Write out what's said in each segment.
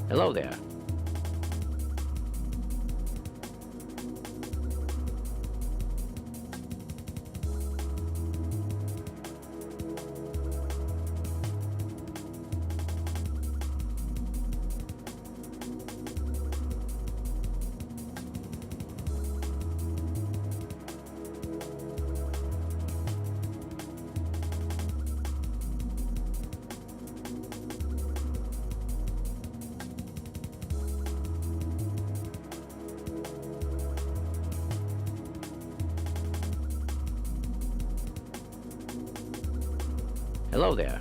Hello there. Hello there.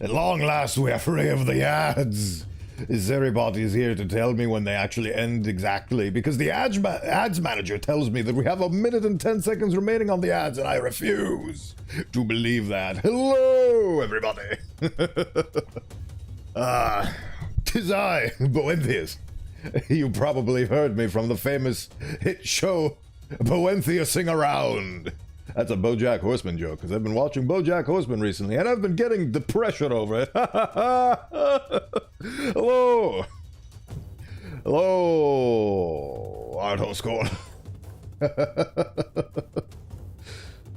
At long last we are free of the ads. Is everybody's here to tell me when they actually end exactly? Because the ads manager tells me that we have 1 minute and 10 seconds remaining on the ads, and I refuse to believe that. Hello, everybody. 'Tis I, Bowenthius. You probably heard me from the famous hit show Bowenthiusing Around. That's a BoJack Horseman joke, because I've been watching BoJack Horseman recently, and I've been getting depression over it. Hello! Hello, Art School.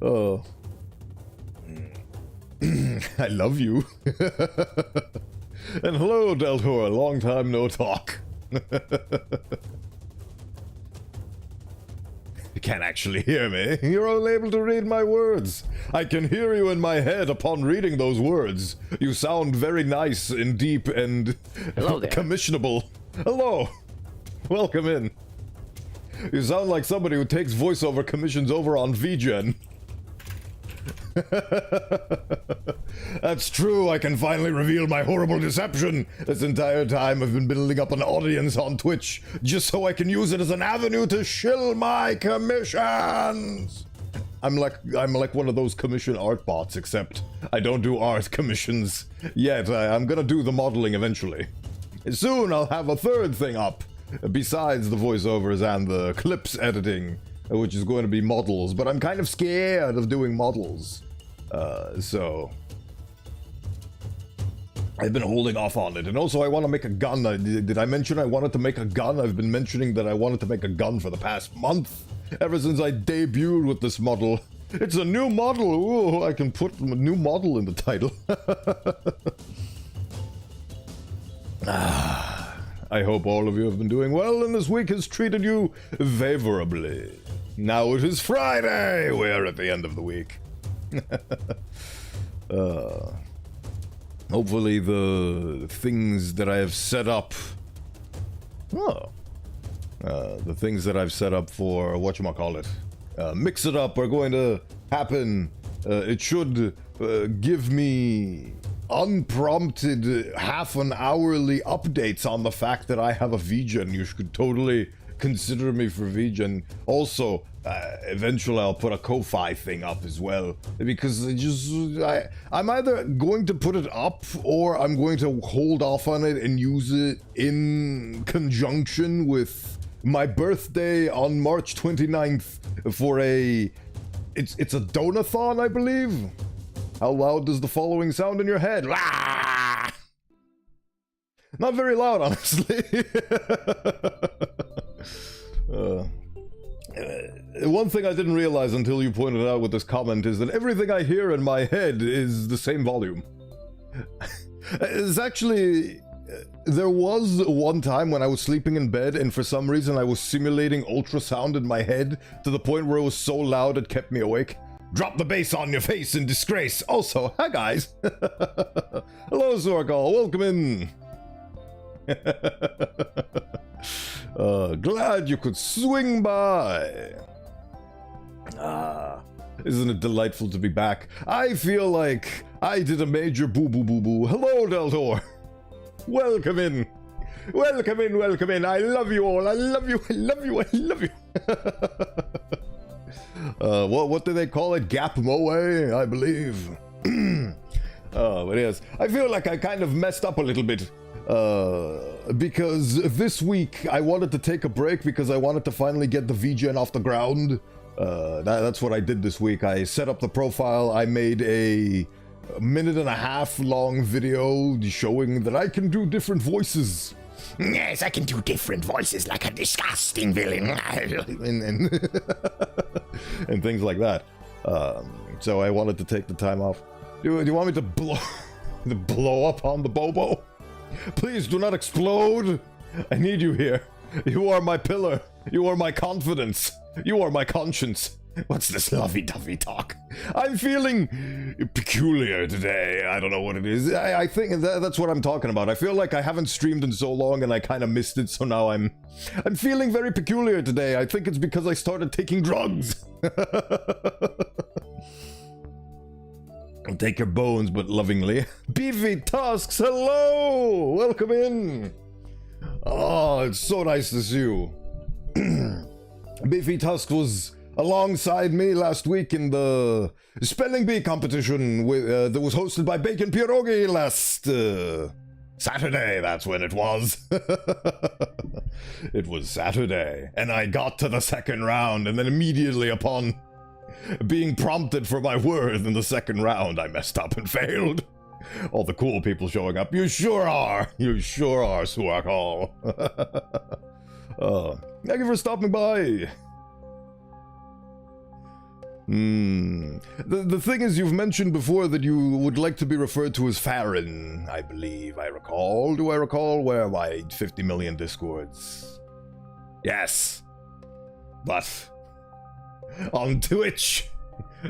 Oh. I love you. And hello, Deltor, long time no talk. You can't actually hear me. You're unable to read my words. I can hear you in my head upon reading those words. You sound very nice and deep and Hello there. commissionable. Hello. Welcome in. You sound like somebody who takes voiceover commissions over on VGen. That's true, I can finally reveal my horrible deception. This entire time I've been building up an audience on Twitch just so I can use it as an avenue to shill my commissions. I'm like one of those commission art bots, except I don't do art commissions yet. I'm gonna do the modeling eventually. Soon I'll have a third thing up, besides the voiceovers and the clips editing, which is going to be models, but I'm kind of scared of doing models. So I've been holding off on it. And also I want to make a gun. Did I mention I wanted to make a gun? I've been mentioning that I wanted to make a gun for the past month, ever since I debuted with this model. It's a new model. Ooh, I can put a new model in the title. I hope all of you have been doing well and this week has treated you favorably. Now it is Friday. We're at the end of the week. Hopefully the things that I have set up... the things that I've set up for, whatchamacallit, Mix It Up are going to happen. It should give me unprompted half-an-hourly updates on the fact that I have a VGen. You should totally consider me for VGen. Also, eventually I'll put a Ko-Fi thing up as well, because I'm either going to put it up or I'm going to hold off on it and use it in conjunction with my birthday on March 29th for it's a donathon, I believe. How loud does the following sound in your head? Ah! Not very loud, honestly. One thing I didn't realize until you pointed out with this comment is that everything I hear in my head is the same volume. It's actually... There was one time when I was sleeping in bed and for some reason I was simulating ultrasound in my head to the point where it was so loud it kept me awake. Drop the bass on your face in disgrace. Also, hi guys. Hello, Zorgal. Welcome in. Glad you could swing by. Isn't it delightful to be back? I feel like I did a major boo-boo-boo-boo. Hello, Deltor. Welcome in. Welcome in, welcome in. I love you all. I love you, I love you, I love you. What do they call it? Gap Moe, I believe. But yes, I feel like I kind of messed up a little bit. Because this week I wanted to take a break because I wanted to finally get the VGen off the ground. That's what I did this week. I set up the profile. I made a 1.5 minute long video showing that I can do different voices. Yes, I can do different voices like a disgusting villain. and things like that. So I wanted to take the time off. Do you want me to blow up on the Bobo? Please do not explode. I need you here. You are my pillar. You are my confidence. You are my conscience. What's this lovey-dovey talk? I'm feeling peculiar today. I don't know what it is. I think that's what I'm talking about. I feel like I haven't streamed in so long and I kind of missed it, so now I'm feeling very peculiar today. I think it's because I started taking drugs. Take your bones, but lovingly. Beefy Tusks, hello! Welcome in! Oh, it's so nice to see you. Beefy Tusks was alongside me last week in the spelling bee competition that was hosted by Bacon Pierogi last Saturday. That's when it was. It was Saturday, and I got to the second round, and then immediately upon being prompted for my word in the second round, I messed up and failed. All the cool people showing up. You sure are. You sure are, Suak Hall. Thank you for stopping by. The thing is, you've mentioned before that you would like to be referred to as Farron, I believe. I recall. Do I recall? Where are my 50 million discords? Yes. But on Twitch,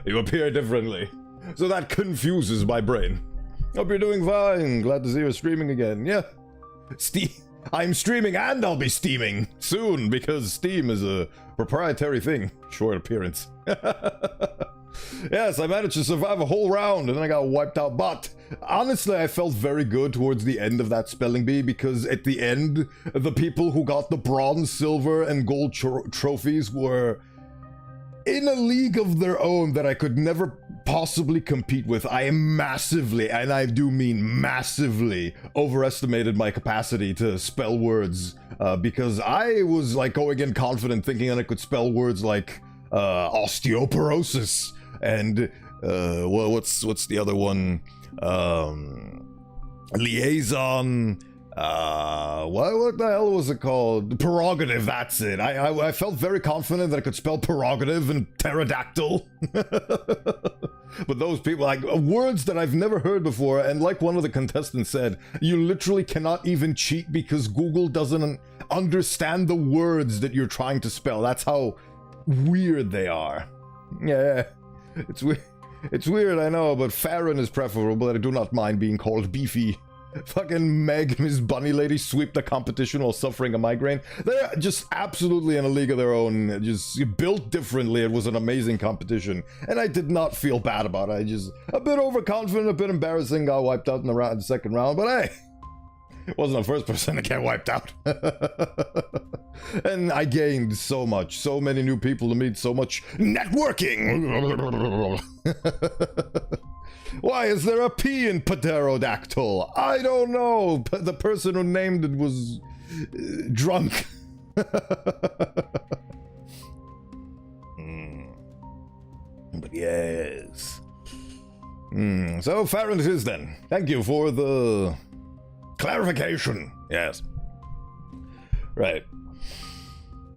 you appear differently. So that confuses my brain. Hope you're doing fine. Glad to see you're streaming again. Yeah. I'm streaming and I'll be steaming soon because Steam is a proprietary thing. Short appearance. Yes, I managed to survive a whole round and then I got wiped out. But honestly, I felt very good towards the end of that spelling bee because at the end, the people who got the bronze, silver, and gold trophies were in a league of their own that I could never possibly compete with. I am massively, and I do mean massively, overestimated my capacity to spell words because I was like going in confident thinking that I could spell words like osteoporosis and well, what's the other one? Liaison. What the hell was it called? Prerogative, that's it. I felt very confident that I could spell prerogative and pterodactyl. But those people, like, words that I've never heard before, and like one of the contestants said, you literally cannot even cheat because Google doesn't understand the words that you're trying to spell. That's how weird they are. Yeah, it's weird. It's weird, I know, but Farron is preferable, but I do not mind being called Beefy. Fucking Meg, Miss Bunny Lady, sweep the competition while suffering a migraine. They're just absolutely in a league of their own, just built differently. It was an amazing competition, and I did not feel bad about it. I just, a bit overconfident, a bit embarrassing, got wiped out in the second round, but hey, wasn't the first person to get wiped out. And I gained so much, so many new people to meet, so much networking. Why is there a P in pterodactyl? I don't know. The person who named it was drunk. But yes. So Farron it is then. Thank you for the clarification. Yes. Right.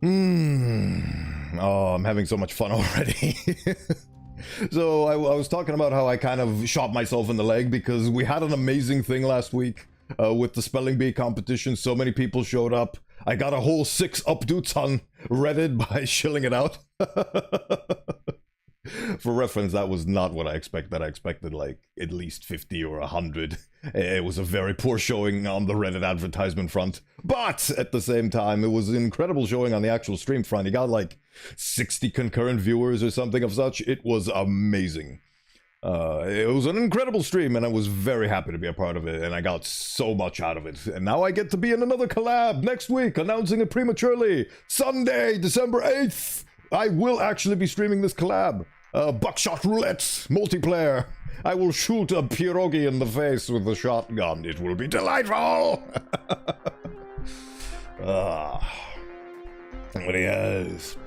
Oh, I'm having so much fun already. So I was talking about how I kind of shot myself in the leg because we had an amazing thing last week with the spelling bee competition. So many people showed up. I got a whole 6 updates on Reddit by shilling it out. For reference, that was not what I expected. I expected like at least 50 or 100. It was a very poor showing on the Reddit advertisement front. But at the same time, it was an incredible showing on the actual stream front. You got like 60 concurrent viewers or something of such. It was amazing. It was an incredible stream and I was very happy to be a part of it and I got so much out of it. And now I get to be in another collab next week, announcing it prematurely. Sunday, December 8th. I will actually be streaming this collab. Buckshot roulette multiplayer. I will shoot a pierogi in the face with the shotgun. It will be delightful. But yes.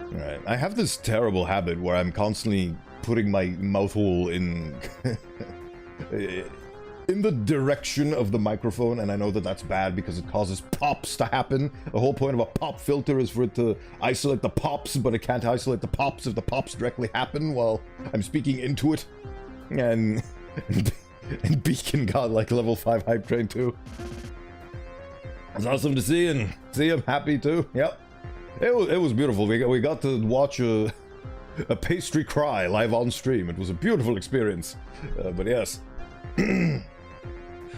Alright, I have this terrible habit where I'm constantly putting my mouth hole in the direction of the microphone, and I know that that's bad because it causes pops to happen. The whole point of a pop filter is for it to isolate the pops, but it can't isolate the pops if the pops directly happen while I'm speaking into it. And Beacon got like level 5 hype train too. It's awesome to see him happy too. Yep. It was beautiful. We got to watch a pastry cry live on stream. It was a beautiful experience. But yes.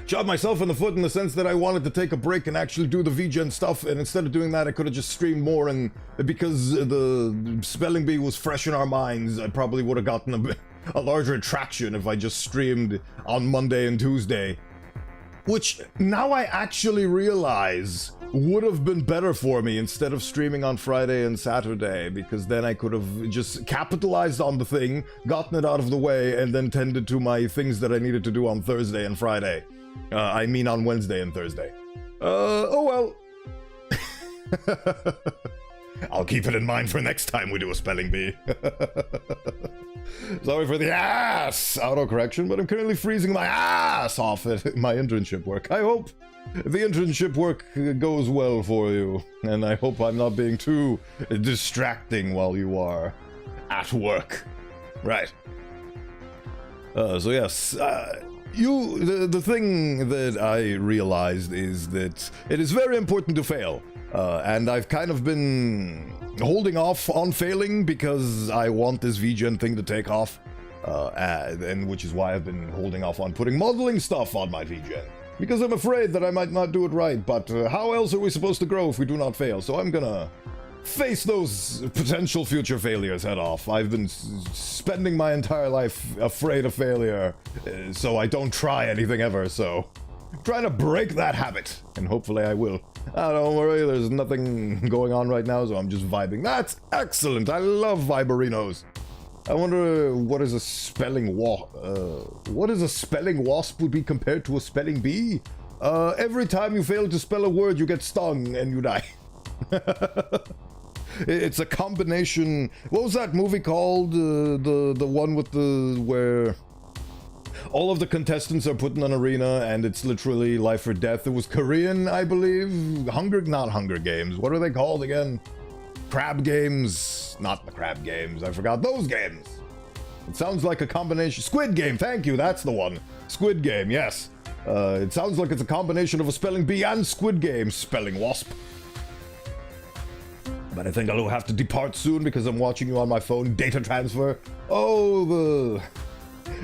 Shot myself in the foot in the sense that I wanted to take a break and actually do the VGen stuff, and instead of doing that I could have just streamed more, and because the spelling bee was fresh in our minds, I probably would have gotten a larger attraction if I just streamed on Monday and Tuesday. Which, now I actually realize, would have been better for me instead of streaming on Friday and Saturday, because then I could have just capitalized on the thing, gotten it out of the way, and then tended to my things that I needed to do on Thursday and Friday. I mean on Wednesday and Thursday. Oh well. I'll keep it in mind for next time we do a spelling bee. Sorry for the ass autocorrection, but I'm currently freezing my ass off at my internship work. I hope the internship work goes well for you, and I hope I'm not being too distracting while you are at work. Right. So yes, the thing that I realized is that it is very important to fail. And I've kind of been holding off on failing because I want this VGen thing to take off. And which is why I've been holding off on putting modeling stuff on my VGen. Because I'm afraid that I might not do it right, but how else are we supposed to grow if we do not fail? So I'm gonna face those potential future failures head off. I've been spending my entire life afraid of failure, so I don't try anything ever, so I'm trying to break that habit, and hopefully I will. Don't worry, there's nothing going on right now, so I'm just vibing. That's excellent! I love viberinos! I wonder what is a spelling what is a spelling wasp would be compared to a spelling bee? Every time you fail to spell a word, you get stung and you die. It's a combination. What was that movie called? The one with where all of the contestants are put in an arena and it's literally life or death. It was Korean, I believe. Not Hunger Games. What are they called again? Crab Games. Not the Crab Games. I forgot those games. It sounds like a combination. Squid Game. Thank you. That's the one. Squid Game. Yes. It sounds like it's a combination of a spelling bee and Squid Game spelling wasp. But I think I'll have to depart soon because I'm watching you on my phone. Data transfer. Oh,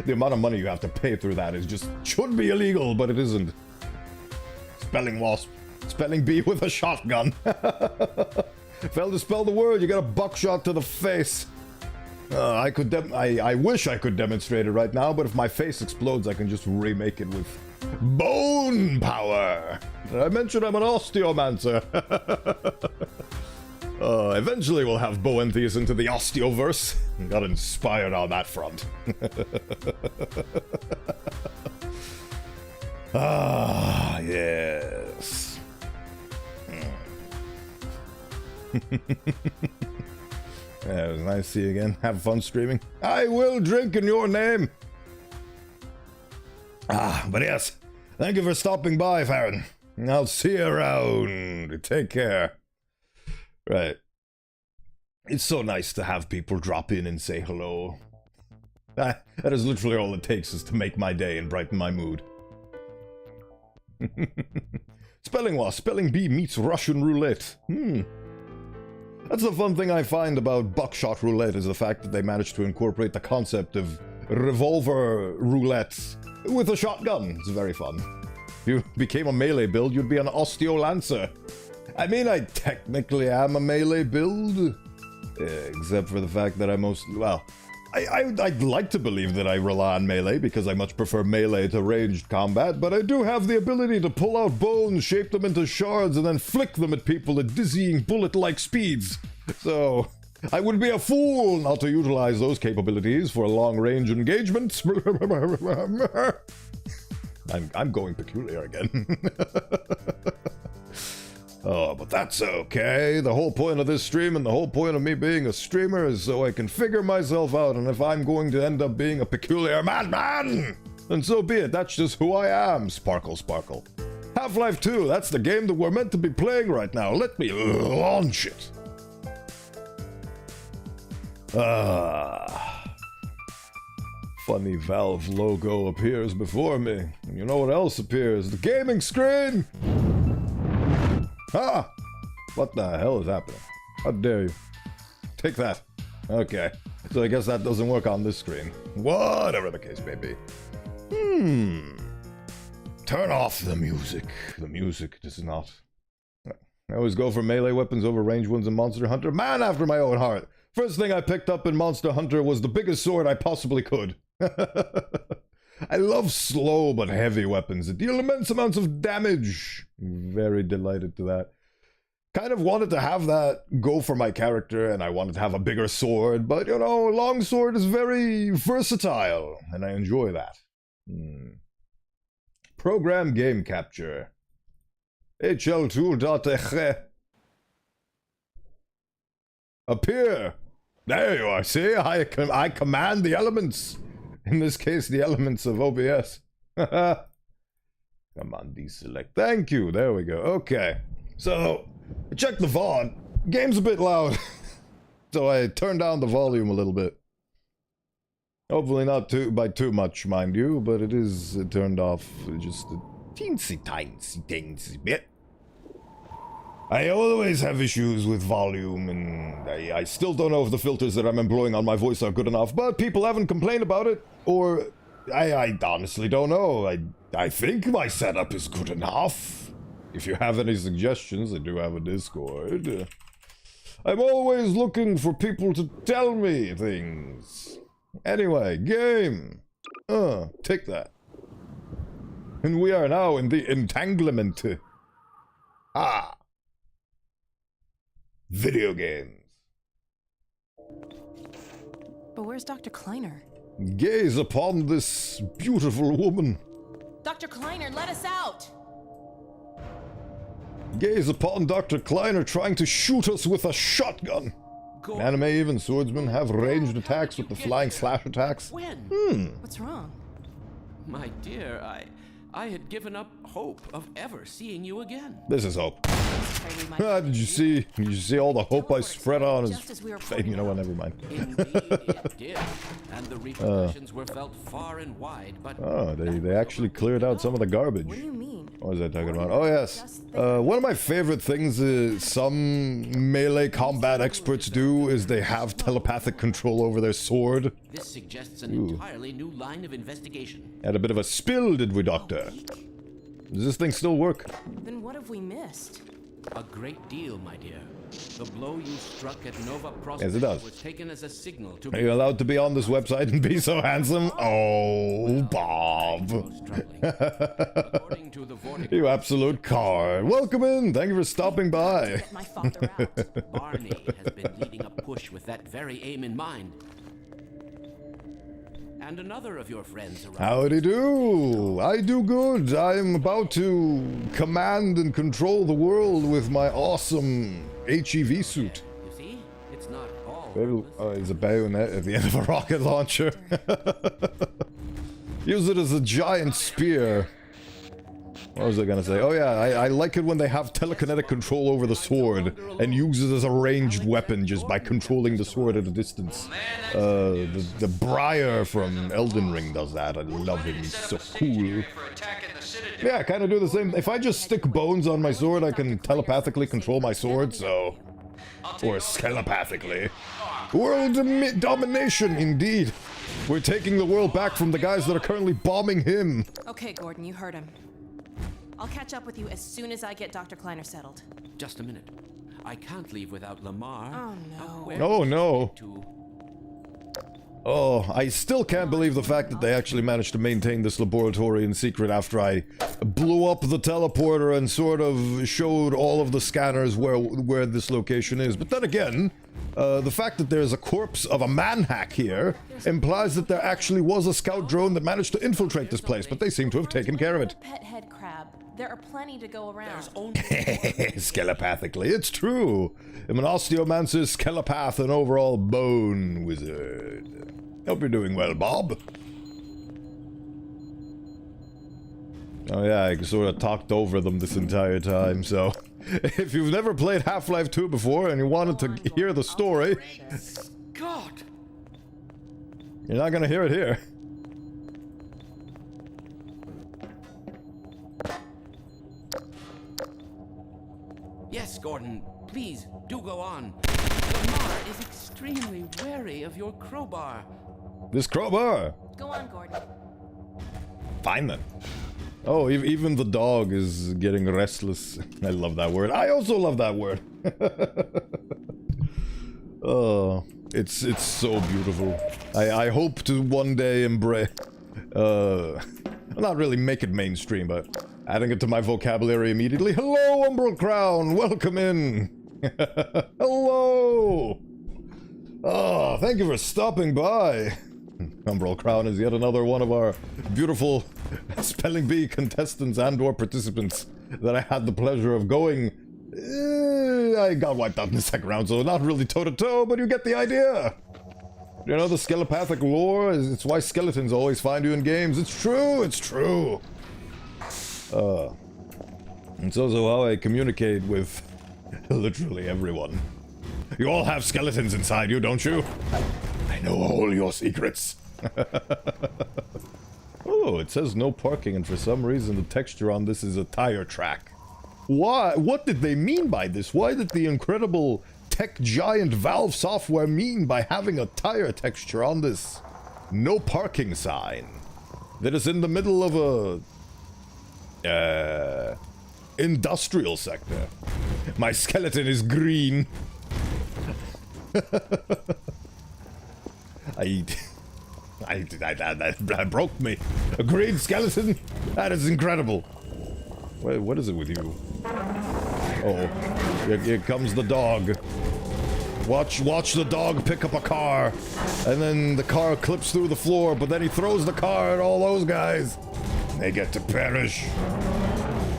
the amount of money you have to pay through that is just should be illegal, but it isn't. Spelling wasp. Spelling bee with a shotgun. Failed to spell the word, you got a buckshot to the face. I wish I could demonstrate it right now, but if my face explodes, I can just remake it with bone power. Did I mention I'm an Osteomancer? Eventually we'll have Bowenthius into the Osteoverse. Got inspired on that front. Ah, yes. Yeah, it was nice to see you again. Have fun streaming. I will drink in your name. But yes, thank you for stopping by, Farron. I'll see you around. Take care. Right. It's so nice to have people drop in and say hello. That is literally all it takes is to make my day and brighten my mood. Spelling wasp, spelling bee meets Russian roulette. That's the fun thing I find about buckshot roulette is the fact that they managed to incorporate the concept of revolver roulette with a shotgun. It's very fun. If you became a melee build, you'd be an Osteomancer. I mean, I technically am a melee build, except for the fact that I I'd like to believe that I rely on melee because I much prefer melee to ranged combat, but I do have the ability to pull out bones, shape them into shards, and then flick them at people at dizzying bullet-like speeds. So, I would be a fool not to utilize those capabilities for long-range engagements. I'm going peculiar again. Oh, but that's okay. The whole point of this stream and the whole point of me being a streamer is so I can figure myself out, and if I'm going to end up being a peculiar madman, then so be it. That's just who I am. Sparkle, sparkle. Half-Life 2, that's the game that we're meant to be playing right now. Let me launch it. Funny Valve logo appears before me. And you know what else appears? The gaming screen! Ah! What the hell is happening? How dare you? Take that. Okay. So I guess that doesn't work on this screen. Whatever the case may be. Turn off the music. The music does not. I always go for melee weapons over ranged ones in Monster Hunter. Man after my own heart. First thing I picked up in Monster Hunter was the biggest sword I possibly could. I love slow but heavy weapons that deal immense amounts of damage. Very delighted to that. Kind of wanted to have that go for my character, and I wanted to have a bigger sword, but you know, long sword is very versatile, and I enjoy that. Program game capture. HL2.exe. Appear. There you are, see? I command the elements. In this case, the elements of OBS. Come on, deselect. Thank you. There we go. Okay. So, check the VOD. Game's a bit loud. So I turned down the volume a little bit. Hopefully not by too much, mind you, but it is turned off just a teensy bit. I always have issues with volume, and I still don't know if the filters that I'm employing on my voice are good enough, but people haven't complained about it, or I honestly don't know. I think my setup is good enough. If you have any suggestions, I do have a Discord. I'm always looking for people to tell me things. Anyway, game. Take that. And we are now in the entanglement. Ah. Video games. But where's Dr. Kleiner? Gaze upon this beautiful woman. Dr. Kleiner, let us out! Gaze upon Dr. Kleiner trying to shoot us with a shotgun. In anime, even swordsmen have ranged attacks with the flying slash attacks. When? What's wrong? My dear, I had given up hope of ever seeing you again. This is hope. Did you see all the hope I spread on his face? You know what, never mind. Indeed it did, and the repercussions were felt far and wide, but... Oh, they actually cleared out some of the garbage. What do you mean? What was I talking about? Oh, yes. One of my favorite things some melee combat experts do is they have telepathic control over their sword. This suggests an entirely new line of investigation. Had a bit of a spill, did we, Doctor? Does this thing still work? Then what have we missed? A great deal, my dear. The blow you struck at Nova Prospect Yes, it does. was taken as a signal to... Are you allowed to be on this website and be so handsome? Oh, Bob. According to the vortex... You absolute card. Welcome in. Thank you for stopping by. Get my father out. Barney has been leading a push with that very aim in mind. And another of your friends arrived. Howdy do. I do good. I'm about to command and control the world with my awesome HEV suit. You see, it's not all. There's a bayonet at the end of a rocket launcher. Use it as a giant spear. What was I gonna say? Oh yeah, I like it when they have telekinetic control over the sword and use it as a ranged weapon just by controlling the sword at a distance. The Briar from Elden Ring does that. I love him, he's so cool. Yeah, I kind of do the same. If I just stick bones on my sword, I can telepathically control my sword, so... Or skelepathically. World domination, indeed. We're taking the world back from the guys that are currently bombing him. Okay, Gordon, you heard him. I'll catch up with you as soon as I get Dr. Kleiner settled. Just a minute. I can't leave without Lamar. Oh, no. Where Oh, is no. he to- Oh, I still can't believe the fact that they actually managed to maintain this laboratory in secret after I blew up the teleporter and sort of showed all of the scanners where this location is. But then again, the fact that there's a corpse of a manhack here implies that there actually was a scout drone that managed to infiltrate this place, but they seem to have taken care of it. Pet head crab. There are plenty to go around. There's only Skelepathically, it's true. I'm an Osteomancer, skelepath, and overall bone wizard. Hope you're doing well, Bob. Oh yeah, I sort of talked over them this entire time, so... If you've never played Half-Life 2 before and you wanted to hear the story... God! You're not gonna hear it here. Yes, Gordon, please, do go on. Lamar is extremely wary of your crowbar. This crowbar! Go on, Gordon. Fine then. Oh, even the dog is getting restless. I love that word. I also love that word. Oh. It's so beautiful. I hope to one day embrace... not really make it mainstream, but adding it to my vocabulary immediately. Hello, Umbral Crown! Welcome in! Hello! Oh, thank you for stopping by. Umbral Crown is yet another one of our beautiful spelling bee contestants and/or participants that I had the pleasure of going. I got wiped out in the second round, so not really toe-to-toe, but you get the idea. You know, the skelepathic lore, it's why skeletons always find you in games. It's true, it's true. It's also how I communicate with literally everyone. You all have skeletons inside you, don't you? I know all your secrets. Oh, it says no parking, and for some reason the texture on this is a tire track. Why? What did they mean by this? Why did the incredible tech giant Valve Software mean by having a tire texture on this no parking sign that is in the middle of a industrial sector? My skeleton is green. That broke me. A green skeleton? That is incredible. Wait, what is it with you? Oh, here comes the dog. Watch the dog pick up a car, and then the car clips through the floor, but then he throws the car at all those guys. They get to perish.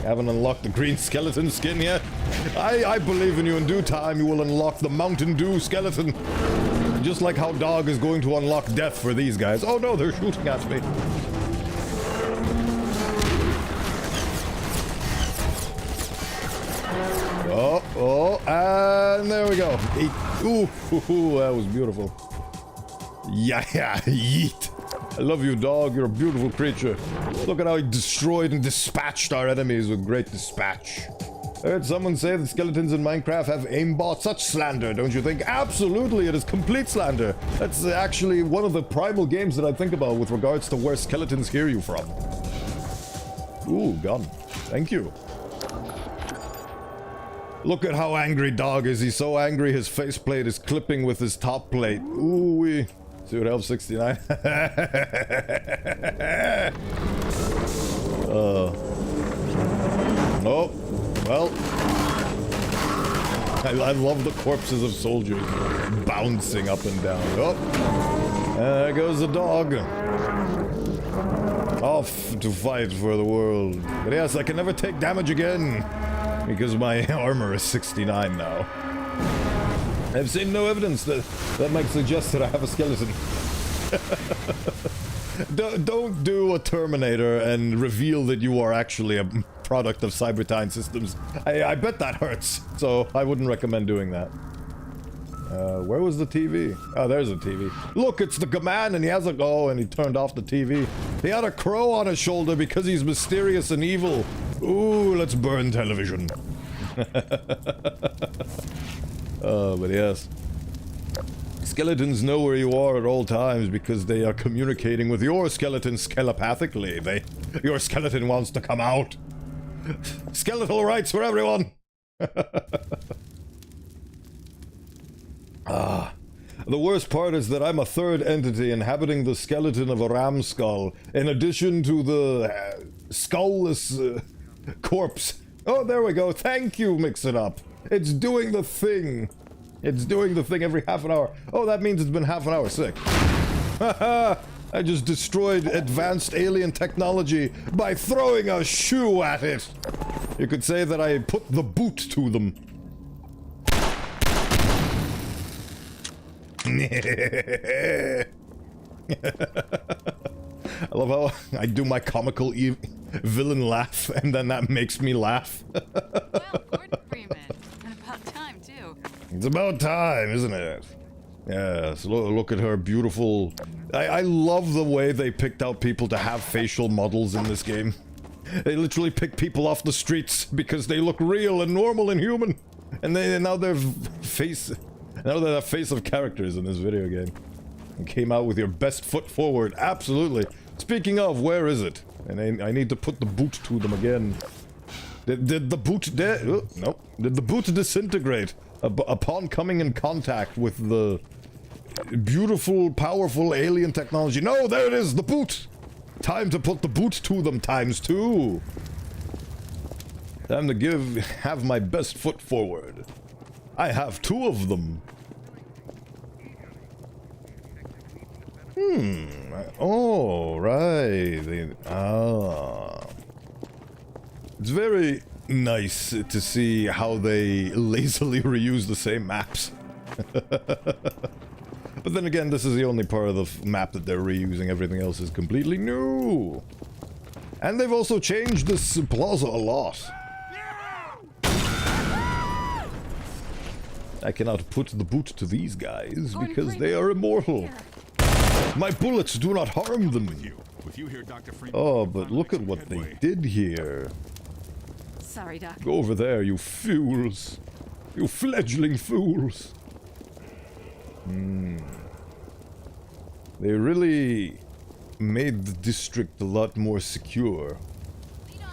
Haven't unlocked the green skeleton skin yet? I believe in you. In due time, you will unlock the Mountain Dew skeleton. Just like how dog is going to unlock death for these guys. Oh no, they're shooting at me. Oh, and there we go. Ooh, that was beautiful. Yeah, yeet. I love you, dog. You're a beautiful creature. Look at how he destroyed and dispatched our enemies with great dispatch. I heard someone say that skeletons in Minecraft have aimbot. Such slander, don't you think? Absolutely, it is complete slander. That's actually one of the primal games that I think about with regards to where skeletons hear you from. Ooh, gun. Thank you. Look at how angry dog is. He's so angry his faceplate is clipping with his top plate. Ooh wee. See what else 69? Oh, well. I love the corpses of soldiers bouncing up and down. Oh, there goes the dog. Off to fight for the world. But yes, I can never take damage again, because my armor is 69 now. I've seen no evidence that might suggest that I have a skeleton. Don't do a Terminator and reveal that you are actually a product of Cyberdyne Systems. I bet that hurts, so I wouldn't recommend doing that. Where was the TV? Oh, there's a TV. Look, it's the man, and he has a... Oh, and he turned off the TV. He had a crow on his shoulder because he's mysterious and evil. Ooh, let's burn television. But yes. Skeletons know where you are at all times because they are communicating with your skeleton skelepathically. Your skeleton wants to come out. Skeletal rights for everyone! The worst part is that I'm a third entity inhabiting the skeleton of a ram skull, in addition to the skullless corpse. Oh, there we go. Thank you, Mix It Up. It's doing the thing. It's doing the thing every half an hour. Oh, that means it's been half an hour sick. Haha! I just destroyed advanced alien technology by throwing a shoe at it. You could say that I put the boot to them. I love how I do my comical villain laugh, and then that makes me laugh. Well, Gordon Freeman. And about time, too. It's about time, isn't it? Yes, look at her beautiful... I love the way they picked out people to have facial models in this game. They literally pick people off the streets because they look real and normal and human. And now they're face... Now they're the face of characters in this video game. And came out with your best foot forward. Absolutely. Speaking of, where is it? And I need to put the boot to them again. Did the boot... Nope. Did the boot disintegrate upon coming in contact with the beautiful, powerful alien technology. No, there it is, the boot! Time to put the boot to them ×2. Time to have my best foot forward. I have 2 of them. Oh, right. It's very nice to see how they lazily reuse the same maps. But then again, this is the only part of the map that they're reusing. Everything else is completely new. And they've also changed this plaza a lot. I cannot put the boot to these guys because they are immortal. My bullets do not harm them. Oh, but look at what they did here. Sorry, Doc. Go over there, you fools. You fledgling fools. They really made the district a lot more secure.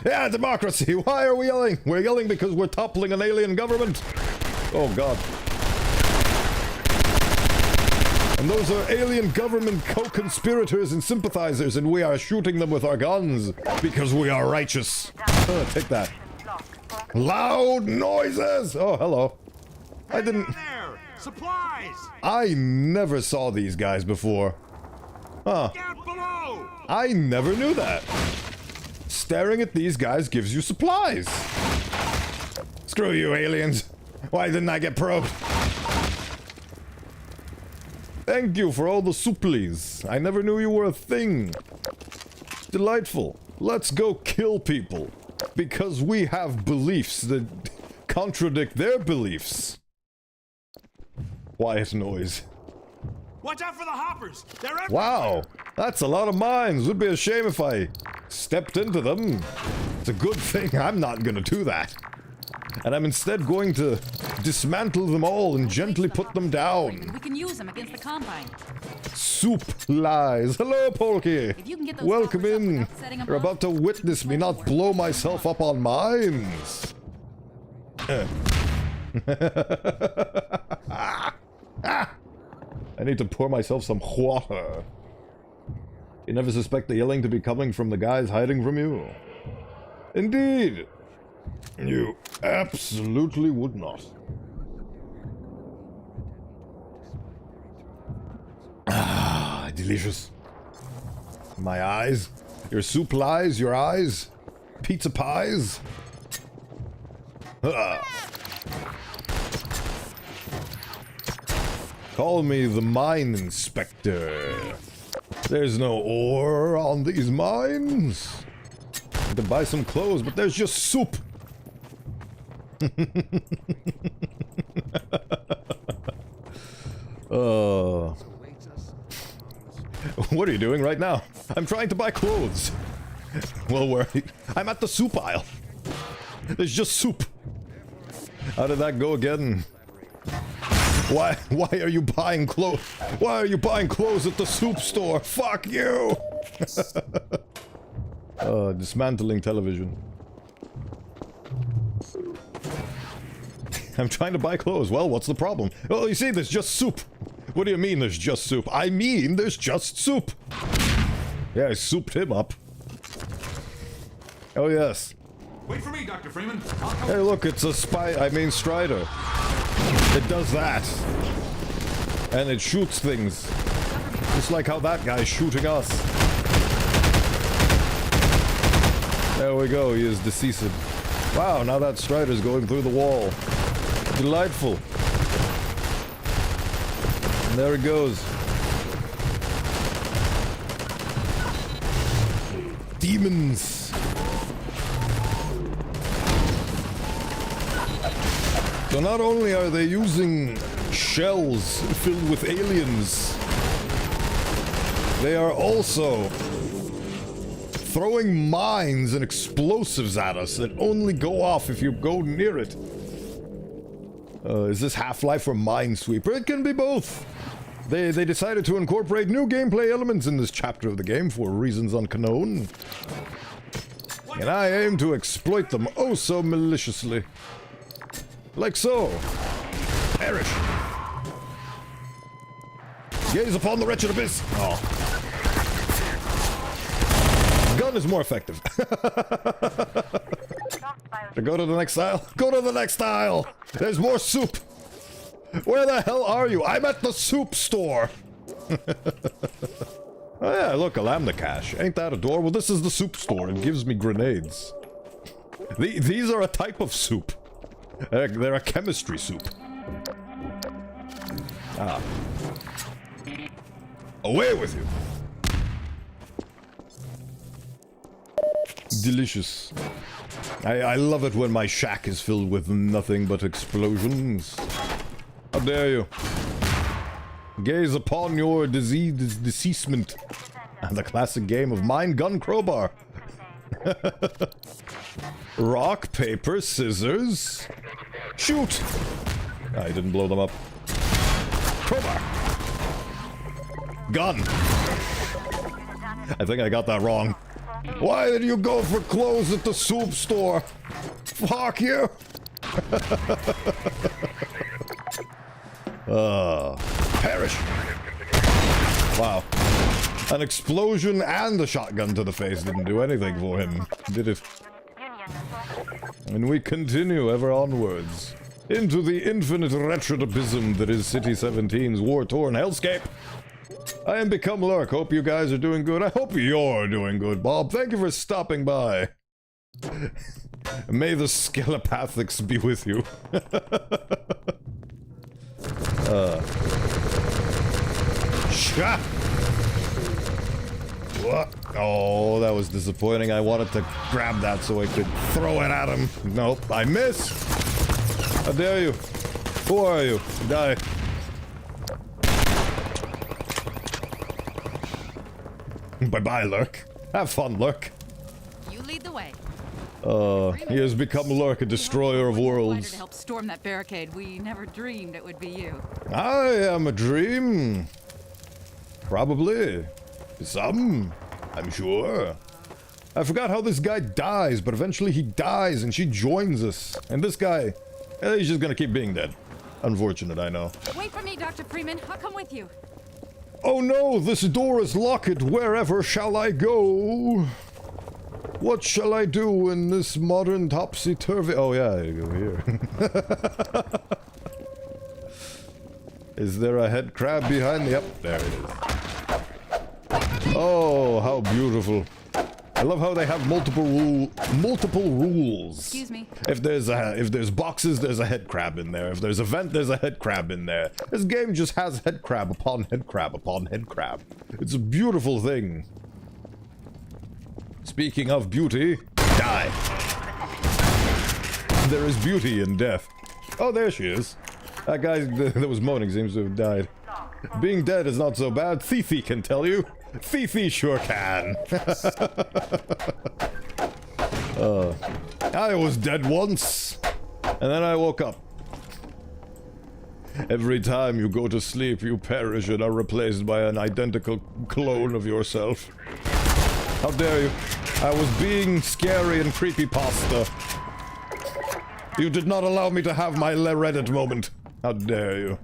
Yeah, democracy! Why are we yelling? We're yelling because we're toppling an alien government. Oh, God. And those are alien government co-conspirators and sympathizers, and we are shooting them with our guns because we are righteous. Oh, take that. Loud noises! Oh, hello. I didn't... There! Supplies! I never saw these guys before. Huh. Down below! I never knew that. Staring at these guys gives you supplies. Screw you, aliens. Why didn't I get probed? Thank you for all the supplies. I never knew you were a thing. Delightful. Let's go kill people. Because we have beliefs that contradict their beliefs. Quiet noise. Watch out for the hoppers! They're everywhere! Wow, that's a lot of mines. Would be a shame if I stepped into them. It's a good thing I'm not gonna do that. And I'm instead going to dismantle them all and gently put them down. We can use them against the Combine. Supplies. Hello, Polky. If you can get those Welcome hoppers up in. without setting them You're off, about to witness me not blow myself up on mines. I need to pour myself some water. You never suspect the yelling to be coming from the guys hiding from you. Indeed. You absolutely would not. Ah, delicious. My eyes. Your soup lies, your eyes. Pizza pies. Call me the mine inspector. There's no ore on these mines. I can buy some clothes, but there's just soup. What are you doing right now? I'm trying to buy clothes. Well, I'm at the soup aisle. There's just soup. How did that go again? Why are you buying clothes? Why are you buying clothes at the soup store? Fuck you! Dismantling television. I'm trying to buy clothes. Well, what's the problem? Oh, you see, there's just soup. What do you mean there's just soup? I mean there's just soup. Yeah, I souped him up. Oh, yes. Wait for me, Dr. Freeman. Hey, look, it's a Strider. It does that. And it shoots things. Just like how that guy's shooting us. There we go, he is deceased. Wow, now that Strider's going through the wall. Delightful. And there it goes. Demons. So not only are they using shells filled with aliens, they are also throwing mines and explosives at us that only go off if you go near it. Is this Half-Life or Minesweeper? It can be both. They decided to incorporate new gameplay elements in this chapter of the game for reasons unknown. And I aim to exploit them oh so maliciously. Like so. Perish. Gaze upon the wretched abyss. Oh. Gun is more effective. To go to the next aisle? Go to the next aisle! There's more soup! Where the hell are you? I'm at the soup store! Oh yeah, look, a lambda cache. Ain't that adorable? This is the soup store. It gives me grenades. These are a type of soup. They're a chemistry soup. Ah. Away with you! Delicious. I love it when my shack is filled with nothing but explosions. How dare you? Gaze upon your deceasement. The classic game of mine, gun, crowbar. Rock, paper, scissors. Shoot! I didn't blow them up. Crowbar. Gun. I think I got that wrong. Why did you go for clothes at the soup store? Fuck you! Perish! Wow. An explosion and a shotgun to the face didn't do anything for him, did it? And we continue ever onwards into the infinite wretched abysm that is City 17's war-torn hellscape. I am Become Lurk. Hope you guys are doing good. I hope you're doing good, Bob. Thank you for stopping by. May the skelepathics be with you. Shot! What? Oh, that was disappointing. I wanted to grab that so I could throw it at him. Nope, I missed. How dare you? Who are you? Die. Bye-bye, Lurk. Have fun, Lurk. You lead the way. He has become Lurk, a destroyer of worlds. To help storm that barricade, we never dreamed it would be you. I am a dream. Probably. Some, I'm sure. I forgot how this guy dies, but eventually he dies and she joins us. And this guy, he's just gonna keep being dead. Unfortunate, I know. Wait for me, Dr. Freeman. I'll come with you. Oh no, this door is locked. Wherever shall I go? What shall I do in this modern topsy-turvy? Oh yeah, I go here. Is there a head crab behind? Yep, there it is. Oh, how beautiful. I love how they have multiple rules. Excuse me. If there's boxes, there's a head crab in there. If there's a vent, there's a head crab in there. This game just has head crab upon head crab upon head crab. It's a beautiful thing. Speaking of beauty, die. There is beauty in death. Oh, there she is. That guy that was moaning seems to have died. Being dead is not so bad. Fifi can tell you. Fifi sure can. I was dead once, and then I woke up. Every time you go to sleep, you perish and are replaced by an identical clone of yourself. How dare you? I was being scary and creepypasta. You did not allow me to have my Reddit moment. How dare you?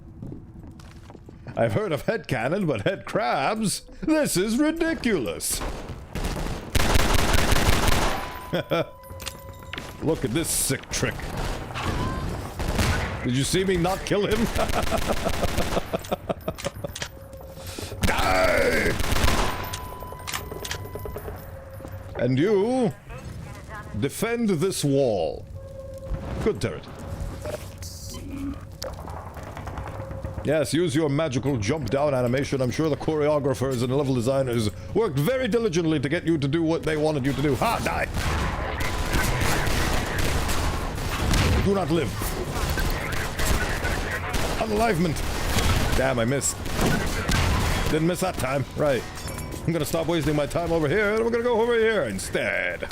I've heard of head cannon, but head crabs? This is ridiculous! Look at this sick trick. Did you see me not kill him? Die! And you, defend this wall. Good turret. Yes, use your magical jump down animation. I'm sure the choreographers and level designers worked very diligently to get you to do what they wanted you to do. Ha! Die! Do not live. Unalivement. Damn, I missed. Didn't miss that time. Right. I'm gonna stop wasting my time over here, and we're gonna go over here instead.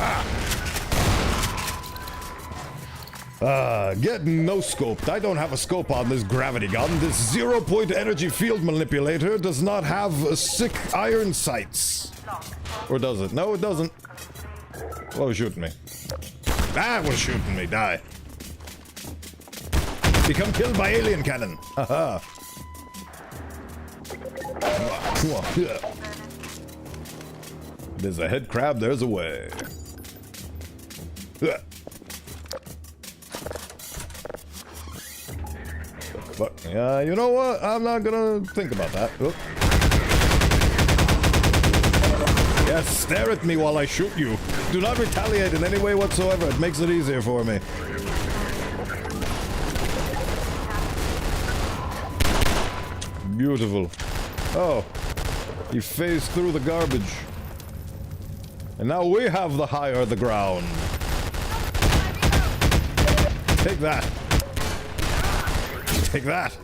Get no-scoped. I don't have a scope on this gravity gun. This 0-point energy field manipulator does not have sick iron sights. Or does it? No, it doesn't. What was shooting me? That was shooting me. Die. Become killed by alien cannon. Haha. There's a head crab, there's a way. But, you know what? I'm not gonna think about that. Oop. Yes, stare at me while I shoot you. Do not retaliate in any way whatsoever. It makes it easier for me. Beautiful. Oh, he phased through the garbage. And now we have the higher the ground. Take that. Take that.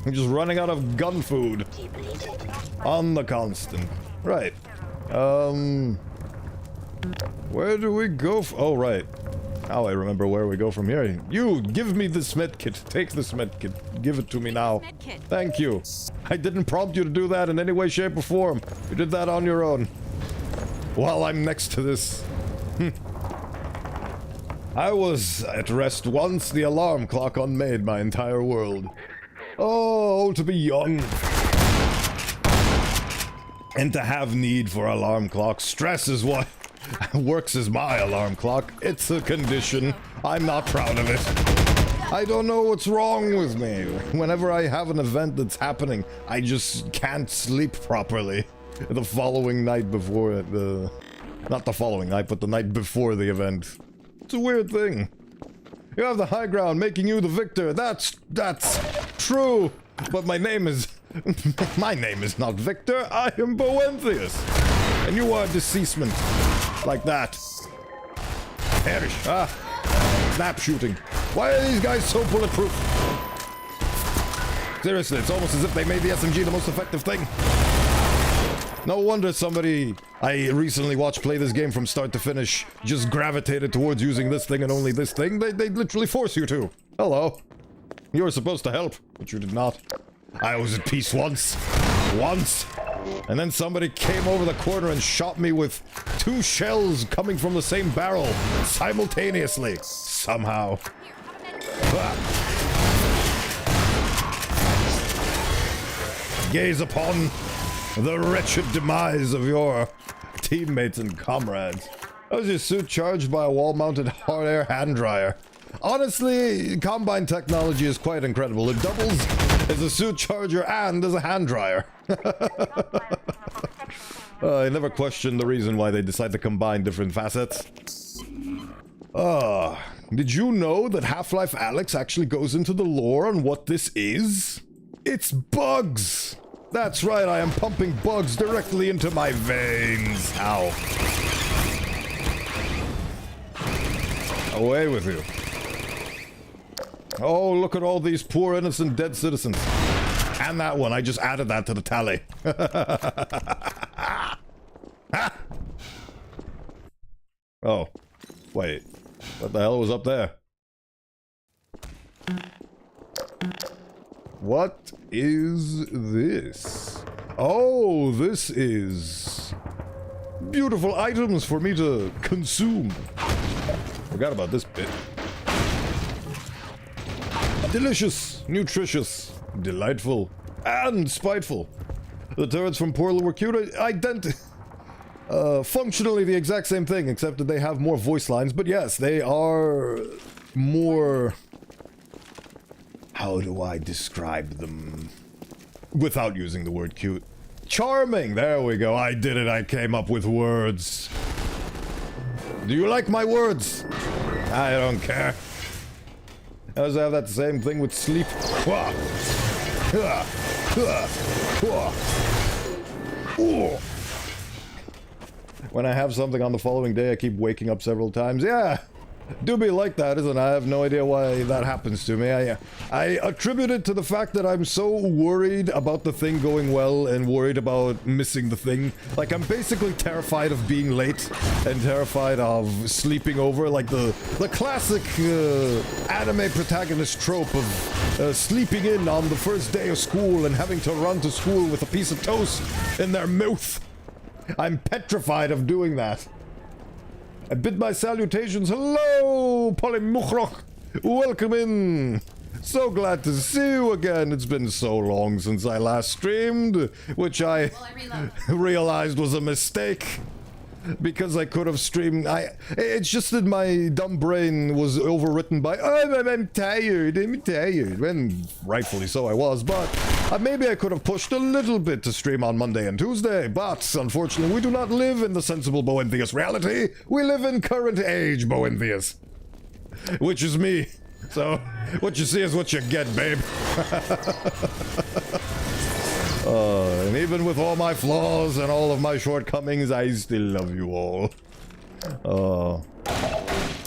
I'm just running out of gun food. On the constant. Right. Where do we go? Oh, right. Now I remember where we go from here. You, give me this medkit. Take this medkit. Give it to me now. Thank you. I didn't prompt you to do that in any way, shape, or form. You did that on your own. While I'm next to this. I was at rest once, the alarm clock unmade my entire world. Oh, to be young. And to have need for alarm clocks. Stress is what works as my alarm clock. It's a condition. I'm not proud of it. I don't know what's wrong with me. Whenever I have an event that's happening, I just can't sleep properly. The following night before it, not the following night, but the night before the event. It's a weird thing. You have the high ground, making you the victor. That's true. But my name is... my name is not Victor. I am Bowenthius. And you are deceasement. Like that. Perish. Snap shooting. Why are these guys so bulletproof? Seriously, it's almost as if they made the SMG the most effective thing. No wonder somebody I recently watched play this game from start to finish just gravitated towards using this thing and only this thing. They literally force you to. Hello. You were supposed to help, but you did not. I was at peace once. Once. And then somebody came over the corner and shot me with 2 shells coming from the same barrel simultaneously. Somehow. Gaze upon the wretched demise of your teammates and comrades. How is your suit charged by a wall-mounted hot air hand dryer? Honestly, Combine technology is quite incredible. It doubles as a suit charger and as a hand dryer. I never questioned the reason why they decide to combine different facets. Did you know that Half-Life Alyx actually goes into the lore on what this is? It's bugs! That's right, I am pumping bugs directly into my veins. Ow. Away with you. Oh, look at all these poor innocent dead citizens. And that one, I just added that to the tally. Oh, wait. What the hell was up there? What is this? Oh, this is beautiful items for me to consume. Forgot about this bit. Delicious, nutritious, delightful, and spiteful. The turrets from Portal were cute. Functionally the exact same thing, except that they have more voice lines. But yes, they are more... How do I describe them without using the word cute? Charming! There we go. I did it. I came up with words. Do you like my words? I don't care. I also have that same thing with sleep. When I have something on the following day, I keep waking up several times. Yeah, do be like that, isn't it? I have no idea why that happens to me. I attribute it to the fact that I'm so worried about the thing going well and worried about missing the thing. Like, I'm basically terrified of being late and terrified of sleeping over. Like the classic anime protagonist trope of sleeping in on the first day of school and having to run to school with a piece of toast in their mouth. I'm petrified of doing that. I bid my salutations. Hello, Polymuchroch. Welcome in So glad to see you again. It's been so long since I last streamed, which I realized was a mistake. Because I could have streamed. It's just that my dumb brain was overwritten by, oh, I'm tired, when rightfully so I was, but maybe I could have pushed a little bit to stream on Monday and Tuesday, but unfortunately we do not live in the sensible Bowenthius reality. We live in current age Bowenthius, which is me. So, what you see is what you get, babe. And even with all my flaws and all of my shortcomings, I still love you all.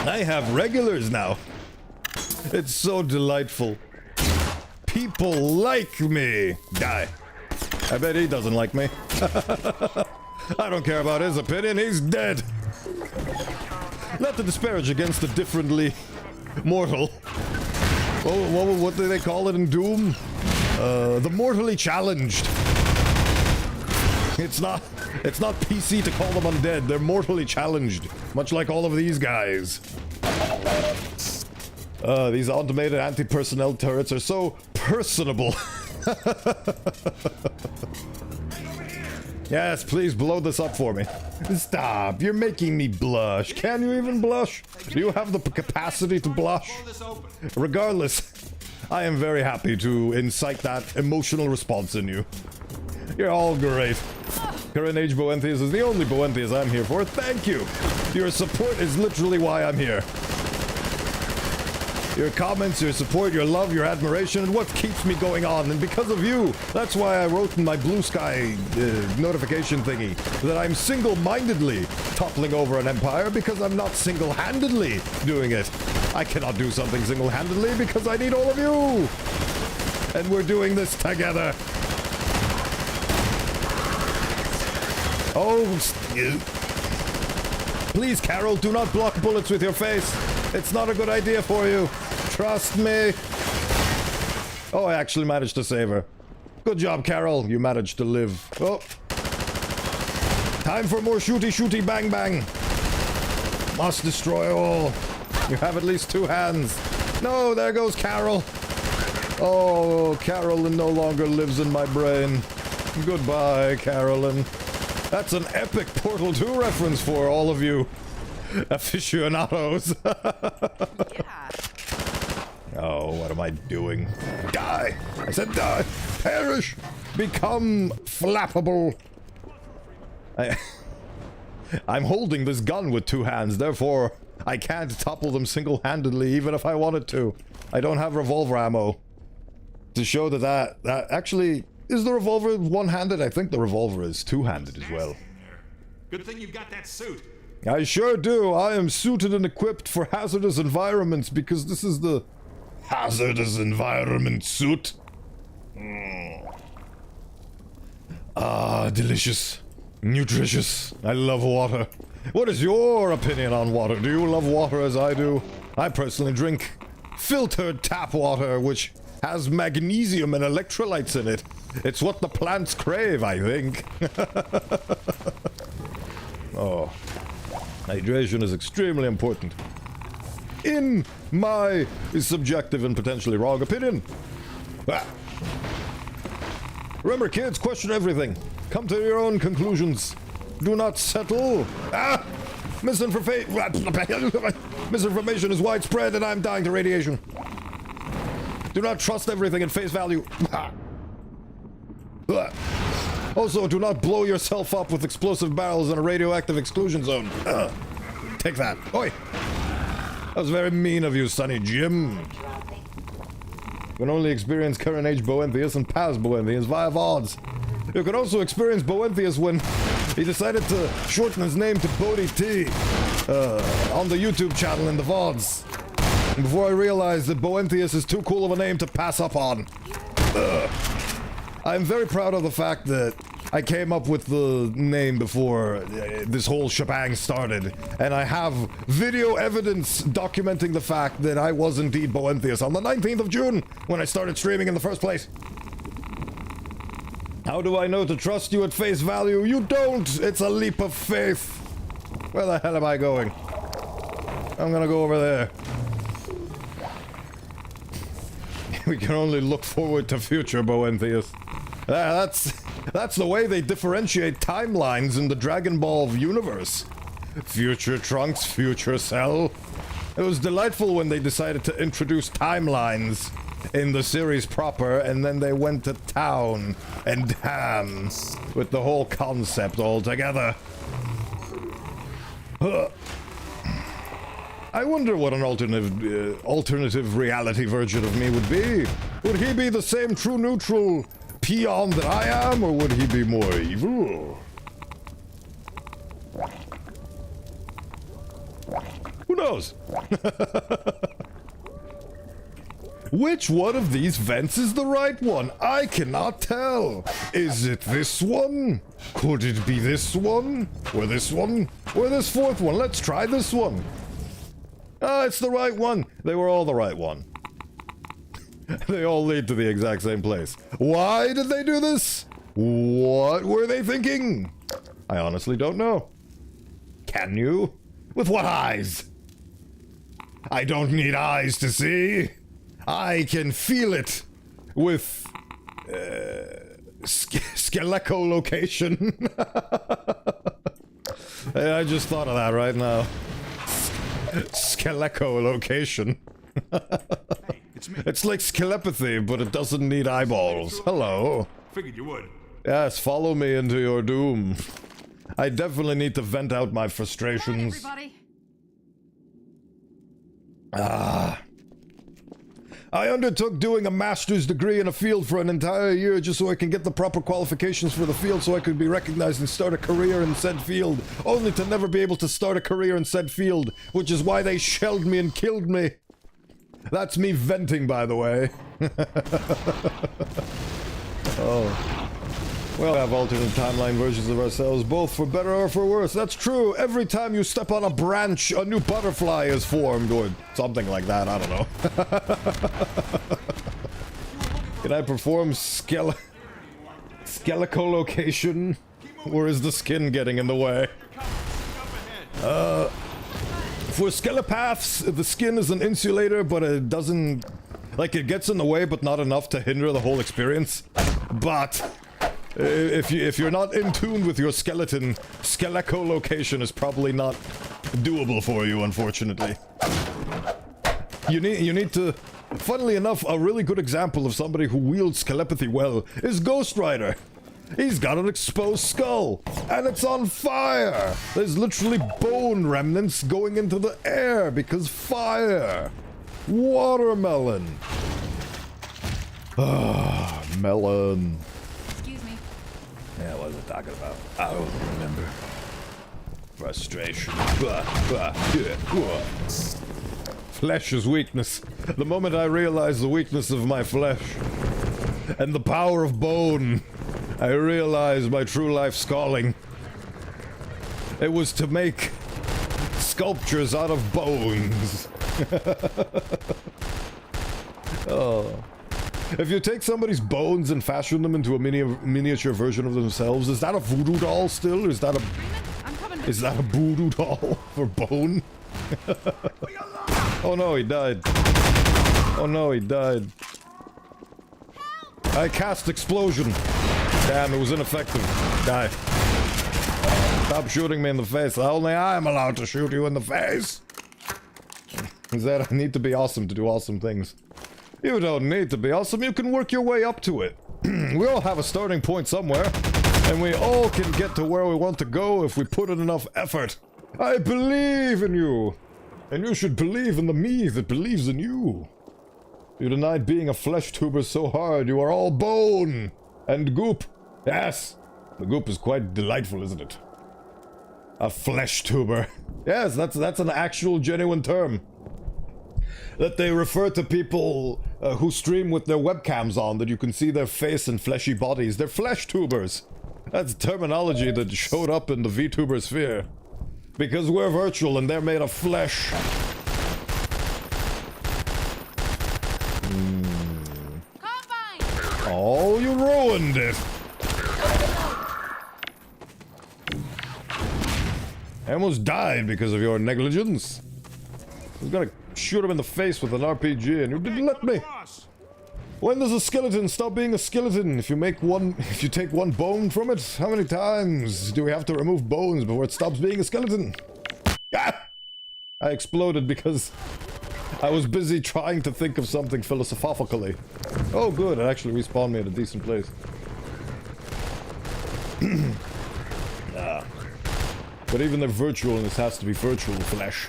I have regulars now. It's so delightful. People like me. Die. I bet he doesn't like me. I don't care about his opinion, he's dead. Not to disparage against the differently mortal. Oh, what do they call it in Doom? The mortally challenged. It's not PC to call them undead. They're mortally challenged, much like all of these guys. These automated anti-personnel turrets are so personable. Yes, please blow this up for me. Stop, you're making me blush. Can you even blush? Do you have the capacity to blush? Regardless, I am very happy to incite that emotional response in you. You're all great. Current Age Bowenthius is the only Bowenthius I'm here for. Thank you. Your support is literally why I'm here. Your comments, your support, your love, your admiration, and what keeps me going on. And because of you, that's why I wrote in my blue sky notification thingy that I'm single-mindedly toppling over an empire because I'm not single-handedly doing it. I cannot do something single-handedly because I need all of you. And we're doing this together. Oh, please, Carol, do not block bullets with your face. It's not a good idea for you. Trust me. Oh, I actually managed to save her. Good job, Carol. You managed to live. Oh. Time for more shooty, bang, bang. Must destroy all. You have at least 2 hands. No, there goes Carol. Oh, Carolyn no longer lives in my brain. Goodbye, Carolyn. That's an epic Portal 2 reference for all of you aficionados. Yeah. Oh, what am I doing? Die! I said die! Perish! Become flappable! I'm holding this gun with 2 hands, therefore I can't topple them single-handedly even if I wanted to. I don't have revolver ammo. To show that actually... Is the revolver one-handed? I think the revolver is two-handed as well. Good thing you've got that suit. I sure do. I am suited and equipped for hazardous environments because this is the hazardous environment suit. Ah, delicious. Nutritious. I love water. What is your opinion on water? Do you love water as I do? I personally drink filtered tap water, which has magnesium and electrolytes in it. It's what the plants crave, I think. Oh. Hydration is extremely important. In my subjective and potentially wrong opinion. Ah. Remember, kids, question everything. Come to your own conclusions. Do not settle. Ah! Misinformation is widespread and I'm dying to radiation. Do not trust everything at face value. Ah. Also, do not blow yourself up with explosive barrels in a radioactive exclusion zone. Take that. Oi! That was very mean of you, Sonny Jim. You can only experience current age Bowenthius and past Bowenthius via VODs. You can also experience Bowenthius when he decided to shorten his name to Bodhi T on the YouTube channel in the VODs. And before I realized that Bowenthius is too cool of a name to pass up on. I'm very proud of the fact that I came up with the name before this whole shebang started, and I have video evidence documenting the fact that I was indeed Bowenthius on the 19th of June when I started streaming in the first place. How do I know to trust you at face value? You don't! It's a leap of faith! Where the hell am I going? I'm gonna go over there. We can only look forward to future, Bowenthius. That's the way they differentiate timelines in the Dragon Ball universe. Future Trunks, future Cell. It was delightful when they decided to introduce timelines in the series proper, and then they went to town and damn with the whole concept altogether. I wonder what an alternative reality version of me would be. Would he be the same true neutral peon that I am, or would he be more evil? Who knows? Which one of these vents is the right one? I cannot tell. Is it this one? Could it be this one? Or this one? Or this fourth one? Let's try this one. Ah, it's the right one. They were all the right one. They all lead to the exact same place. Why did they do this? What were they thinking? I honestly don't know. Can you? With what eyes? I don't need eyes to see. I can feel it with skelecollocation. I just thought of that right now. Skelecollocation. Hey, it's me. It's like skelepathy, but it doesn't need eyeballs. Hello. Figured you would. Yes, follow me into your doom. I definitely need to vent out my Come on, frustrations. everybody. I undertook doing a master's degree in a field for an entire year just so I can get the proper qualifications for the field so I could be recognized and start a career in said field, only to never be able to start a career in said field, which is why they shelled me and killed me. That's me venting, by the way. Oh. We all have alternate timeline versions of ourselves, both for better or for worse. That's true. Every time you step on a branch, a new butterfly is formed, or something like that. I don't know. Can I perform skelecollocation? Or is the skin getting in the way? For skelepaths, the skin is an insulator, but it doesn't... Like, it gets in the way, but not enough to hinder the whole experience. But... If you're not in tune with your skeleton, skelecollocation is probably not doable for you, unfortunately. You need to... Funnily enough, a really good example of somebody who wields skelepathy well is Ghost Rider. He's got an exposed skull, and it's on fire! There's literally bone remnants going into the air because fire! Watermelon! Ah, melon. Yeah, what was I talking about? I don't remember. Frustration. Flesh is weakness. The moment I realized the weakness of my flesh and the power of bone, I realized my true life's calling. It was to make sculptures out of bones. Oh. If you take somebody's bones and fashion them into a miniature version of themselves, is that a voodoo doll still? Or is that a voodoo doll for bone? Oh no, he died. Oh no, he died. I cast explosion. Damn, it was ineffective. Die. Stop shooting me in the face. Only I am allowed to shoot you in the face. Is that I need to be awesome to do awesome things? You don't need to be awesome, you can work your way up to it. We all have a starting point somewhere, and we all can get to where we want to go if we put in enough effort. I believe in you, and you should believe in the me that believes in you. You denied being a flesh tuber so hard, you are all bone and goop. Yes, the goop is quite delightful, isn't it? A flesh tuber. Yes, that's an actual genuine term. That they refer to people who stream with their webcams on, that you can see their face and fleshy bodies. They're flesh tubers. That's terminology that showed up in the VTuber sphere. Because we're virtual and they're made of flesh. Combine! Oh, you ruined it! I almost died because of your negligence. I was gonna shoot him in the face with an RPG and you didn't let me. When does a skeleton stop being a skeleton? If you take one bone from it, how many times do we have to remove bones before it stops being a skeleton? Ah! I exploded because I was busy trying to think of something philosophically. Oh good, it actually respawned me at a decent place. But even the virtualness has to be virtual flesh.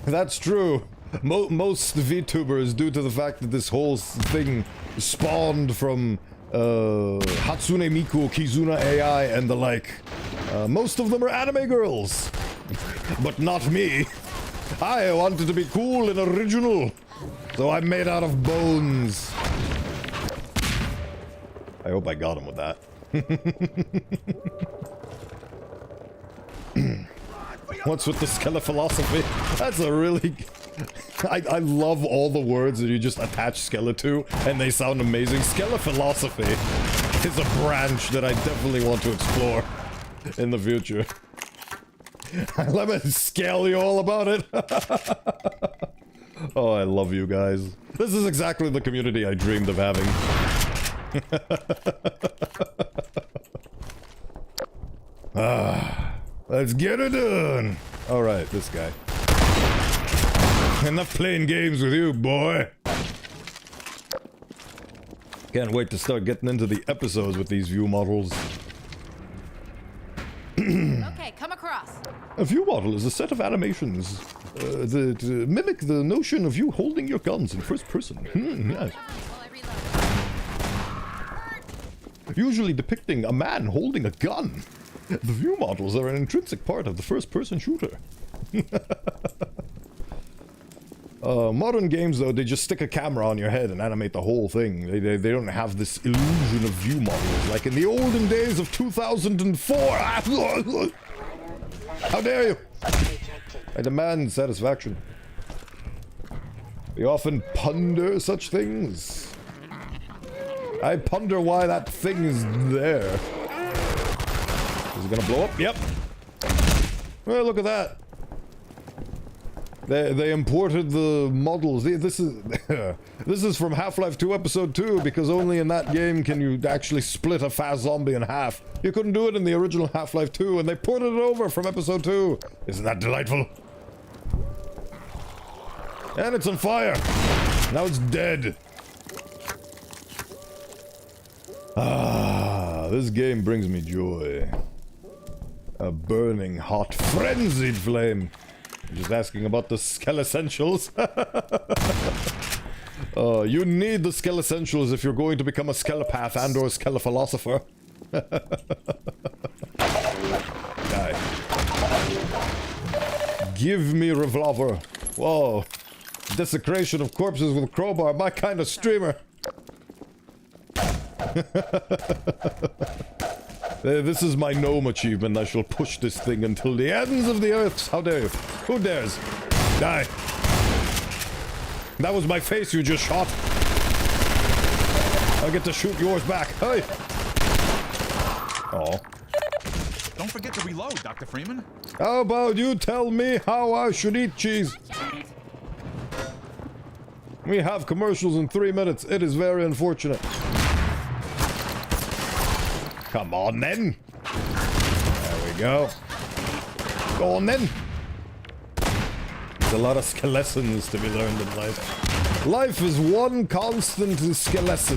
That's true. Most VTubers, due to the fact that this whole thing spawned from Hatsune Miku, Kizuna AI, and the like, most of them are anime girls. But not me. I wanted to be cool and original, so I'm made out of bones. I hope I got him with that. What's with the skelephilosophy? That's a really... I love all the words that you just attach skele to, and they sound amazing. Skelephilosophy is a branch that I definitely want to explore in the future. Let me scale you all about it. Oh, I love you guys. This is exactly the community I dreamed of having. Let's get it done. Alright, this guy. Enough playing games with you, boy. Can't wait to start getting into the episodes with these view models. Okay, come across. A view model is a set of animations that mimic the notion of you holding your guns in first person. Yes. While I reload. Usually depicting a man holding a gun. The view models are an intrinsic part of the first-person shooter. Modern games, though, they just stick a camera on your head and animate the whole thing. They don't have this illusion of view models, like in the olden days of 2004. How dare you! I demand satisfaction. We often ponder such things. I ponder why that thing is there. Is it gonna blow up? Yep. Well, look at that. They imported the models. This is from Half-Life 2 Episode 2, because only in that game can you actually split a fast zombie in half. You couldn't do it in the original Half-Life 2, and they ported it over from Episode 2. Isn't that delightful? And it's on fire. Now it's dead. Ah, this game brings me joy. A burning, hot, frenzied flame. I'm just asking about the skele-essentials. You need the skele-essentials if you're going to become a skelepath and or a skele-philosopher. Die. Give me revolver. Whoa. Desecration of corpses with crowbar, my kind of streamer. This is my gnome achievement. I shall push this thing until the ends of the earth. How dare you? Who dares? Die. That was my face you just shot. I get to shoot yours back. Hey. Oh. Don't forget to reload, Dr. Freeman. How about you tell me how I should eat cheese? We have commercials in 3 minutes. It is very unfortunate. Come on, then. There we go. Go on, then. There's a lot of skelessons to be learned in life. Life is one constant skelesson.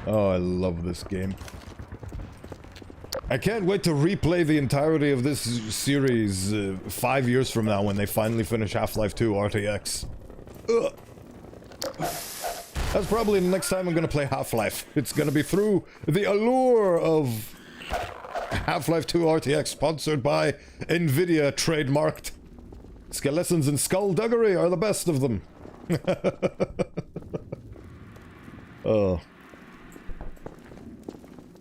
Oh, I love this game. I can't wait to replay the entirety of this series 5 years from now when they finally finish Half-Life 2 RTX. Ugh. That's probably the next time I'm gonna play Half-Life. It's gonna be through the allure of Half-Life 2 RTX, sponsored by Nvidia, trademarked. Skelessons and skullduggery are the best of them. Oh.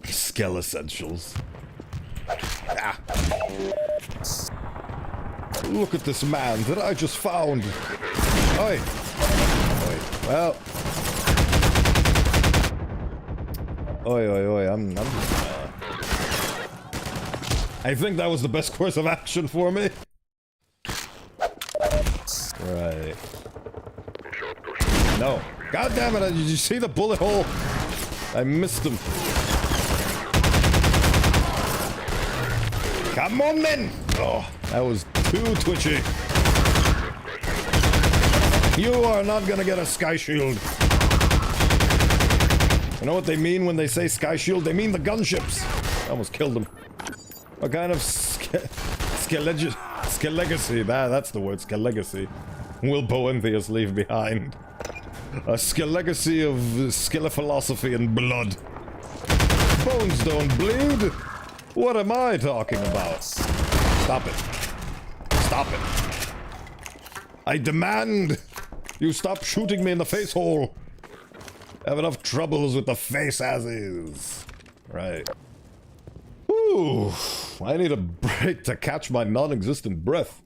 Skele-essentials. Ah. Look at this man that I just found. Oi. Oi. Well. Oi, oi, oi, I'm just, I think that was the best course of action for me. Right. No. God damn it, did you see the bullet hole? I missed him. Come on, then! Oh, that was too twitchy. You are not gonna get a sky shield. You know what they mean when they say sky shield? They mean the gunships. I almost killed him. What kind of skelegacy? That's the word, skelegacy. Will Bowenthius leave behind? A skelegacy of skelephilosophy and blood. Bones don't bleed. What am I talking about? Stop it. Stop it. I demand you stop shooting me in the face hole. I have enough troubles with the face as is. Right. Ooh, I need a break to catch my non-existent breath.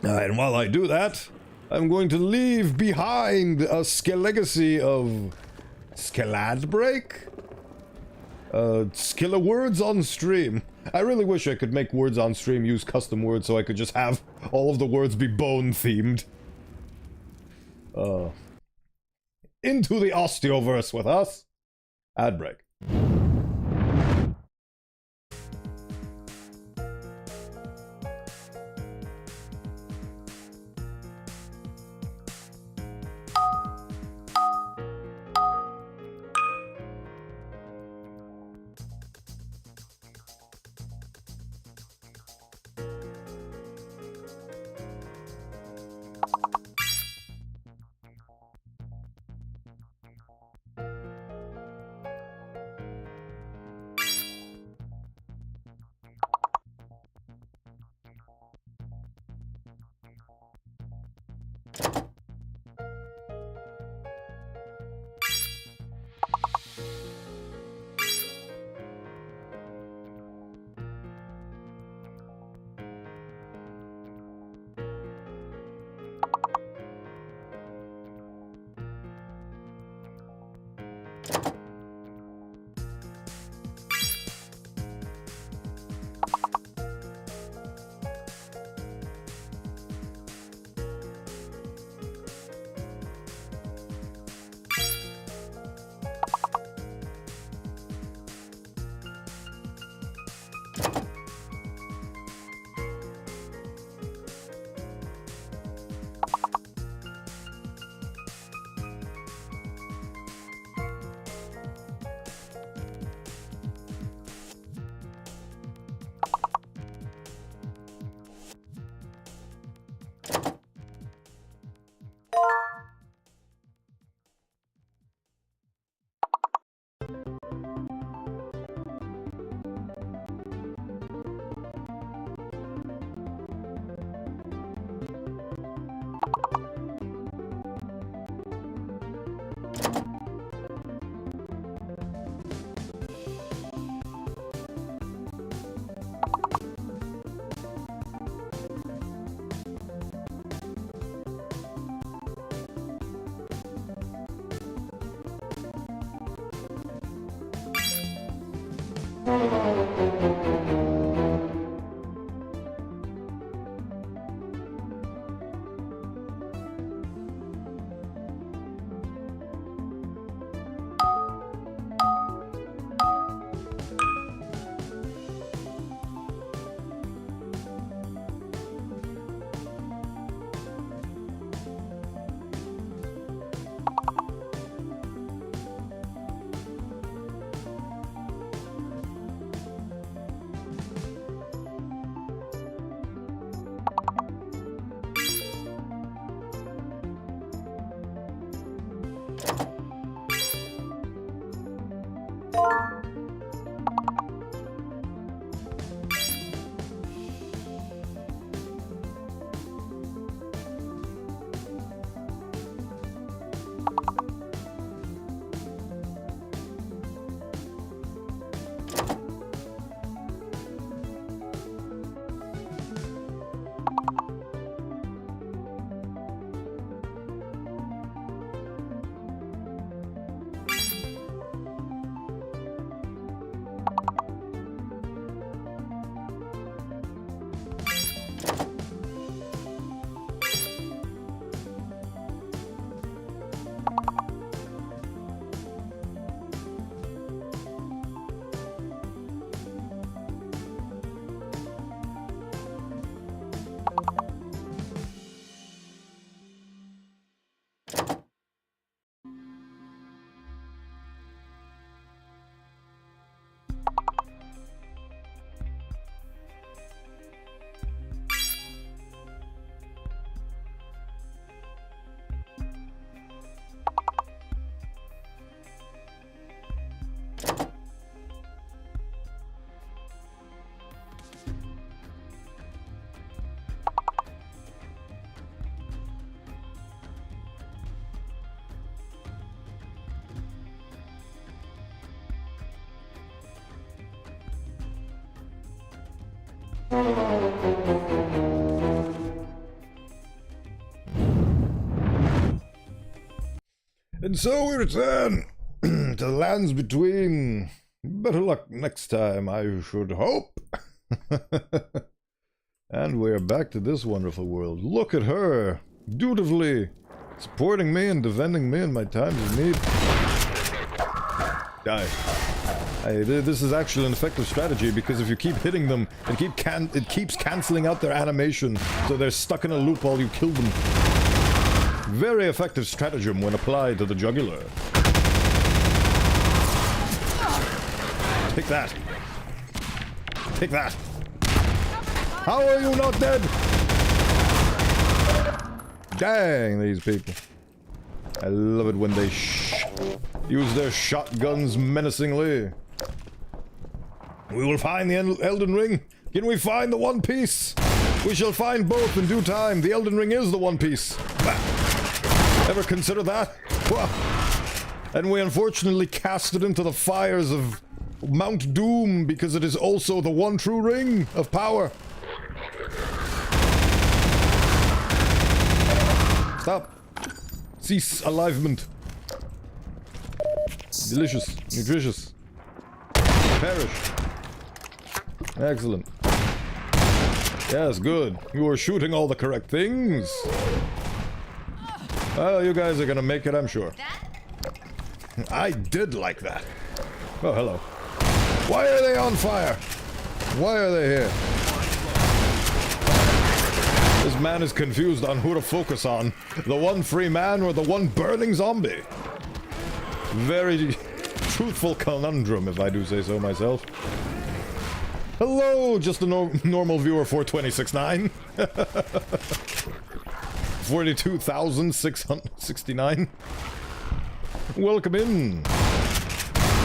And while I do that, I'm going to leave behind a skelegacy of Skelad break? Skilla words on stream. I really wish I could make words on stream use custom words so I could just have all of the words be bone themed. Into the Osteoverse with us. Ad break. And so we return to the lands between. Better luck next time, I should hope. And we're back to this wonderful world. Look at her, dutifully supporting me and defending me in my times of need. Die. This is actually an effective strategy, because if you keep hitting them, it keeps cancelling out their animation, so they're stuck in a loop while you kill them. Very effective stratagem when applied to the jugular. Take that. Take that. How are you not dead? Dang, these people. I love it when they use their shotguns menacingly. We will find the Elden Ring. Can we find the One Piece? We shall find both in due time. The Elden Ring is the One Piece. Ever consider that? And we unfortunately cast it into the fires of Mount Doom, because it is also the one true ring of power. Stop. Cease alivement. Delicious. Nutritious. Perish. Excellent. Yes, good. You are shooting all the correct things. Well, you guys are gonna make it, I'm sure. I did like that. Oh, hello. Why are they on fire? Why are they here? This man is confused on who to focus on. The one free man or the one burning zombie? Very truthful conundrum, if I do say so myself. Hello, just a normal viewer 426.9. 42,669. Welcome in.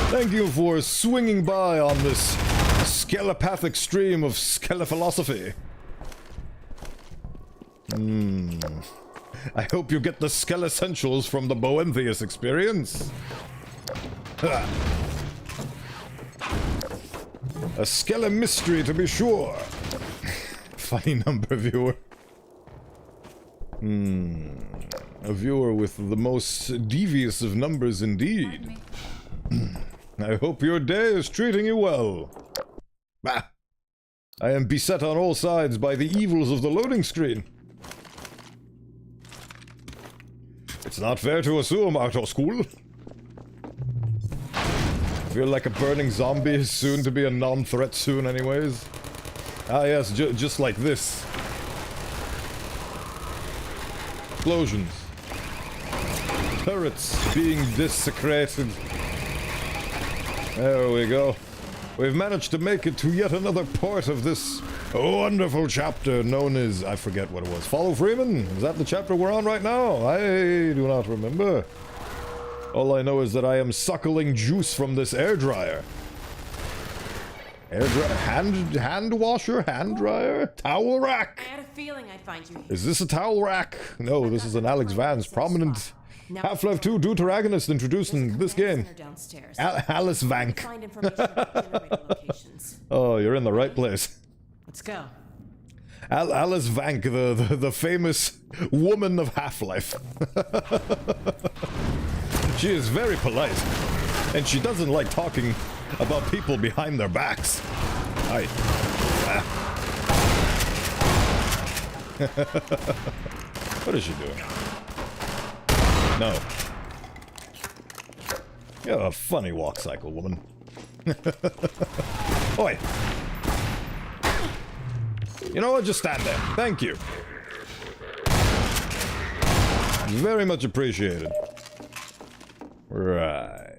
Thank you for swinging by on this skelepathic stream of skelephilosophy. I hope you get the skele-essentials from the Bowenthius experience. A skele mystery, to be sure. Funny number, viewer. A viewer with the most devious of numbers indeed. I hope your day is treating you well. Bah! I am beset on all sides by the evils of the loading screen. It's not fair to assume, Auto School. I feel like a burning zombie is soon to be a non-threat soon anyways. Ah yes, just like this. Explosions. Turrets being desecrated. There we go. We've managed to make it to yet another part of this wonderful chapter known as... I forget what it was. Follow Freeman? Is that the chapter we're on right now? I do not remember. All I know is that I am suckling juice from this air dryer. Air dryer? Hand washer? Hand dryer? Towel rack? I had a feeling I'd find you here. Is this a towel rack? No, this is an Alex Vance, prominent Half-Life 2 deuteragonist introduced in this game. Alice Vank. Oh, you're in the right place. Let's go. Alice Vank, the famous woman of Half-Life. She is very polite, and she doesn't like talking about people behind their backs. Aye. What is she doing? No. You have a funny walk cycle, woman. Oi! You know what? Just stand there. Thank you. Very much appreciated. Right.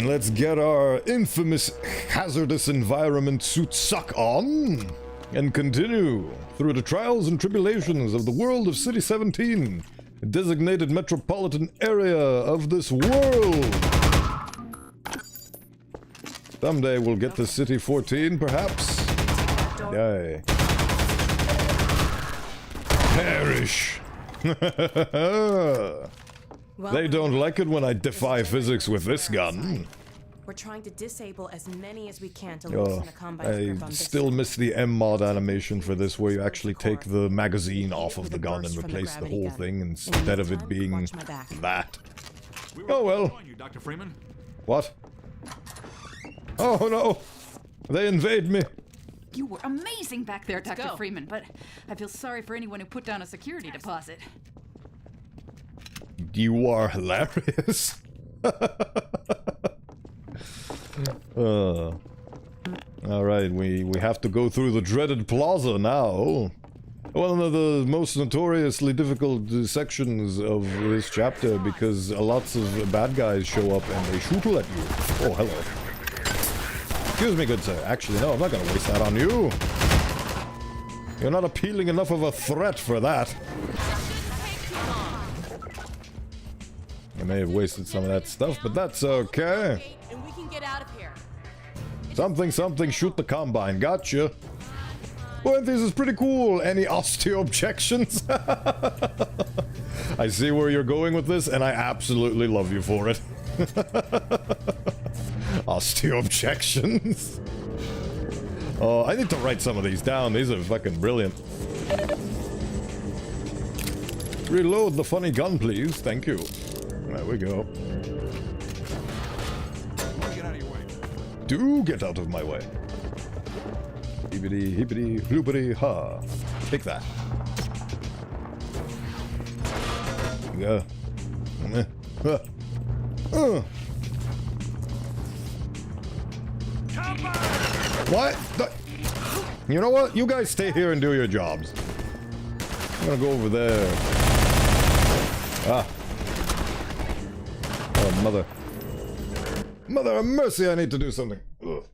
Let's get our infamous hazardous environment suit suck on and continue through the trials and tribulations of the world of City 17, a designated metropolitan area of this world. Someday we'll get to City 14, perhaps. Yay. Perish. They don't like it when I defy physics with this gun. We're trying to disable as many as we can to loosen the Combine's grip on I this still thing. miss the M-mod animation for this, where you actually take the magazine off of the gun and replace the whole thing instead of it being Watch my back. that. We were Oh well. on you, Dr. Freeman. What? Oh no! They invade me! You were amazing back there, Dr. go. Freeman, but I feel sorry for anyone who put down a security deposit. You are hilarious. Alright, we have to go through the dreaded plaza now. One of the most notoriously difficult sections of this chapter because lots of bad guys show up and they shoot at you. Oh, hello. Excuse me, good sir. Actually, no, I'm not gonna waste that on you. You're not appealing enough of a threat for that. I may have wasted some of that stuff, but that's okay. And we can get out of here. Something, something, shoot the Combine. Gotcha. Bowenthius is pretty cool. Any osteo objections? I see where you're going with this, and I absolutely love you for it. Osteo objections. Oh, I need to write some of these down. These are fucking brilliant. Reload the funny gun, please. Thank you. There we go. Get out of your way. Do get out of my way. Hippity hippity bloopity ha. Take that. Go. What? You know what? You guys stay here and do your jobs. I'm gonna go over there. Ah. Oh, mother. Mother of mercy, I need to do something. Ugh.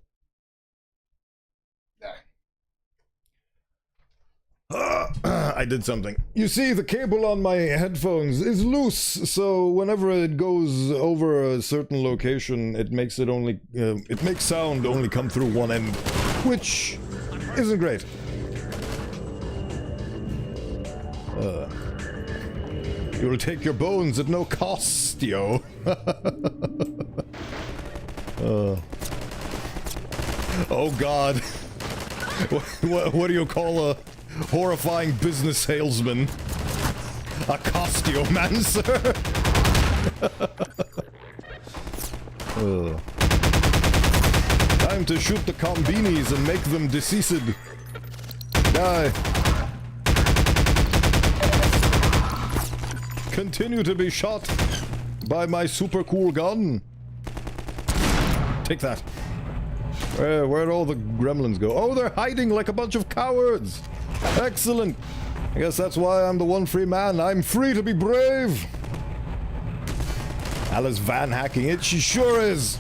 I did something. You see, the cable on my headphones is loose, so whenever it goes over a certain location, it makes it only, it makes sound only come through one end, which isn't great. You'll take your bones at no cost, yo. Oh God. What do you call a horrifying business salesman? A Osteomancer? Time to shoot the combinis and make them deceased. Die. Continue to be shot by my super cool gun. Take that. Where'd all the gremlins go? Oh, they're hiding like a bunch of cowards. Excellent. I guess that's why I'm the one free man. I'm free to be brave. Alice Van hacking it. She sure is.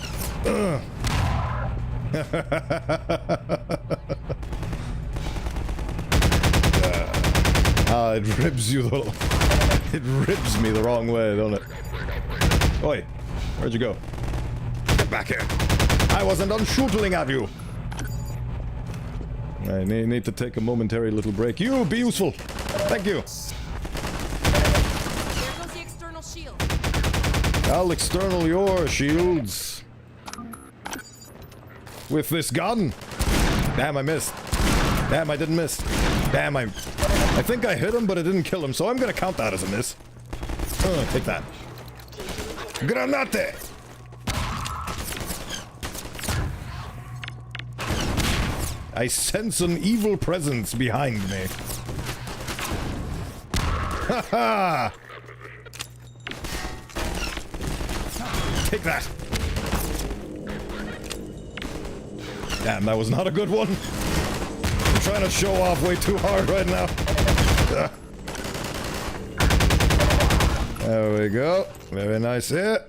It ribs you the... It ribs me the wrong way, don't it? Oi, where'd you go? Get back here. I wasn't done shooting at you. I need to take a momentary little break. You, be useful. Thank you. There goes the external shield. I'll external your shields. With this gun. Damn, I missed. Damn, I didn't miss. Damn, I think I hit him, but it didn't kill him, so I'm gonna count that as a miss. Take that. Granate! I sense an evil presence behind me. Ha ha! Take that! Damn, that was not a good one. I'm trying to show off way too hard right now. There we go. Very nice hit.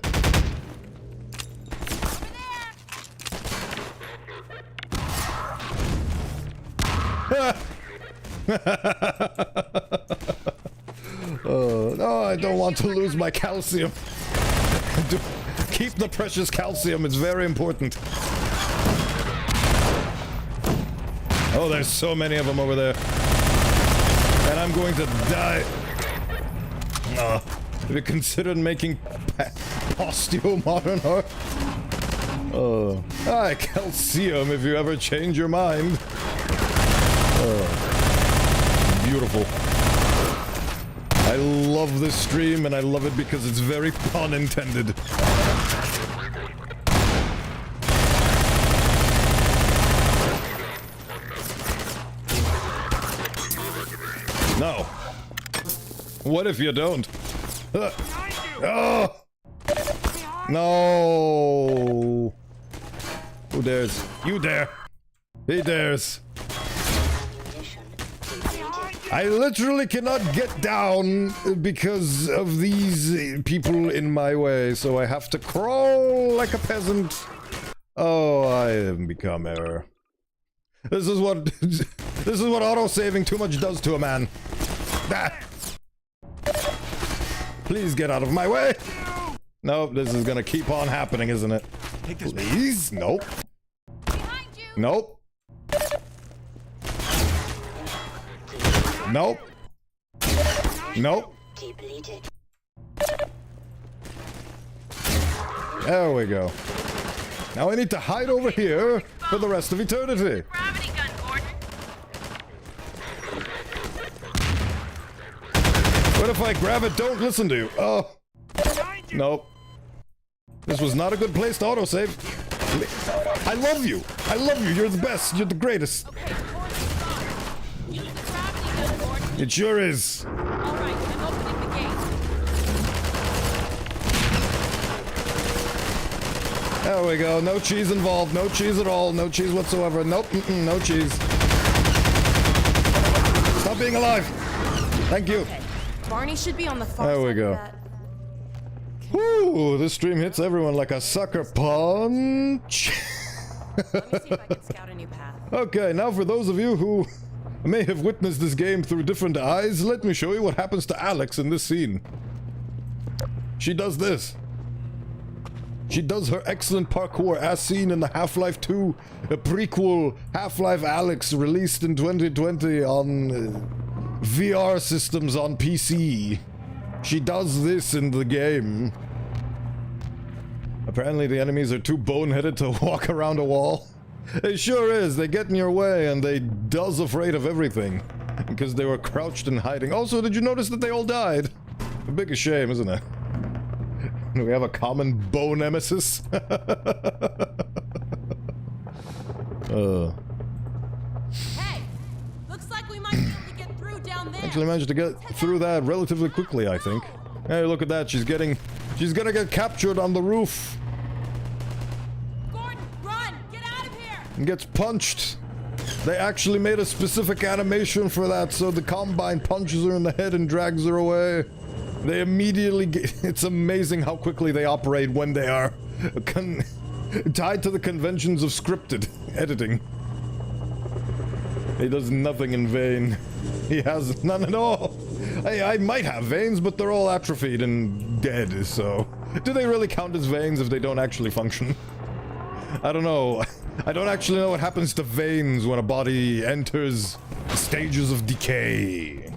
No, I don't want to lose my calcium. Keep the precious calcium, it's very important. Oh, there's so many of them over there. And I'm going to die. Have you considered making osteo modern art? Hi, Calcium, if you ever change your mind. Beautiful. I love this stream, and I love it because it's very pun intended. No. What if you don't? Oh! No! Who dares? You dare! He dares! I literally cannot get down because of these people in my way, so I have to crawl like a peasant. Oh, I have become error. This is what auto-saving too much does to a man. Ah. Please get out of my way. Nope, this is gonna keep on happening, isn't it? Please? Nope. Nope. Nope. Nope. There we go. Now I need to hide over here for the rest of eternity. Gravity gun, Gordon. What if I grab it? Don't listen to you. Oh. Nope. This was not a good place to autosave. I love you. I love you. You're the best. You're the greatest. Okay, Gordon's gone. Use the gravity gun, Gordon. It sure is. All right, I'm opening the gate. There we go. No cheese involved. No cheese at all. No cheese whatsoever. Nope. No cheese. Stop being alive. Thank you. Okay, Barney should be on the far There side we go. of that. Woo! This stream hits everyone like a sucker punch. Let me see if I can scout a new path. Okay, now for those of you who may have witnessed this game through different eyes, let me show you what happens to Alex in this scene. She does this. She does her excellent parkour as seen in the Half-Life 2 prequel Half-Life Alex released in 2020 on VR systems on PC. She does this in the game. Apparently the enemies are too boneheaded to walk around a wall. It sure is. They get in your way and they does afraid of everything. Because they were crouched and hiding. Also, did you notice that they all died? A big shame, isn't it? We have a common bow nemesis. Hey, looks like we might be able to get through down there. Actually managed to get through that relatively quickly, I think. Hey, look at that. She's gonna get captured on the roof. Gordon, run! Get out of here! And gets punched. They actually made a specific animation for that, so the Combine punches her in the head and drags her away. They immediately it's amazing how quickly they operate when they are tied to the conventions of scripted editing. He does nothing in vain. He has none at all. I might have veins, but they're all atrophied and dead, so... Do they really count as veins if they don't actually function? I don't know. I don't actually know what happens to veins when a body enters stages of decay.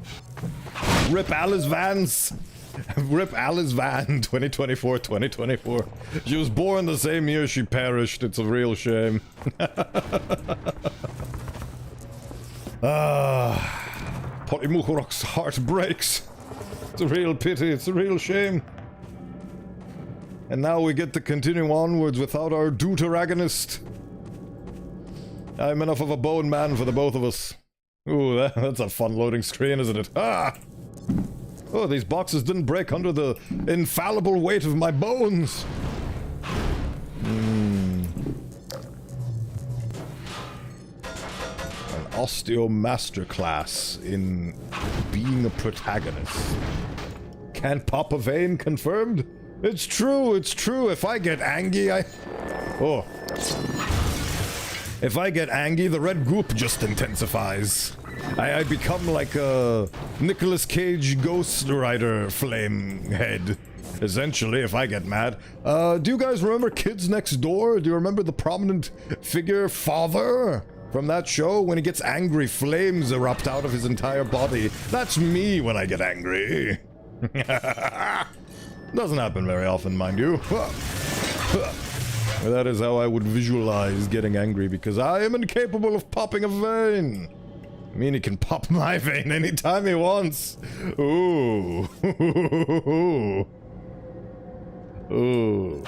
Rip Alice Vance. Rip Alice Van, 2024. She was born the same year she perished. It's a real shame. Polymukhorok's heart breaks. It's a real pity. It's a real shame. And now we get to continue onwards without our deuteragonist. I'm enough of a bone man for the both of us. Ooh, that's a fun loading screen, isn't it? Ah! Oh, these boxes didn't break under the infallible weight of my bones. An Osteomancer class in being a protagonist. Can't pop a vein confirmed? It's true, it's true. If I get angry, Oh. If I get angry, the red goop just intensifies. I become like a Nicolas Cage Ghost Rider flame head. Essentially, if I get mad. Do you guys remember Kids Next Door? Do you remember the prominent figure Father? From that show, when he gets angry, flames erupt out of his entire body. That's me when I get angry. Doesn't happen very often, mind you. That is how I would visualize getting angry, because I am incapable of popping a vein. I mean, he can pop my vein anytime he wants. Ooh. Ooh.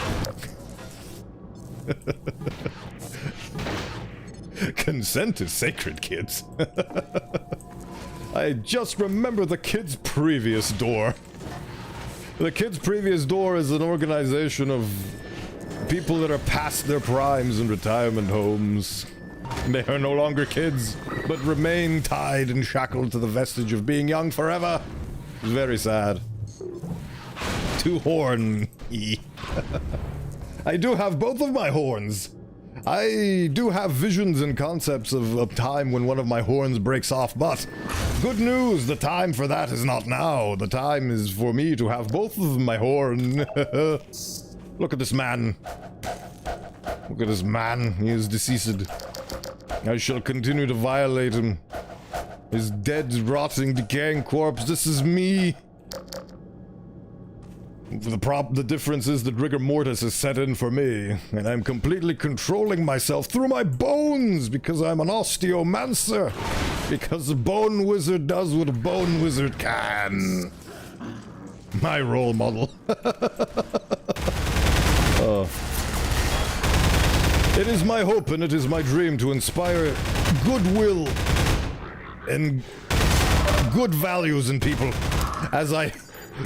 Consent is sacred, kids. I just remember the Kids' Previous Door. The Kids' Previous Door is an organization of people that are past their primes in retirement homes. They are no longer kids, but remain tied and shackled to the vestige of being young forever. It's very sad. Too horny. I do have both of my horns. I do have visions and concepts of a time when one of my horns breaks off, but good news, the time for that is not now. The time is for me to have both of my horn. Look at this man. Look at this man. He is deceased. I shall continue to violate him. His dead, rotting, decaying corpse. This is me. The difference is that rigor mortis is set in for me, and I'm completely controlling myself through my bones because I'm an Osteomancer. Because a bone wizard does what a bone wizard can. My role model. It is my hope and it is my dream to inspire goodwill and good values in people as I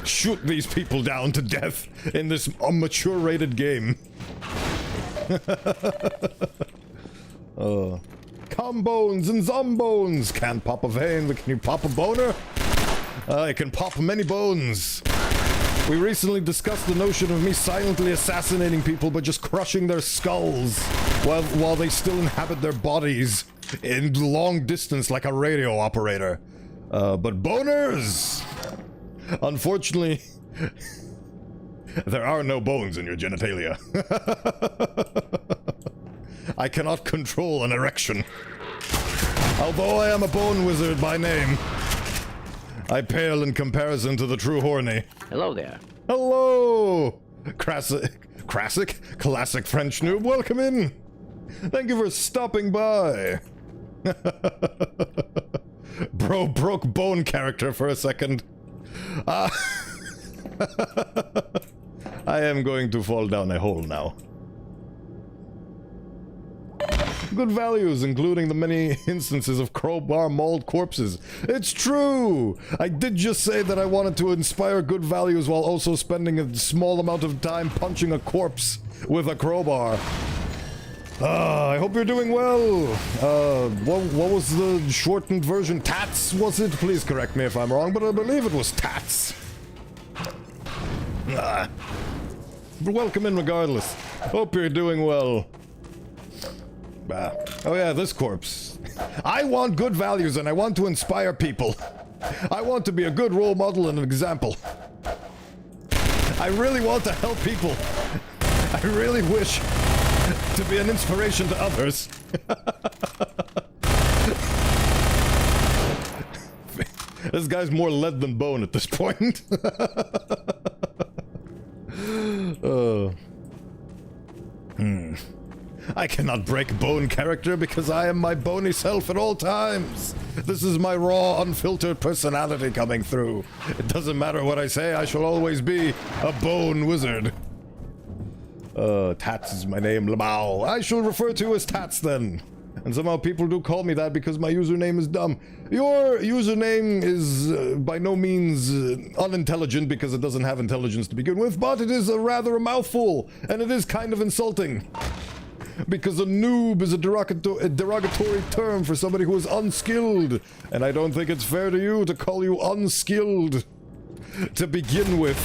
shoot these people down to death in this immature rated game. Combones and zombones. Can't pop a vein, but can you pop a boner? I can pop many bones. We recently discussed the notion of me silently assassinating people by just crushing their skulls while they still inhabit their bodies in long distance like a radio operator. But boners! Unfortunately, there are no bones in your genitalia. I cannot control an erection. Although I am a bone wizard by name, I pale in comparison to the true horny. Hello there. Hello! Classic French noob, welcome in! Thank you for stopping by. Bro broke bone character for a second. I am going to fall down a hole now. Good values, including the many instances of crowbar mauled corpses. It's true! I did just say that I wanted to inspire good values while also spending a small amount of time punching a corpse with a crowbar. I hope you're doing well. What was the shortened version? Tats, was it? Please correct me if I'm wrong, but I believe it was Tats. Welcome in regardless. Hope you're doing well. Oh yeah, this corpse. I want good values and I want to inspire people. I want to be a good role model and an example. I really want to help people. I really wish to be an inspiration to others. This guy's more lead than bone at this point. I cannot break bone character because I am my bony self at all times. This is my raw, unfiltered personality coming through. It doesn't matter what I say, I shall always be a bone wizard. Tats is my name, Lamau. I shall refer to you as Tats then. And somehow people do call me that because my username is dumb. Your username is by no means unintelligent because it doesn't have intelligence to begin with, but it is rather a mouthful, and it is kind of insulting. Because a noob is a derogatory term for somebody who is unskilled, and I don't think it's fair to you to call you unskilled to begin with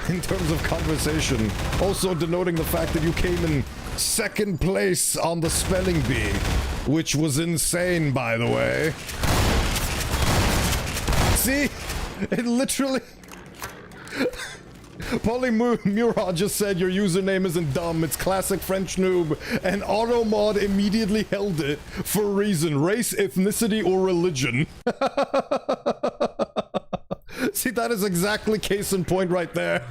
in terms of conversation. Also denoting the fact that you came in second place on the spelling bee, which was insane, by the way. See? It literally... Polymura just said your username isn't dumb, it's classic French noob, and Automod immediately held it for a reason: race, ethnicity, or religion. See, that is exactly case in point right there.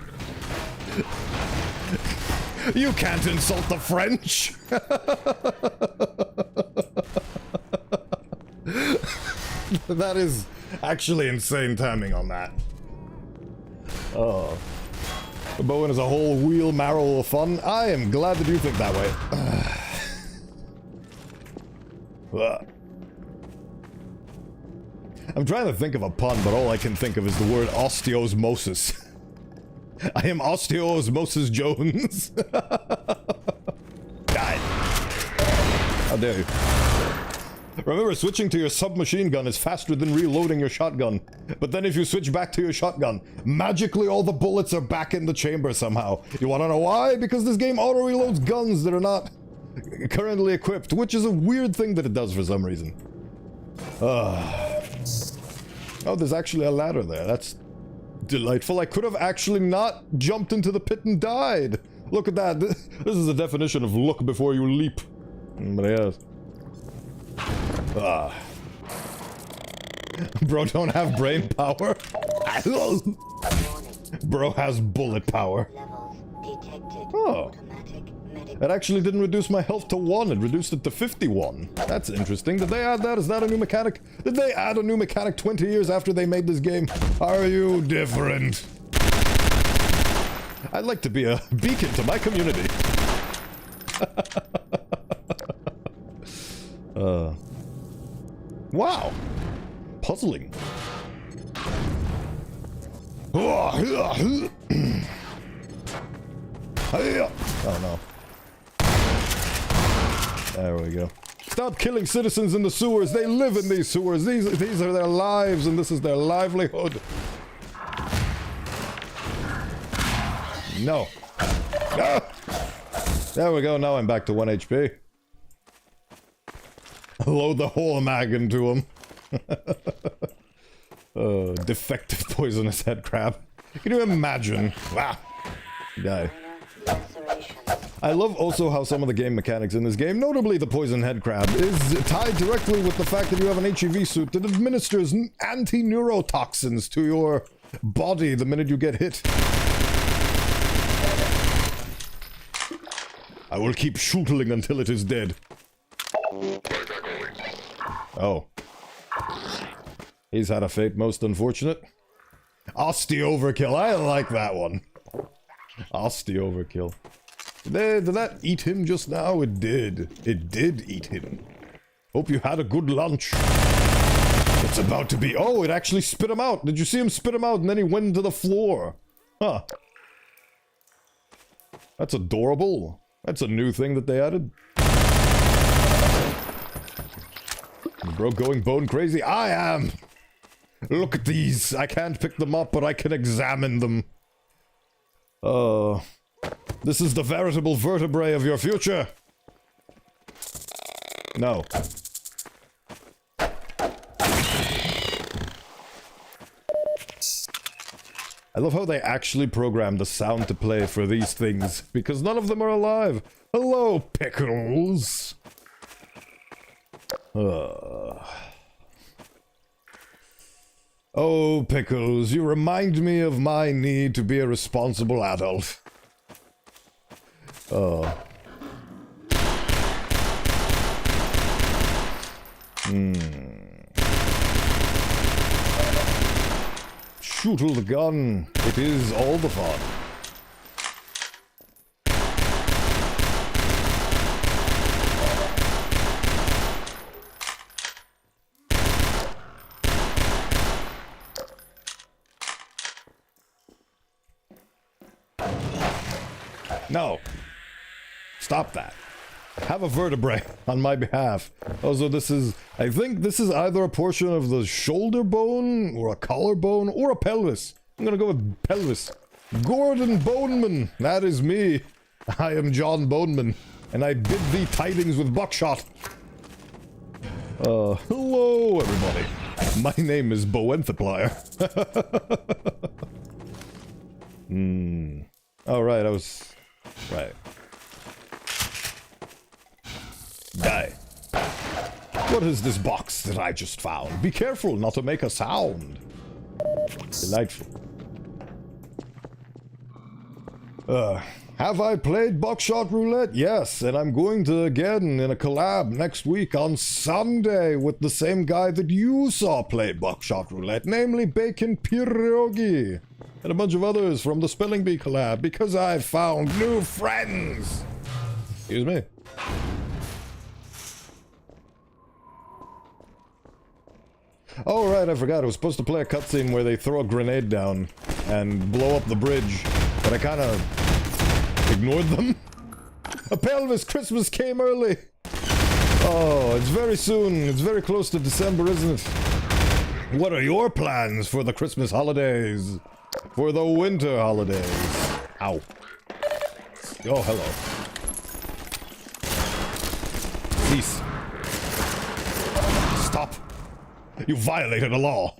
You can't insult the French! That is actually insane timing on that. Oh. Bowen is a whole wheelbarrow of fun. I am glad that you think that way. I'm trying to think of a pun, but all I can think of is the word osteosmosis. I am Osteosmosis Jones. Die. How dare you. Remember, switching to your submachine gun is faster than reloading your shotgun. But then if you switch back to your shotgun, magically all the bullets are back in the chamber somehow. You wanna know why? Because this game auto-reloads guns that are not currently equipped, which is a weird thing that it does for some reason. Oh, there's actually a ladder there. That's delightful. I could have actually not jumped into the pit and died. Look at that. This is the definition of look before you leap. But yes. Bro don't have brain power. Bro has bullet power. Oh. That actually didn't reduce my health to 1, it reduced it to 51. That's interesting. Did they add that? Is that a new mechanic? Did they add a new mechanic 20 years after they made this game? Are you different? I'd like to be a beacon to my community. Wow. Puzzling. Oh no. There we go. Stop killing citizens in the sewers. They live in these sewers. These are their lives, and this is their livelihood. No. No. There we go. Now I'm back to 1 HP. Load the whole mag into him. Defective poisonous head crab. Can you imagine? Wow. Die. I love also how some of the game mechanics in this game, notably the poison head crab, is tied directly with the fact that you have an HEV suit that administers anti-neurotoxins to your body the minute you get hit. I will keep shooting until it is dead. Oh. He's had a fate most unfortunate. Osteo-overkill. I like that one. Osteo-overkill. Did that eat him just now? It did. It did eat him. Hope you had a good lunch. It's about to be... Oh, it actually spit him out. Did you see him spit him out and then he went to the floor? Huh. That's adorable. That's a new thing that they added. Bro going bone crazy? I am! Look at these. I can't pick them up, but I can examine them. This is the veritable vertebrae of your future. No. I love how they actually programmed the sound to play for these things, because none of them are alive. Hello, Pickles. Oh, Pickles, you remind me of my need to be a responsible adult. Shootle the gun. It is all the fun. No. Stop that. Have a vertebrae on my behalf. Also, this is... I think this is either a portion of the shoulder bone, or a collarbone, or a pelvis. I'm gonna go with pelvis. Gordon Boneman. That is me. I am John Boneman. And I bid thee tidings with buckshot. Hello, everybody. My name is Bowenthiplier. Alright, I was... Right. Die. What is this box that I just found? Be careful not to make a sound. Delightful. Have I played Buckshot Roulette? Yes, and I'm going to again in a collab next week on Sunday with the same guy that you saw play Buckshot Roulette, namely Bacon Pierogi, and a bunch of others from the Spelling Bee collab, because I've found new friends. Excuse me. Oh, right, I forgot. I was supposed to play a cutscene where they throw a grenade down and blow up the bridge, but I kind of ignored them. A Pelvis Christmas came early. Oh, it's very soon. It's very close to December, isn't it? What are your plans for the Christmas holidays? For the winter holidays? Ow. Oh, hello. Cease. Stop. You violated a law.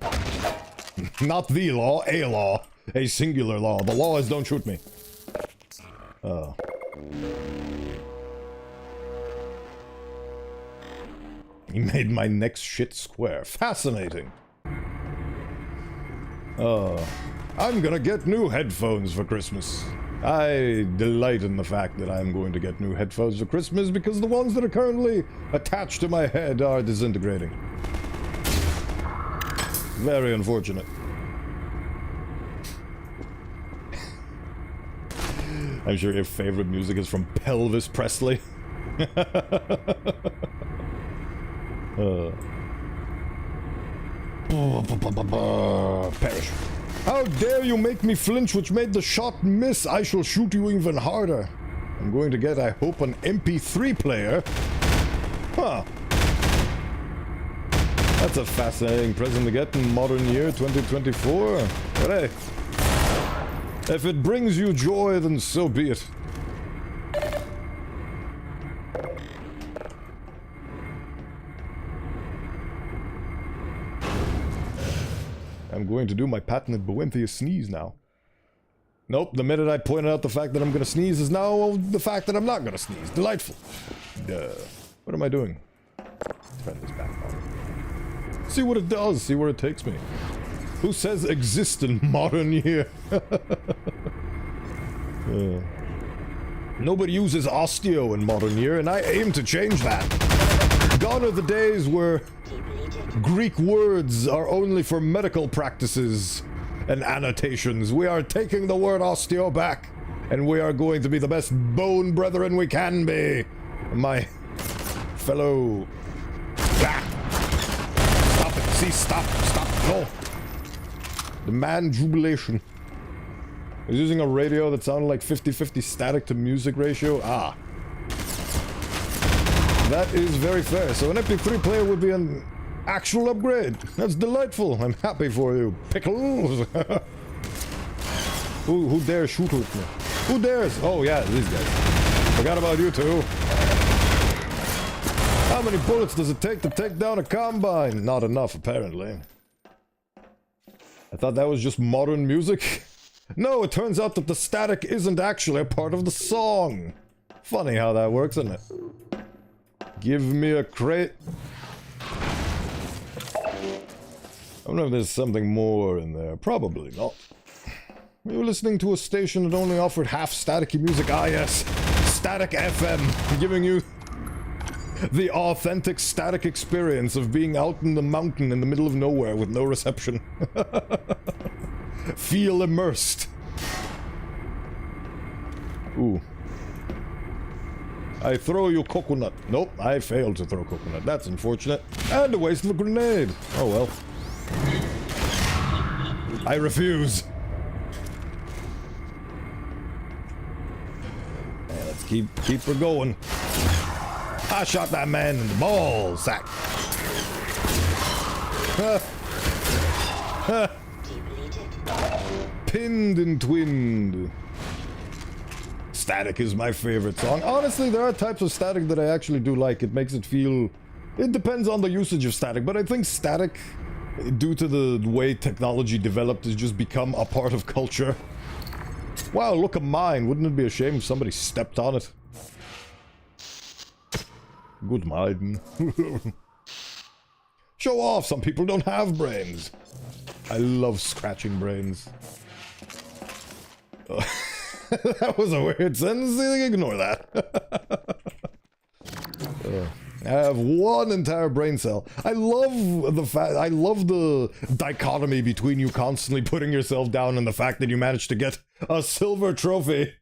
Not the law, a law. A singular law. The law is don't shoot me. He made my next shit square. Fascinating. I'm gonna get new headphones for Christmas. I delight in the fact that I'm going to get new headphones for Christmas because the ones that are currently attached to my head are disintegrating. Very unfortunate. I'm sure your favorite music is from Pelvis Presley. Perish. How dare you make me flinch, which made the shot miss? I shall shoot you even harder. I'm going to get, I hope, an MP3 player. Huh. That's a fascinating present to get in modern year 2024. But hey, if it brings you joy, then so be it. I'm going to do my patented Bowenthius sneeze now. Nope, the minute I pointed out the fact that I'm going to sneeze is now the fact that I'm not going to sneeze. Delightful. What am I doing? Turn this back on. See what it does, see where it takes me. Who says exist in modern year? Nobody uses osteo in modern year, and I aim to change that. Gone are the days where Greek words are only for medical practices and annotations. We are taking the word osteo back, and we are going to be the best bone brethren we can be. My fellow... Stop it. See, stop. No. Demand jubilation. I was using a radio that sounded like 50-50 static to music ratio. Ah. That is very fair. So an MP3 player would be an actual upgrade. That's delightful. I'm happy for you. Pickles. Who dares shoot with me? Who dares? Oh yeah, these guys. Forgot about you two. How many bullets does it take to take down a combine? Not enough, apparently. I thought that was just modern music. No, it turns out that the static isn't actually a part of the song. Funny how that works, isn't it? Give me a crate. I wonder if there's something more in there. Probably not. We were listening to a station that only offered half staticky music. Ah yes, Static FM, giving you the authentic static experience of being out in the mountain in the middle of nowhere with no reception. Feel immersed. Ooh. I throw you coconut. Nope, I failed to throw coconut. That's unfortunate. And a waste of a grenade. Oh well. I refuse. Yeah, let's keep her going. I shot that man in the ball sack. Pinned and twinned. Static is my favorite song. Honestly, there are types of static that I actually do like. It makes it feel... It depends on the usage of static, but I think static, due to the way technology developed, has just become a part of culture. Wow, look at mine. Wouldn't it be a shame if somebody stepped on it? Good mine. Show off! Some people don't have brains. I love scratching brains. That was a weird sentence. Ignore that. I have one entire brain cell. I love the dichotomy between you constantly putting yourself down and the fact that you managed to get a silver trophy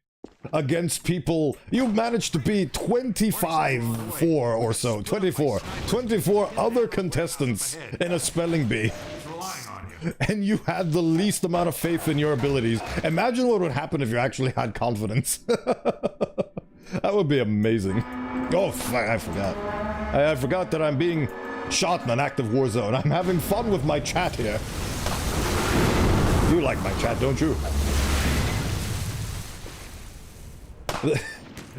against people. You managed to beat 24 other contestants in a spelling bee. And you had the least amount of faith in your abilities. Imagine what would happen if you actually had confidence. That would be amazing. Oh, fuck, I forgot. I forgot that I'm being shot in an active war zone. I'm having fun with my chat here. You like my chat, don't you?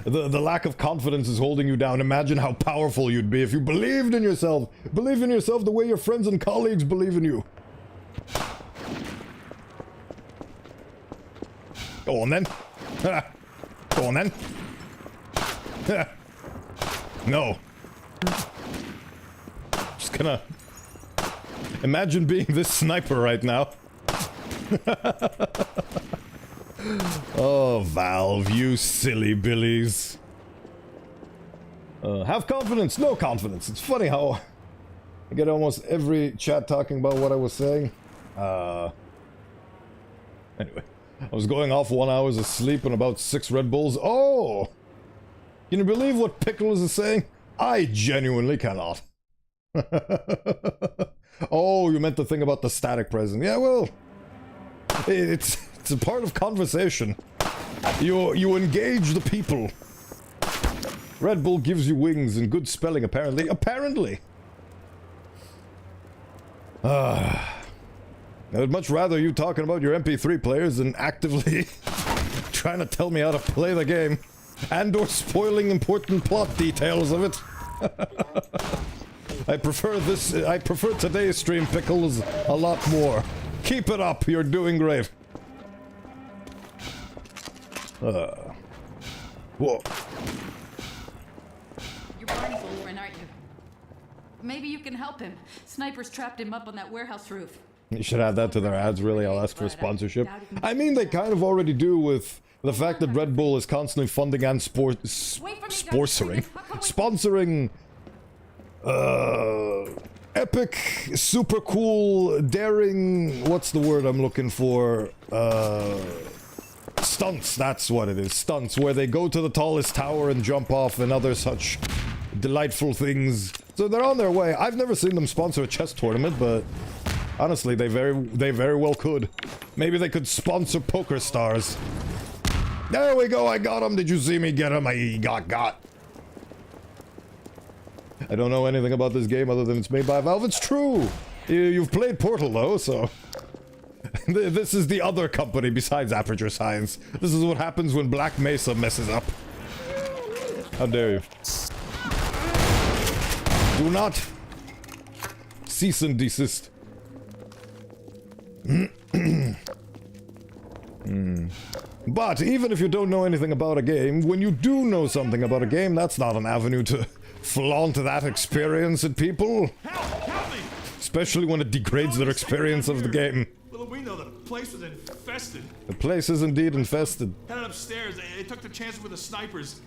The lack of confidence is holding you down. Imagine how powerful you'd be if you believed in yourself. Believe in yourself the way your friends and colleagues believe in you. Go on then. Go on then. No. Just gonna imagine being this sniper right now. Oh, Valve, you silly billies. Have confidence, no confidence. It's funny how I get almost every chat talking about what I was saying. Anyway, I was going off 1 hour of sleep and about 6 Red Bulls. Oh! Can you believe what Pickles is saying? I genuinely cannot. Oh, you meant the thing about the static present. Yeah, well, it's a part of conversation. You engage the people. Red Bull gives you wings and good spelling, apparently. Apparently! I would much rather you talking about your MP3 players than actively trying to tell me how to play the game. And or spoiling important plot details of it. I prefer today's stream, Pickles, a lot more. Keep it up, you're doing great. Whoa. You're Barney's old friend, aren't you? Maybe you can help him. Snipers trapped him up on that warehouse roof. You should add that to their ads, really. I'll ask for a sponsorship. I mean, they kind of already do with the fact that Red Bull is constantly funding and sponsoring epic, super cool, daring, what's the word I'm looking for? Stunts, that's what it is. Stunts, where they go to the tallest tower and jump off and other such delightful things. So they're on their way. I've never seen them sponsor a chess tournament, but honestly, they very well could. Maybe they could sponsor Poker Stars. There we go, I got him. Did you see me get him? I got. I don't know anything about this game other than it's made by Valve. It's true. You've played Portal though, so this is the other company besides Aperture Science. This is what happens when Black Mesa messes up. How dare you? Do not cease and desist. But even if you don't know anything about a game, when you do know something about a game, that's not an avenue to flaunt that experience at people. Help me! Especially when it degrades their experience of the game. Little we know the place was infested. The place is indeed infested. Headed upstairs. They took the chance with the snipers.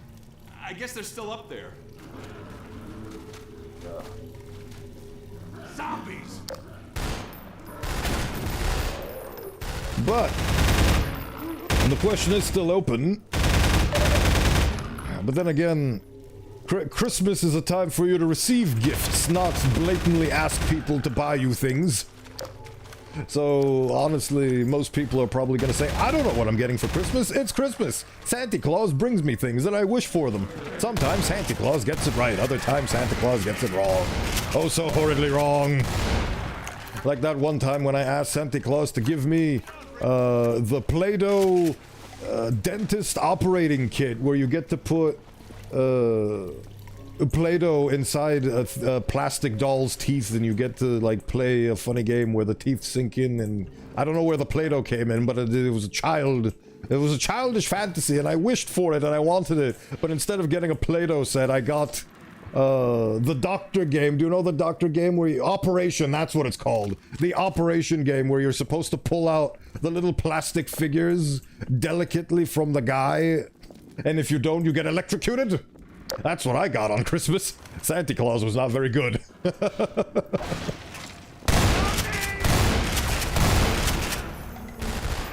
I guess they're still up there. Zombies! But the question is still open. But then again, Christmas is a time for you to receive gifts, not blatantly ask people to buy you things. So, honestly, most people are probably gonna say, I don't know what I'm getting for Christmas. It's Christmas. Santa Claus brings me things that I wish for them. Sometimes Santa Claus gets it right. Other times Santa Claus gets it wrong. Oh, so horridly wrong. Like that one time when I asked Santa Claus to give me the Play-Doh dentist operating kit where you get to put Play-Doh inside a plastic doll's teeth and you get to like play a funny game where the teeth sink in, and I don't know where the Play-Doh came in, but it was a childish fantasy and I wished for it and I wanted it, but instead of getting a Play-Doh set I got the Doctor game. Do you know the Doctor game where Operation, that's what it's called. The Operation game where you're supposed to pull out the little plastic figures delicately from the guy. And if you don't, you get electrocuted. That's what I got on Christmas. Santa Claus was not very good.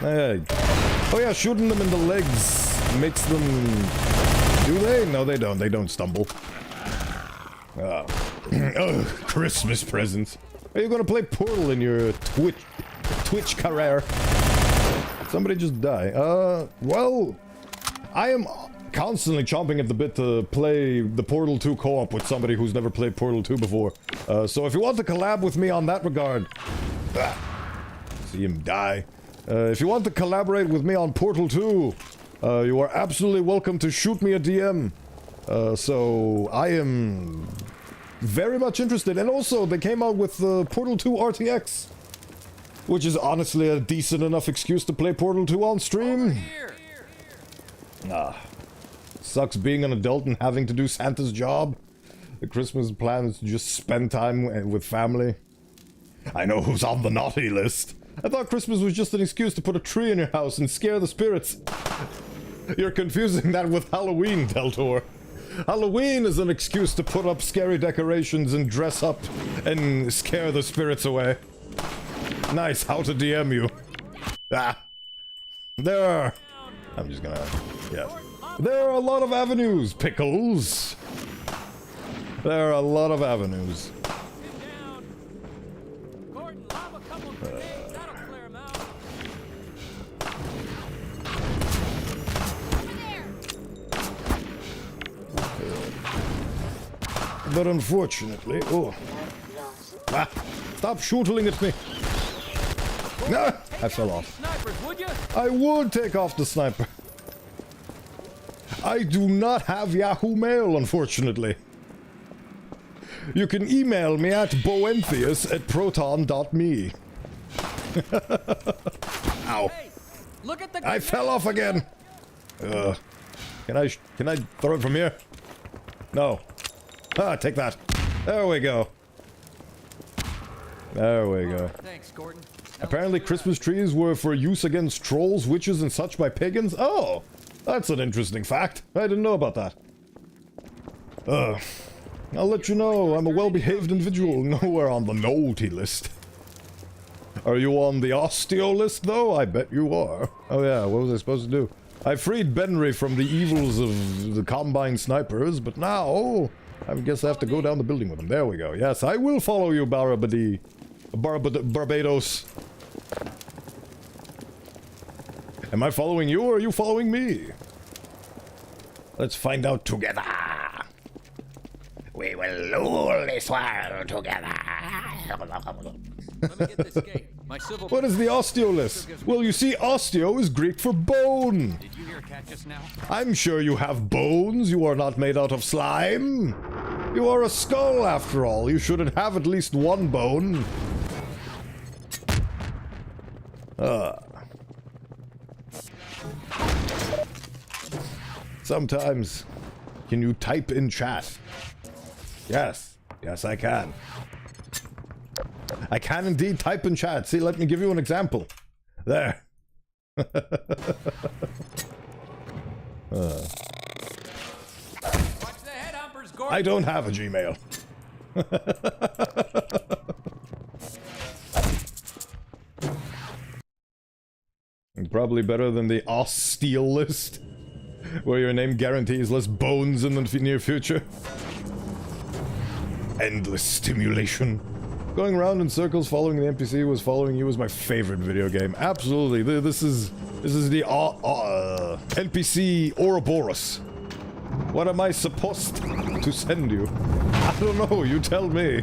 Hey. Oh yeah, shooting them in the legs makes them... Do they? No, they don't. They don't stumble. Oh, Christmas presents. Are you gonna play Portal in your Twitch career? Somebody just die. Well, I am constantly chomping at the bit to play the Portal 2 co-op with somebody who's never played Portal 2 before. So if you want to collab with me on that regard... see him die. If you want to collaborate with me on Portal 2, you are absolutely welcome to shoot me a DM. So I am very much interested. And also, they came out with Portal 2 RTX, which is honestly a decent enough excuse to play Portal 2 on stream. Sucks being an adult and having to do Santa's job. The Christmas plan is to just spend time with family. I know who's on the naughty list. I thought Christmas was just an excuse to put a tree in your house and scare the spirits. You're confusing that with Halloween, Deltor. Halloween is an excuse to put up scary decorations and dress up and scare the spirits away. Nice, how to DM you. There are... I'm just gonna... yeah. There are a lot of avenues, Pickles. There are a lot of avenues. But unfortunately... oh. Stop shooting at me. No, I fell off. I would take off the sniper. I do not have Yahoo Mail, unfortunately. You can email me at bowenthius@proton.me. Ow. Hey, look at the I fell off again. Can I throw it from here? No. Take that. There we go. There we go. Thanks, Gordon. Apparently Christmas trees were for use against trolls, witches, and such by pagans. Oh, that's an interesting fact. I didn't know about that. I'll let you know, I'm a well-behaved individual, nowhere on the naughty list. Are you on the osteo list, though? I bet you are. Oh yeah, what was I supposed to do? I freed Benry from the evils of the Combine snipers, but now... I guess I have to go down the building with him. There we go. Yes, I will follow you, Barbados. Am I following you, or are you following me? Let's find out together. We will rule this world together. Let me get this gate. My civil... What is the osteolist? Well, you see, osteo is Greek for bone. Did you hear a cat just now? I'm sure you have bones. You are not made out of slime. You are a skull, after all. You shouldn't have at least one bone. Sometimes. Can you type in chat? Yes. Yes, I can. I can indeed type in chat. See, let me give you an example. There. Watch the head humpers, Gordon. I don't have a Gmail. Probably better than the Osteel list, where your name guarantees less bones in the near future. Endless stimulation. Going around in circles following the NPC was following you was my favorite video game. Absolutely. This is the NPC Ouroboros. What am I supposed to send you? I don't know, you tell me.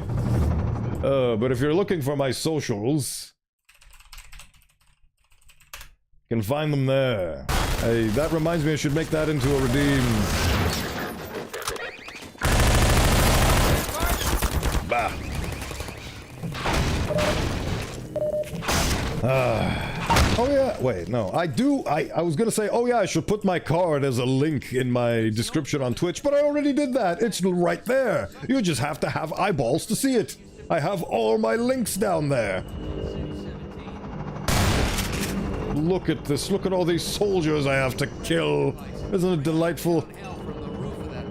But if you're looking for my socials, you can find them there. Hey, that reminds me I should make that into a redeem. Bah. Oh yeah, wait, no, I was gonna say, oh yeah, I should put my card as a link in my description on Twitch, but I already did that. It's right there. You just have to have eyeballs to see it. I have all my links down there. Look at this, look at all these soldiers I have to kill. Isn't it delightful?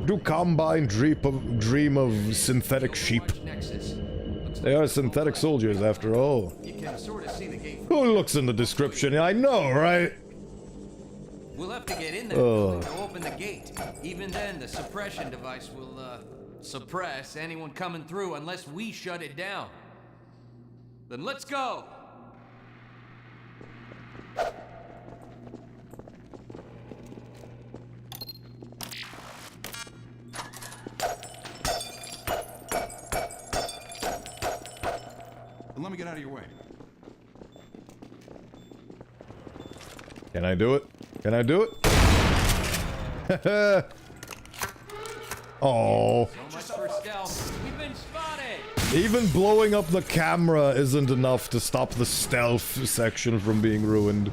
Do Combine dream of synthetic sheep? They are synthetic soldiers after all. Who looks in the description? I know, right? We'll have to get in there to open the gate. Even then, the suppression device will suppress anyone coming through unless we shut it down. Then let's go. Let me get out of your way. Can I do it? Can I do it? Oh. So much for stealth. We've been spotted. Even blowing up the camera isn't enough to stop the stealth section from being ruined.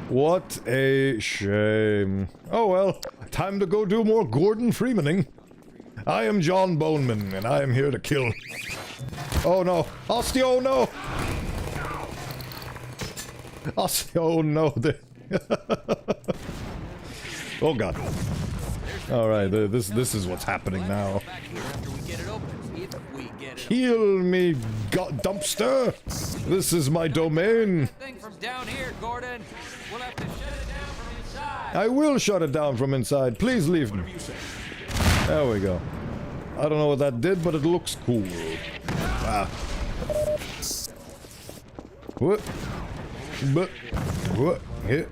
What a shame. Oh well, time to go do more Gordon Freemaning. I am John Boneman, and I am here to kill. Oh no. Osteo, no! Osteo, no. Oh god. Alright, this is what's happening now. Heal me, dumpster! This is my domain! From down here, Gordon. We'll have to shut it down from inside. I will shut it down from inside. Please leave me. There we go. I don't know what that did, but it looks cool. Ah. What? But what? Hit.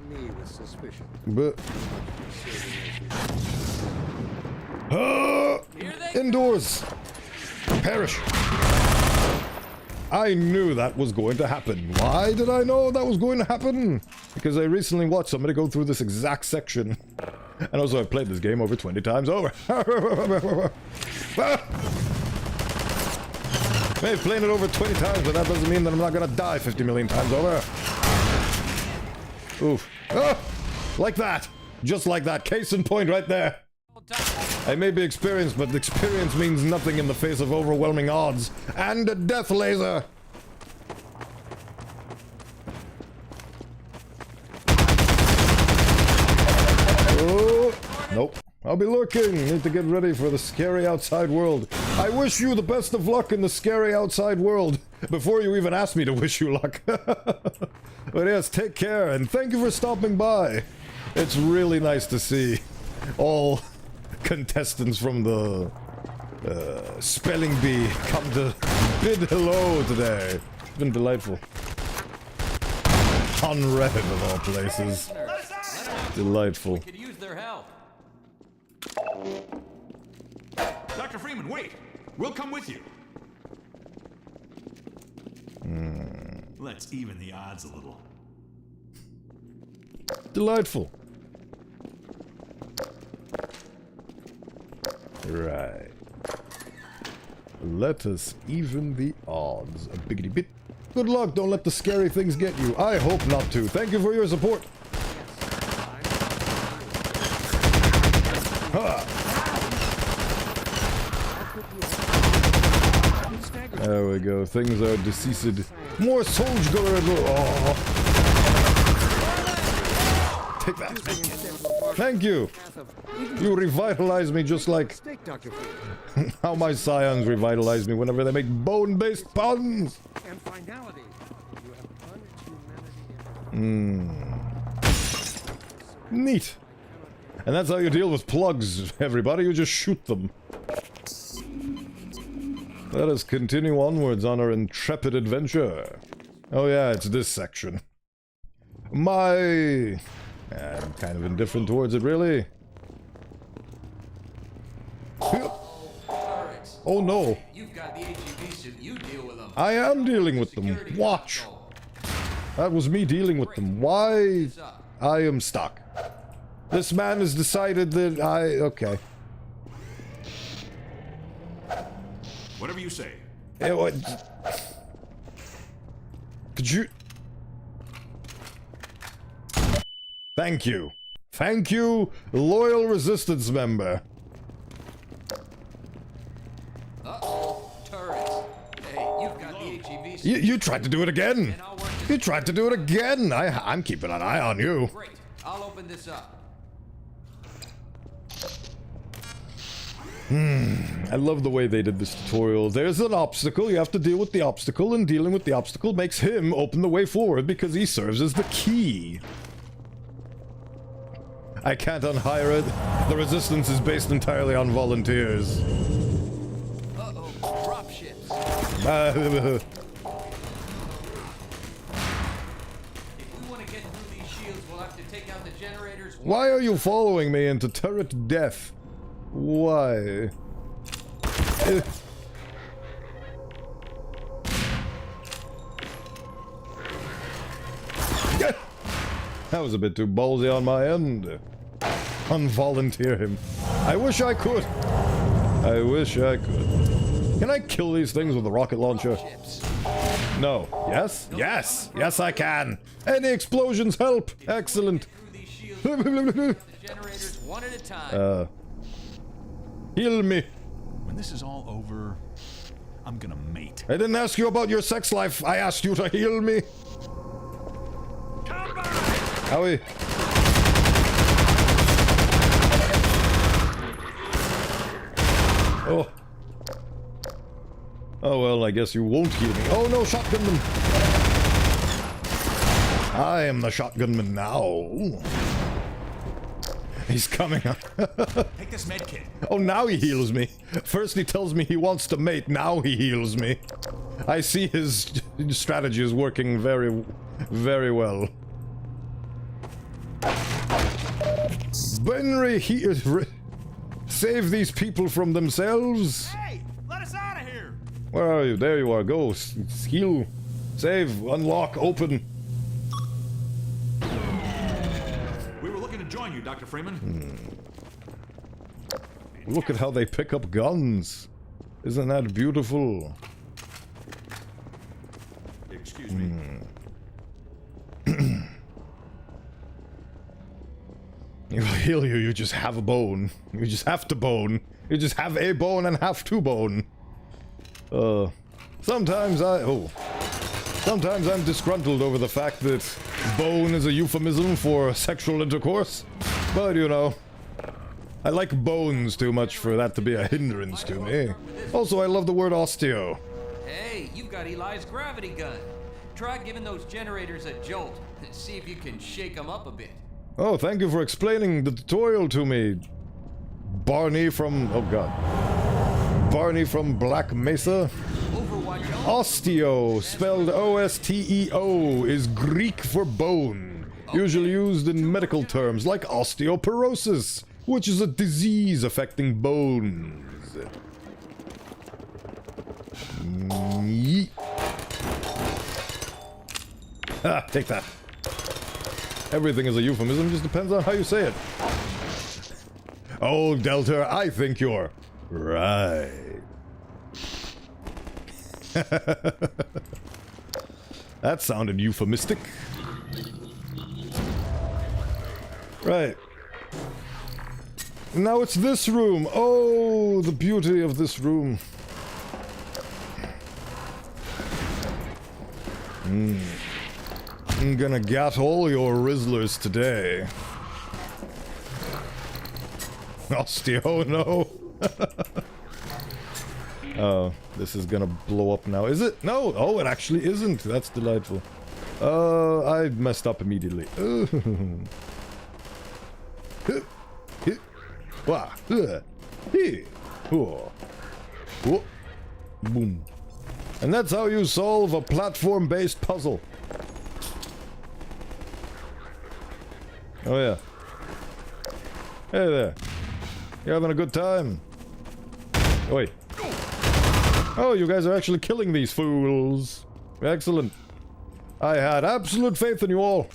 But. Indoors. Perish. I knew that was going to happen. Why did I know that was going to happen? Because I recently watched somebody go through this exact section. And also I've played this game over 20 times over. I've played it over 20 times, but that doesn't mean that I'm not gonna die 50 million times over. Oof. Oh, like that. Just like that. Case in point right there. I may be experienced, but experience means nothing in the face of overwhelming odds. And a death laser! Oh, nope. I'll be lurking. Need to get ready for the scary outside world. I wish you the best of luck in the scary outside world. Before you even ask me to wish you luck. But yes, take care, and thank you for stopping by. It's really nice to see all contestants from the spelling bee come to bid hello today. It's been delightful. On Reddit of all places. Delightful. We could use their help. Dr. Freeman, wait! We'll come with you. Let's even the odds a little. Delightful. Right. Let us even the odds a biggity bit. Good luck, don't let the scary things get you. I hope not to. Thank you for your support. Ha! There we go. Things are deceased. More soldier. Oh. Take that. Thank you. You revitalize me just like how my scions revitalize me whenever they make bone-based puns. Neat. And that's how you deal with plugs, everybody. You just shoot them. Let us continue onwards on our intrepid adventure. Oh yeah, it's this section. I'm kind of indifferent towards it, really. Oh no. You've got the HEV suit. You deal with them. I am dealing with them. Watch. That was me dealing with them. Why? I am stuck. This man has decided that okay. Whatever you say. Could you... Thank you. Thank you, loyal resistance member. Uh-oh, turrets. Hey, you've got the HEV. You tried to do it again. And I'll work this. You tried to do it again. I'm keeping an eye on you. Great. I'll open this up. I love the way they did this tutorial. There's an obstacle, you have to deal with the obstacle, and dealing with the obstacle makes him open the way forward because he serves as the key. I can't unhire it. The resistance is based entirely on volunteers. Uh-oh, drop ships. Uh, If we want to get through these shields, we'll have to take out the generators. Why are you following me into turret death? Why? That was a bit too ballsy on my end. Unvolunteer him. I wish I could. I wish I could. Can I kill these things with a rocket launcher? No. Yes? Yes! Yes, I can! Any explosions help! Excellent! The generators one at a time. Heal me. When this is all over, I'm gonna mate. I didn't ask you about your sex life. I asked you to heal me. Come back! Howie. Oh. Oh well, I guess you won't heal me. Oh no, shotgunman. I am the shotgunman now. He's coming up. Take this med kit. Oh, now he heals me. First he tells me he wants to mate, now he heals me. I see his strategy is working very, very well. Benry, save these people from themselves. Hey, let us out of here. Where are you? There you are. Go. Heal. Save. Unlock. Open. We were looking to join you, Dr. Freeman. Look at how they pick up guns. Isn't that beautiful? Excuse me. He'll heal you, you just have a bone. You just have to bone. You just have a bone and have to bone. Sometimes I'm disgruntled over the fact that bone is a euphemism for sexual intercourse. But, you know, I like bones too much for that to be a hindrance to me. Also, I love the word osteo. Hey, you've got Eli's gravity gun. Try giving those generators a jolt and see if you can shake them up a bit. Oh, thank you for explaining the tutorial to me. Barney from... oh god. Barney from Black Mesa? Osteo, spelled O-S-T-E-O, is Greek for bone. Usually used in medical terms like osteoporosis, which is a disease affecting bones. Yeet. Ah, take that. Everything is a euphemism, just depends on how you say it. Oh, Delta, I think you're right. That sounded euphemistic. Right. Now it's this room. Oh, the beauty of this room. I'm gonna get all your Rizzlers today. Osteo, no. Oh, this is gonna blow up now. Is it? No. Oh, it actually isn't. That's delightful. I messed up immediately. Boom. And that's how you solve a platform-based puzzle. Oh yeah. Hey there. You having a good time? Wait. Oh, you guys are actually killing these fools. Excellent. I had absolute faith in you all.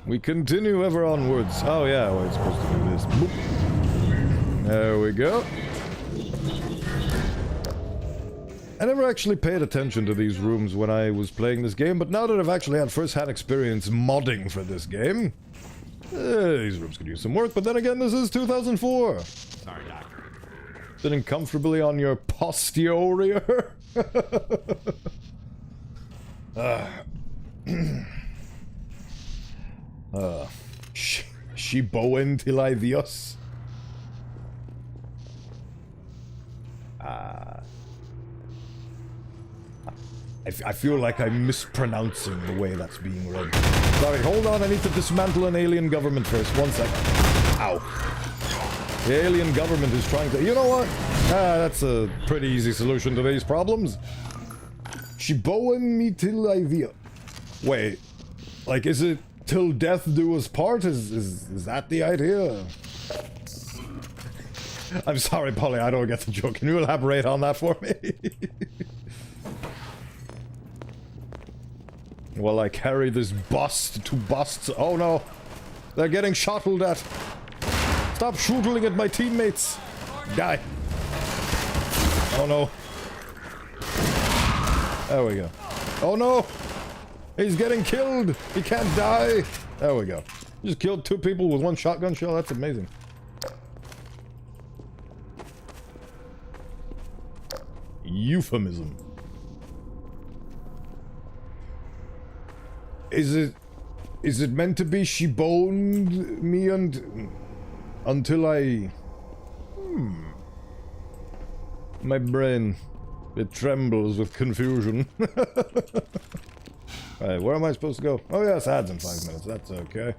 We continue ever onwards. Oh yeah, we're supposed to do this. Boop. There we go. I never actually paid attention to these rooms when I was playing this game, but now that I've actually had first-hand experience modding for this game, these rooms could use some work, but then again, this is 2004. Sorry, Doctor. Sitting comfortably on your posterior. She Bowenthius. I feel like I'm mispronouncing the way that's being read. Sorry, hold on, I need to dismantle an alien government first. 1 second. Ow. The alien government is trying to... You know what? That's a pretty easy solution to these problems. Bowenthius. Wait. Like, is it till death do us part? Is that the idea? I'm sorry, Polly, I don't get the joke. Can you elaborate on that for me? While I carry this bust to busts. Oh no! They're getting shottled at. Stop shootling at my teammates! Die! Oh no. There we go. Oh no! He's getting killed! He can't die! There we go. Just killed 2 people with 1 shotgun shell? That's amazing. Euphemism. Is it meant to be she boned me until I... My brain, it trembles with confusion. Alright, where am I supposed to go? Oh yes, ads in 5 minutes, that's okay.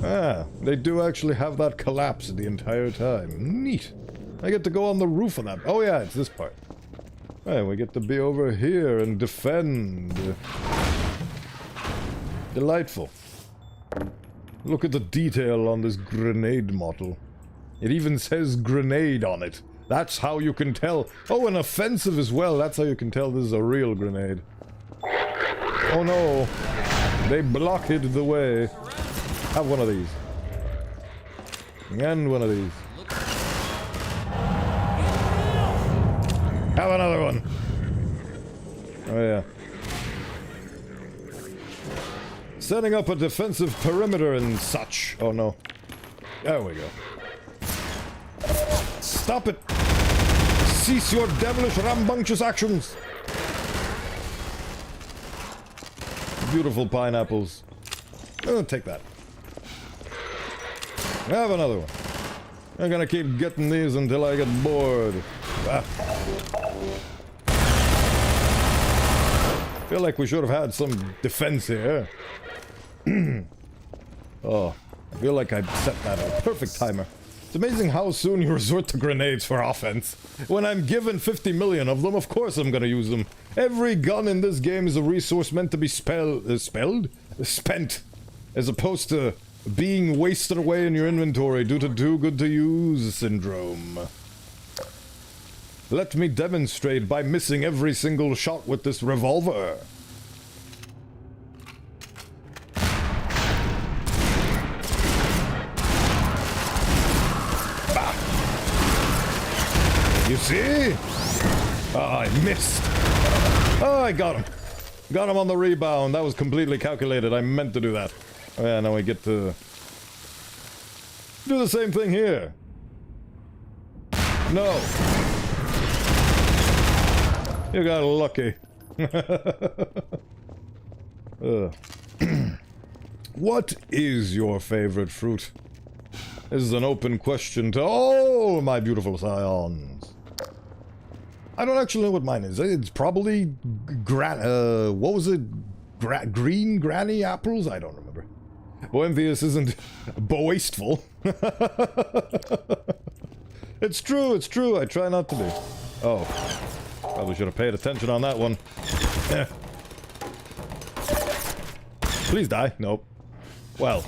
Ah, they do actually have that collapse the entire time. Neat. I get to go on the roof of that. Oh yeah, it's this part. Right, we get to be over here and defend. Delightful. Look at the detail on this grenade model. It even says grenade on it. That's how you can tell. Oh, and offensive as well. That's how you can tell this is a real grenade. Oh no. They blocked the way. Have one of these. And one of these. Have another one. Oh yeah. Setting up a defensive perimeter and such. Oh no. There we go. Stop it! Cease your devilish rambunctious actions! Beautiful pineapples. Oh, take that. Have another one. I'm gonna keep getting these until I get bored. Ah. Feel like we should have had some defense here. Oh, I feel like I set that a perfect timer. It's amazing how soon you resort to grenades for offense. When I'm given 50 million of them, of course I'm gonna use them. Every gun in this game is a resource meant to be spent, as opposed to being wasted away in your inventory due to too good to use syndrome. Let me demonstrate by missing every single shot with this revolver. Bah. You see? Oh, I missed. Oh, I got him. Got him on the rebound. That was completely calculated. I meant to do that. Oh yeah, now we get to do the same thing here. No. You got lucky. What is your favorite fruit? This is an open question to all my beautiful scions. I don't actually know what mine is. It's probably what was it? Green granny apples? I don't remember. Bowenthius isn't boastful. It's true, it's true. I try not to be. Oh. Probably should have paid attention on that one. Please die. Nope. Well.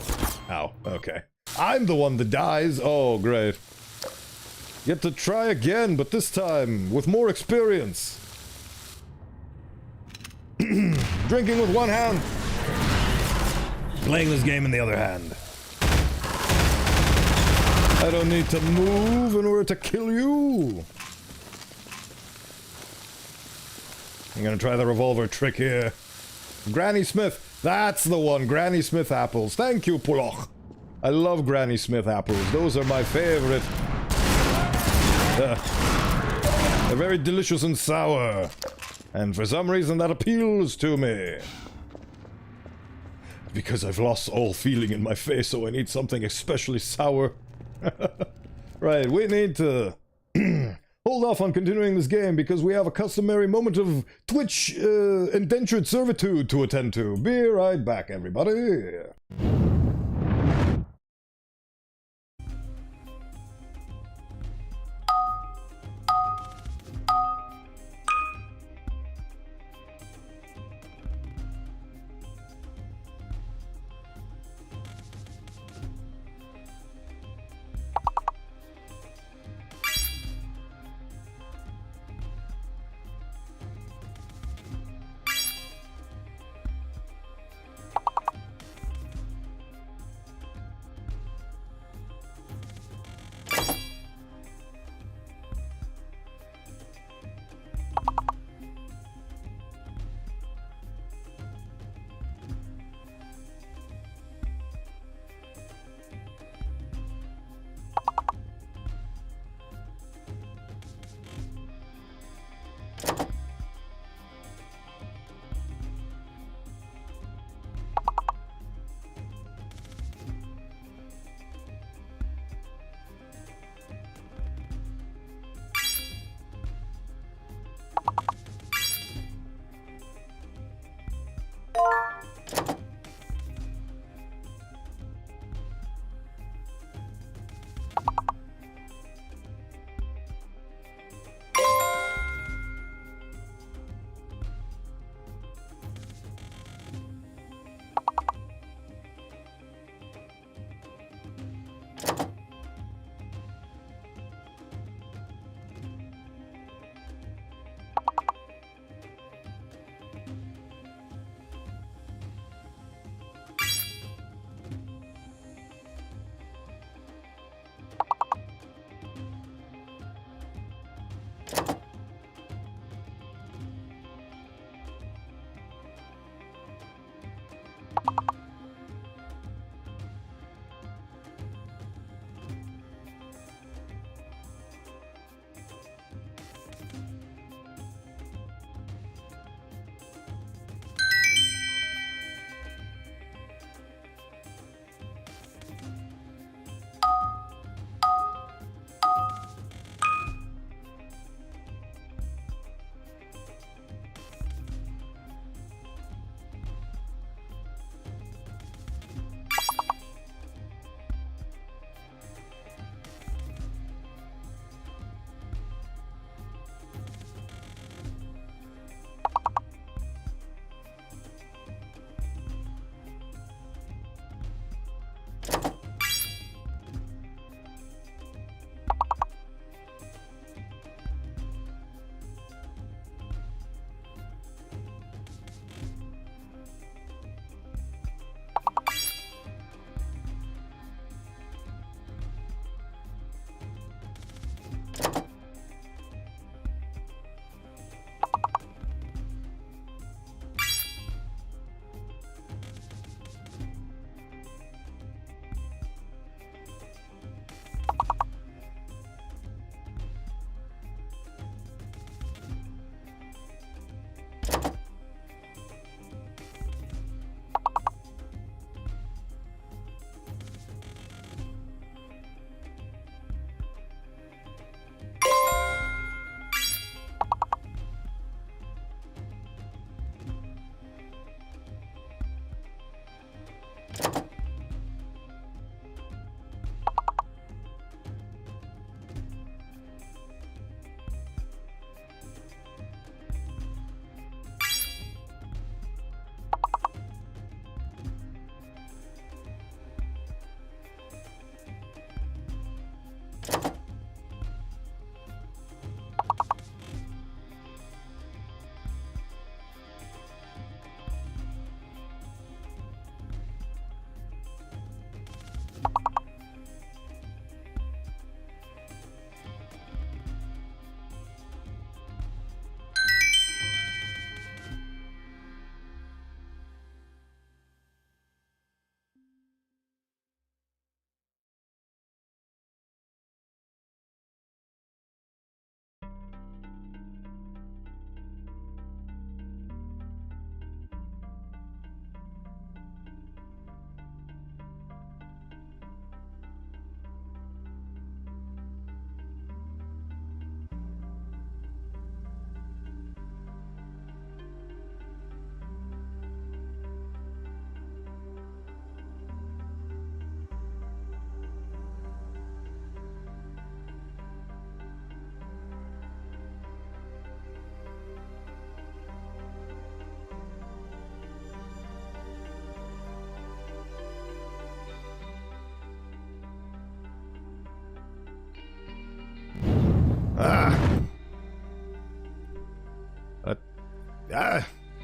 Ow. Okay. I'm the one that dies. Oh, great. Get to try again, but this time with more experience. Drinking with one hand. Playing this game in the other hand. I don't need to move in order to kill you. I'm gonna try the revolver trick here. Granny Smith. That's the one. Granny Smith apples. Thank you, Poloch. I love Granny Smith apples. Those are my favorite. They're very delicious and sour. And for some reason that appeals to me. Because I've lost all feeling in my face, so I need something especially sour. Right, we need to hold off on continuing this game because we have a customary moment of Twitch indentured servitude to attend to. Be right back, everybody.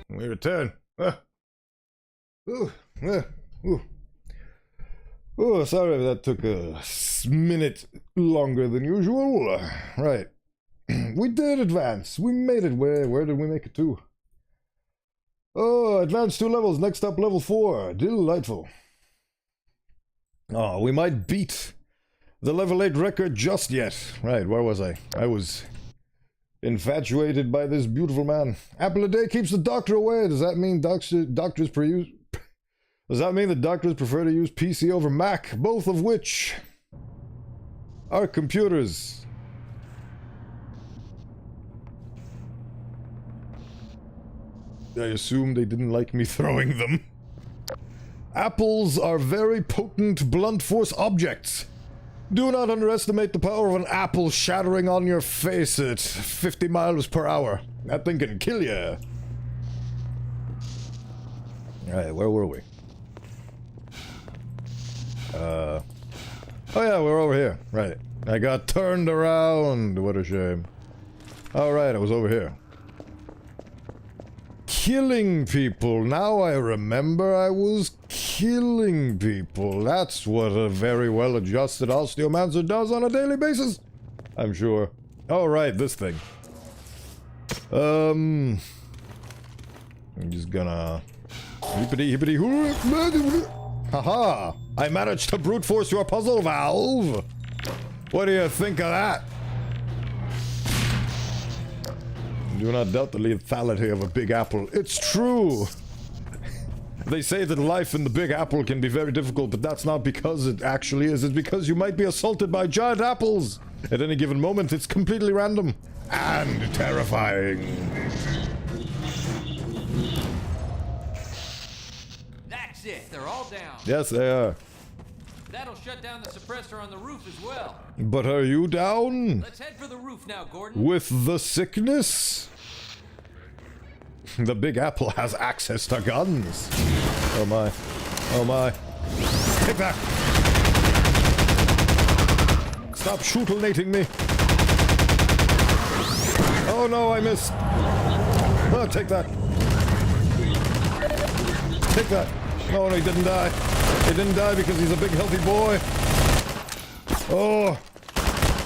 We return. Ooh, ooh. Oh, sorry that took a minute longer than usual. Right. We did advance. We made it. Where did we make it to? Oh, advanced 2 levels. Next up, level 4. Delightful. Oh, we might beat the level 8 record just yet. Right, where was I? I was infatuated by this beautiful man. Apple a day keeps the doctor away. Does that mean doctors prefer to use PC over Mac? Both of which are computers. I assume they didn't like me throwing them. Apples are very potent blunt force objects. Do not underestimate the power of an apple shattering on your face at 50 miles per hour. That thing can kill you. Alright, where were we? Oh yeah, we're over here. Right. I got turned around. What a shame. Alright, I was over here. Killing people. Now I remember I was killing people. That's what a very well-adjusted Osteomancer does on a daily basis. I'm sure. Oh, right, this thing. I'm just gonna... Haha! I managed to brute force your puzzle, Valve! What do you think of that? Do not doubt the lethality of a Big Apple. It's true! They say that life in the Big Apple can be very difficult, but that's not because it actually is. It's because you might be assaulted by giant apples! At any given moment, it's completely random. And terrifying. That's it. They're all down. Yes, they are. That'll shut down the suppressor on the roof as well. But are you down? Let's head for the roof now, Gordon. With the sickness? The Big Apple has access to guns. Oh my. Oh my. Take that! Stop shootlenating me. Oh no, I missed. Oh, take that. Take that. Oh no, he didn't die. He didn't die because he's a big healthy boy. Oh.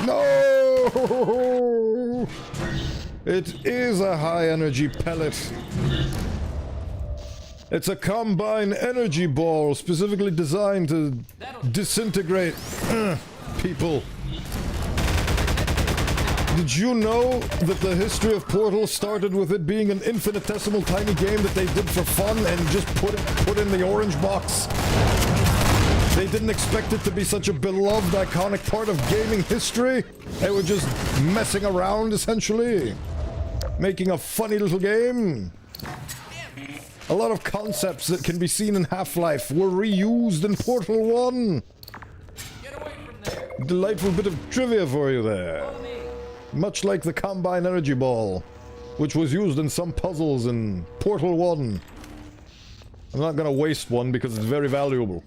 No! It is a high energy pellet. It's a combine energy ball specifically designed to disintegrate people. Did you know that the history of Portal started with it being an infinitesimal tiny game that they did for fun and just put in the orange box? They didn't expect it to be such a beloved, iconic part of gaming history. They were just messing around, essentially. Making a funny little game. A lot of concepts that can be seen in Half-Life were reused in Portal 1. Get away from there. Delightful bit of trivia for you there. Much like the Combine Energy Ball, which was used in some puzzles in Portal 1. I'm not gonna waste one because it's very valuable.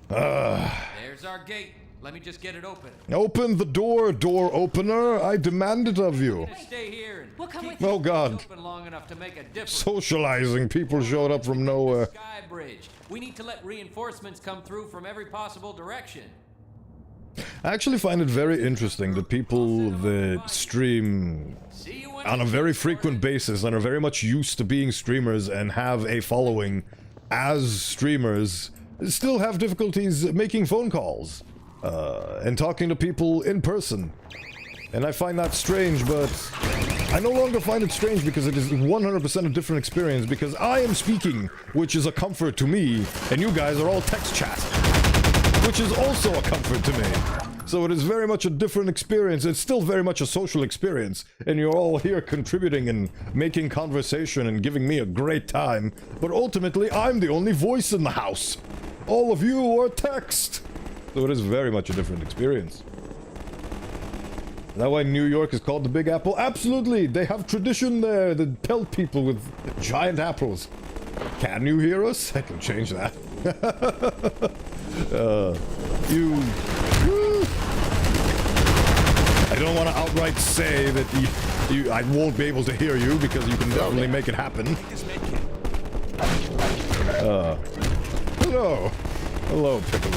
There's our gate. Let me just get it open. Open the door, door opener. I demand it of you. Stay here and We'll come with Oh God. open long enough to make a difference. Socializing people showed up from nowhere. Sky bridge. We need to let reinforcements come through from every possible direction. I actually find it very interesting that people that stream See you when on a very frequent basis and are very much used to being streamers and have a following as streamers still have difficulties making phone calls and talking to people in person. And I find that strange, but I no longer find it strange because it is 100% a different experience because I am speaking, which is a comfort to me, and you guys are all text chat, which is also a comfort to me. So it is very much a different experience. It's still very much a social experience, and you're all here contributing and making conversation and giving me a great time. But ultimately, I'm the only voice in the house. All of you are text. So it is very much a different experience. Is that why New York is called the Big Apple? Absolutely! They have tradition there that pelt people with giant apples. Can you hear us? I can change that. I don't want to outright say that I won't be able to hear you because you can definitely make it happen. Hello. Hello, Pickles.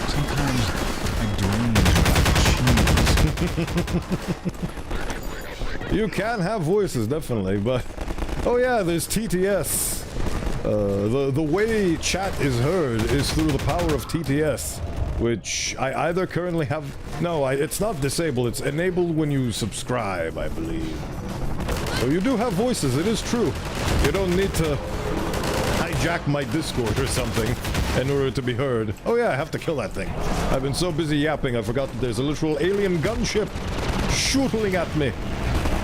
Sometimes I dream about cheese. You can have voices, definitely, but... Oh yeah, there's TTS. The way chat is heard is through the power of TTS, which I either currently have... No, it's not disabled, it's enabled when you subscribe, I believe. So you do have voices, it is true. You don't need to hijack my Discord or something in order to be heard. Oh yeah, I have to kill that thing. I've been so busy yapping, I forgot that there's a literal alien gunship shooting at me.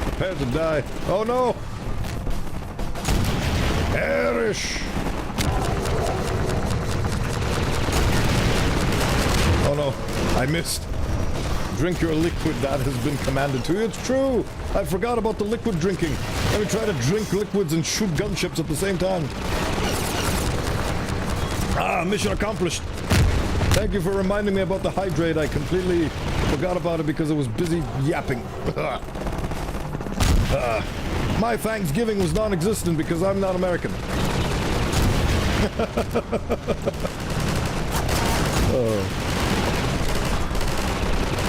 Prepare to die. Oh no! Perish! Oh no, I missed. Drink your liquid that has been commanded to you. It's true! I forgot about the liquid drinking. Let me try to drink liquids and shoot gunships at the same time. Ah, mission accomplished. Thank you for reminding me about the hydrate. I completely forgot about it because I was busy yapping. My Thanksgiving was non-existent because I'm not American.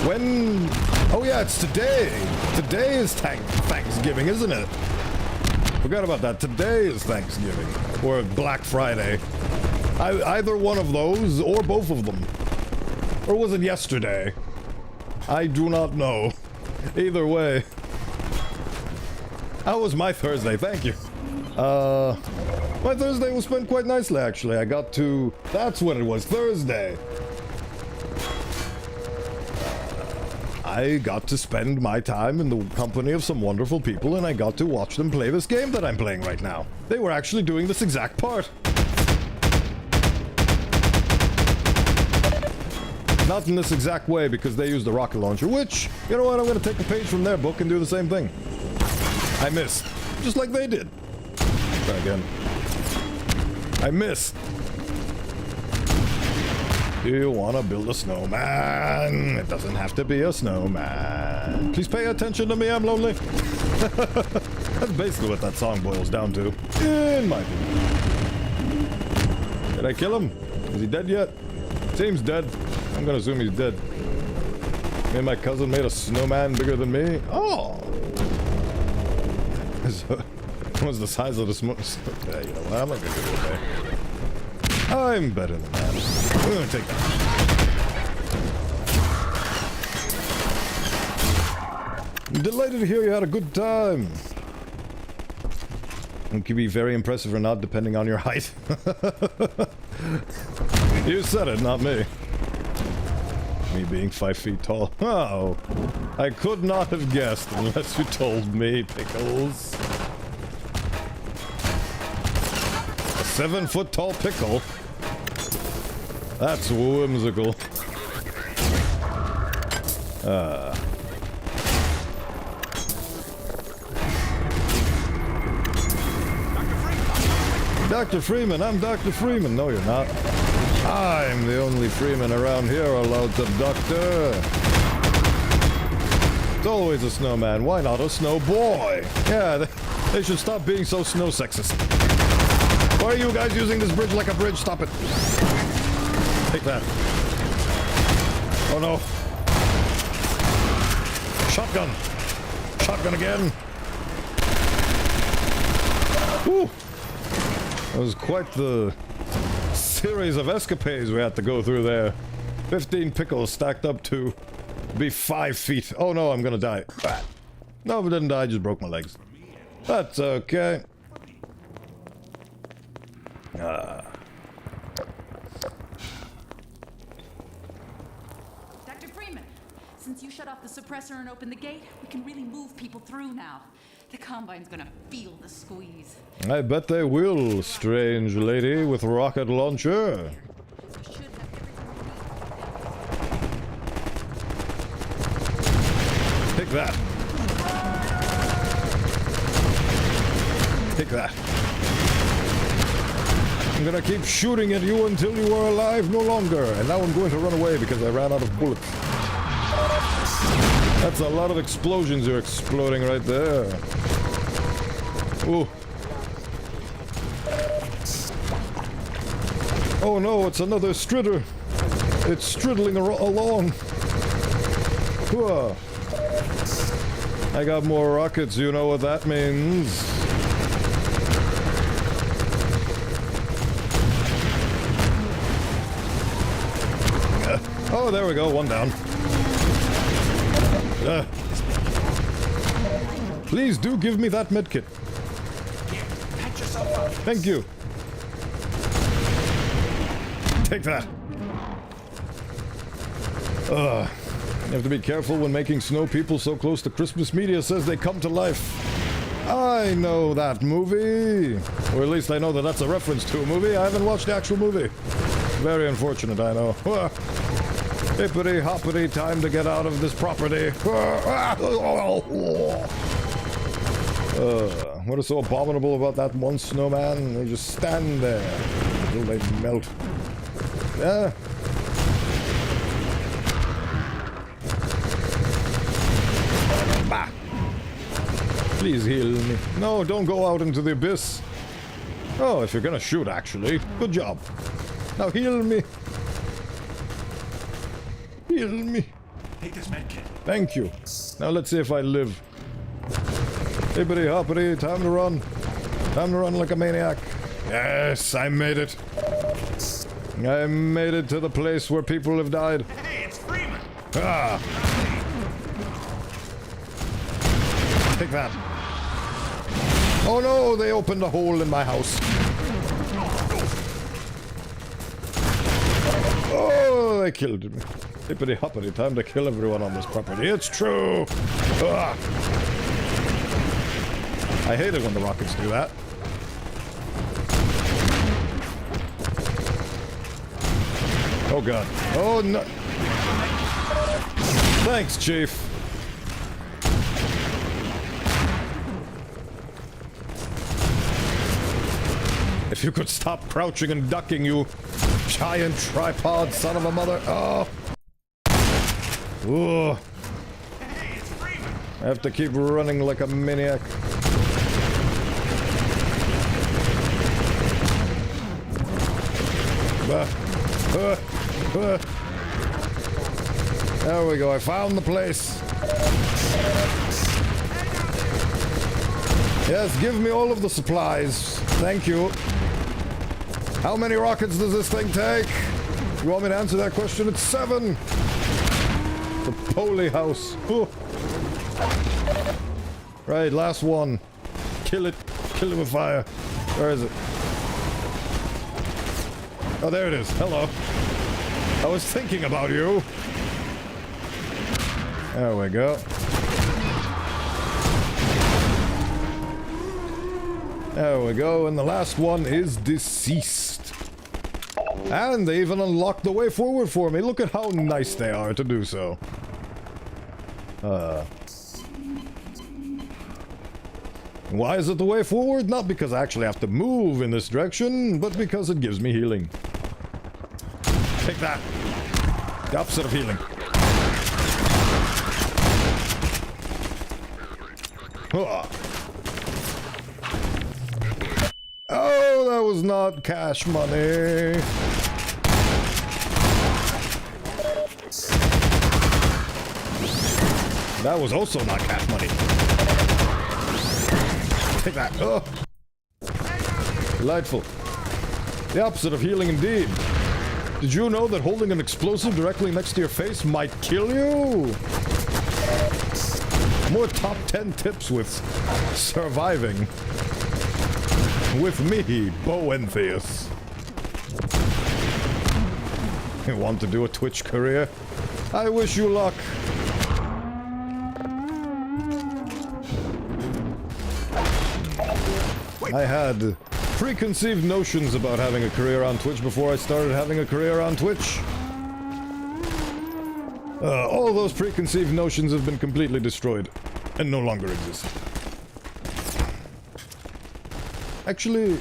When... Oh yeah, it's today. Today is Thanksgiving, isn't it? Forgot about that. Today is Thanksgiving. Or Black Friday. Either one of those, or both of them. Or was it yesterday? I do not know. Either way. How was my Thursday? Thank you. My Thursday was spent quite nicely, actually. I got to... That's what it was, Thursday. I got to spend my time in the company of some wonderful people, and I got to watch them play this game that I'm playing right now. They were actually doing this exact part. Not in this exact way, because they used the rocket launcher, which, you know what, I'm going to take a page from their book and do the same thing. I missed. Just like they did. Try again. I missed. Do you want to build a snowman? It doesn't have to be a snowman. Please pay attention to me, I'm lonely. That's basically what that song boils down to. In my opinion. Did I kill him? Is he dead yet? Seems dead. I'm gonna assume he's dead. Me and my cousin made a snowman bigger than me. Oh! What's the size of the smoke? Okay, you know what? I'm not gonna do it today. I'm better than that. We're gonna take that. I'm delighted to hear you had a good time. It could be very impressive or not, depending on your height. You said it, not me. Me being 5 feet tall. Oh, I could not have guessed unless you told me, Pickles. A 7-foot tall pickle? That's whimsical. Dr. Freeman, I'm Dr. Freeman. No, you're not. I'm the only Freeman around here allowed to doctor. It's always a snowman. Why not a snow boy? Yeah, they should stop being so snow sexist. Why are you guys using this bridge like a bridge? Stop it. Take that. Oh no. Shotgun. Shotgun again. Whew. That was quite the series of escapades we had to go through there. 15 pickles stacked up to be 5 feet. Oh no, I'm gonna die. No, I didn't die, I just broke my legs. That's okay. Dr. Freeman, since you shut off the suppressor and opened the gate, we can really move people through now. The Combine's gonna feel the squeeze. I bet they will, strange lady with rocket launcher. Take that. Take that. I'm gonna keep shooting at you until you are alive no longer. And now I'm going to run away because I ran out of bullets. That's a lot of explosions you're exploding right there. Ooh. Oh no, it's another stritter. It's striddling along. Whoa. I got more rockets, you know what that means. Oh, there we go, one down. Please do give me that medkit. Thank you. Take that. You have to be careful when making snow people so close to Christmas media says they come to life. I know that movie. Or at least I know that that's a reference to a movie. I haven't watched the actual movie. Very unfortunate, I know. Hippity hoppity, time to get out of this property. What is so abominable about that one snowman? They just stand there until they melt. Yeah. Bah. Please heal me. No, don't go out into the abyss. Oh, if you're gonna shoot, actually. Good job. Now heal me. Heal me. Take this med kit. Thank you. Now let's see if I live. Hippity hoppity, time to run. Time to run like a maniac. Yes, I made it. I made it to the place where people have died. Hey, it's Freeman. Ah. Take that. Oh no, they opened a hole in my house. Oh, they killed me. Hippity hoppity, time to kill everyone on this property. It's true! Ah. I hate it when the rockets do that. Oh god. Oh no. Thanks, Chief. If you could stop crouching and ducking, you giant tripod son of a mother. Oh. Ooh. Hey, it's Freeman. I have to keep running like a maniac. There we go, I found the place. Yes, give me all of the supplies. Thank you. How many rockets does this thing take? You want me to answer that question? It's 7. The Poly house. Ooh. Right, last one. Kill it. Kill it with fire. Where is it? Oh, there it is. Hello. I was thinking about you. There we go. There we go, and the last one is deceased. And they even unlocked the way forward for me. Look at how nice they are to do so. Why is it the way forward? Not because I actually have to move in this direction, but because it gives me healing. Take that. The opposite of healing. Oh, that was not cash money. That was also not cash money. Take that. Oh. Delightful. The opposite of healing indeed. Did you know that holding an explosive directly next to your face might kill you? More top 10 tips with surviving. With me, Bowenthius. You want to do a Twitch career? I wish you luck. I had preconceived notions about having a career on Twitch before I started having a career on Twitch. All those preconceived notions have been completely destroyed and no longer exist. Actually,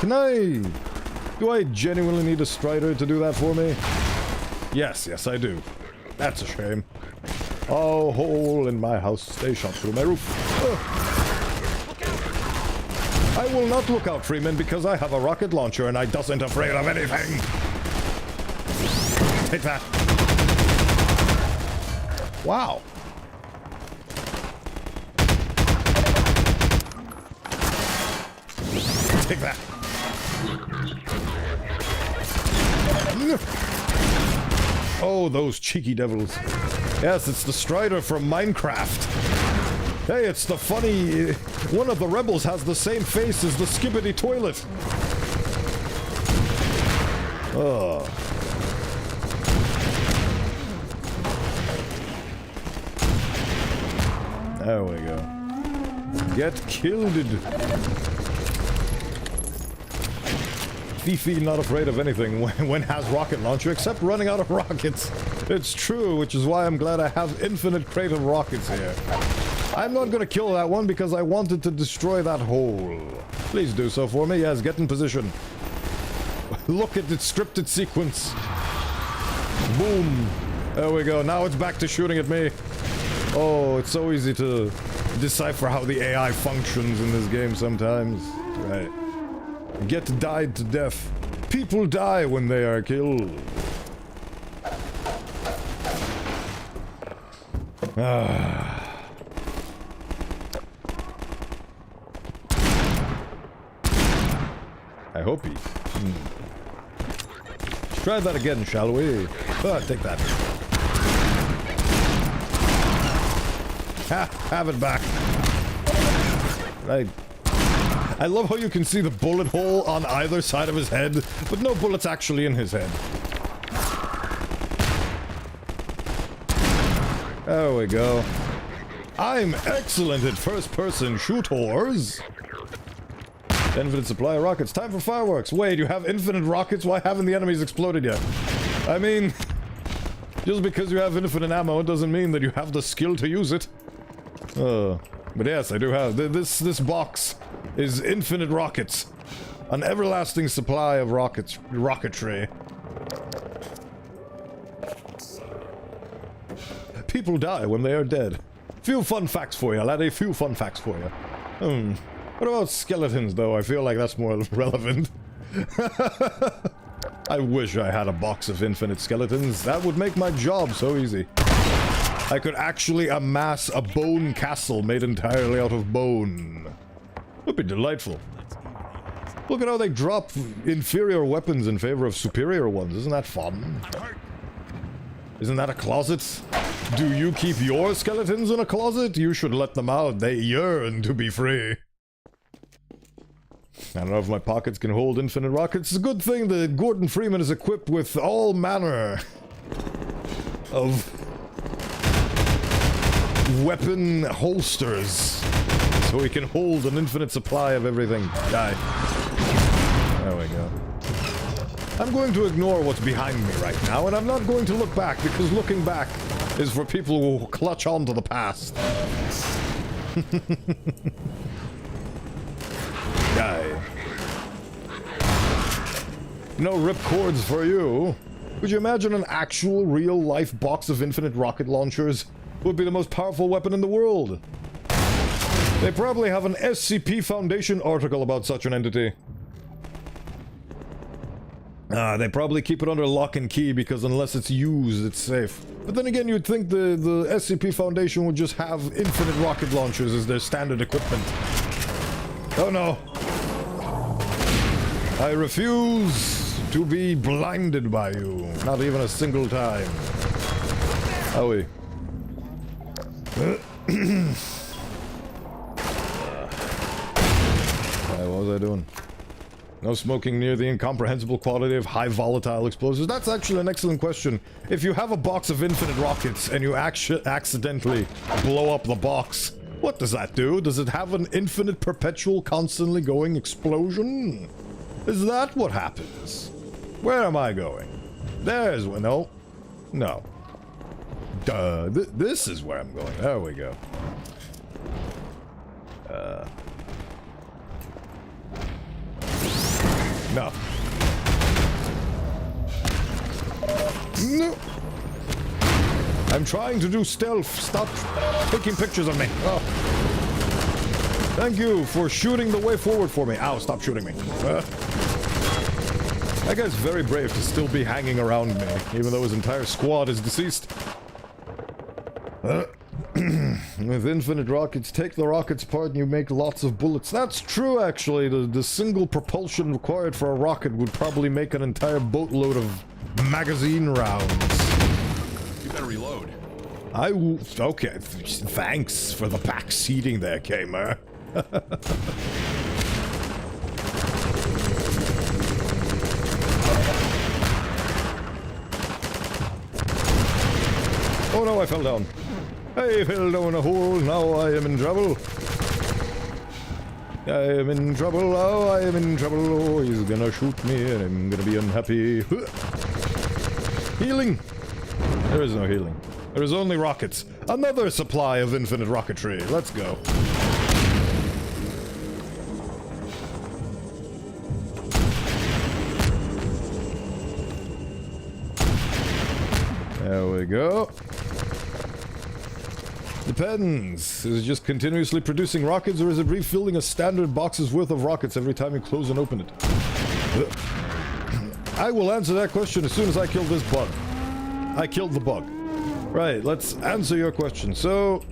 do I genuinely need a Strider to do that for me? Yes, I do. That's a shame. Oh, hole in my house. They shot through my roof. I will not look out, Freeman, because I have a rocket launcher and I doesn't afraid of anything. Take that. Wow. Take that. Oh, those cheeky devils. Yes, it's the Strider from Minecraft. Hey, it's the funny... One of the rebels has the same face as the Skibbity toilet. Oh. There we go. Get killed. Fifi not afraid of anything when has rocket launcher except running out of rockets. It's true, which is why I'm glad I have infinite crate of rockets here. I'm not gonna kill that one because I wanted to destroy that hole. Please do so for me. Yes, get in position. Look at the scripted sequence. Boom. There we go. Now it's back to shooting at me. Oh, it's so easy to decipher how the AI functions in this game sometimes. Right. Get died to death. People die when they are killed. I hope he... Let's try that again, shall we? Take that. Ha! Have it back. I love how you can see the bullet hole on either side of his head, but no bullets actually in his head. There we go. I'm excellent at first-person shoot-whores. Infinite supply of rockets. Time for fireworks. Wait, you have infinite rockets? Why haven't the enemies exploded yet? I mean, just because you have infinite ammo doesn't mean that you have the skill to use it. But yes, I do have. This box is infinite rockets. An everlasting supply of rocketry. People die when they are dead. Few fun facts for you, laddie. Few fun facts for you. What about skeletons, though? I feel like that's more relevant. I wish I had a box of infinite skeletons. That would make my job so easy. I could actually amass a bone castle made entirely out of bone. Would be delightful. Look at how they drop inferior weapons in favor of superior ones. Isn't that fun? Isn't that a closet? Do you keep your skeletons in a closet? You should let them out. They yearn to be free. I don't know if my pockets can hold infinite rockets. It's a good thing that Gordon Freeman is equipped with all manner of weapon holsters, so he can hold an infinite supply of everything. Die. There we go. I'm going to ignore what's behind me right now, and I'm not going to look back, because looking back is for people who clutch on to the past. Die. No ripcords for you. Would you imagine an actual real-life box of infinite rocket launchers would be the most powerful weapon in the world? They probably have an SCP Foundation article about such an entity. They probably keep it under lock and key because unless it's used, it's safe. But then again, you'd think the SCP Foundation would just have infinite rocket launchers as their standard equipment. Oh no. I refuse to be blinded by you. Not even a single time. Owie. What was I doing? No smoking near the incomprehensible quality of high volatile explosives. That's actually an excellent question. If you have a box of infinite rockets and you accidentally blow up the box, what does that do? Does it have an infinite, perpetual, constantly going explosion? Is that what happens? Where am I going? There's one. No. No. Duh. This is where I'm going. There we go. No. No. I'm trying to do stealth. Stop taking pictures of me. Oh. Thank you for shooting the way forward for me. Ow, stop shooting me. That guy's very brave to still be hanging around me, even though his entire squad is deceased. With infinite rockets, take the rockets apart and you make lots of bullets. That's true, actually. The single propulsion required for a rocket would probably make an entire boatload of magazine rounds. You better reload. Okay, thanks for the back seating there, Kamer. Oh no, I fell down. I fell down a hole, now I am in trouble. I am in trouble, oh, I am in trouble. Oh, he's gonna shoot me and I'm gonna be unhappy. Healing! There is no healing. There is only rockets. Another supply of infinite rocketry. Let's go. There we go. Depends. Is it just continuously producing rockets, or is it refilling a standard box's worth of rockets every time you close and open it? I will answer that question as soon as I kill this bug. I killed the bug. Right, let's answer your question. So,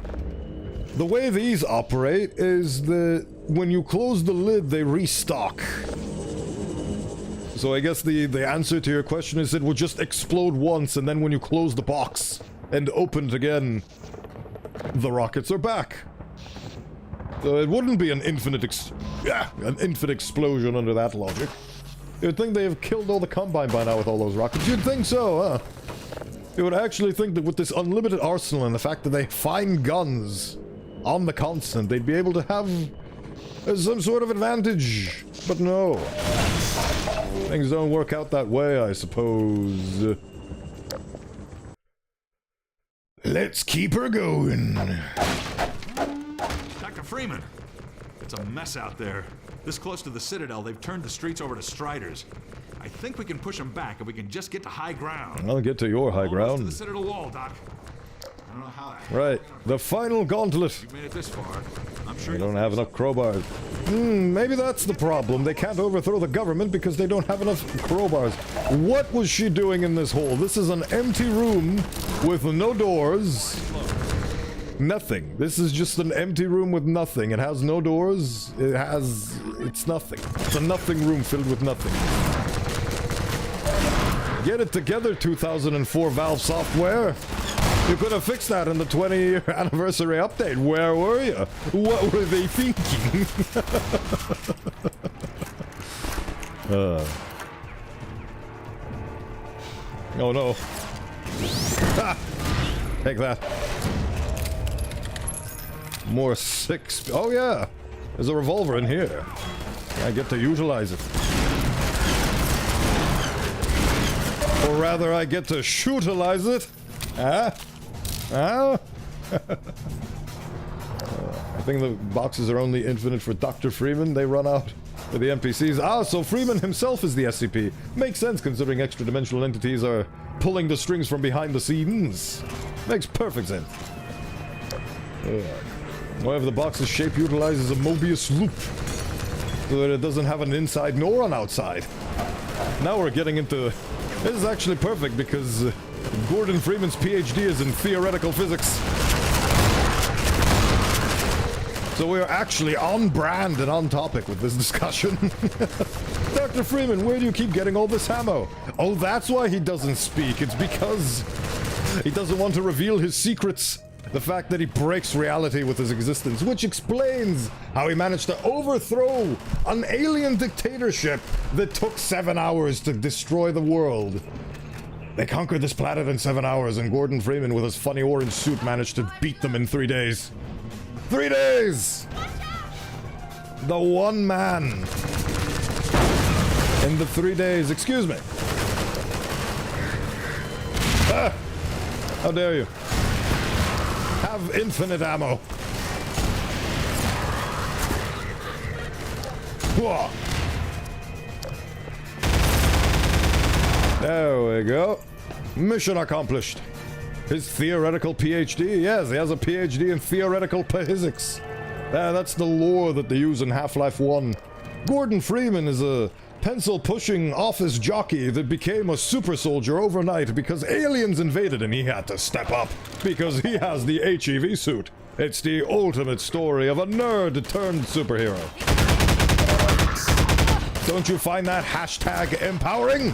the way these operate is that when you close the lid, they restock. So I guess the answer to your question is it will just explode once, and then when you close the box and open it again, the rockets are back. So it wouldn't be an infinite explosion under that logic. You'd think they have killed all the Combine by now with all those rockets. You'd think so, huh? You would actually think that with this unlimited arsenal and the fact that they find guns on the constant, they'd be able to have some sort of advantage. But no. Things don't work out that way, I suppose. Let's keep her going. Dr. Freeman! It's a mess out there. This close to the Citadel, they've turned the streets over to Striders. I think we can push them back if we can just get to high ground. I'll get to your high Almost ground. to the Citadel wall, Doc. I don't know how that Right, the final gauntlet. You've made it this far. I'm sure They don't have enough crowbars. Maybe that's the problem. They can't overthrow the government because they don't have enough crowbars. What was she doing in this hole? This is an empty room with no doors. Nothing. This is just an empty room with nothing. It has no doors. It's nothing. It's a nothing room filled with nothing. Get it together, 2004 Valve software. You could have fixed that in the 20-year anniversary update. Where were you? What were they thinking? Oh no. Ah! Take that. More six. Oh yeah. There's a revolver in here. I get to utilize it. Or rather, I get to shootilize it. Huh? Huh? I think the boxes are only infinite for Dr. Freeman. They run out for the NPCs. Ah, so Freeman himself is the SCP. Makes sense considering extra-dimensional entities are pulling the strings from behind the scenes. Makes perfect sense. However, the box's shape utilizes a Mobius loop, so that it doesn't have an inside nor an outside. Now we're getting into... This is actually perfect because Gordon Freeman's PhD is in theoretical physics. So we are actually on brand and on topic with this discussion. Dr. Freeman, where do you keep getting all this ammo? Oh, that's why he doesn't speak. It's because he doesn't want to reveal his secrets. The fact that he breaks reality with his existence, which explains how he managed to overthrow an alien dictatorship that took 7 hours to destroy the world. They conquered this planet in 7 hours, and Gordon Freeman, with his funny orange suit, managed to beat them in 3 days. 3 days! The one man. In the 3 days. Excuse me. Ah! How dare you? Have infinite ammo. Whoa. There we go. Mission accomplished. His theoretical PhD? Yes, he has a PhD in theoretical physics. That's the lore that they use in Half-Life 1. Gordon Freeman is a pencil-pushing office jockey that became a super soldier overnight because aliens invaded and he had to step up because he has the HEV suit. It's the ultimate story of a nerd turned superhero. Don't you find that hashtag empowering?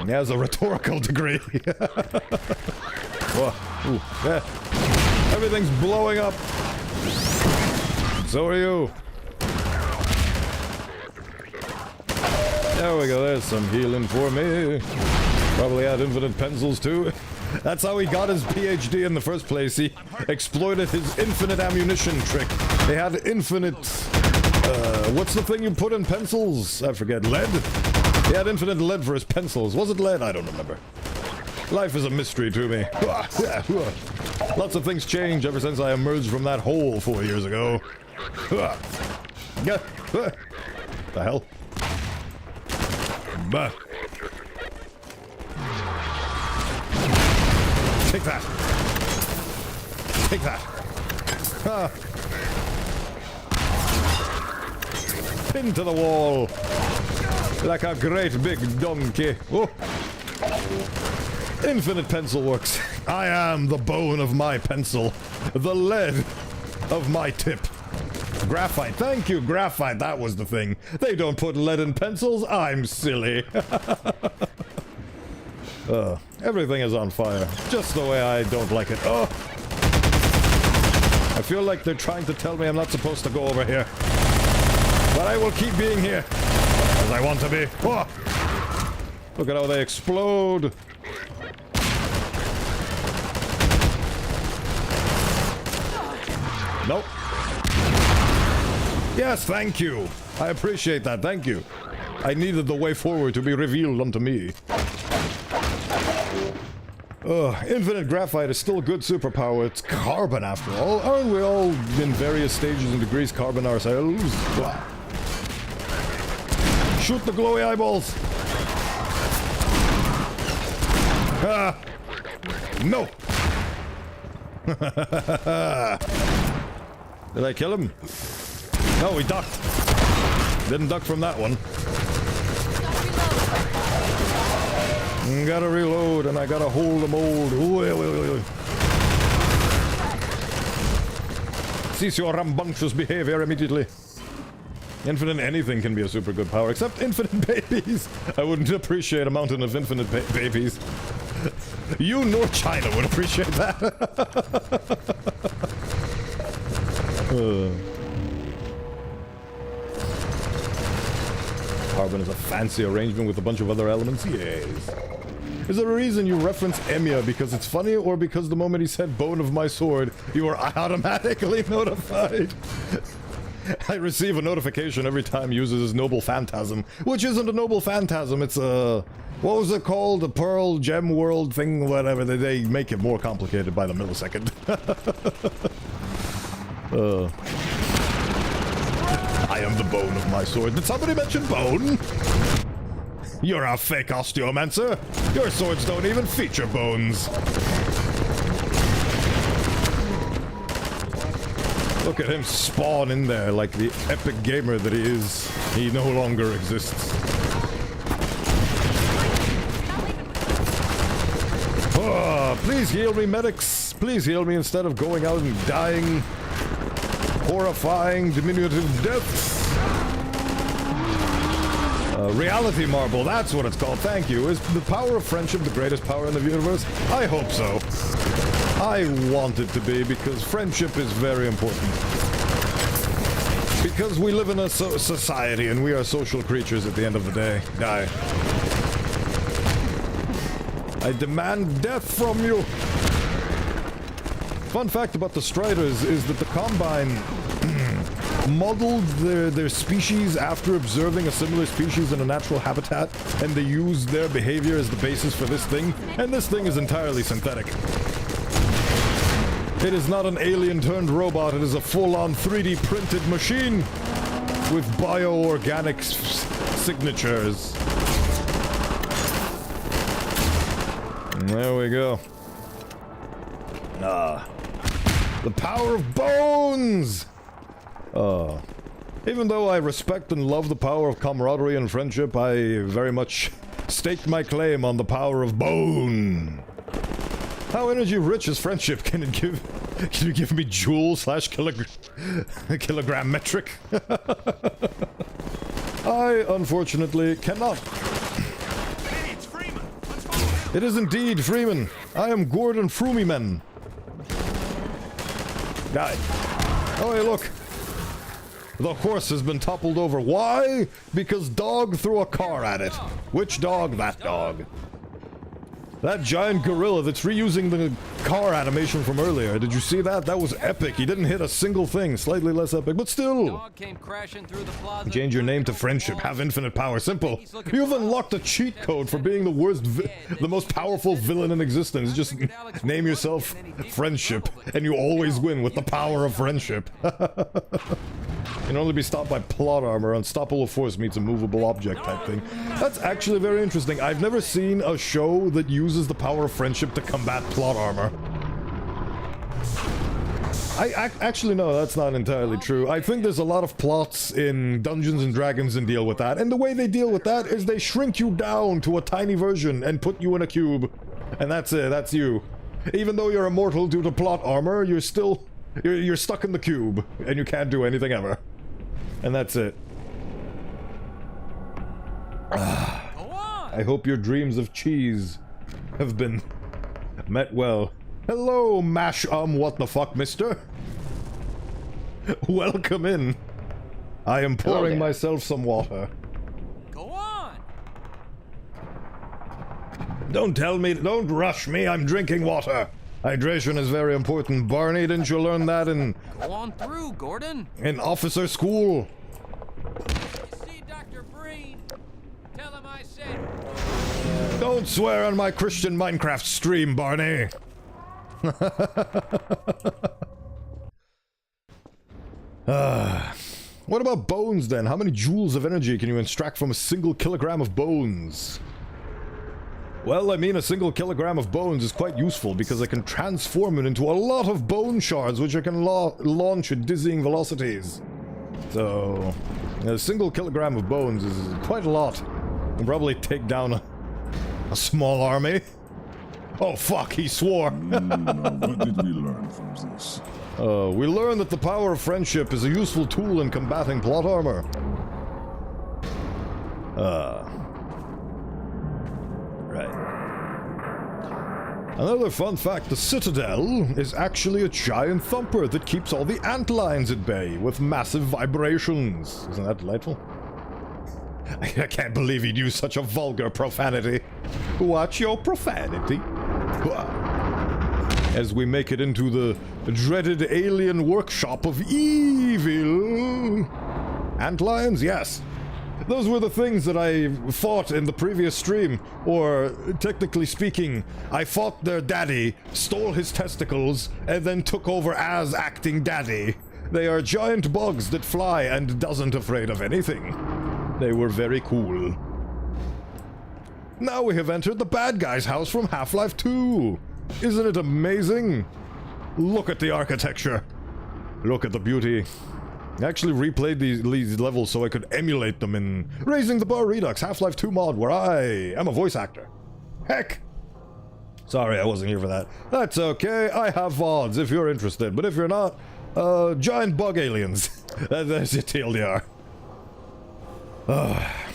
He has a rhetorical degree. Whoa, ooh, yeah. Everything's blowing up. So are you. There we go, there's some healing for me. Probably had infinite pencils too. That's how he got his PhD in the first place. He exploited his infinite ammunition trick. They had infinite... what's the thing you put in pencils? I forget. Lead? He had infinite lead for his pencils. Was it lead? I don't remember. Life is a mystery to me. Lots of things change ever since I emerged from that hole 4 years ago. The hell? Bah. Take that. Take that. Ah. Pin to the wall. Like a great big donkey. Oh. Infinite pencil works. I am the bone of my pencil. The lead of my tip. Graphite. Thank you, graphite. That was the thing. They don't put lead in pencils. I'm silly. Everything is on fire. Just the way I don't like it. Oh! I feel like they're trying to tell me I'm not supposed to go over here. But I will keep being here. As I want to be. Oh! Look at how they explode. Nope. Yes, thank you. I appreciate that. Thank you. I needed the way forward to be revealed unto me. Infinite graphite is still a good superpower. It's carbon after all. Aren't we all in various stages and degrees carbon ourselves? Shoot the glowy eyeballs. Ah. No. Did I kill him? No, he ducked. Didn't duck from that one. Gotta reload, and I gotta hold the mold. Cease your rambunctious behavior immediately. Infinite anything can be a super good power, except infinite babies. I wouldn't appreciate a mountain of infinite babies. You nor China would appreciate that. Carbon is a fancy arrangement with a bunch of other elements? Yes. Is there a reason you reference Emiya because it's funny, or because the moment he said bone of my sword, you were automatically notified? I receive a notification every time he uses his noble phantasm, which isn't a noble phantasm, it's a... What was it called? The Pearl Gem World thing, whatever. They make it more complicated by the millisecond. I am the bone of my sword. Did somebody mention bone? You're a fake Osteomancer. Your swords don't even feature bones. Look at him spawn in there like the epic gamer that he is. He no longer exists. Oh, please heal me, medics. Please heal me instead of going out and dying. Horrifying, diminutive deaths. Reality marble, that's what it's called. Thank you. Is the power of friendship the greatest power in the universe? I hope so. I want it to be, because friendship is very important. Because we live in a society and we are social creatures at the end of the day. Die. I demand death from you. Fun fact about the Striders is that the Combine modeled their species after observing a similar species in a natural habitat, and they used their behavior as the basis for this thing, and this thing is entirely synthetic. It is not an alien-turned-robot, it is a full-on 3D printed machine with bioorganic signatures. There we go. The power of bones! Even though I respect and love the power of camaraderie and friendship, I very much staked my claim on the power of bone. How energy rich is friendship? Can you give me joule slash kilogram metric? I unfortunately cannot. Hey, it's Freeman. Let's follow him. It is indeed Freeman. I am Gordon Frumiman. Guy. Oh, hey, look. The horse has been toppled over. Why? Because dog threw a car at it. Which dog? That dog. That giant gorilla that's reusing the car animation from earlier. Did you see that? That was epic. He didn't hit a single thing. Slightly less epic, but still. Dog came crashing through the plaza. Change your name to Friendship. Have infinite power. Simple. You've unlocked a cheat code for being the most powerful villain in existence. Just name yourself Friendship, and you always win with the power of friendship. Can only be stopped by plot armor. Unstoppable force meets a movable object type thing. That's actually very interesting. I've never seen a show that uses the power of friendship to combat plot armor. Actually, no, that's not entirely true. I think there's a lot of plots in Dungeons and Dragons that deal with that, and the way they deal with that is they shrink you down to a tiny version and put you in a cube. And that's it, that's you. Even though you're immortal due to plot armor, you're still... You're stuck in the cube, and you can't do anything ever. And that's it. I hope your dreams of cheese have been met well. Hello, mash what the fuck, mister? Welcome in. I am pouring myself some water. Go on. Don't tell me, don't rush me, I'm drinking water. Hydration is very important. Barney, didn't you learn that in... Go on through, Gordon. in officer school? You see Dr. Breen? Tell him I said... Don't swear on my Christian Minecraft stream, Barney. What about bones, then? How many joules of energy can you extract from a single kilogram of bones? Well, I mean, a single kilogram of bones is quite useful because I can transform it into a lot of bone shards, which I can launch at dizzying velocities. So, a single kilogram of bones is quite a lot. Can probably take down a small army. Oh fuck, he swore. What did we learn from this? We learned that the power of friendship is a useful tool in combating plot armor. Right. Another fun fact, the Citadel is actually a giant thumper that keeps all the antlions at bay with massive vibrations. Isn't that delightful? I can't believe he'd use such a vulgar profanity. Watch your profanity. As we make it into the dreaded alien workshop of evil. Antlions? Yes. Those were the things that I fought in the previous stream, or, technically speaking, I fought their daddy, stole his testicles, and then took over as acting daddy. They are giant bugs that fly and doesn't afraid of anything. They were very cool. Now we have entered the bad guy's house from Half-Life 2. Isn't it amazing? Look at the architecture. Look at the beauty. I actually replayed these levels so I could emulate them in Raising the Bar Redux Half-Life 2 mod, where I am a voice actor. Heck! Sorry, I wasn't here for that. That's okay, I have VODs if you're interested, but if you're not, giant bug aliens. There's your TLDR.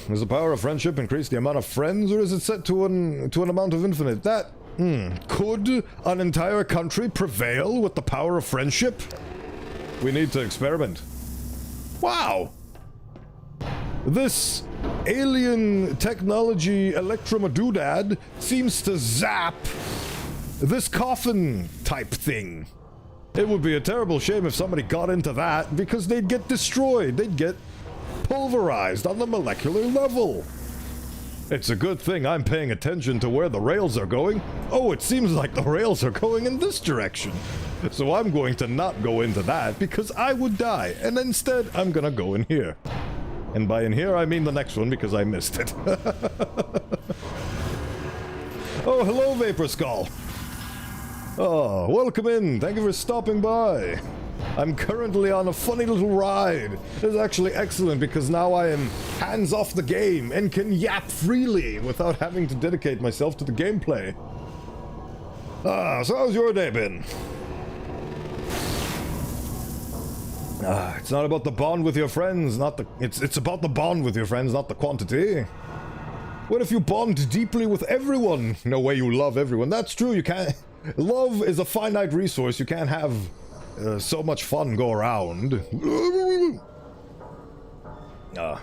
Does the power of friendship increase the amount of friends, or is it set to an amount of infinite? That, could an entire country prevail with the power of friendship? We need to experiment. Wow! This alien technology electromadoodad seems to zap this coffin type thing. It would be a terrible shame if somebody got into that, because they'd get destroyed. They'd get pulverized on the molecular level. It's a good thing I'm paying attention to where the rails are going. Oh, it seems like the rails are going in this direction. So I'm going to not go into that because I would die. And instead, I'm gonna go in here. And by in here, I mean the next one because I missed it. Oh, hello, Vapor Skull. Oh, welcome in. Thank you for stopping by. I'm currently on a funny little ride. It's actually excellent because now I am hands off the game and can yap freely without having to dedicate myself to the gameplay. So how's your day been? It's not about the bond with your friends, it's about the bond with your friends, not the quantity. What if you bond deeply with everyone? No way you love everyone. That's true, you can't... Love is a finite resource, you can't have so much fun go around. I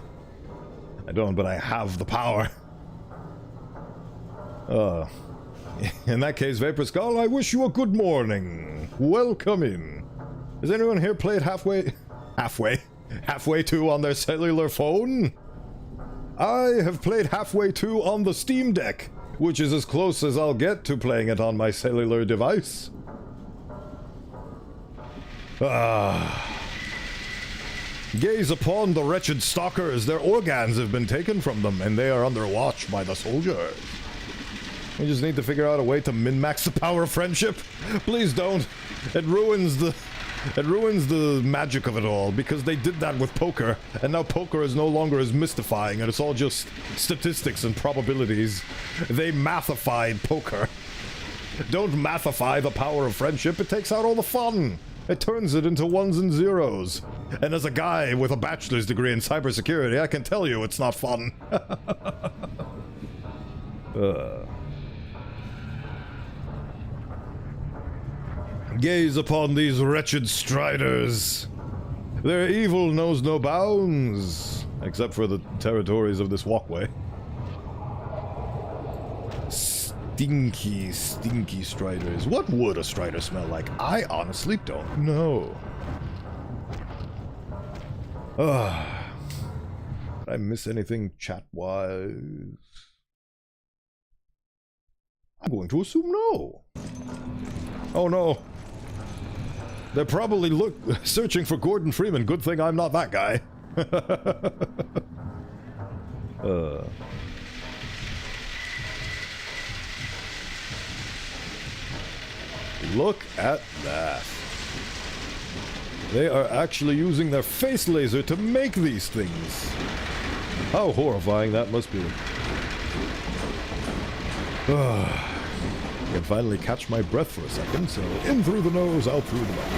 don't, but I have the power. In that case, Vapor Skull, I wish you a good morning. Welcome in. Has anyone here played halfway to on their cellular phone? I have played halfway to on the Steam Deck, which is as close as I'll get to playing it on my cellular device. Gaze upon the wretched stalkers. Their organs have been taken from them, and they are under watch by the soldiers. We just need to figure out a way to min-max the power of friendship. Please don't. It ruins the magic of it all, because they did that with poker, and now poker is no longer as mystifying, and it's all just statistics and probabilities. They mathified poker. Don't mathify the power of friendship, it takes out all the fun. It turns it into ones and zeros. And as a guy with a bachelor's degree in cybersecurity, I can tell you it's not fun. Gaze upon these wretched striders. Their evil knows no bounds, except for the territories of this walkway. Stinky, stinky striders. What would a strider smell like? I honestly don't know. Did I miss anything chat-wise? I'm going to assume no. Oh no. They're probably searching for Gordon Freeman. Good thing I'm not that guy. Look at that. They are actually using their face laser to make these things. How horrifying that must be. I can finally catch my breath for a second, so in through the nose, out through the mouth.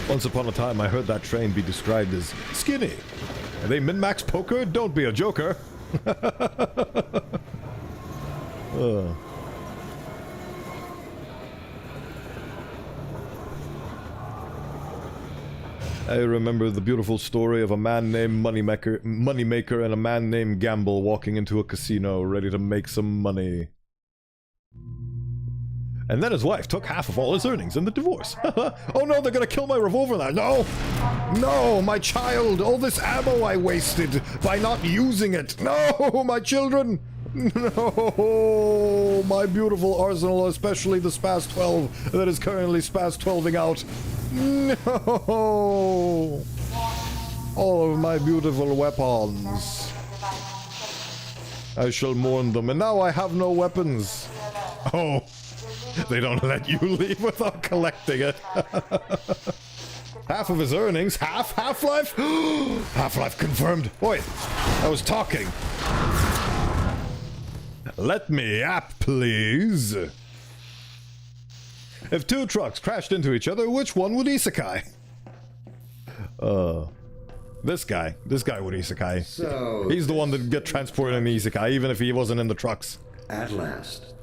Once upon a time, I heard that train be described as skinny. Are they min-max poker? Don't be a joker. I remember the beautiful story of a man named Moneymaker and a man named Gamble walking into a casino ready to make some money. And then his wife took half of all his earnings in the divorce. Oh no, they're gonna kill my revolver now. No! No, my child! All this ammo I wasted by not using it. No, my children! No, my beautiful arsenal, especially the Spas 12 that is currently Spas 12ing out. No! All of my beautiful weapons. I shall mourn them, and now I have no weapons. Oh, they don't let you leave without collecting it. Half of his earnings, Half-Life? Half-Life confirmed. Wait, I was talking. Let me yap, please. If two trucks crashed into each other, which one would isekai? This guy would isekai. So he's the one that get transported in the isekai, even if he wasn't in the trucks. at last.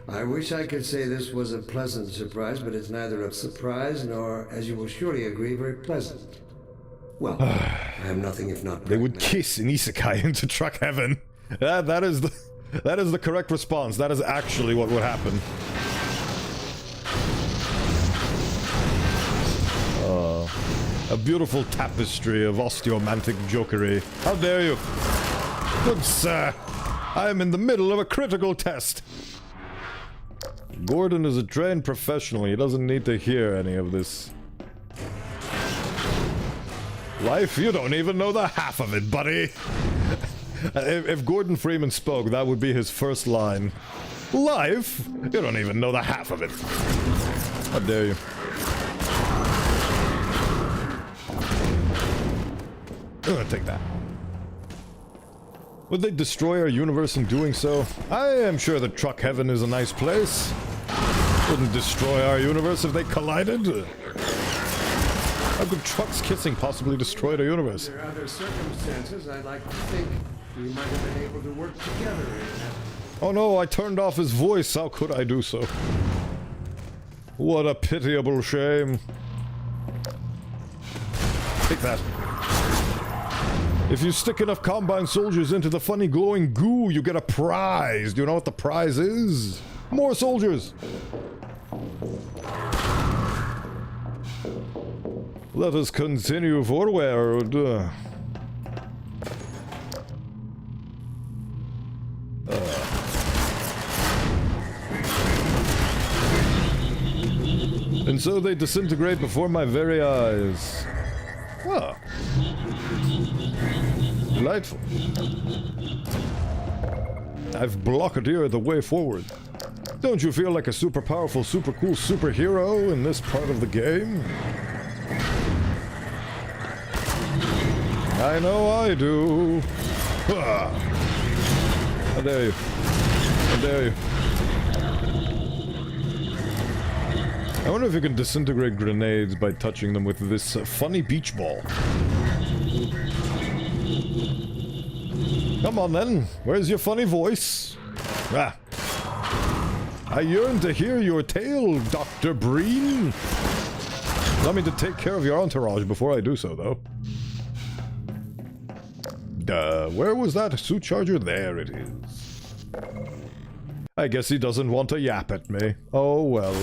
I wish I could say this was a pleasant surprise, but it's neither a surprise nor, as you will surely agree, very pleasant. Well, I have nothing if not They would pragmatic. kiss an isekai into truck heaven. That is the correct response. That is actually what would happen. A beautiful tapestry of osteomantic jokery. How dare you? Good sir, I am in the middle of a critical test. Gordon is a trained professional. He doesn't need to hear any of this. Life, you don't even know the half of it, buddy. If Gordon Freeman spoke, that would be his first line. Life? You don't even know the half of it. How dare you. I'm gonna take that. Would they destroy our universe in doing so? I am sure that Truck Heaven is a nice place. Wouldn't destroy our universe if they collided. How could trucks kissing possibly destroy the universe? Under other circumstances, I'd like to think we might have been able to work together. Oh no, I turned off his voice. How could I do so? What a pitiable shame. Take that. If you stick enough Combine soldiers into the funny glowing goo, you get a prize. Do you know what the prize is? More soldiers. Let us continue forward. And so they disintegrate before my very eyes. Ah. Delightful. I've blocketeered the way forward. Don't you feel like a super powerful, super cool superhero in this part of the game? I know I do. Ah. How dare you? How dare you? I wonder if you can disintegrate grenades by touching them with this funny beach ball. Come on then, where's your funny voice? Ah. I yearn to hear your tale, Dr. Breen. Allow me to take care of your entourage before I do so, though. Where was that suit charger? There it is. I guess he doesn't want to yap at me. Oh well.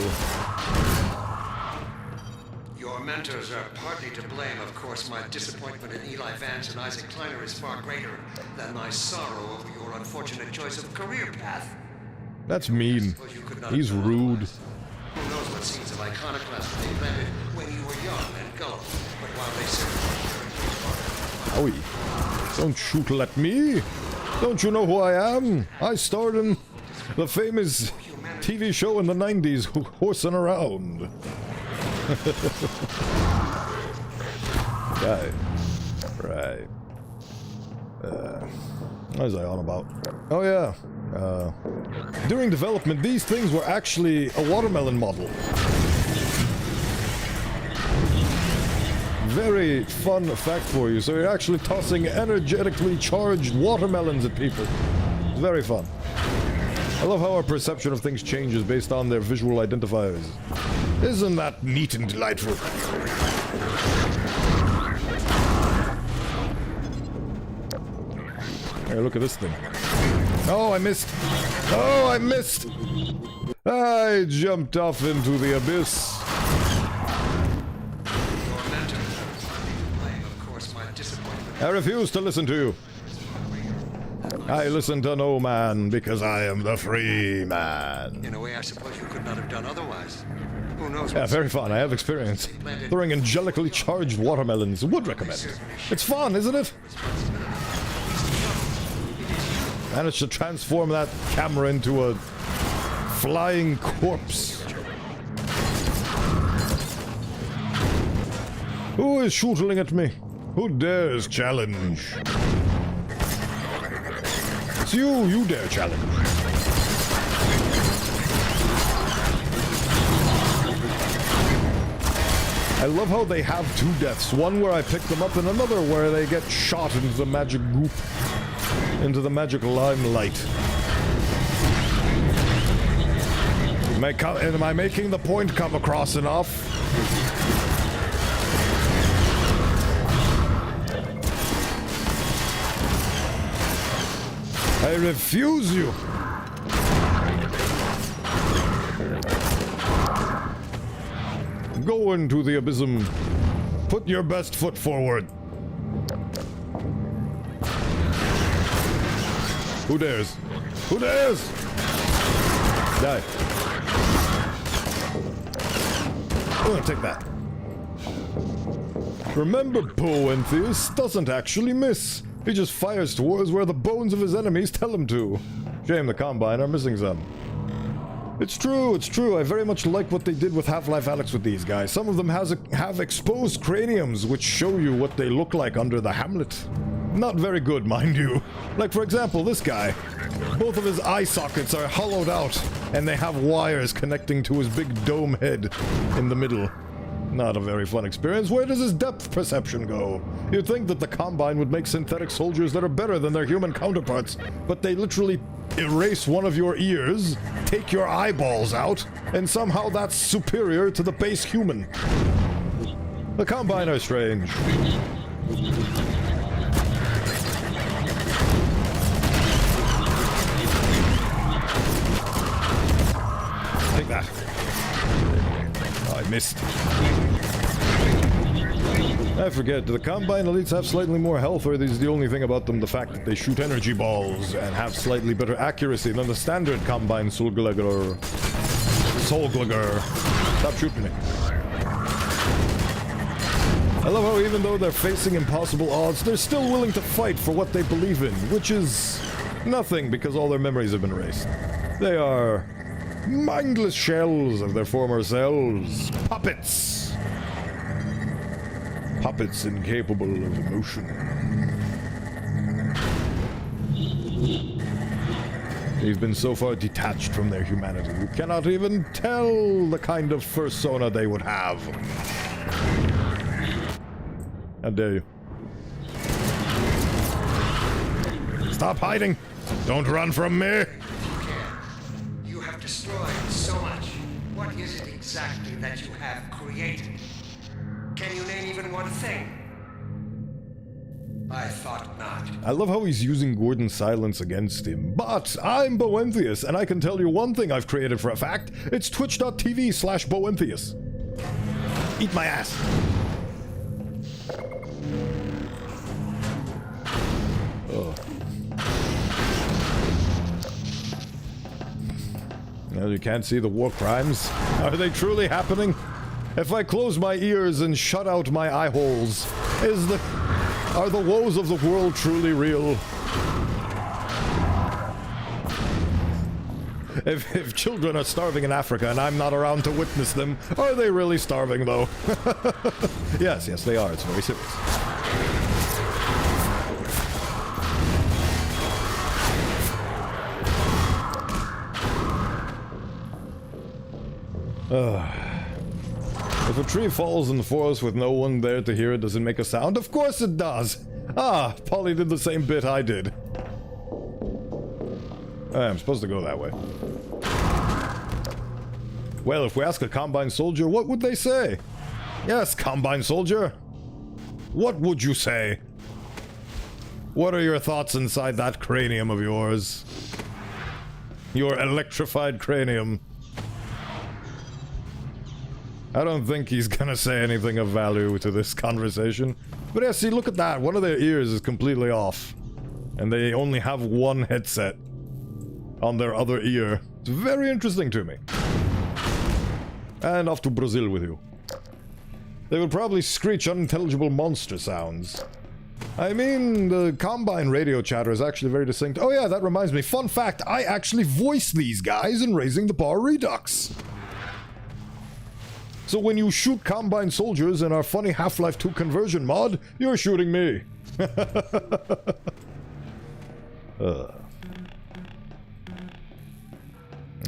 Your mentors are partly to blame. Of course, my disappointment in Eli Vance and Isaac Kleiner is far greater than my sorrow over your unfortunate choice of career path. That's mean. He's rude. Who knows what seeds of iconoclasm they planted when you were young and gullible, but while they served Owie. Don't shoot at me. Don't you know who I am? I starred in the famous TV show in the 90s, Horsing Around. Right. What was I on about? Oh yeah. During development, these things were actually a watermelon model. Very fun fact for you. So you're actually tossing energetically charged watermelons at people. It's very fun. I love how our perception of things changes based on their visual identifiers. Isn't that neat and delightful? Hey, look at this thing. Oh, I missed. Oh, I missed. I jumped off into the abyss. I refuse to listen to you. I listen to no man because I am the free man. in a way I suppose you could not have done otherwise. Who knows? Yeah, very fun. I have experience. Throwing angelically charged watermelons. Would recommend. It's fun, isn't it? Managed to transform that camera into a flying corpse. Who is shooting at me? Who dares challenge? It's you, you dare challenge. I love how they have two deaths. One where I pick them up and another where they get shot into the magic goop. Into the magic limelight. Am I making the point come across enough? I refuse you. Go into the abysm. Put your best foot forward. Who dares? Who dares? Die. I'm gonna take that. Remember, Bowenthius doesn't actually miss. He just fires towards where the bones of his enemies tell him to. Shame the Combine are missing some. It's true, it's true. I very much like what they did with Half-Life Alyx with these guys. Some of them have exposed craniums which show you what they look like under the Hamlet. Not very good, mind you. Like, for example, this guy. Both of his eye sockets are hollowed out, and they have wires connecting to his big dome head in the middle. Not a very fun experience. Where does his depth perception go? You'd think that the Combine would make synthetic soldiers that are better than their human counterparts, but they literally erase one of your ears, take your eyeballs out, and somehow that's superior to the base human. The Combine are strange. Take that. Oh, I missed. I forget, do the Combine elites have slightly more health, or is the only thing about them the fact that they shoot energy balls and have slightly better accuracy than the standard Combine Solglugger? Stop shooting me. I love how even though they're facing impossible odds, they're still willing to fight for what they believe in, which is nothing because all their memories have been erased. They are mindless shells of their former selves. Puppets! Puppets incapable of emotion. They've been so far detached from their humanity, you cannot even tell the kind of persona they would have. How dare you. Stop hiding! Don't run from me! You have destroyed so much. What is it exactly that you have created? Can you name even one thing? I thought not. I love how he's using Gordon's silence against him. But I'm Bowenthius, and I can tell you one thing I've created for a fact. It's twitch.tv/Bowenthius. Eat my ass. Oh. Well, you can't see the war crimes. Are they truly happening? If I close my ears and shut out my eye holes, are the woes of the world truly real? If children are starving in Africa and I'm not around to witness them, are they really starving though? Yes, they are. It's very serious. If a tree falls in the forest with no one there to hear it, does it make a sound? Of course it does! Ah, Polly did the same bit I did. I'm supposed to go that way. Well, if we ask a Combine soldier, what would they say? Yes, Combine soldier. What would you say? What are your thoughts inside that cranium of yours? Your electrified cranium. I don't think he's gonna say anything of value to this conversation. But yeah, see, look at that. One of their ears is completely off. And they only have one headset on their other ear. It's very interesting to me. And off to Brazil with you. They would probably screech unintelligible monster sounds. I mean, the Combine radio chatter is actually very distinct. Oh yeah, that reminds me. Fun fact, I actually voiced these guys in Raising the Bar Redux. So when you shoot Combine soldiers in our funny Half-Life 2 conversion mod, you're shooting me. Oh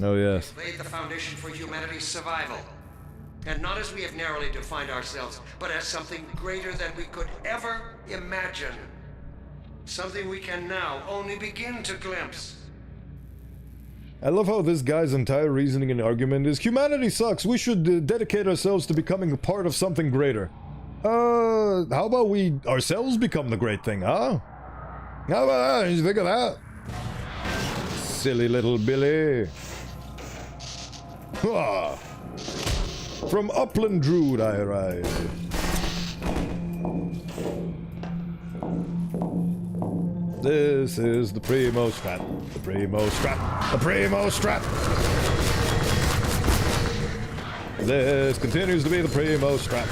yes. Laid the foundation for humanity's survival. And not as we have narrowly defined ourselves, but as something greater than we could ever imagine. Something we can now only begin to glimpse. I love how this guy's entire reasoning and argument is humanity sucks. We should dedicate ourselves to becoming a part of something greater. How about we ourselves become the great thing, huh? How about that? You think of that? Silly little Billy. Ah. From Upland Druid I arrive. This is the primo strat. The primo strat. The primo strat. This continues to be the primo strat.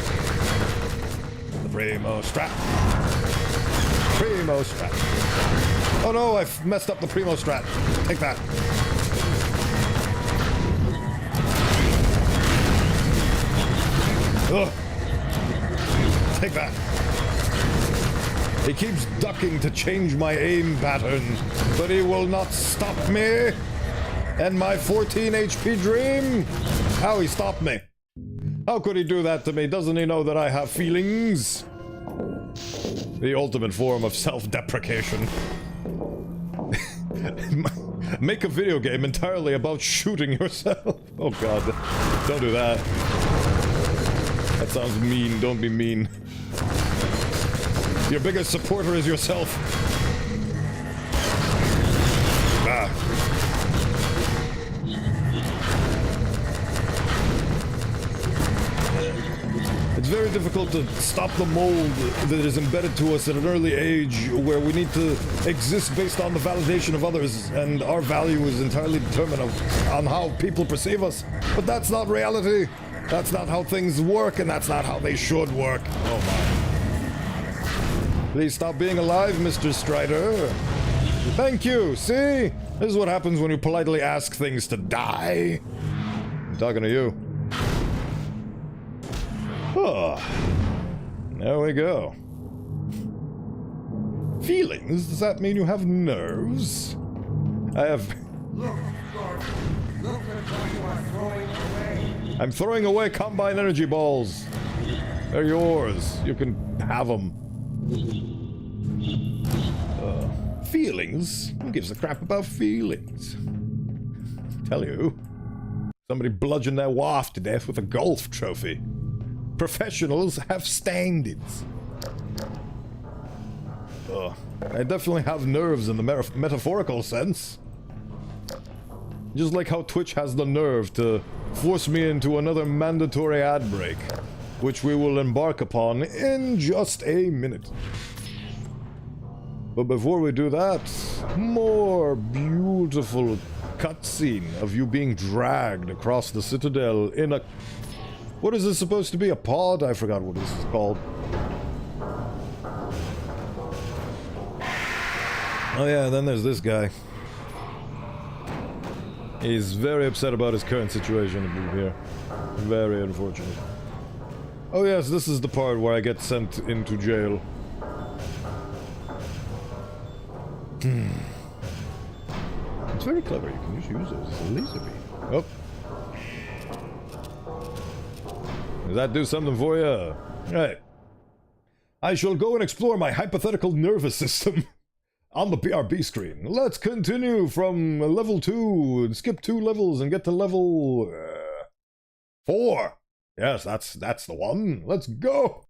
The Primo strap. Primo strap. Oh no, I've messed up the Primo strap. Take that. Ugh. Take that. He keeps ducking to change my aim pattern, but he will not stop me and my 14 HP dream. How he stopped me? How could he do that to me? Doesn't he know that I have feelings? The ultimate form of self-deprecation. Make a video game entirely about shooting yourself. Oh god, don't do that. That sounds mean. Don't be mean. Your biggest supporter is yourself. Ah. It's very difficult to stop the mold that is embedded to us at an early age, where we need to exist based on the validation of others, and our value is entirely determined on how people perceive us. But that's not reality. That's not how things work, and that's not how they should work. Oh my. Please stop being alive, Mr. Strider. Thank you. See? This is what happens when you politely ask things to die. I'm talking to you. Oh. There we go. Feelings? Does that mean you have nerves? I have... Look, Gordon. Look at what you are throwing away. I'm throwing away Combine Energy Balls. They're yours. You can have them. Feelings? Who gives a crap about feelings? Tell you. Somebody bludgeoned their wife to death with a golf trophy. Professionals have standards. I definitely have nerves in the metaphorical sense. Just like how Twitch has the nerve to force me into another mandatory ad break, which we will embark upon in just a minute. But before we do that, more beautiful cutscene of you being dragged across the Citadel in a... What is this supposed to be? A pod? I forgot what this is called. Oh yeah, then there's this guy. He's very upset about his current situation here. Very unfortunate. Oh yes, this is the part where I get sent into jail. It's very clever. You can just use it as a laser beam. Oh. Does that do something for you? Right. I shall go and explore my hypothetical nervous system on the BRB screen. Let's continue from level 2 and skip 2 levels and get to level 4. Yes, that's the one. Let's go.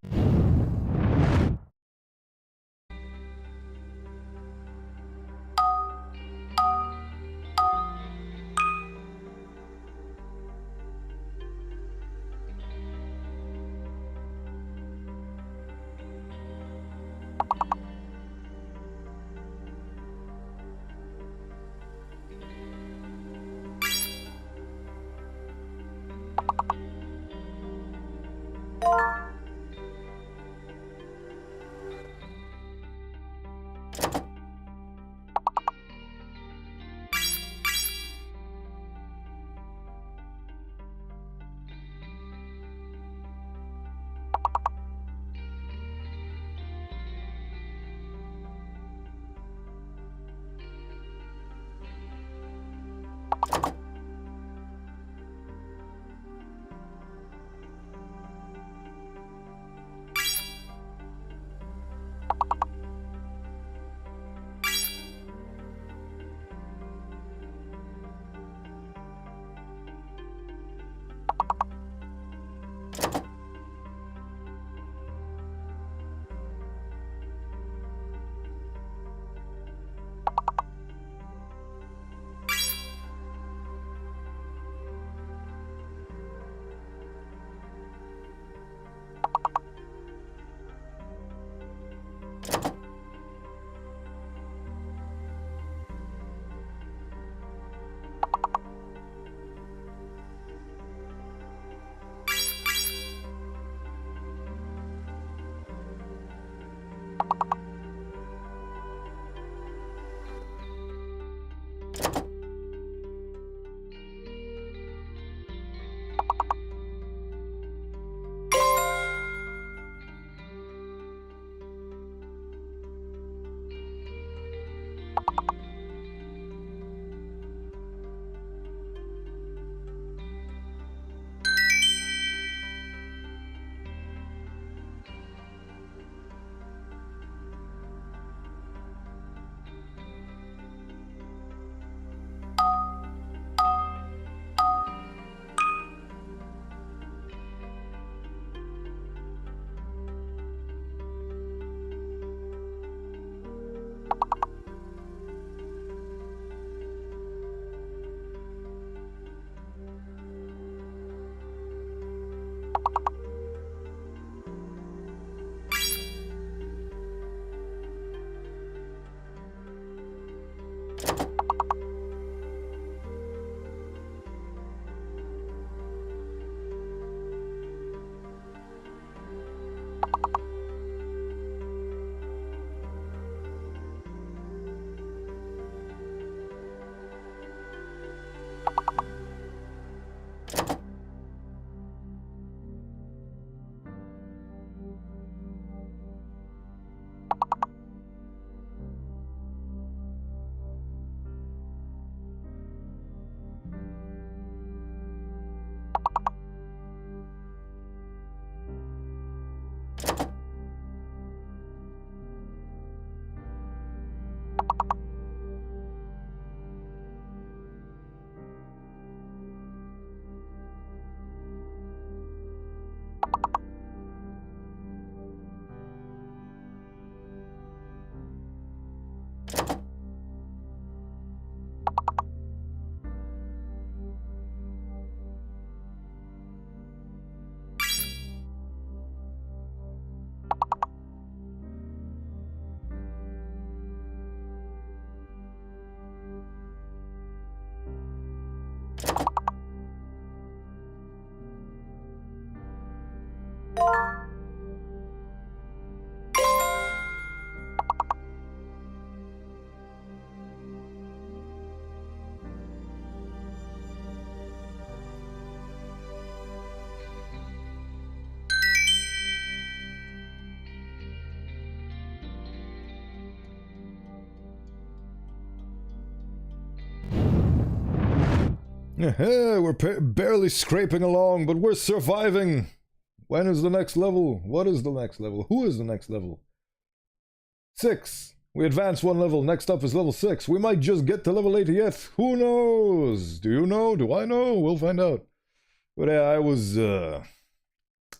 We're barely scraping along, but we're surviving. When is the next level? What is the next level? Who is the next level? 6. We advance 1 level. Next up is level 6. We might just get to level 8 yet. Who knows? Do you know? Do I know? We'll find out. But yeah, I was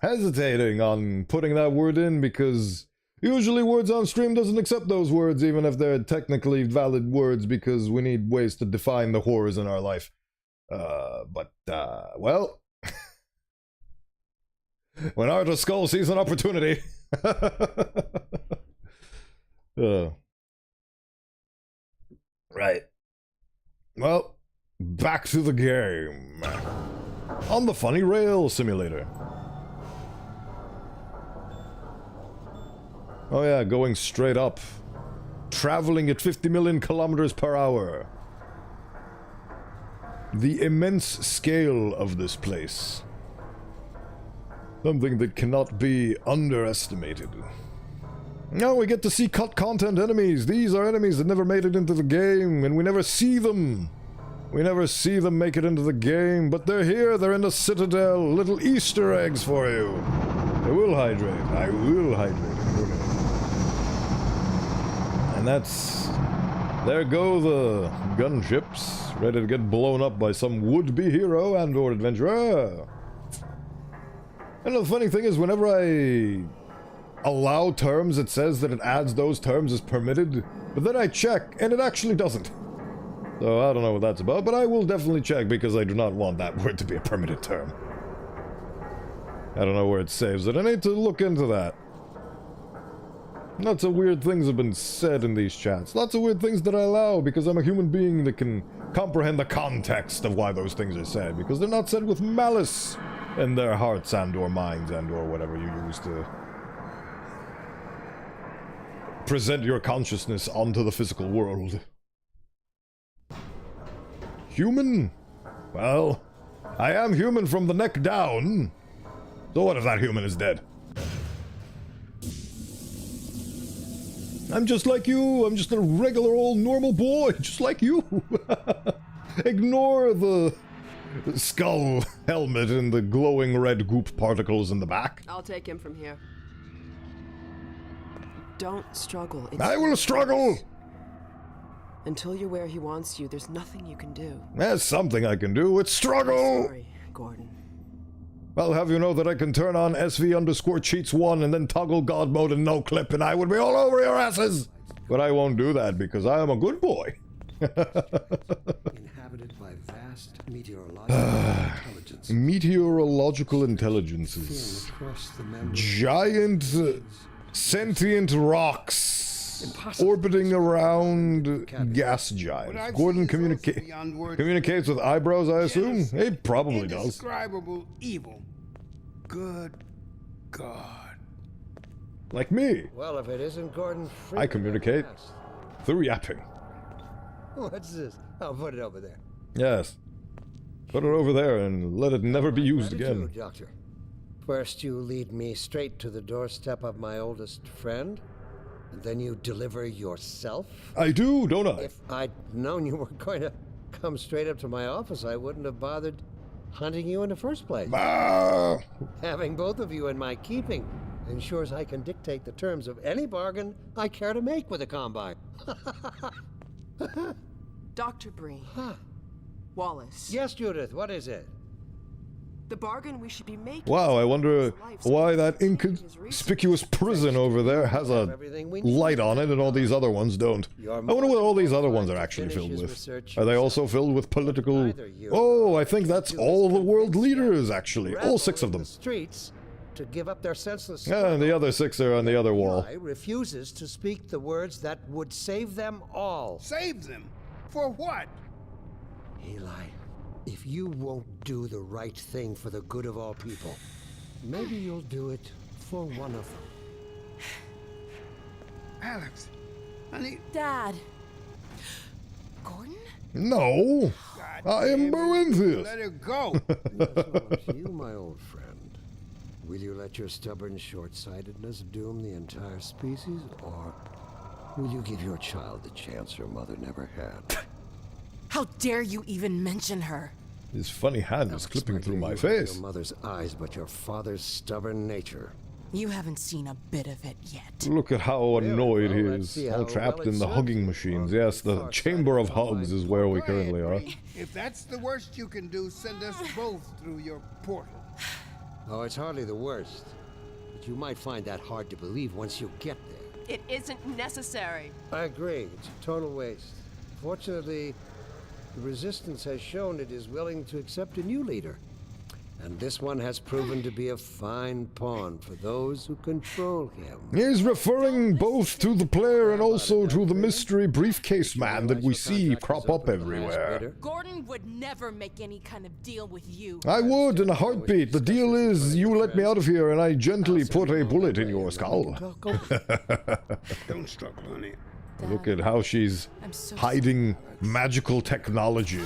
hesitating on putting that word in because usually words on stream doesn't accept those words, even if they're technically valid words, because we need ways to define the horrors in our life. Well, when Arthur Skull sees an opportunity. Right. Well, back to the game. On the Funny Rail Simulator. Oh yeah, going straight up. Traveling at 50 million kilometers per hour. The immense scale of this place. Something that cannot be underestimated. Now we get to see cut content enemies. These are enemies that never made it into the game, and we never see them. We never see them make it into the game, but they're here, they're in the Citadel. Little Easter eggs for you. I will hydrate. I will hydrate. Okay. And that's... There go the gunships, ready to get blown up by some would-be hero and or adventurer. And the funny thing is, whenever I allow terms, it says that it adds those terms as permitted, but then I check, and it actually doesn't. So I don't know what that's about, but I will definitely check because I do not want that word to be a permitted term. I don't know where it saves it. I need to look into that. Lots of weird things have been said in these chats. Lots of weird things that I allow because I'm a human being that can comprehend the context of why those things are said, because they're not said with malice in their hearts and or minds and or whatever you use to present your consciousness onto the physical world. Human? Well, I am human from the neck down. So what if that human is dead? I'm just like you. I'm just a regular old normal boy, just like you. Ignore the skull helmet and the glowing red goop particles in the back. I'll take him from here. Don't struggle. I will struggle! Until you're where he wants you, there's nothing you can do. There's something I can do. It's struggle! Sorry, Gordon. I'll have you know that I can turn on SV_cheats1 and then toggle God mode and no clip and I would be all over your asses! But I won't do that because I am a good boy. Inhabited by vast meteorological intelligences. Meteorological intelligences. Giant sentient rocks orbiting around gas giants. Gordon communicates with eyebrows, I assume? He probably does. Indescribable evil. Good God. Like me. Well, if it isn't Gordon Freeman, I communicate through yapping. What's this? I'll put it over there. Yes. Put it over there and let it never be used again. Doctor. First you lead me straight to the doorstep of my oldest friend, and then you deliver yourself? I do, don't I? If I'd known you were going to come straight up to my office, I wouldn't have bothered hunting you in the first place. Ah. Having both of you in my keeping ensures I can dictate the terms of any bargain I care to make with a Combine. Dr. Breen. Huh. Wallace. Yes, Judith, what is it? The bargain we should be making. Wow, I wonder why that inconspicuous prison over there has a light on it and all these other ones don't. I wonder what all these other ones are actually filled with. Are they also filled with political... Oh, I think that's all the world leaders, actually. All 6 of them. To give up their senseless... And the other 6 are on the other wall. Eli refuses to speak the words that would save them all. Save them? For what? Eli, if you won't do the right thing for the good of all people, maybe you'll do it for one of them. Alex, honey... Dad. Gordon? No! I am Bowenthius! Let her go! You, my old friend. Will you let your stubborn short-sightedness doom the entire species, or will you give your child the chance her mother never had? How dare you even mention her? His funny hand is clipping through my face. Your mother's eyes, but your father's stubborn nature. You haven't seen a bit of it yet. Look at how annoyed he Well, let's is. see All how trapped well in it the serves hugging you. machines. Well, Yes, the far chamber of side of hugs life. is where we Go ahead, currently are. Bree. If that's the worst you can do, send us both through your portal. Oh, it's hardly the worst. But you might find that hard to believe once you get there. It isn't necessary. I agree. It's a total waste. Fortunately, the Resistance has shown it is willing to accept a new leader. And this one has proven to be a fine pawn for those who control him. He's referring both to the player and also to the mystery briefcase man that we see crop up everywhere. Gordon would never make any kind of deal with you. I would in a heartbeat. The deal is you let me out of here and I gently put a bullet in your skull. Don't struggle, honey. Look at how she's I'm so hiding magical technology.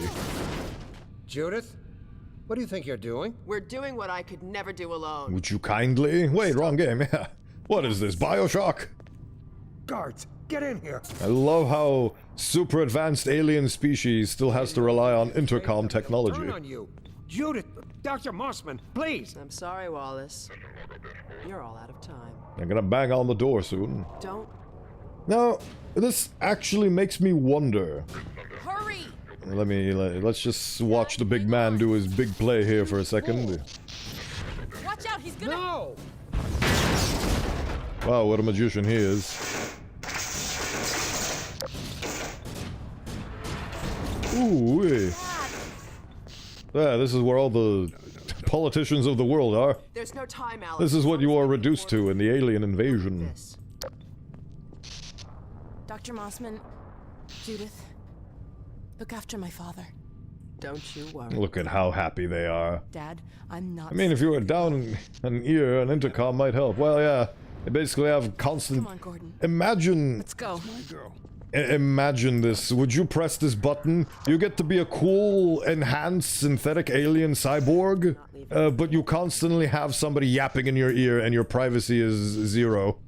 Judith, what do you think you're doing? We're doing what I could never do alone. Would you kindly? Wait, wrong game. Yeah. What is this? BioShock? Guards, get in here. I love how super advanced alien species still has to rely on intercom technology. Turn on you. Judith, Dr. Mossman, please. I'm sorry, Wallace. You're all out of time. I'm gonna bang on the door soon. Don't. Now, this actually makes me wonder. Hurry! Let's just watch the big man do his big play here for a second. Watch out, he's gonna... No! Wow, what a magician he is. Ooh, wee. Yeah, this is where all the politicians of the world are. There's no time, Alex. This is what you are reduced to in the alien invasion. Dr. Mossman, Judith, look after my father. Don't you worry. Look at how happy they are. Dad, I'm not... I mean, if you were down an ear, an intercom might help. Well, yeah, they basically have constant... Come on, Gordon. Imagine... Let's go. Imagine this. Would you press this button? You get to be a cool, enhanced, synthetic alien cyborg, but you constantly have somebody yapping in your ear and your privacy is 0.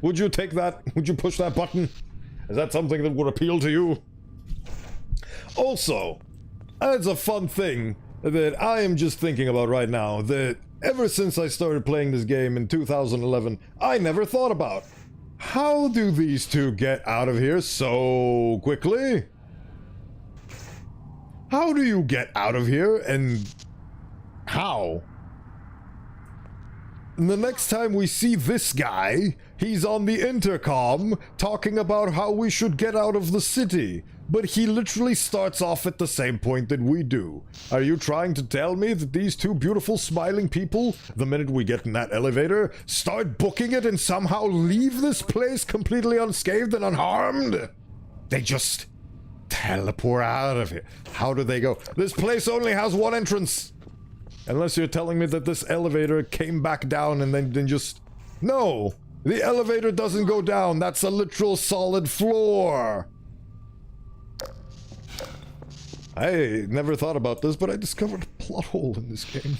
Would you take that? Would you push that button? Is that something that would appeal to you? Also, it's a fun thing that I am just thinking about right now that ever since I started playing this game in 2011, I never thought about. How do these two get out of here so quickly? How do you get out of here and how? And the next time we see this guy, he's on the intercom talking about how we should get out of the city. But he literally starts off at the same point that we do. Are you trying to tell me that these two beautiful smiling people, the minute we get in that elevator, start booking it and somehow leave this place completely unscathed and unharmed? They just teleport out of here. How do they go? This place only has one entrance. Unless you're telling me that this elevator came back down and then just... No! The elevator doesn't go down. That's a literal solid floor. I never thought about this, but I discovered a plot hole in this game.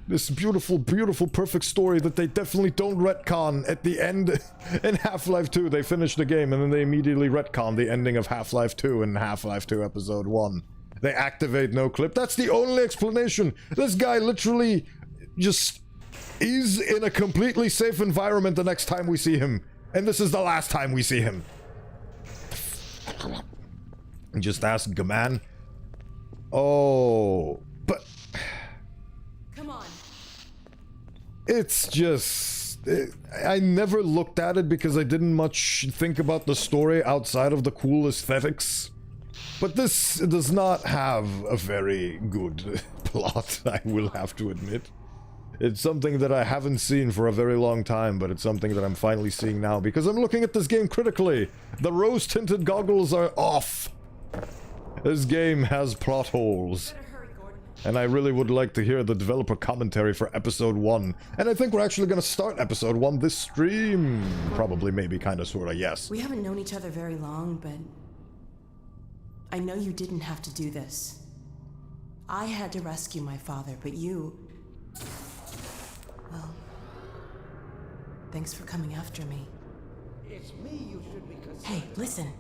This beautiful, beautiful, perfect story that they definitely don't retcon at the end. In Half-Life 2, they finish the game and then they immediately retcon the ending of Half-Life 2 in Half-Life 2 Episode 1. They activate no clip. That's the only explanation. This guy literally just is in a completely safe environment the next time we see him. And this is the last time we see him. Just ask Gaman. Oh, but... Come on. It's just... I never looked at it because I didn't much think about the story outside of the cool aesthetics. But this does not have a very good plot, I will have to admit. It's something that I haven't seen for a very long time, but it's something that I'm finally seeing now because I'm looking at this game critically. The rose-tinted goggles are off. This game has plot holes. And I really would like to hear the developer commentary for Episode 1. And I think we're actually going to start Episode 1 this stream. Probably, maybe, kinda, sorta, yes. We haven't known each other very long, but... I know you didn't have to do this. I had to rescue my father, but you... Well... Thanks for coming after me. It's me you should be concerned. Hey, listen.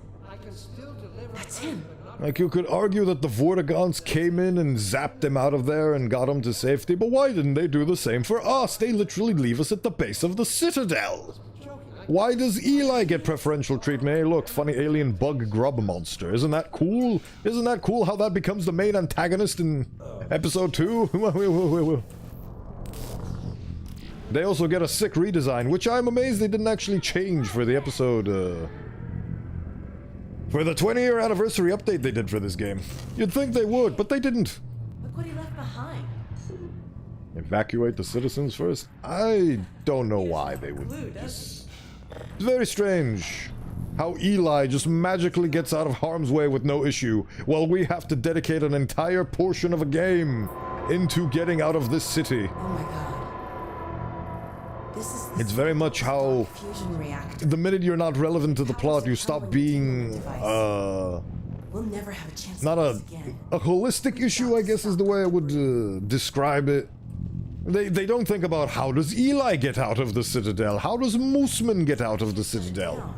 That's him. Like, you could argue that the Vortigaunts came in and zapped him out of there and got him to safety, but why didn't they do the same for us? They literally leave us at the base of the Citadel. Why does Eli get preferential treatment? Hey, look, funny alien bug grub monster. Isn't that cool? Isn't that cool how that becomes the main antagonist in episode 2? They also get a sick redesign, which I'm amazed they didn't actually change for the episode, for the 20-year anniversary update they did for this game. You'd think they would, but they didn't. Look what he left behind. Evacuate the citizens first? I don't know why they would do this. It's very strange how Eli just magically gets out of harm's way with no issue, while we have to dedicate an entire portion of a game into getting out of this city. Oh my god. It's very much how fusion reactor. the minute you're not relevant to the plot, you stop being, We'll never have a chance not to do this again. a holistic issue, I guess is the way I would describe it. They don't think about how does Eli get out of the Citadel? How does Mooseman get out of the Citadel?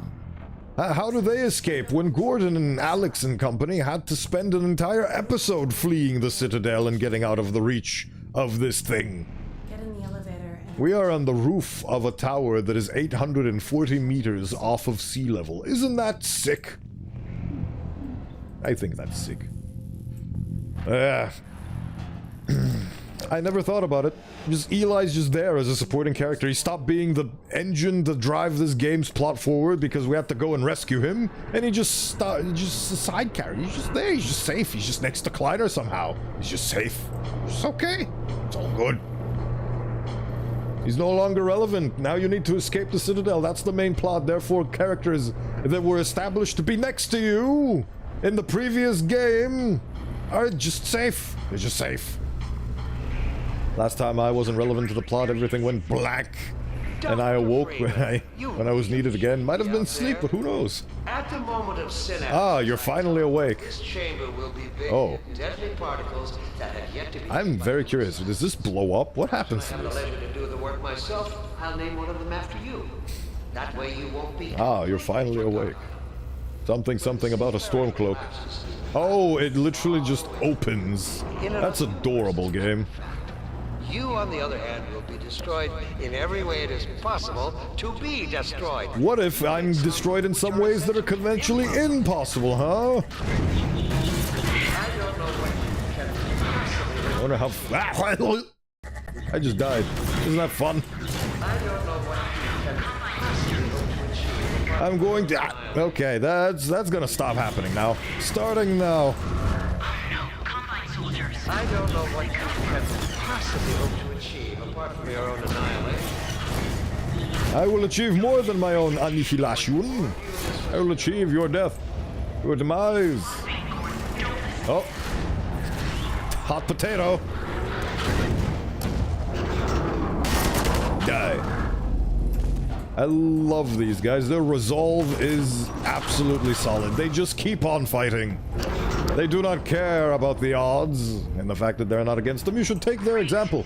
How do they escape when Gordon and Alex and company had to spend an entire episode fleeing the Citadel and getting out of the reach of this thing? Get in the elevator and... We are on the roof of a tower that is 840 meters off of sea level. Isn't that sick? I think that's sick. I never thought about it. Just Eli's just there as a supporting character. He stopped being the engine to drive this game's plot forward because we had to go and rescue him, and he just a side character. He's just there. He's just safe. He's just next to Kleiner somehow. He's just safe. It's okay. It's all good. He's no longer relevant. Now you need to escape the Citadel. That's the main plot. Therefore, characters that were established to be next to you in the previous game are just safe. They're just safe. Last time I wasn't relevant to the plot, everything went black, and I awoke when I was needed again. Might have been sleep, but who knows? At the moment of synapse, Ah, you're finally awake. this chamber will be big Oh. deadly particles that have yet to be... I'm very curious. Does this blow up? What happens to When I have the this? leisure to do the work myself, I'll name one of them after you. That way you won't be... Ah, you're finally awake. Something about a storm cloak. Oh, it literally just opens. That's adorable, game. You, on the other hand, will be destroyed in every way it is possible to be destroyed. What if I'm destroyed in some ways that are conventionally impossible, huh? I don't know what you can possibly... I wonder how... I just died. Isn't that fun? I don't know what you can possibly hope to achieve. I'm going to... Okay, that's gonna stop happening now. Starting now. I don't know what you can possibly hope to achieve apart from your own annihilation. I will achieve more than my own annihilation. I will achieve your death. Your demise. Oh. Hot potato. Die. I love these guys. Their resolve is absolutely solid. They just keep on fighting. They do not care about the odds and the fact that they're not against them. You should take their example.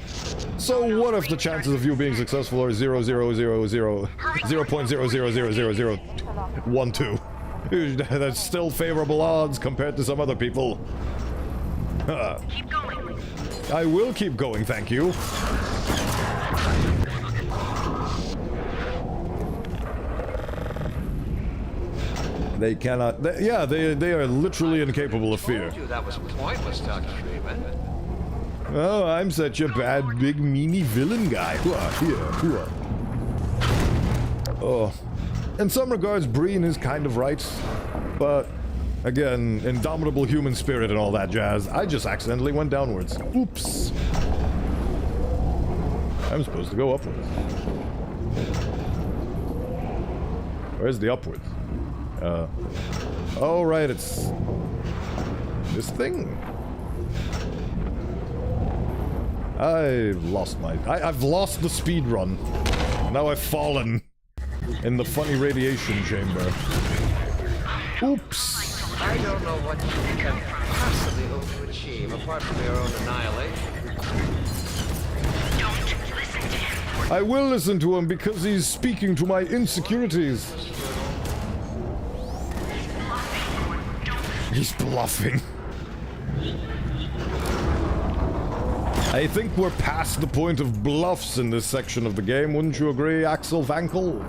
So what if the chances of you being successful are 0.0000012? That's still favorable odds compared to some other people. Keep going. I will keep going, thank you. They cannot... they are literally incapable of fear. That was pointless, Dr. Freeman. Oh, I'm such a bad, big, meanie villain guy. Oh. In some regards, Breen is kind of right. But, again, indomitable human spirit and all that jazz. I just accidentally went downwards. Oops. I'm supposed to go upwards. Where's the upwards? Oh, right, it's this thing. I've lost the speed run. Now I've fallen in the funny radiation chamber. Oops. I don't know what you can possibly hope to achieve apart from your own annihilation. Don't listen to him. I will listen to him because he's speaking to my insecurities. He's bluffing. I think we're past the point of bluffs in this section of the game, wouldn't you agree, Axel Vankel?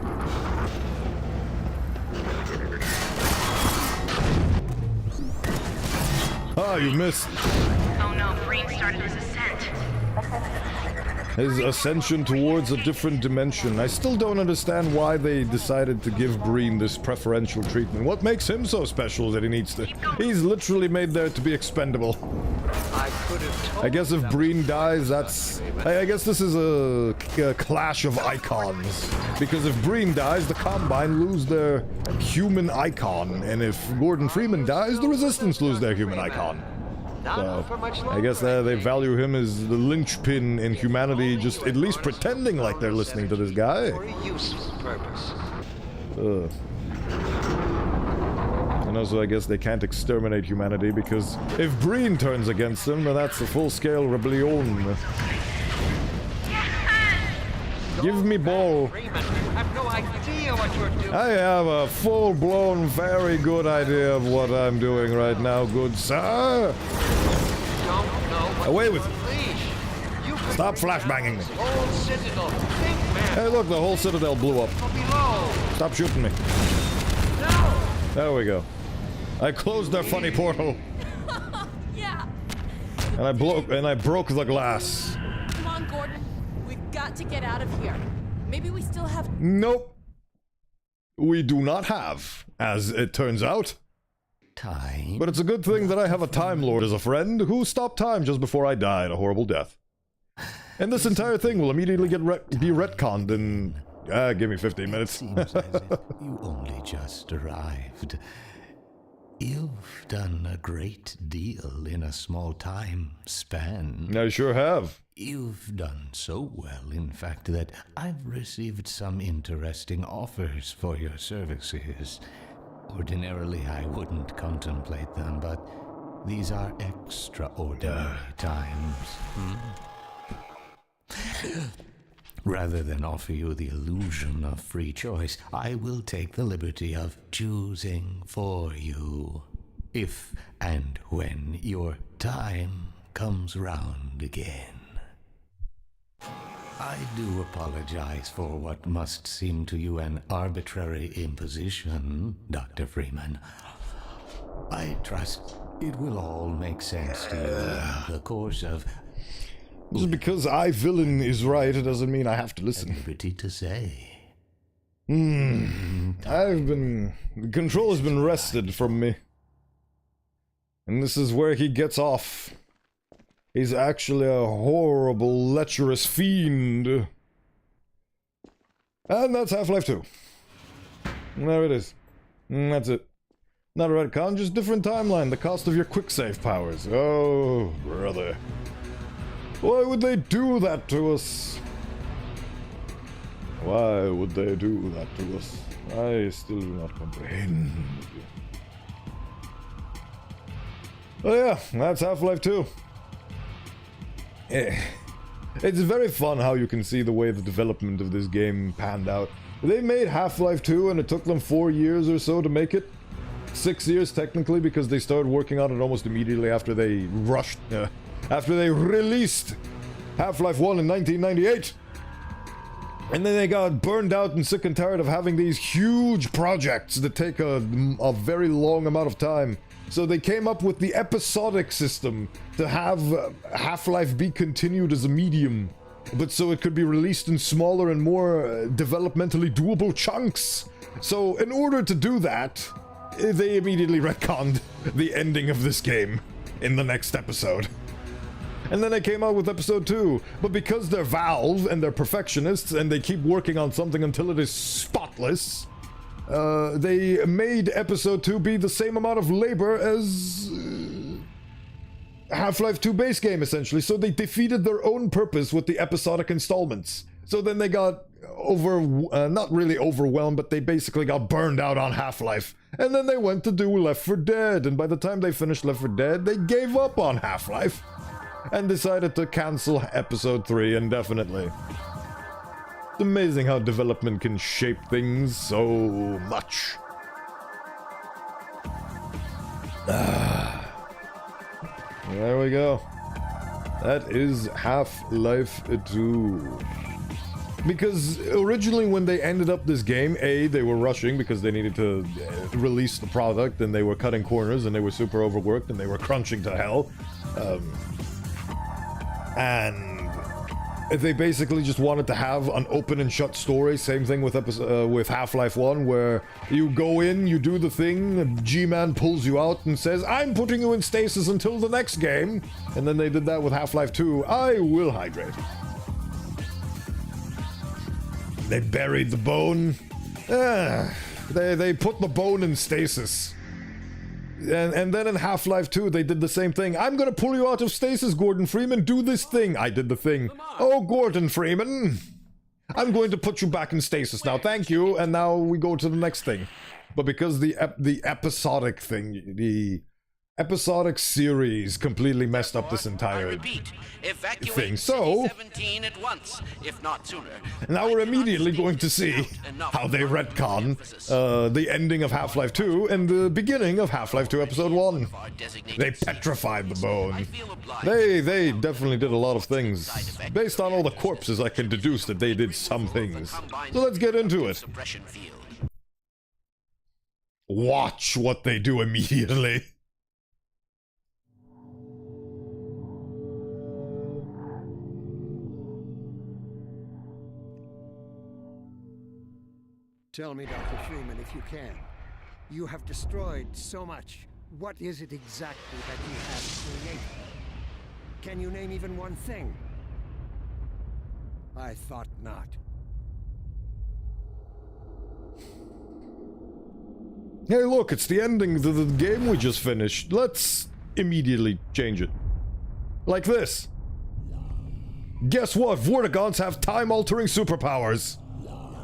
Ah, you missed. Oh no, Breen started his ascent. His ascension towards a different dimension. I still don't understand why they decided to give Breen this preferential treatment. What makes him so special that he needs to... He's literally made there to be expendable. I guess if Breen dies, that's... I guess this is a clash of icons. Because if Breen dies, the Combine lose their human icon. And if Gordon Freeman dies, the Resistance lose their human icon. So, I guess they value him as the linchpin in humanity, just at least pretending like they're listening to this guy. And also, I guess they can't exterminate humanity, because if Breen turns against them, then that's a full-scale rebellion. Give me ball. I have a full-blown, very good idea of what I'm doing right now, good sir. Away with you. Stop flashbanging me. Hey, look, the whole citadel blew up. Stop shooting me. There we go. I closed their funny portal. Yeah. And I broke the glass. Come on, Gordon. We've got to get out of here. Maybe we still have... Nope. We do not have, as it turns out. Time. But it's a good thing that I have a Time Lord as a friend who stopped time just before I died a horrible death. And this entire thing will immediately be retconned in... give me 15 minutes. Seems as if you only just arrived. You've done a great deal in a small time span. I sure have. You've done so well, in fact, that I've received some interesting offers for your services. Ordinarily, I wouldn't contemplate them, but these are extraordinary times. Rather than offer you the illusion of free choice, I will take the liberty of choosing for you, if and when your time comes round again. I do apologize for what must seem to you an arbitrary imposition, Dr. Freeman. I trust it will all make sense to you in the course of... Just because villain is right, it doesn't mean I have to listen. Liberty to say. Control has been wrested from me. And this is where he gets off. He's actually a horrible, lecherous fiend. And that's Half-Life 2. There it is. That's it. Not a retcon, just different timeline. The cost of your quick save powers. Oh, brother. Why would they do that to us? Why would they do that to us? I still do not comprehend. Oh yeah, that's Half-Life 2. It's very fun how you can see the way the development of this game panned out. They made Half-Life 2 and it took them 4 years or so to make it. 6 years technically, because they started working on it almost immediately after they after they released Half-Life 1 in 1998. And then they got burned out and sick and tired of having these huge projects that take a very long amount of time. So they came up with the episodic system to have Half-Life be continued as a medium, but so it could be released in smaller and more developmentally doable chunks. So in order to do that, they immediately retconned the ending of this game in the next episode. And then they came out with episode 2, but because they're Valve and they're perfectionists and they keep working on something until it is spotless, they made episode 2 be the same amount of labor as Half-Life 2 base game, essentially. So they defeated their own purpose with the episodic installments. So then they got not really overwhelmed, but they basically got burned out on Half-Life. And then they went to do Left 4 Dead, and by the time they finished Left 4 Dead, they gave up on Half-Life and decided to cancel episode 3 indefinitely. It's amazing how development can shape things so much. There we go. That is Half-Life 2. Because originally when they ended up this game, they were rushing because they needed to release the product, and they were cutting corners, and they were super overworked, and they were crunching to hell. And they basically just wanted to have an open and shut story. Same thing with Half-Life 1, where you go in, you do the thing, G-Man pulls you out and says, I'm putting you in stasis until the next game. And then they did that with Half-Life 2. I will hydrate. They buried the bone. They put the bone in stasis. And then in Half-Life 2, they did the same thing. I'm gonna pull you out of stasis, Gordon Freeman. Do this thing. I did the thing. Oh, Gordon Freeman. I'm going to put you back in stasis now. Thank you. And now we go to the next thing. But because the episodic thing, the episodic series completely messed up this entire thing. So, at once, if not sooner. Now we're immediately going to see how they retcon the ending of Half-Life 2 and the beginning of Half-Life 2 Episode 1. They petrified the bone. They definitely did a lot of things. Based on all the corpses, I can deduce that they did some things. So let's get into it. Watch what they do immediately. Tell me, Dr. Freeman, if you can. You have destroyed so much. What is it exactly that you have created? Can you name even one thing? I thought not. Hey, look, it's the ending to the game we just finished. Let's immediately change it. Like this. Guess what? Vortigons have time-altering superpowers.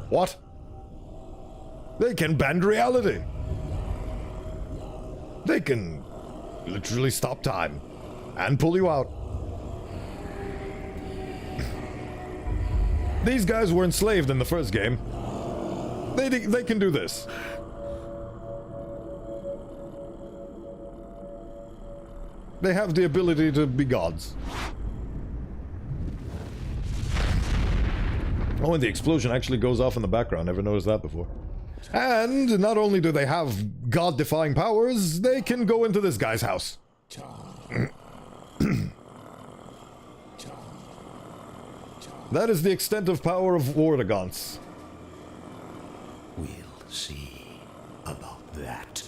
What? They can bend reality. They can literally stop time and pull you out. These guys were enslaved in the first game. They can do this. They have the ability to be gods. Oh, and the explosion actually goes off in the background. Never noticed that before. And not only do they have god-defying powers, they can go into this guy's house. That is the extent of power of Vortigons. We'll see about that.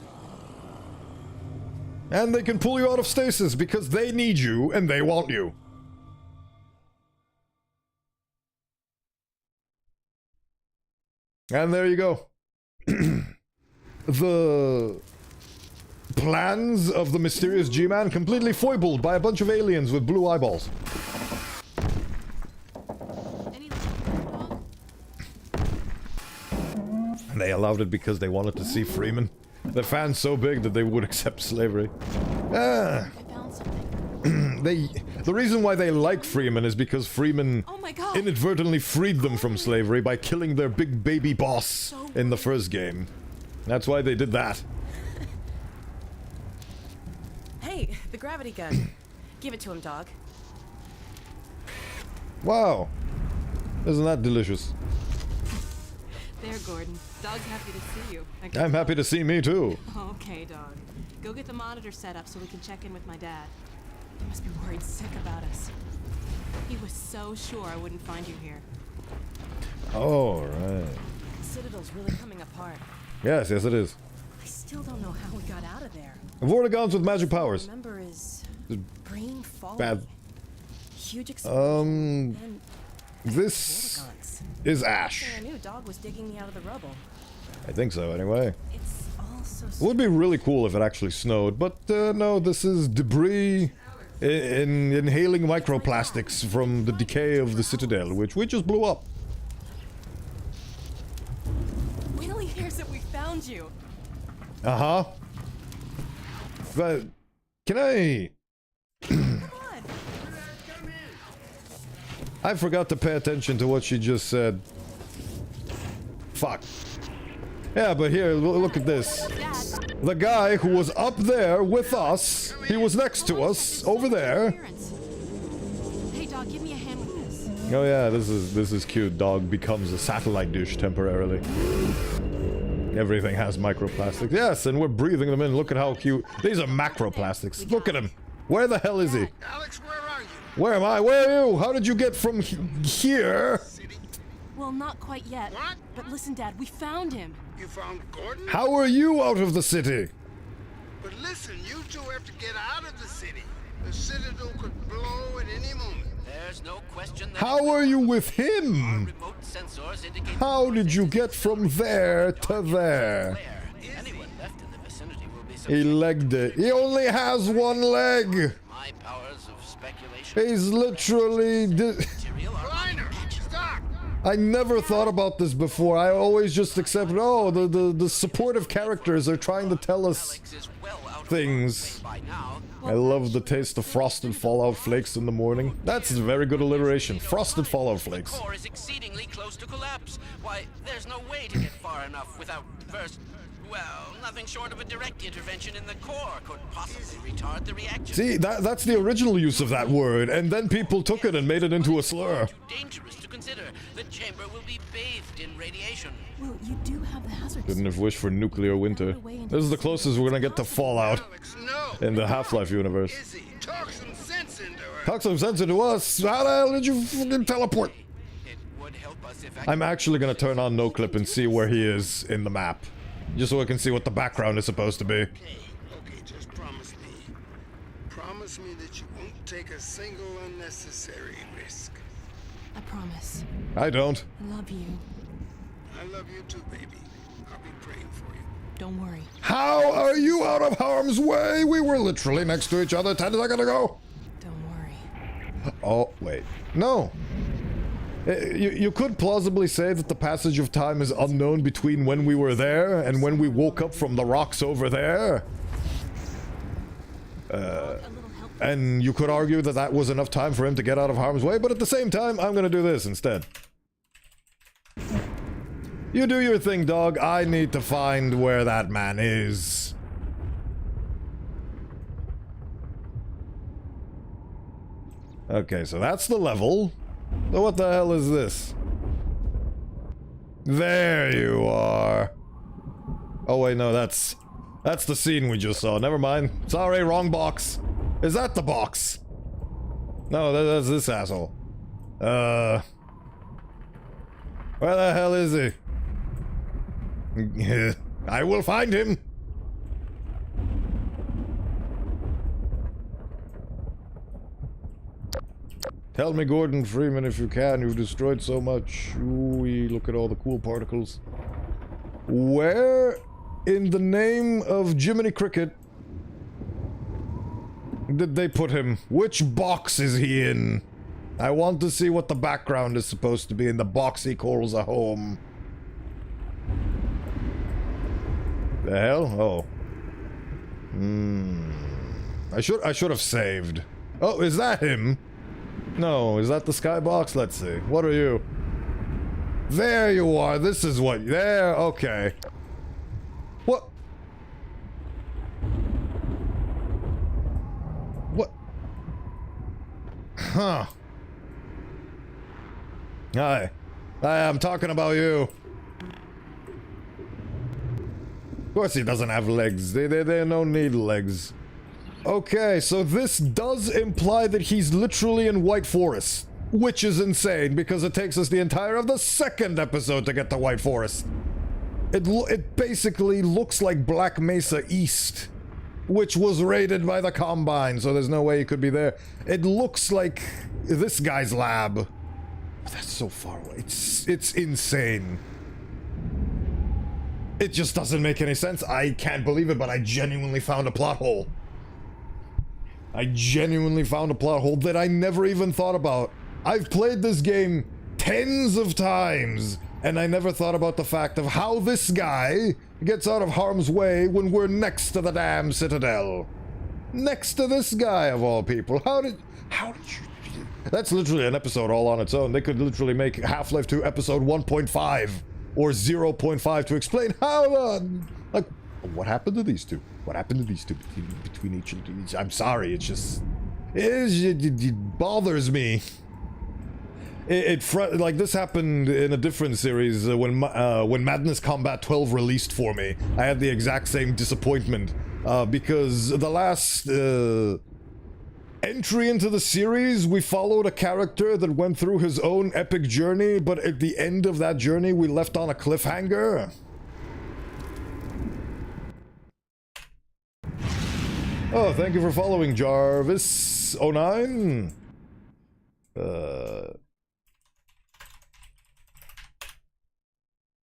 And they can pull you out of stasis because they need you and they want you. And there you go. The plans of the mysterious G-Man completely foibled by a bunch of aliens with blue eyeballs. And they allowed it because they wanted to see Freeman. Their fans so big that they would accept slavery. The reason why they like Freeman is because Freeman inadvertently freed them from slavery by killing their big baby boss in the first game. That's why they did that. Hey, the gravity gun. Give it to him, dog. Wow. Isn't that delicious? There, Gordon. Dog's happy to see you. I'm happy to see me too. Okay, dog. Go get the monitor set up so we can check in with my dad. He must be worried sick about us. He was so sure I wouldn't find you here. Oh, right. The Citadel's really coming apart. Yes, it is. I still don't know how we got out of there. Vortigons with magic powers. Remember is brain falling. Bad. Huge explosion. And this is Ash. I knew dog was digging me out of the rubble. I think so, anyway. It's all so. It would be really cool if it actually snowed, but no, this is debris inhaling microplastics from the decay of the Citadel, which we just blew up. Wait till he hears that we found you. Uh-huh. But can I... I forgot to pay attention to what she just said. Fuck. Yeah, but here, look at this. The guy who was up there with us, he was next to us, over there. Hey, Doc, give me a hand with this. Oh yeah, this is cute. Dog becomes a satellite dish temporarily. Everything has microplastics. Yes, and we're breathing them in. Look at how cute. These are macroplastics. Look at him. Where the hell is he? Alex, where are you? Where am I? Where are you? How did you get from here? Well, not quite yet. What? But listen, Dad, we found him. You found Gordon? How are you out of the city? But listen, you two have to get out of the city. The citadel could blow at any moment. There's no question that How are you with him? remote sensors indicate How did you get from there to there? anyone left in the vicinity will be He legged it. He only has one leg. my powers of speculation. He's literally... Kleiner, stop! I never thought about this before. I always just accepted, oh, the supportive characters are trying to tell us things. I love the taste of frosted fallout flakes in the morning. That's very good alliteration. Frosted fallout flakes. The core is exceedingly close to collapse. Why, there's no way to get far enough without first... Well, nothing short of a direct intervention in the core could possibly retard the reaction. See, that's the original use of that word, and then people took it and made it into a slur. Too dangerous to consider. The chamber will be bathed in radiation. Well, you do have the hazards. Couldn't have wished for nuclear winter. This is the closest we're gonna get to Fallout in the Half-Life universe. Talk some sense into her. Talk some sense into us. How the hell did you fucking teleport? It would help us if I'm actually gonna turn on NoClip and see where he is in the map. Just so I can see what the background is supposed to be. Okay, just promise me. Promise me that you won't take a single unnecessary risk. I promise. I don't. I love you. I love you too, baby. I'll be praying for you. Don't worry. How are you out of harm's way? We were literally next to each other 10 seconds ago. Don't worry. Oh, wait. No. You could plausibly say that the passage of time is unknown between when we were there and when we woke up from the rocks over there. And you could argue that that was enough time for him to get out of harm's way, but at the same time, I'm gonna do this instead. You do your thing, dog. I need to find where that man is. Okay, so that's the level. So what the hell is this? There you are. Oh wait, no, that's the scene we just saw. Never mind. Sorry, wrong box. Is that the box? No, that's this asshole. Where the hell is he? I will find him. Tell me, Gordon Freeman, if you can. You've destroyed so much. Ooh, look at all the cool particles. Where in the name of Jiminy Cricket did they put him? Which box is he in? I want to see what the background is supposed to be in the box he calls a home. The hell? Oh. I should have saved. Oh, is that him? No, is that the skybox? Let's see. What are you? There you are. This is what... There, okay. What? What? Huh. Hi. I'm talking about you. Of course he doesn't have legs. They don't need legs. Okay, so this does imply that he's literally in White Forest, which is insane because it takes us the entire of the second episode to get to White Forest. It basically looks like Black Mesa East, which was raided by the Combine, so there's no way he could be there. It looks like this guy's lab. That's so far away. It's insane. It just doesn't make any sense. I can't believe it, but I genuinely found a plot hole. I genuinely found a plot hole that I never even thought about. I've played this game tens of times, and I never thought about the fact of how this guy gets out of harm's way when we're next to the damn Citadel. Next to this guy, of all people. How did you... That's literally an episode all on its own. They could literally make Half-Life 2 episode 1.5 or 0.5 to explain how, like, What happened to these two? What happened to these two between each of these? I'm sorry, it bothers me. Like this happened in a different series when Madness Combat 12 released for me. I had the exact same disappointment because the last entry into the series, we followed a character that went through his own epic journey, but at the end of that journey, we left on a cliffhanger. Oh, thank you for following, Jarvis09.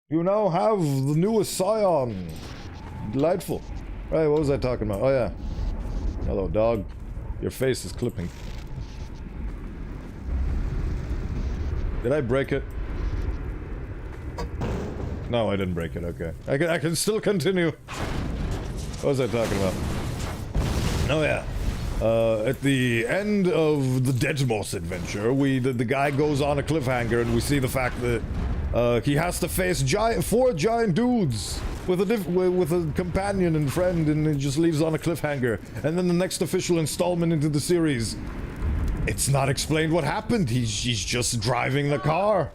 You now have the newest Scion. Delightful. Right, what was I talking about? Oh, yeah. Hello, dog. Your face is clipping. Did I break it? No, I didn't break it. Okay. I can still continue. What was I talking about? Oh, yeah. At the end of the Deadmos adventure, the guy goes on a cliffhanger and we see the fact that he has to face four giant dudes with a companion and friend, and it just leaves on a cliffhanger. And then the next official installment into the series, it's not explained what happened. He's just driving the car.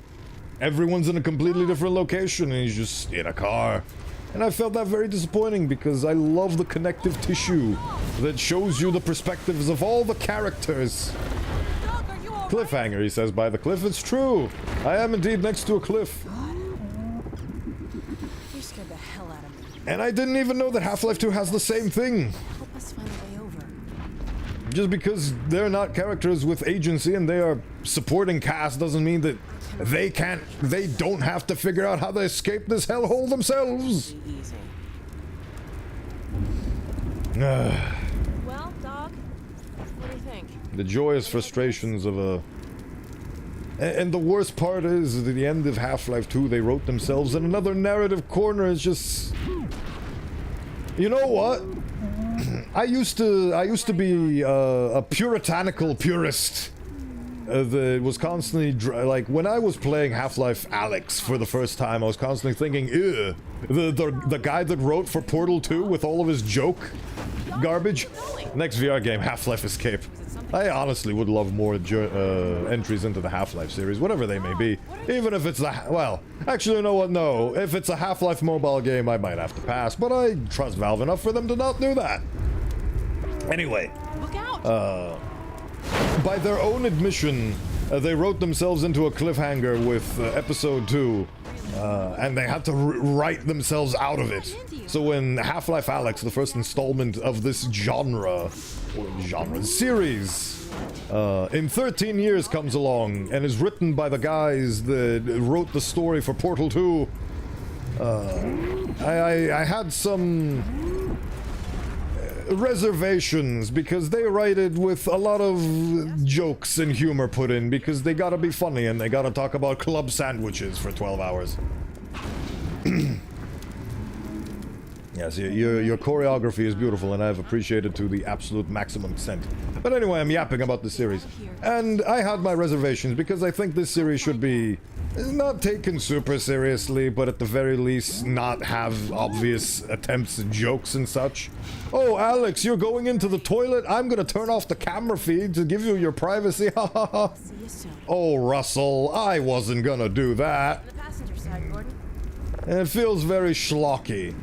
Everyone's in a completely different location, and he's just in a car. And I felt that very disappointing because I love the connective tissue that shows you the perspectives of all the characters. Cliffhanger, he says, by the cliff. It's true. I am indeed next to a cliff. You scared the hell out of me. And I didn't even know that Half-Life 2 has the same thing. Help us find a way over. Just because they're not characters with agency and they are supporting cast doesn't mean that they don't have to figure out how to escape this hellhole themselves. Well, dog, what do you think? The joyous frustrations of a... And the worst part is, at the end of Half-Life 2, they wrote themselves in another narrative corner. It's just... You know what? I used to be a puritanical purist. That was constantly... like, when I was playing Half-Life Alyx for the first time, I was constantly thinking, ew. The guy that wrote for Portal 2 with all of his joke garbage. Next VR game, Half-Life Escape. I honestly would love more entries into the Half-Life series, whatever they may be. Even if it's well, actually, you know what? No. If it's a Half-Life mobile game, I might have to pass, but I trust Valve enough for them to not do that. Anyway. Look out! By their own admission, they wrote themselves into a cliffhanger with Episode 2. And they had to write themselves out of it. So when Half-Life Alyx, the first installment of this series, in 13 years comes along and is written by the guys that wrote the story for Portal 2, I had some reservations because they write it with a lot of jokes and humor put in because they gotta be funny and they gotta talk about club sandwiches for 12 hours. Yes, your choreography is beautiful and I've appreciated to the absolute maximum extent. But anyway, I'm yapping about the series. And I had my reservations because I think this series should be not taken super seriously, but at the very least not have obvious attempts at jokes and such. Oh, Alex, you're going into the toilet? I'm gonna turn off the camera feed to give you your privacy. Ha ha ha. Oh, Russell, I wasn't gonna do that. On the passenger side, Gordon. And it feels very schlocky.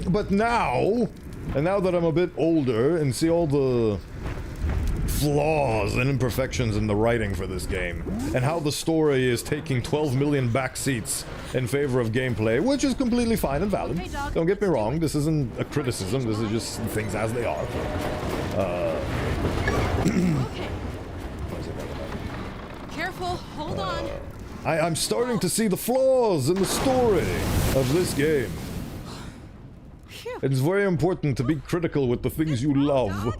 But now, and now that I'm a bit older and see all the flaws and imperfections in the writing for this game, and how the story is taking 12 million back seats in favor of gameplay, which is completely fine and valid. Okay, dog. Don't get me wrong, this isn't a criticism, this is just things as they are. Okay. Careful, hold on. I'm starting to see the flaws in the story of this game. It's very important to be critical with the things you love.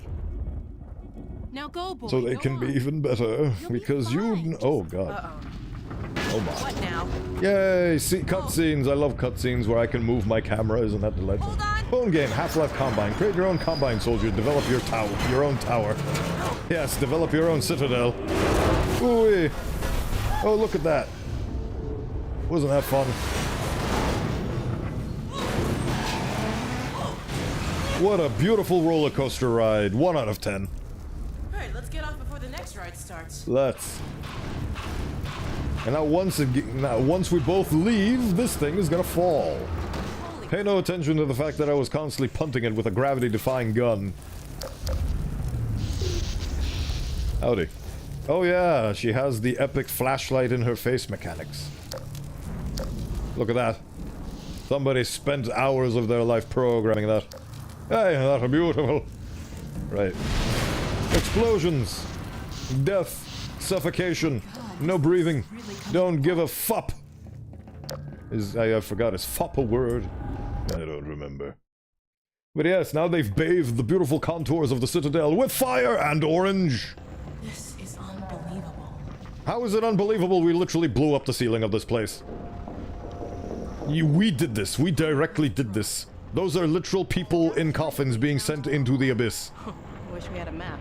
Now go, boy. So they can be even better, because you... Oh, God. Oh, my. What now? Yay, see, cutscenes. I love cutscenes where I can move my camera. Isn't that delightful? Hold on. Phone game, Half-Life Combine. Create your own Combine soldier. Develop your own tower. Yes, develop your own citadel. Ooh-wee. Oh, look at that. Wasn't that fun? What a beautiful roller coaster ride. 1 out of 10. Alright, let's get off before the next ride starts. Let's. And now once we both leave, this thing is gonna fall. Pay no attention to the fact that I was constantly punting it with a gravity-defying gun. Howdy. Oh yeah, she has the epic flashlight in her face mechanics. Look at that. Somebody spent hours of their life programming that. Hey, that's beautiful. Right. Explosions. Death. Suffocation. No breathing. Don't give a fup. I forgot, is fup a word? I don't remember. But yes, now they've bathed the beautiful contours of the Citadel with fire and orange. This is unbelievable. How is it unbelievable? We literally blew up the ceiling of this place. We did this. We directly did this. Those are literal people in coffins being sent into the abyss. Wish we had a map.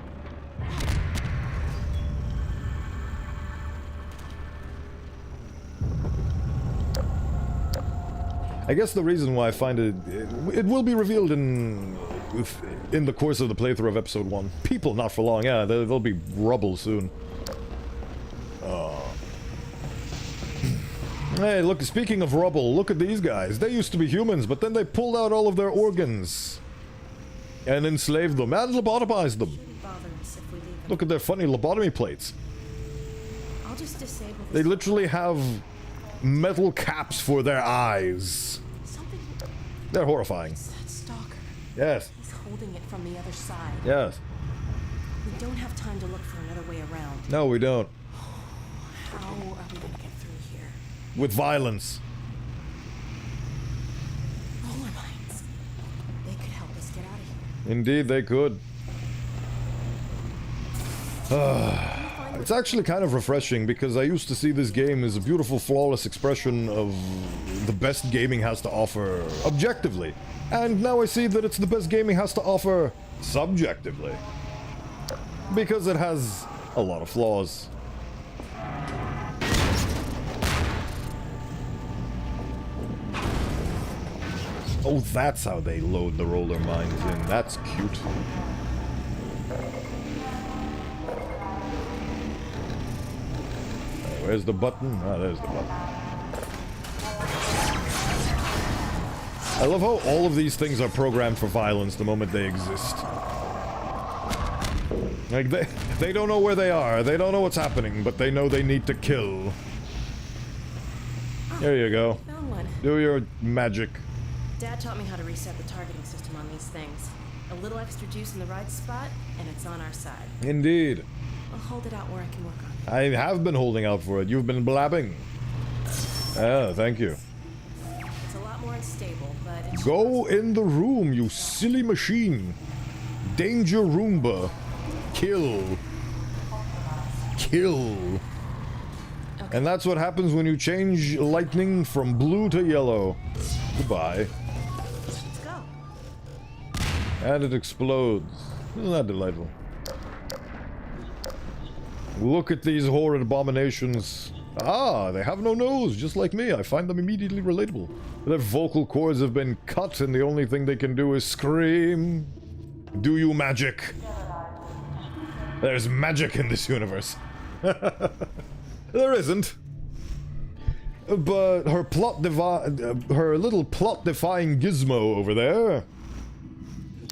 I guess the reason why I find it will be revealed in the course of the playthrough of episode 1. People, not for long. Yeah, they'll be rubble soon. Hey, look, speaking of rubble, look at these guys. They used to be humans, but then they pulled out all of their organs. And enslaved them, and lobotomized them. Look at their funny lobotomy plates. I'll just disable this. They literally have metal caps for their eyes. They're horrifying. It's that stalker. Yes. He's holding it from the other side. Yes. We don't have time to look for another way around. No, we don't. How are we gonna get through here? With violence. Roller mines. They could help us get out of here. Indeed, they could. It's actually kind of refreshing because I used to see this game as a beautiful, flawless expression of the best gaming has to offer objectively. And now I see that it's the best gaming has to offer subjectively. Because it has a lot of flaws. Oh, that's how they load the roller mines in. That's cute. Where's the button? Ah, there's the button. I love how all of these things are programmed for violence the moment they exist. Like, they don't know where they are, they don't know what's happening, but they know they need to kill. There you go. Found one. Do your magic. Dad taught me how to reset the targeting system on these things. A little extra juice in the right spot, and it's on our side. Indeed. I'll hold it out where I can work on it. I have been holding out for it. You've been blabbing. Ah, thank you. It's a lot more unstable, but it's... Go in the room, you silly machine. Danger Roomba. Kill. Kill. Okay. And that's what happens when you change lightning from blue to yellow. Goodbye. Let's go. And it explodes. Isn't that delightful? Look at these horrid abominations. Ah, they have no nose, just like me. I find them immediately relatable. Their vocal cords have been cut and the only thing they can do is scream. Do you magic? There's magic in this universe. There isn't. But her little plot-defying gizmo over there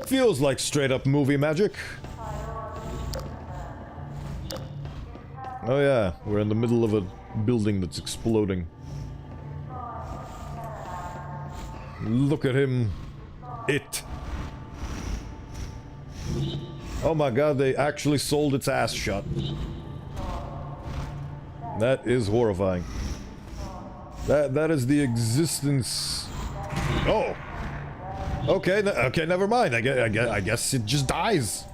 feels like straight-up movie magic. Oh yeah, we're in the middle of a building that's exploding. Look at him. It. Oh my god, they actually sold its ass shut. That is horrifying. That is the existence... Oh! Okay, okay, never mind. I guess it just dies.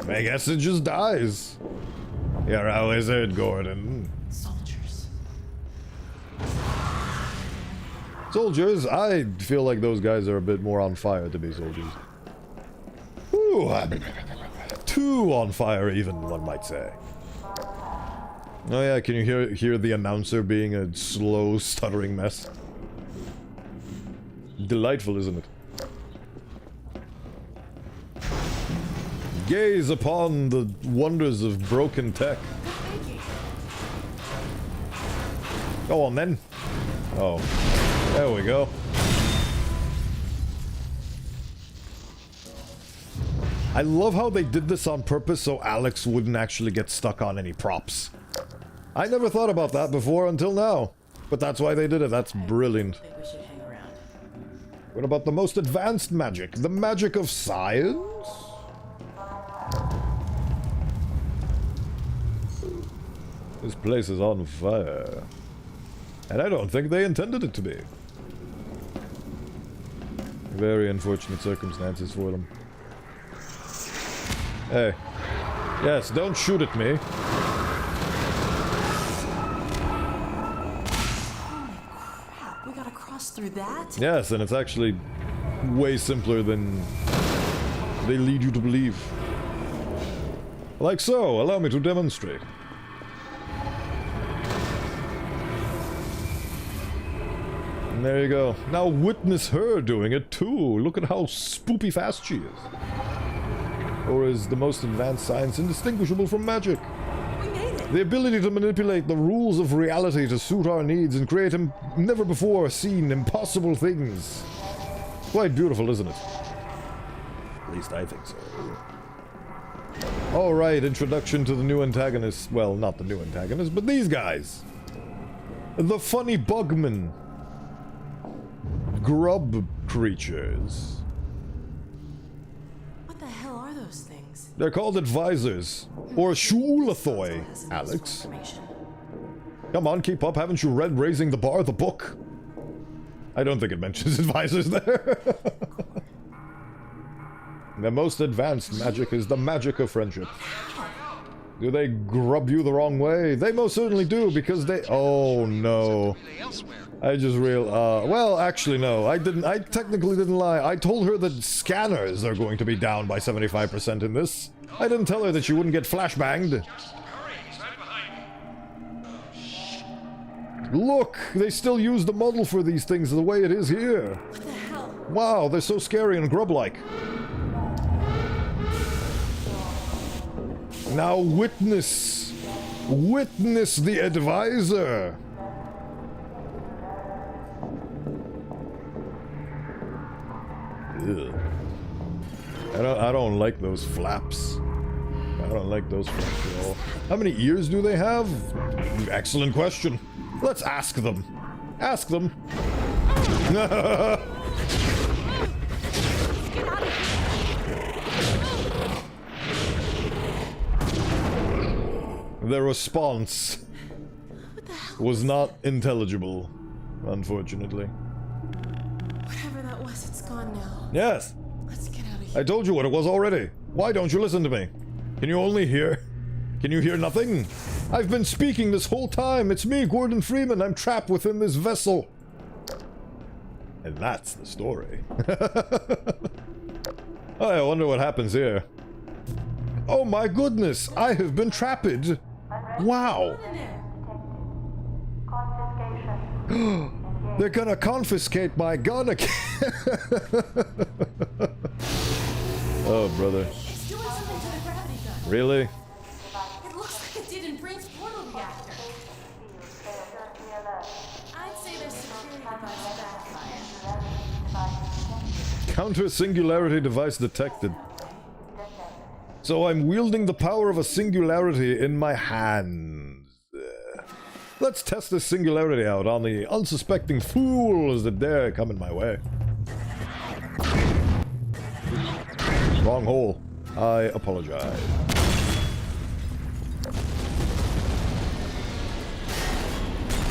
I guess it just dies. You're a wizard, Gordon. Soldiers. Soldiers? I feel like those guys are a bit more on fire to be soldiers. Ooh, too on fire even, one might say. Oh yeah, can you hear the announcer being a slow, stuttering mess? Delightful, isn't it? gaze upon the wonders of broken tech. Go on then. Oh, there we go. I love how they did this on purpose so Alex wouldn't actually get stuck on any props. I never thought about that before until now. But that's why they did it. That's brilliant. I think we should hang around. What about the most advanced magic? The magic of science? This place is on fire. And I don't think they intended it to be. Very unfortunate circumstances for them. Hey. Yes, don't shoot at me. Holy crap, we gotta cross through that? Yes, and it's actually way simpler than they lead you to believe. Like so, allow me to demonstrate. And there you go. Now witness her doing it too. Look at how spoopy fast she is. Or is the most advanced science indistinguishable from magic? We made it! The ability to manipulate the rules of reality to suit our needs and create never before seen impossible things. Quite beautiful, isn't it? At least I think so. Alright, introduction to the new antagonists. Well, not the new antagonists, but these guys. The funny bugmen. Grub creatures. What the hell are those things? They're called advisors. Or shulathoi, Alex. Come on, keep up. Haven't you read Raising the Bar, the book? I don't think it mentions advisors there. The most advanced magic is the magic of friendship. Do they grub you the wrong way? They most certainly do, because they... Oh, no. I just well, actually, no. I technically didn't lie. I told her that scanners are going to be down by 75% in this. I didn't tell her that she wouldn't get flashbanged. Look! They still use the model for these things the way it is here. What the hell? Wow, they're so scary and grub-like. Now witness the advisor. Ugh. I don't like those flaps. I don't like those flaps at all. How many ears do they have? Excellent question. Let's ask them. Ask them. Their response was not intelligible, unfortunately. Whatever that was, it's gone now. Yes. Let's get out of here. I told you what it was already. Why don't you listen to me? Can you only hear? Can you hear nothing? I've been speaking this whole time. It's me, Gordon Freeman. I'm trapped within this vessel. And that's the story. Oh, I wonder what happens here. Oh my goodness, I have been trapped. Wow. They're gonna confiscate my gun again. Oh, brother. It's doing something to the gravity gun. Really? It looks like it did in Brain's portal reactor. I'd say their security device backfired. Counter-singularity device detected. So I'm wielding the power of a singularity in my hands. Let's test this singularity out on the unsuspecting fools that dare come in my way. Wrong hole. I apologize.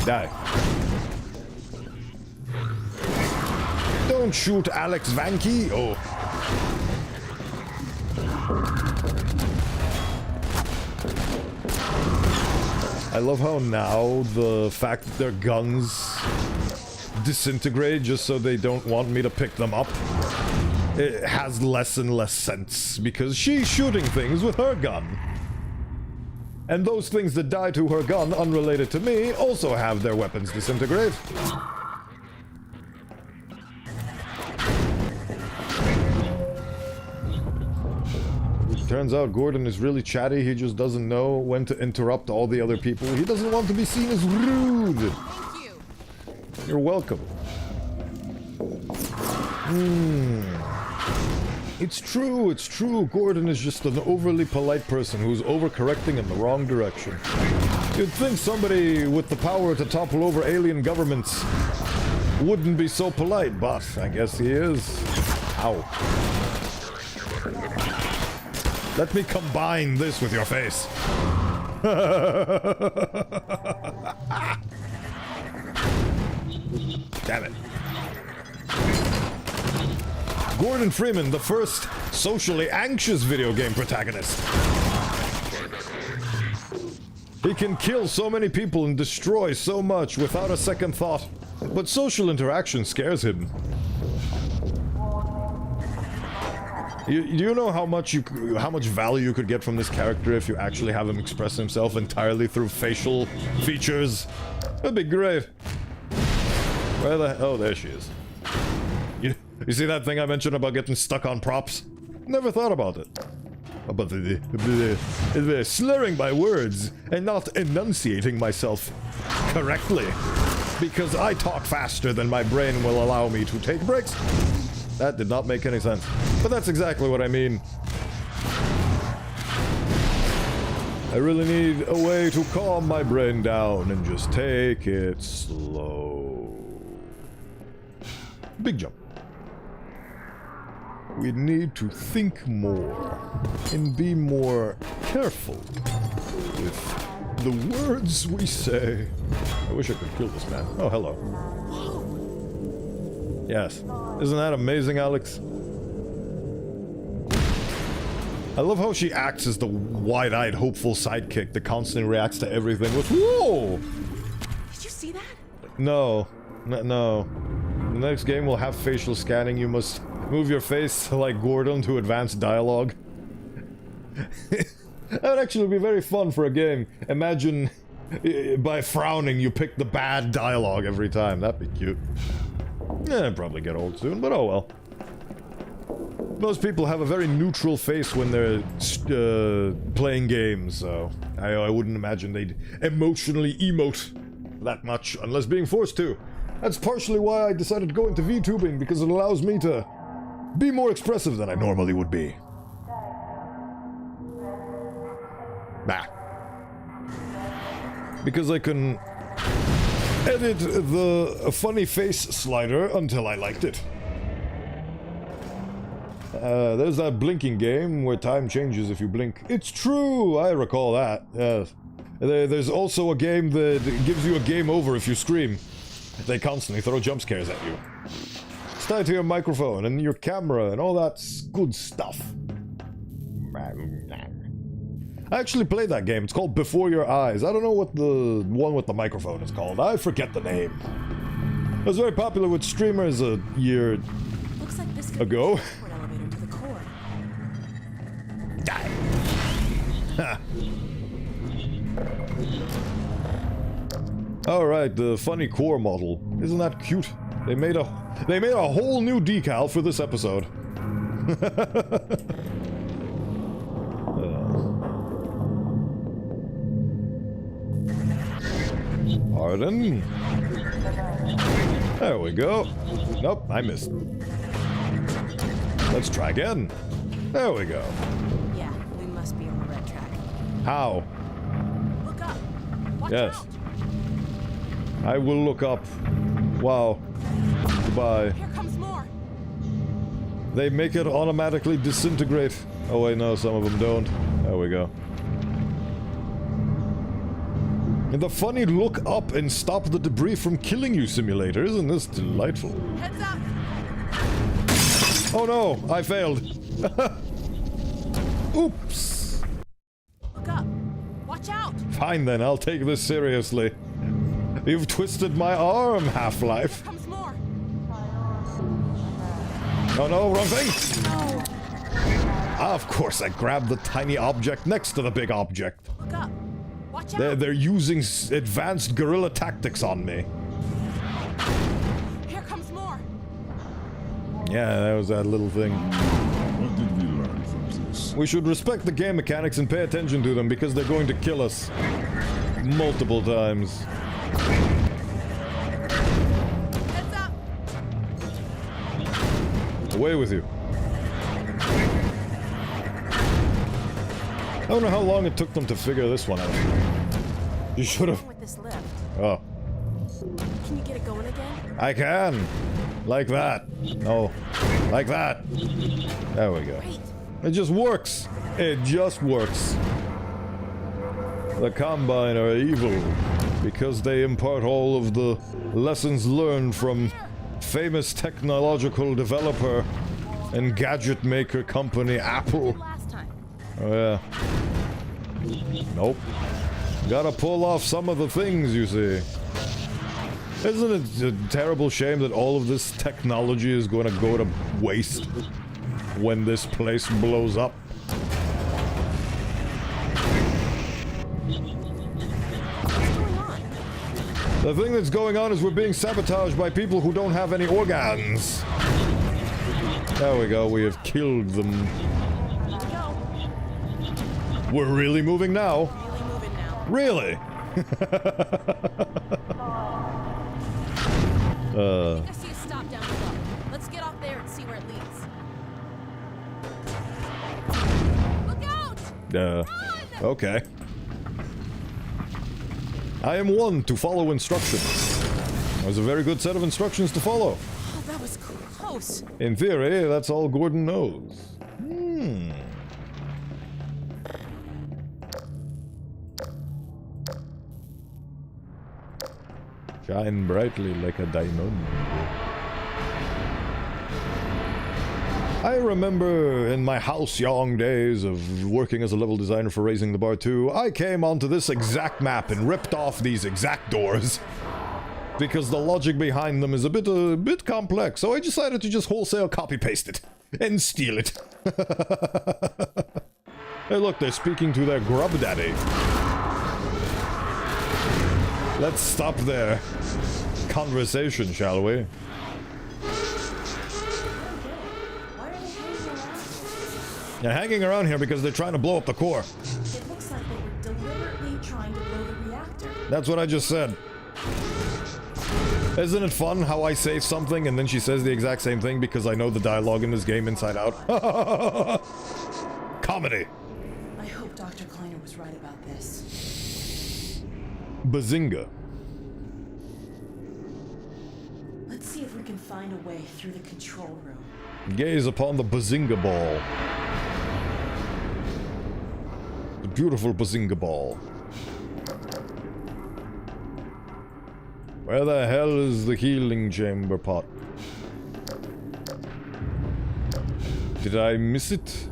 Die. Don't shoot Alex Vanke. Oh. I love how now the fact that their guns disintegrate just so they don't want me to pick them up, it has less and less sense because she's shooting things with her gun. And those things that die to her gun, unrelated to me, also have their weapons disintegrate. Turns out Gordon is really chatty, he just doesn't know when to interrupt all the other people. He doesn't want to be seen as rude! Thank you. You're welcome. It's true. Gordon is just an overly polite person who's overcorrecting in the wrong direction. You'd think somebody with the power to topple over alien governments wouldn't be so polite, but I guess he is. Ow. Let me combine this with your face. Damn it. Gordon Freeman, the first socially anxious video game protagonist. He can kill so many people and destroy so much without a second thought. But social interaction scares him. You know how much value you could get from this character if you actually have him express himself entirely through facial features? That'd be great. Where the... Oh, there she is. You see that thing I mentioned about getting stuck on props? Never thought about it. About the slurring my words and not enunciating myself correctly. Because I talk faster than my brain will allow me to take breaks. That did not make any sense. But that's exactly what I mean. I really need a way to calm my brain down and just take it slow. Big jump. We need to think more and be more careful with the words we say. I wish I could kill this man. Oh, hello. Yes. Isn't that amazing, Alex? I love how she acts as the wide-eyed, hopeful sidekick that constantly reacts to everything with, whoa! Did you see that? No. No. The next game will have facial scanning. You must move your face like Gordon to advance dialogue. That would actually be very fun for a game. Imagine by frowning you pick the bad dialogue every time. That'd be cute. It'd probably get old soon, but oh well. Most people have a very neutral face when they're playing games, so I wouldn't imagine they'd emotionally emote that much unless being forced to. That's partially why I decided to go into VTubing, because it allows me to be more expressive than I normally would be. Bah. Because I can edit the funny face slider until I liked it. There's that blinking game where time changes if you blink. It's true! I recall that, yes. There's also a game that gives you a game over if you scream. They constantly throw jump scares at you. It's tied to your microphone and your camera and all that good stuff. I actually played that game. It's called Before Your Eyes. I don't know what the one with the microphone is called. I forget the name. It was very popular with streamers a year ago. Elevator to the core. Ha. Alright, the funny core model. Isn't that cute? They made a whole new decal for this episode. Pardon? There we go. Nope, I missed. Let's try again. There we go. Yeah, we must be on the right track. How? Look up. Watch Yes. out. I will look up. Wow. Goodbye. Here comes more. They make it automatically disintegrate. Oh wait, no, some of them don't. There we go. And the funny look up and stop the debris from killing you simulator. Isn't this delightful? Heads up. Oh no, I failed. Oops. Look up. Watch out. Fine then, I'll take this seriously. You've twisted my arm, Half-Life. Here comes more. Oh no, wrong thing! No. Of course, I grabbed the tiny object next to the big object. Look up. Watch out. They're using advanced guerrilla tactics on me. Here comes more. Yeah, that was that little thing. What did we learn from this? We should respect the game mechanics and pay attention to them because they're going to kill us multiple times. Heads up. Away with you. I don't know how long it took them to figure this one out. You should have. With this lift. Oh. Can you get it going again? I can. Like that. No. Like that. There we go. It just works. It just works. The Combine are evil because they impart all of the lessons learned from famous technological developer and gadget maker company Apple. Oh yeah. Nope. Gotta pull off some of the things, you see. Isn't it a terrible shame that all of this technology is going to go to waste when this place blows up? The thing that's going on is we're being sabotaged by people who don't have any organs. There we go, we have killed them. We're really moving now. Really? I think I see a stop down below. Let's get off there and see where it leads. Look out! Okay. I am one to follow instructions. That was a very good set of instructions to follow. Oh, that was close. In theory, that's all Gordon knows. Shine brightly like a diamond. I remember in my halcyon days of working as a level designer for Raising the Bar 2, I came onto this exact map and ripped off these exact doors. Because the logic behind them is a bit complex, so I decided to just wholesale copy-paste it. And steal it. Hey look, they're speaking to their grub daddy. Let's stop their conversation, shall we? They're hanging around here because they're trying to blow up the core. It looks like they were deliberately trying to blow the reactor. That's what I just said. Isn't it fun how I say something and then she says the exact same thing because I know the dialogue in this game inside out? Comedy. I hope Dr. Kleiner was right about this. Bazinga. Let's see if we can find a way through the control room. Gaze upon the Bazinga ball. The beautiful Bazinga ball. Where the hell is the healing chamber pot? Did I miss it?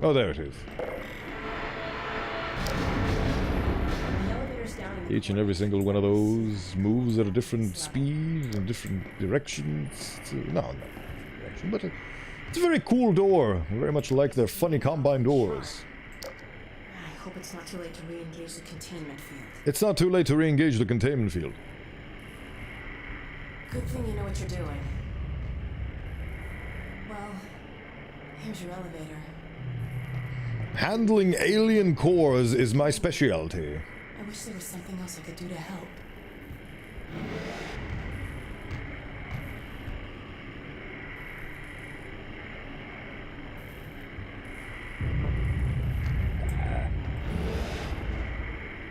Oh, there it is. Each and every single one of those moves at a different speed and different directions. No direction, but it's a very cool door. Very much like their funny Combine doors. I hope it's not too late to re-engage the containment field. It's not too late to re-engage the containment field. Good thing you know what you're doing. Well, here's your elevator. Handling alien cores is my specialty. I wish there was something else I could do to help.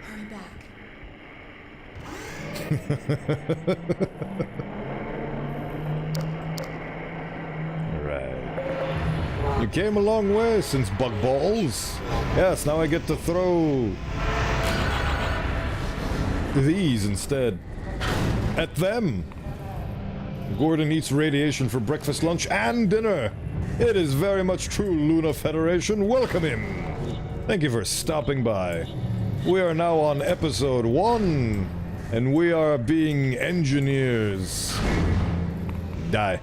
Hurry back. Right. You came a long way since bug balls. Yes, now I get to throw these instead. At them. Gordon eats radiation for breakfast, lunch, and dinner. It is very much true, Luna Federation. Welcome him. Thank you for stopping by. We are now on episode 1, and we are being engineers. Die.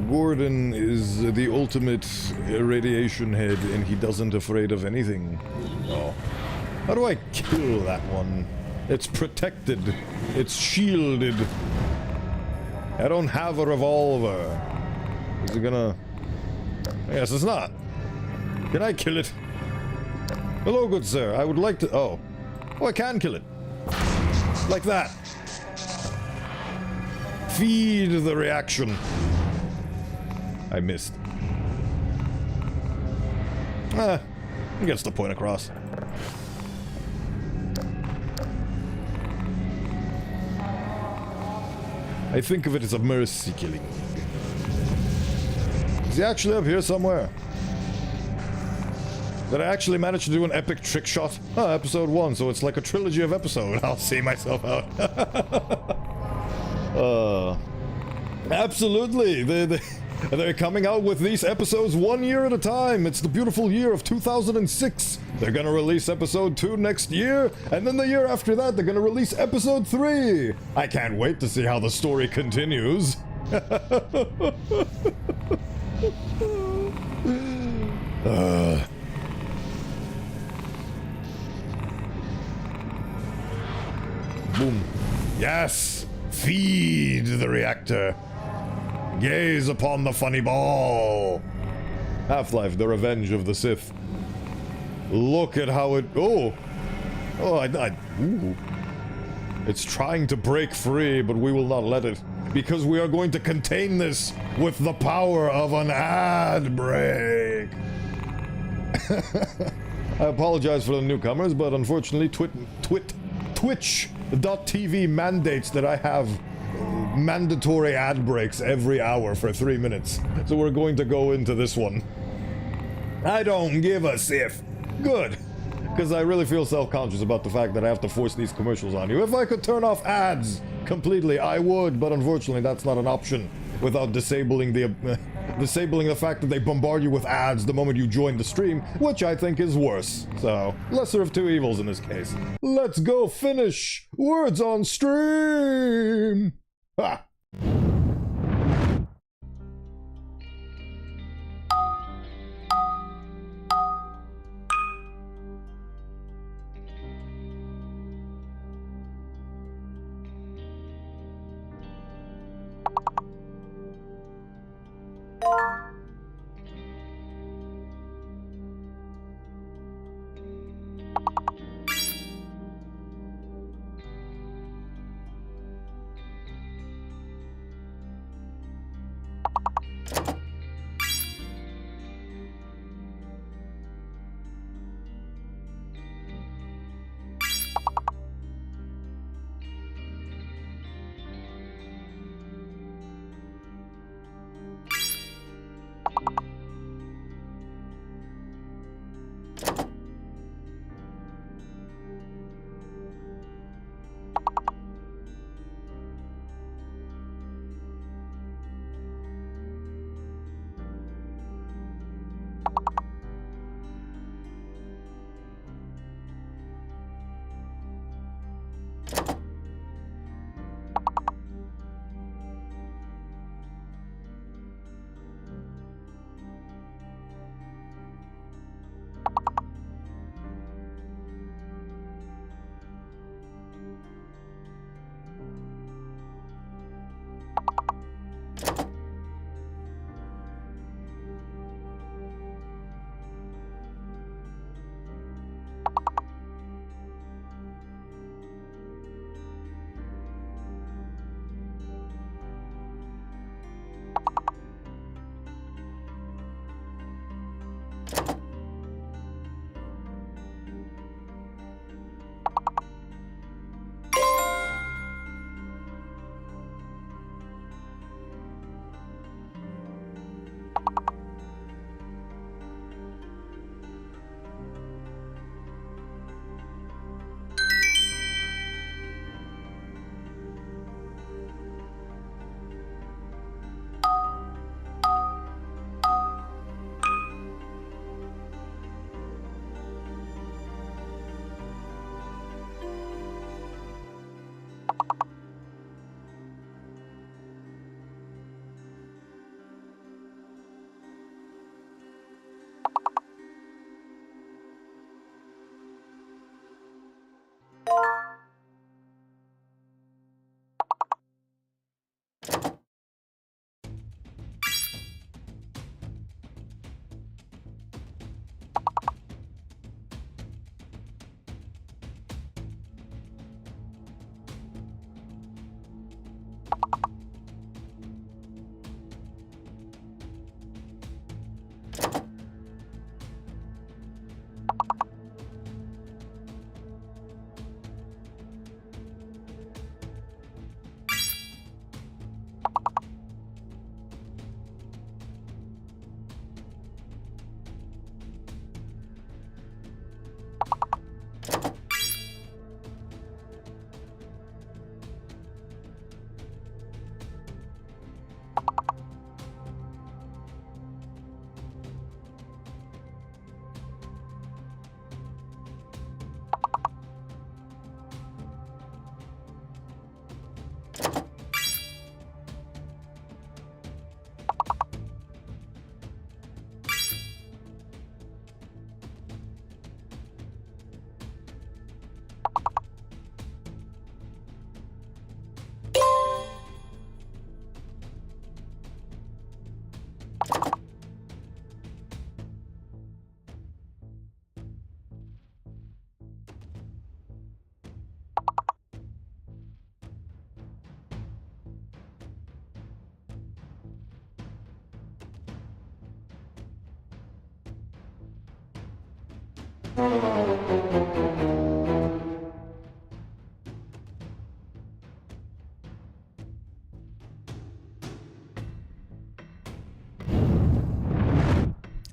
Gordon is the ultimate radiation head, and he doesn't afraid of anything. Oh. How do I kill that one? It's protected. It's shielded. I don't have a revolver. Is it gonna... Yes, it's not. Can I kill it? Hello, good sir. I would like to... Oh. Oh, I can kill it. Like that. Feed the reaction. I missed. He gets the point across. I think of it as a mercy killing. Is he actually up here somewhere? Did I actually manage to do an epic trick shot? Oh, episode 1, so it's like a trilogy of episodes. I'll see myself out. Absolutely. They're coming out with these episodes 1 year at a time. It's the beautiful year of 2006. They're gonna release episode 2 next year, and then the year after that, they're gonna release episode 3. I can't wait to see how the story continues. Boom. Yes! Feed the reactor. Gaze upon the funny ball. Half-Life, the revenge of the Sith. Look at how it... Oh! Oh, ooh. It's trying to break free, but we will not let it. Because we are going to contain this with the power of an ad break. I apologize for the newcomers, but unfortunately Twitch.tv mandates that I have mandatory ad breaks every hour for 3 minutes. So we're going to go into this one. I don't give a sif. Good. Because I really feel self-conscious about the fact that I have to force these commercials on you. If I could turn off ads completely, I would, but unfortunately that's not an option without disabling the fact that they bombard you with ads the moment you join the stream, which I think is worse. So, lesser of two evils in this case. Let's go finish words on stream! Ha!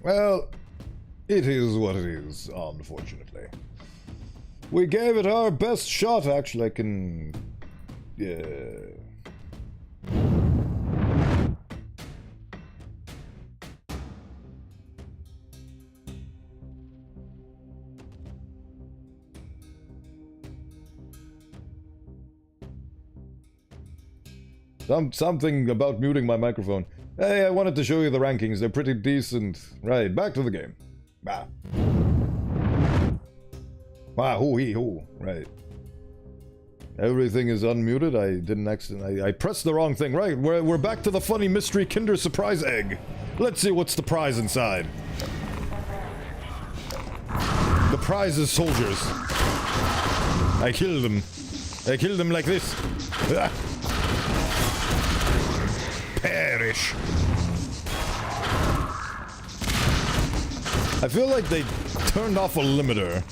Well, it is what it is, unfortunately. We gave it our best shot, actually. I can... Yeah... Something about muting my microphone. Hey, I wanted to show you the rankings. They're pretty decent. Right, back to the game. Bah. Wow, hoo-hee-hoo. Right. Everything is unmuted. I didn't accidentally... I pressed the wrong thing. Right, we're back to the funny mystery Kinder Surprise egg. Let's see what's the prize inside. The prize is soldiers. I killed them. I killed them like this. Ah. Perish. I feel like they turned off a limiter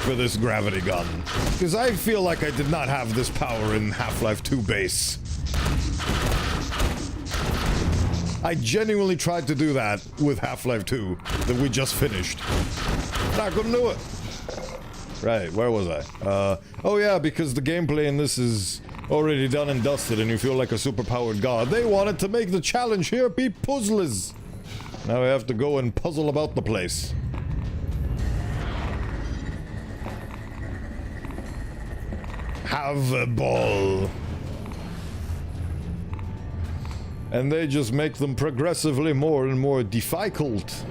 for this gravity gun. Because I feel like I did not have this power in Half-Life 2 base. I genuinely tried to do that with Half-Life 2 that we just finished. And I couldn't do it. Right, where was I? Oh yeah, because the gameplay in this is already done and dusted and you feel like a superpowered god. They wanted to make the challenge here be puzzles. Now I have to go and puzzle about the place. Have a ball. And they just make them progressively more and more difficult.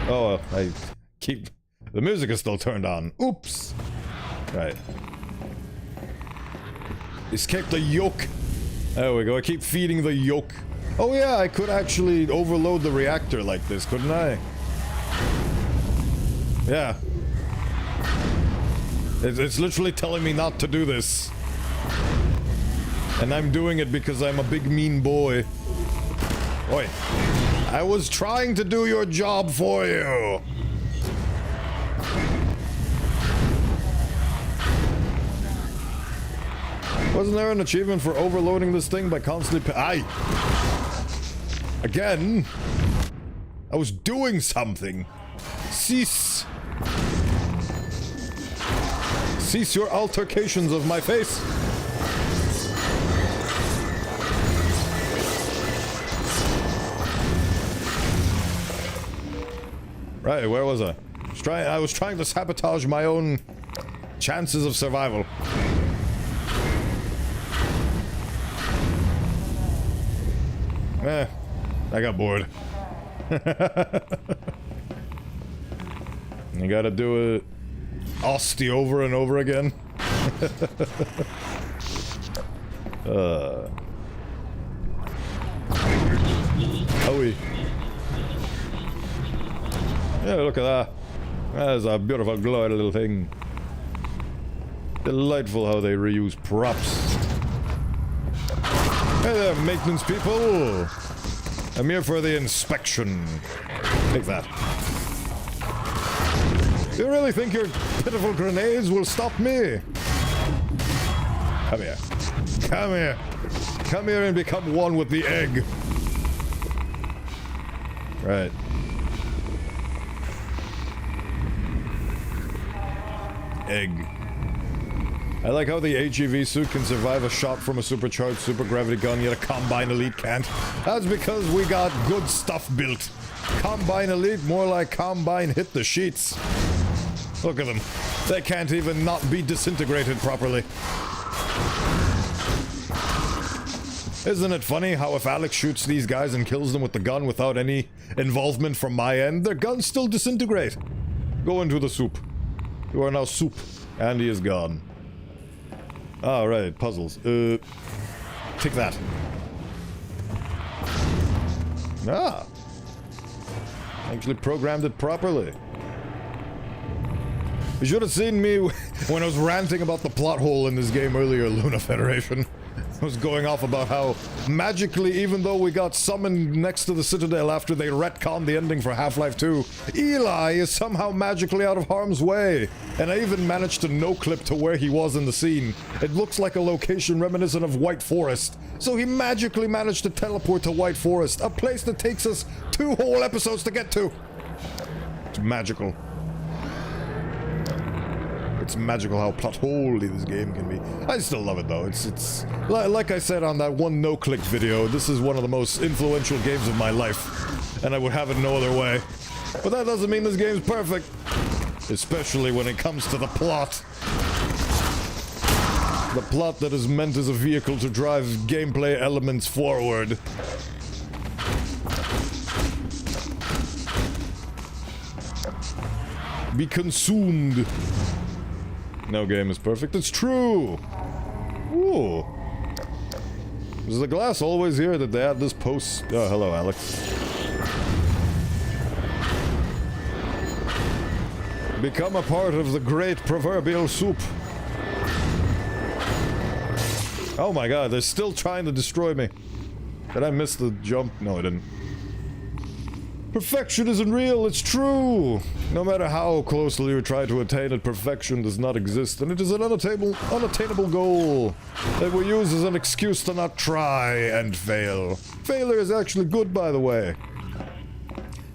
Oh, I keep... The music is still turned on. Oops. Right. Escape the yoke. There we go. I keep feeding the yoke. Oh yeah, I could actually overload the reactor like this, couldn't I? Yeah. It's literally telling me not to do this. And I'm doing it because I'm a big mean boy. Oi. I was trying to do your job for you. Wasn't there an achievement for overloading this thing by constantly... Again? I was doing something. Cease. Cease your altercations of my face. Right, where was I? I was trying to sabotage my own chances of survival. I got bored. You gotta do it Osti over and over again. Owie. Yeah, look at that. That is a beautiful, glowy little thing. Delightful how they reuse props. Hey there, maintenance people! I'm here for the inspection. Take that. You really think your pitiful grenades will stop me? Come here. Come here. Come here and become one with the egg. Right. Egg. I like how the HEV suit can survive a shot from a supercharged super gravity gun, yet a Combine Elite can't. That's because we got good stuff built. Combine Elite, more like Combine hit the sheets. Look at them. They can't even not be disintegrated properly. Isn't it funny how if Alex shoots these guys and kills them with the gun without any involvement from my end, their guns still disintegrate? Go into the soup. You are now soup. And he is gone. Ah, right, puzzles. Take that. Ah. Actually programmed it properly. You should have seen me when I was ranting about the plot hole in this game earlier, Luna Federation. was going off about how magically, even though we got summoned next to the Citadel after they retconned the ending for Half-Life 2, Eli is somehow magically out of harm's way. And I even managed to no-clip to where he was in the scene. It looks like a location reminiscent of White Forest. So he magically managed to teleport to White Forest, a place that takes us 2 whole episodes to get to. It's magical. It's magical how plot holey this game can be. I still love it though. It's like I said on that one no-click video, this is one of the most influential games of my life, and I would have it no other way. But that doesn't mean this game's perfect, especially when it comes to the plot. The plot that is meant as a vehicle to drive gameplay elements forward. Be consumed. No game is perfect. It's true. Ooh. Is the glass always here that they had this post? Oh, hello, Alex. Become a part of the great proverbial soup. Oh my god, they're still trying to destroy me. Did I miss the jump? No, I didn't. Perfection isn't real, it's true! No matter how closely you try to attain it, perfection does not exist, and it is an unattainable goal that we use as an excuse to not try and fail. Failure is actually good, by the way.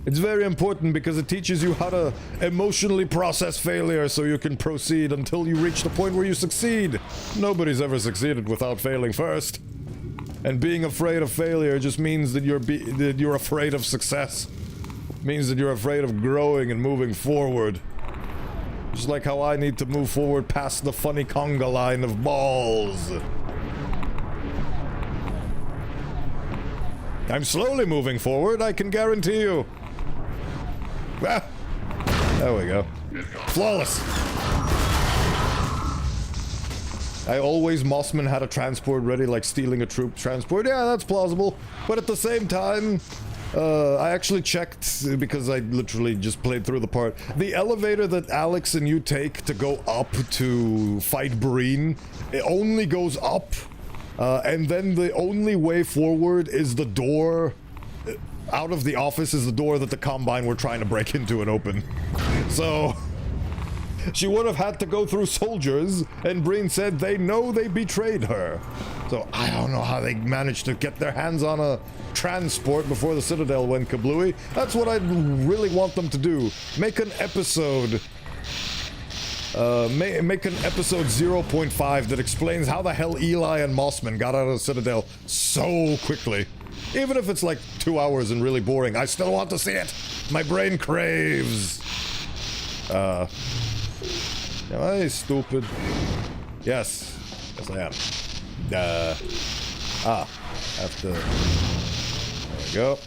It's very important because it teaches you how to emotionally process failure so you can proceed until you reach the point where you succeed. Nobody's ever succeeded without failing first. And being afraid of failure just means that you're afraid of success. It means that you're afraid of growing and moving forward. Just like how I need to move forward past the funny conga line of balls. I'm slowly moving forward, I can guarantee you. Ah, there we go. Flawless. I always Mossman had a transport ready, like stealing a troop transport. Yeah, that's plausible. But at the same time, I actually checked, because I literally just played through the part. The elevator that Alex and you take to go up to fight Breen, it only goes up. And then the only way forward is the door out of the office is the door that the Combine were trying to break into and open. So she would have had to go through soldiers, and Breen said they know they betrayed her. So I don't know how they managed to get their hands on a transport before the Citadel went kablooey. That's what I really want them to do. Make an episode. Make an episode 0.5 that explains how the hell Eli and Mossman got out of the Citadel so quickly. Even if it's like 2 hours and really boring, I still want to see it. My brain craves. Am I stupid? Yes. Yes, I am. Have to... There we go.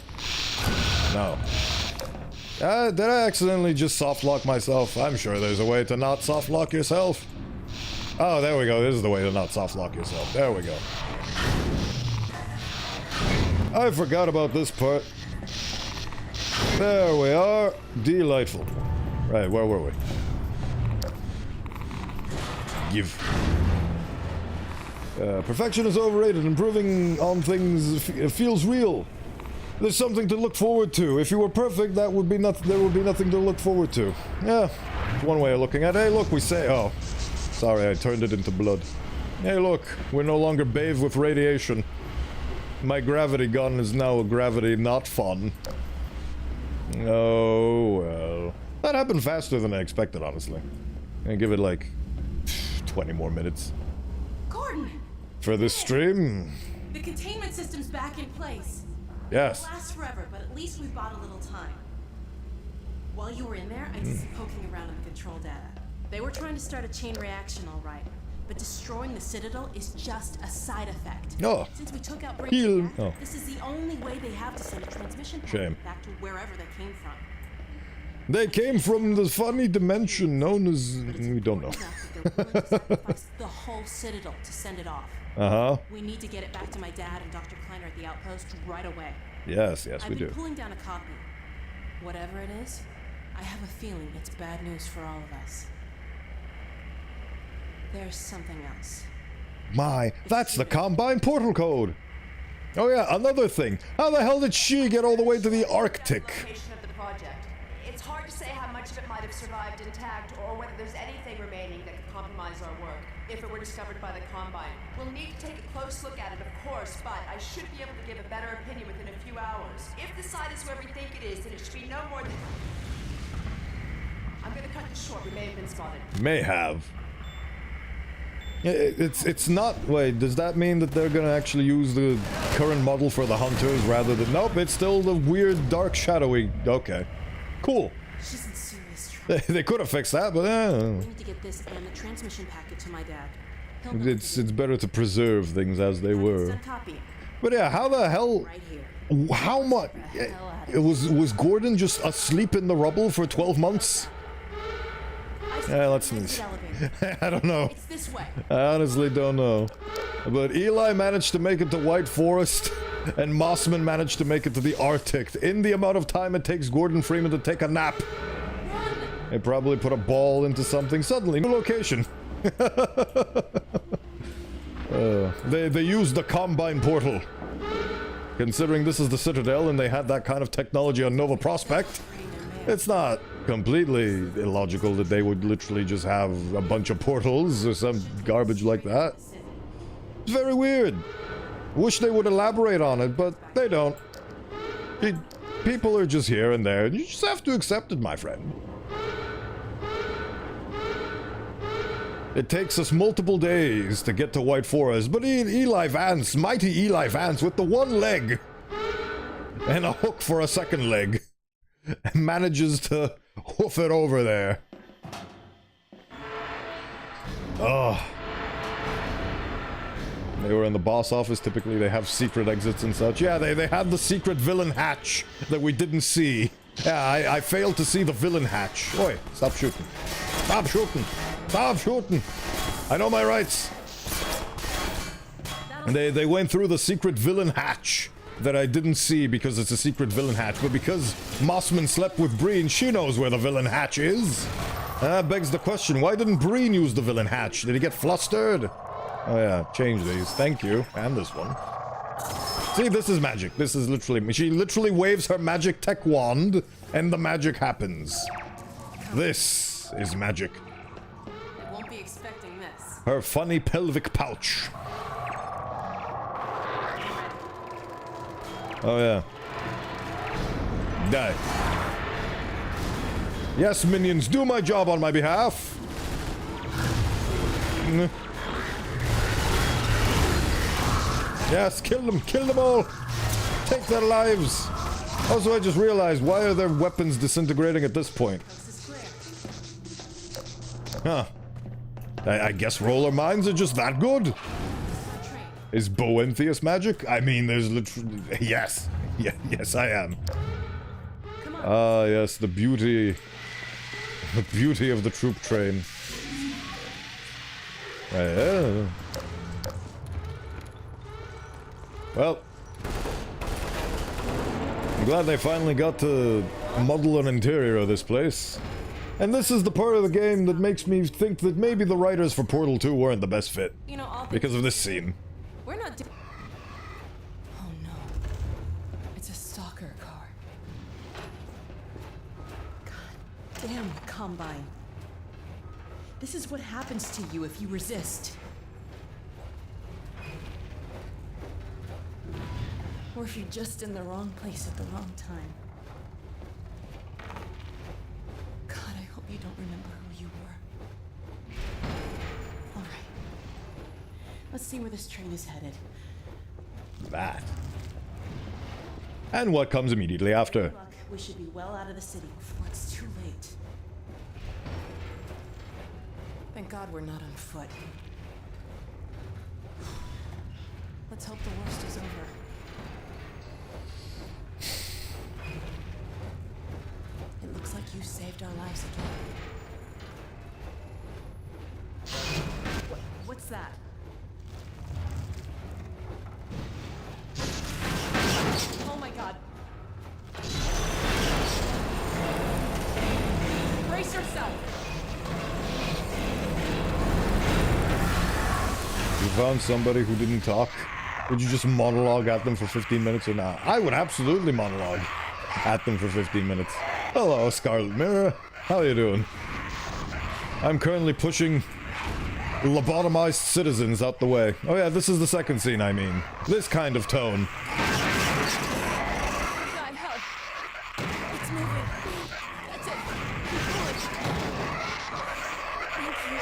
No. Did I accidentally just soft lock myself? I'm sure there's a way to not soft lock yourself. Oh, there we go. This is the way to not soft lock yourself. There we go. I forgot about this part. There we are. Delightful. Right, where were we? Give. Perfection is overrated. Improving on things feels real. There's something to look forward to. If you were perfect, there would be nothing to look forward to. Yeah, it's one way of looking at it. Hey, look, we say... Oh, sorry, I turned it into blood. Hey, look, we're no longer bathed with radiation. My gravity gun is now a gravity not fun. Oh, well. That happened faster than I expected, honestly. I give it like 20 more minutes. Gordon! For this stream? The containment system's back in place. Yes. It won't last forever, but at least we've bought a little time. While you were in there, I did some poking around in the control data. They were trying to start a chain reaction, all right. But destroying the Citadel is just a side effect. Oh. Since we took out this is the only way they have to send a transmission packet back to wherever they came from. They came from the funny dimension known as... We don't know. Sacrifice the whole Citadel to send it off. Uh-huh. We need to get it back to my dad and Dr. Kleiner at the outpost right away. Yes, yes, we do. I've been pulling down a copy. Whatever it is, I have a feeling it's bad news for all of us. There's something else. my, that's the Combine portal code. Oh yeah, another thing. How the hell did she get all the way to the Arctic? Location of the project. It's hard to say how much of it might have survived intact or whether there's anything remaining that could compromise our work if it were discovered by the Combine. We'll need to take a close look at it, of course, but I should be able to give a better opinion within a few hours. If the site is where we think it is, then it should be no more than... I'm gonna cut this short. We may have been spotted. May have. It's not... Wait, does that mean that they're gonna actually use the current model for the hunters rather than... Nope, it's still the weird, dark, shadowy... Okay. Cool. She's in serious trouble. They could have fixed that, but We need to get this and the transmission packet to my dad. it's better to preserve things as they were. But yeah, how the hell... How much... Was Gordon just asleep in the rubble for 12 months? Yeah, let's... I don't know. It's this way. I honestly don't know. But Eli managed to make it to White Forest, and Mossman managed to make it to the Arctic in the amount of time it takes Gordon Freeman to take a nap. They probably put a ball into something. Suddenly, new location. They used the Combine portal. Considering this is the Citadel and they had that kind of technology on Nova Prospect, it's not completely illogical that they would literally just have a bunch of portals or some garbage like that. It's very weird. Wish they would elaborate on it, but they don't. People are just here and there, and you just have to accept it, my friend. It takes us multiple days to get to White Forest, but Eli Vance, mighty Eli Vance, with the one leg and a hook for a second leg, manages to hoof it over there. Oh. They were in the boss office. Typically they have secret exits and such. Yeah, they had the secret villain hatch that we didn't see. Yeah, I failed to see the villain hatch. Oi, stop shooting. Stop shooting. Stop shooting. I know my rights. And they went through the secret villain hatch that I didn't see because it's a secret villain hatch, but because Mossman slept with Breen, she knows where the villain hatch is. That begs the question, why didn't Breen use the villain hatch? Did he get flustered? Oh yeah, change these. Thank you. And this one. See, this is magic. This is literally... She literally waves her magic tech wand, and the magic happens. This is magic. I won't be expecting this. Her funny pelvic pouch. Oh yeah. Die. Yes, minions, do my job on my behalf. Yes, kill them all. Take their lives. Also, I just realized, why are their weapons disintegrating at this point? Huh. I guess roller mines are just that good. Is Bowenthius magic? I mean, there's literally... Yes. Yeah, yes, I am. Ah, yes, the beauty... The beauty of the troop train. Yeah. Well, I'm glad they finally got to model an interior of this place. And this is the part of the game that makes me think that maybe the writers for Portal 2 weren't the best fit. You know, because of this scene. We're not Oh no. It's a stalker car. God damn the Combine. This is what happens to you if you resist. Or if you're just in the wrong place at the wrong time. God, I hope you don't remember who you were. All right. Let's see where this train is headed. That. And what comes immediately after. Look, we should be well out of the city before it's too late. Thank God we're not on foot. Let's hope the worst is over. It looks like you saved our lives again. What's that? Oh my God. Brace yourself. You found somebody who didn't talk? Would you just monologue at them for 15 minutes or not? I would absolutely monologue at them for 15 minutes. Hello, Scarlet Mirror. How you doing? I'm currently pushing lobotomized citizens out the way. Oh yeah, this is the second scene, I mean. This kind of tone. God, help. It's moving. That's it. Keep going. Thank you.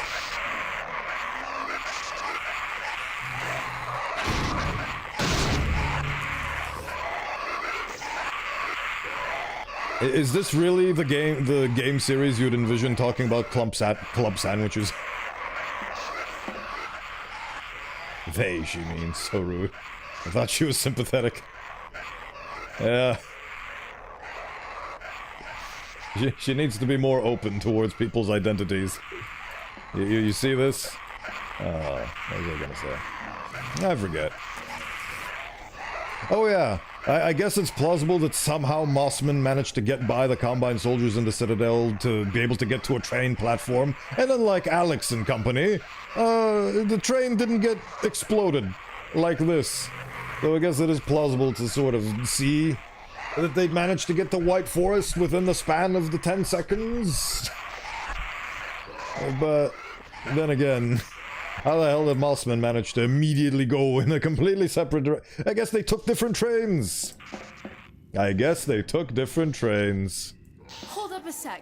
Is this really the game series you'd envision talking about club sandwiches? They, she means. So rude. I thought she was sympathetic. Yeah. She needs to be more open towards people's identities. You see this? What was I gonna say? I forget. Oh yeah. I guess it's plausible that somehow Mossman managed to get by the Combine soldiers in the Citadel to be able to get to a train platform, and unlike Alex and company, the train didn't get exploded like this. So I guess it is plausible to sort of see that they managed to get to White Forest within the span of the 10 seconds. But then again, how the hell did Mossman manage to immediately go in a completely separate direction? I guess they took different trains. I Hold up a sec.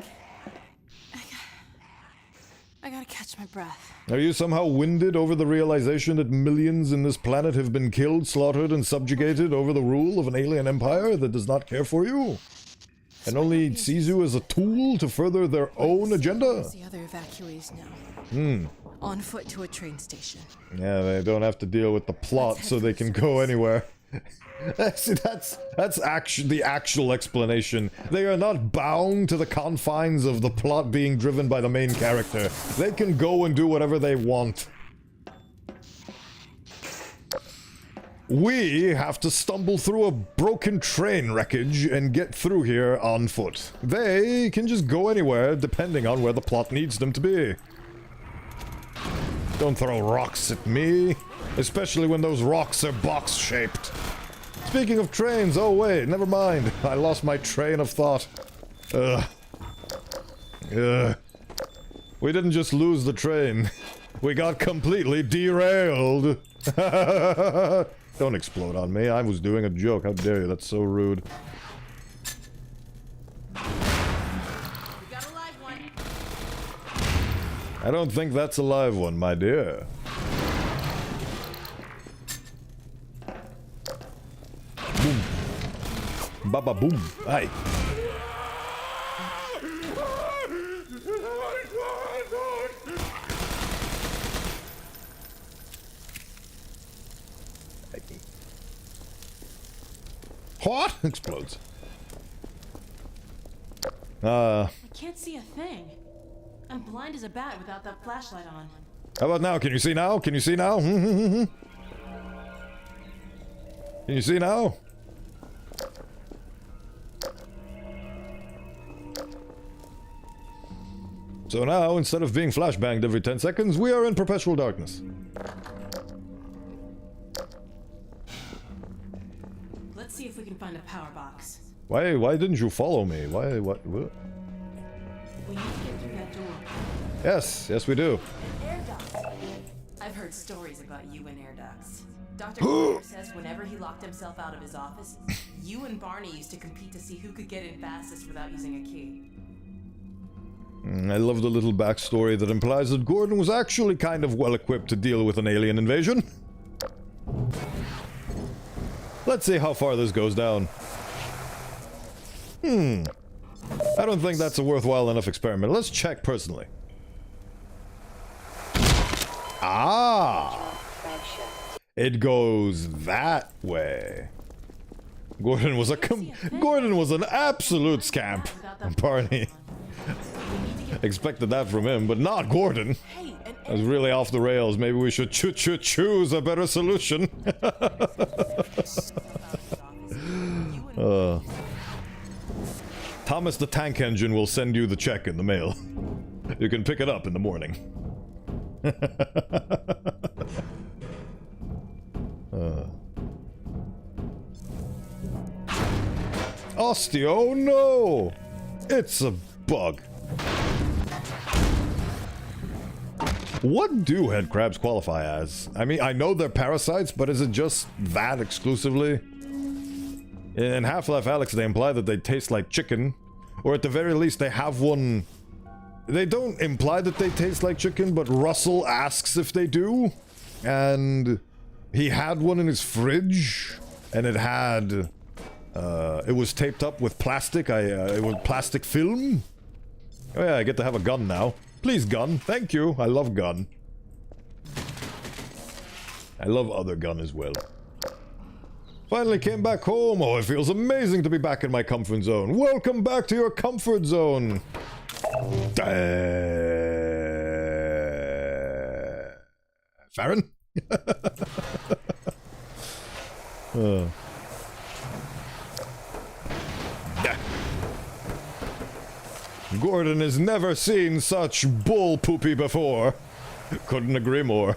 I gotta catch my breath. Are you somehow winded over the realization that millions in this planet have been killed, slaughtered, and subjugated over the rule of an alien empire that does not care for you? And only sees you as a tool to further their own agenda? The other evacuees now. On foot to a train station. Yeah, they don't have to deal with the plot, so they can go anywhere. See, that's the actual explanation. They are not bound to the confines of the plot being driven by the main character. They can go and do whatever they want. We have to stumble through a broken train wreckage and get through here on foot. They can just go anywhere, depending on where the plot needs them to be. Don't throw rocks at me, especially when those rocks are box-shaped. Speaking of trains, oh wait, never mind. I lost my train of thought. We didn't just lose the train. We got completely derailed. Don't explode on me. I was doing a joke. How dare you? That's so rude. We got a live one. I don't think that's a live one, my dear. Boom. Baba boom. Aye. What? Explodes. I can't see a thing. I'm blind as a bat without that flashlight on. How about now? Can you see now? Can you see now? Can you see now? So now, instead of being flashbanged every 10 seconds, we are in perpetual darkness. Let's see if we can find a power box. Why didn't you follow me? What? We need to get through that door. Yes, we do. Air ducts. I've heard stories about you and air ducts. Dr. Carter says whenever he locked himself out of his office, you and Barney used to compete to see who could get in fastest without using a key. I love the little backstory that implies that Gordon was actually kind of well equipped to deal with an alien invasion. Let's see how far this goes down. I don't think that's a worthwhile enough experiment. Let's check personally. Ah! It goes that way. Gordon was an absolute scamp. Barney. Expected that from him, but not Gordon. I was really off the rails. Maybe we should choose a better solution. Thomas the Tank Engine will send you the check in the mail. You can pick it up in the morning. Osteo. Oh no! It's a bug. What do head crabs qualify as? I mean, I know they're parasites, but is it just that exclusively? In Half-Life Alyx, they imply that they taste like chicken. Or at the very least, they have one... They don't imply that they taste like chicken, but Russell asks if they do. And he had one in his fridge, and it had... it was taped up with plastic. It was plastic film. Oh yeah, I get to have a gun now. Please, gun. Thank you. I love gun. I love other gun as well. Finally came back home. Oh, it feels amazing to be back in my comfort zone. Welcome back to your comfort zone. Farron? Gordon has never seen such bull poopy before. Couldn't agree more.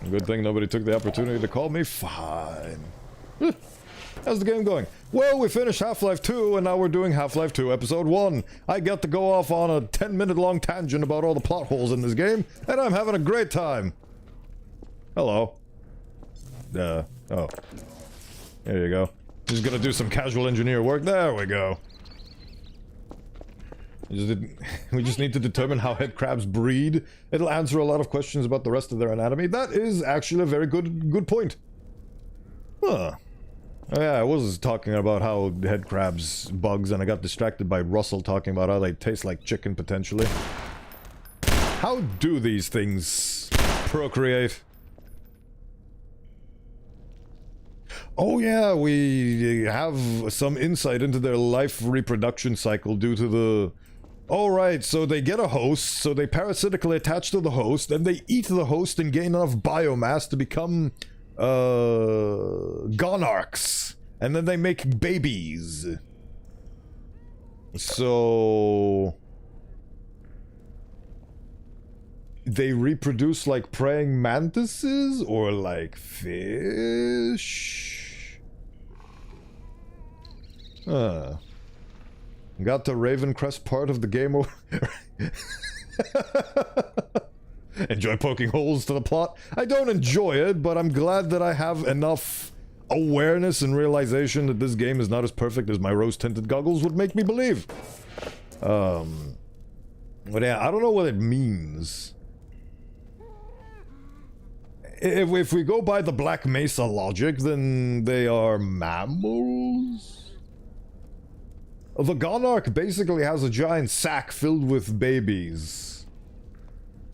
Good thing nobody took the opportunity to call me. Fine. How's the game going? Well, we finished Half-Life 2, and now we're doing Half-Life 2 Episode 1. I got to go off on a 10-minute long tangent about all the plot holes in this game, and I'm having a great time. Hello. Oh. There you go. Just gonna do some casual engineer work. There we go. We just need to determine how head crabs breed. It'll answer a lot of questions about the rest of their anatomy. That is actually a very good point. Huh. Oh yeah, I was talking about how head crabs bugs, and I got distracted by Russell talking about how they taste like chicken, potentially. How do these things procreate? Oh yeah, we have some insight into their life reproduction cycle due to the... Alright, so they get a host, so they parasitically attach to the host, and they eat the host and gain enough biomass to become, gonarchs. And then they make babies. So... They reproduce like praying mantises, or like fish? Got the Ravencrest part of the game over. Enjoy poking holes to the plot? I don't enjoy it, but I'm glad that I have enough awareness and realization that this game is not as perfect as my rose-tinted goggles would make me believe. But yeah, I don't know what it means. If we go by the Black Mesa logic, then they are mammals? The Gonarch basically has a giant sack filled with babies.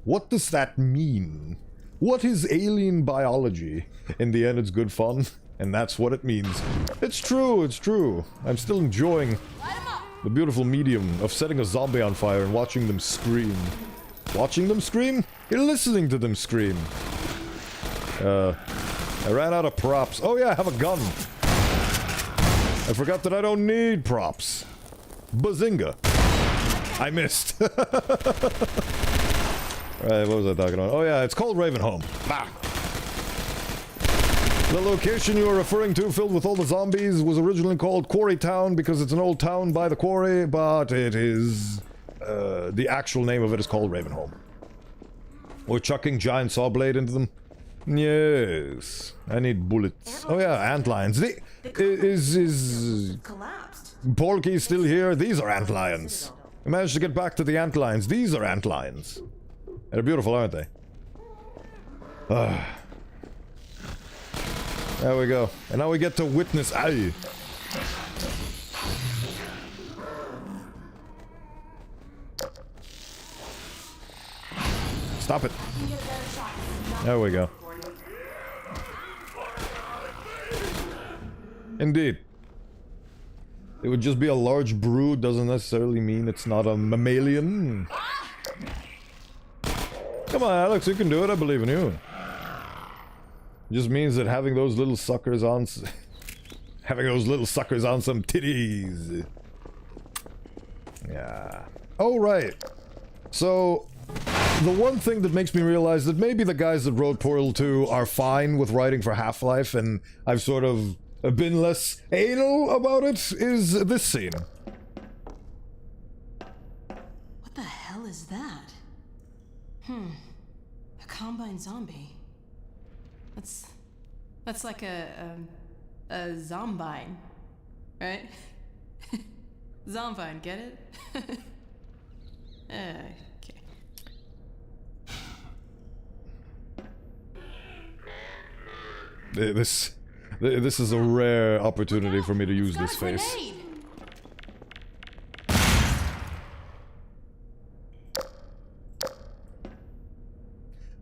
What does that mean? What is alien biology? In the end, it's good fun, and that's what it means. It's true, it's true. I'm still enjoying the beautiful medium of setting a zombie on fire and watching them scream. Watching them scream? You're listening to them scream. I ran out of props. Oh yeah, I have a gun. I forgot that I don't need props. Bazinga. I missed. Alright, what was I talking about? Oh yeah, it's called Ravenholm. Bah. The location you are referring to, filled with all the zombies, was originally called Quarry Town because it's an old town by the quarry, but it is... the actual name of it is called Ravenholm. We're chucking giant saw blade into them. Yes. I need bullets. Oh yeah, antlions. Is Porky still here? These are antlions. We managed to get back to the antlions. These are antlions. They're beautiful, aren't they? There we go. And now we get to witness... Aye. Stop it. There we go. Indeed. It would just be a large brood doesn't necessarily mean it's not a mammalian. Come on, Alex, you can do it. I believe in you. It just means that having those little suckers on... having those little suckers on some titties. Yeah. Oh, right. So... the one thing that makes me realize that maybe the guys that wrote Portal 2 are fine with writing for Half-Life, and I've sort of been less anal about it, is this scene. What the hell is that? A combine zombie. That's like a zombine, right? Zombine, get it? Okay. This is a rare opportunity for me to use this face.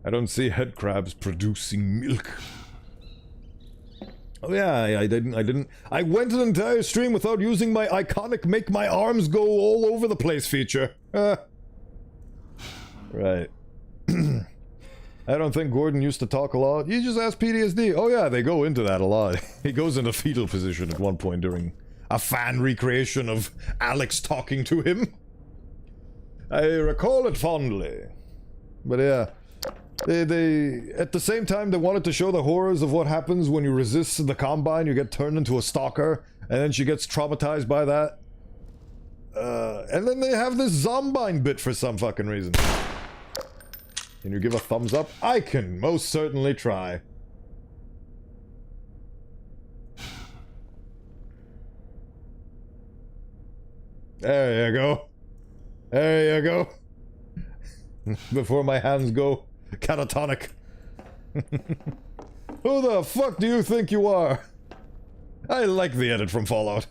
I don't see head crabs producing milk. Oh yeah, I went an entire stream without using my iconic make my arms go all over the place feature. Right. I don't think Gordon used to talk a lot. You just asked PTSD. Oh yeah, they go into that a lot. He goes into fetal position at one point during a fan recreation of Alex talking to him. I recall it fondly. But yeah. They at the same time they wanted to show the horrors of what happens when you resist the Combine, you get turned into a stalker, and then she gets traumatized by that. And then they have this Zombine bit for some fucking reason. Can you give a thumbs up? I can most certainly try. There you go. There you go. Before my hands go catatonic. Who the fuck do you think you are? I like the edit from Fallout.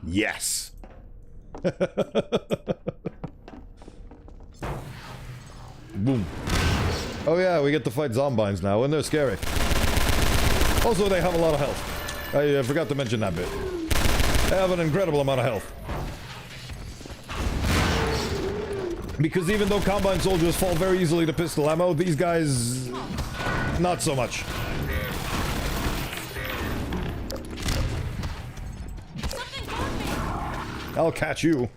Yes. Boom. Oh yeah, we get to fight Zombines now, and they're scary. Also, they have a lot of health. I forgot to mention that bit. They have an incredible amount of health. Because even though Combine soldiers fall very easily to pistol ammo, these guys... not so much. I'll catch you.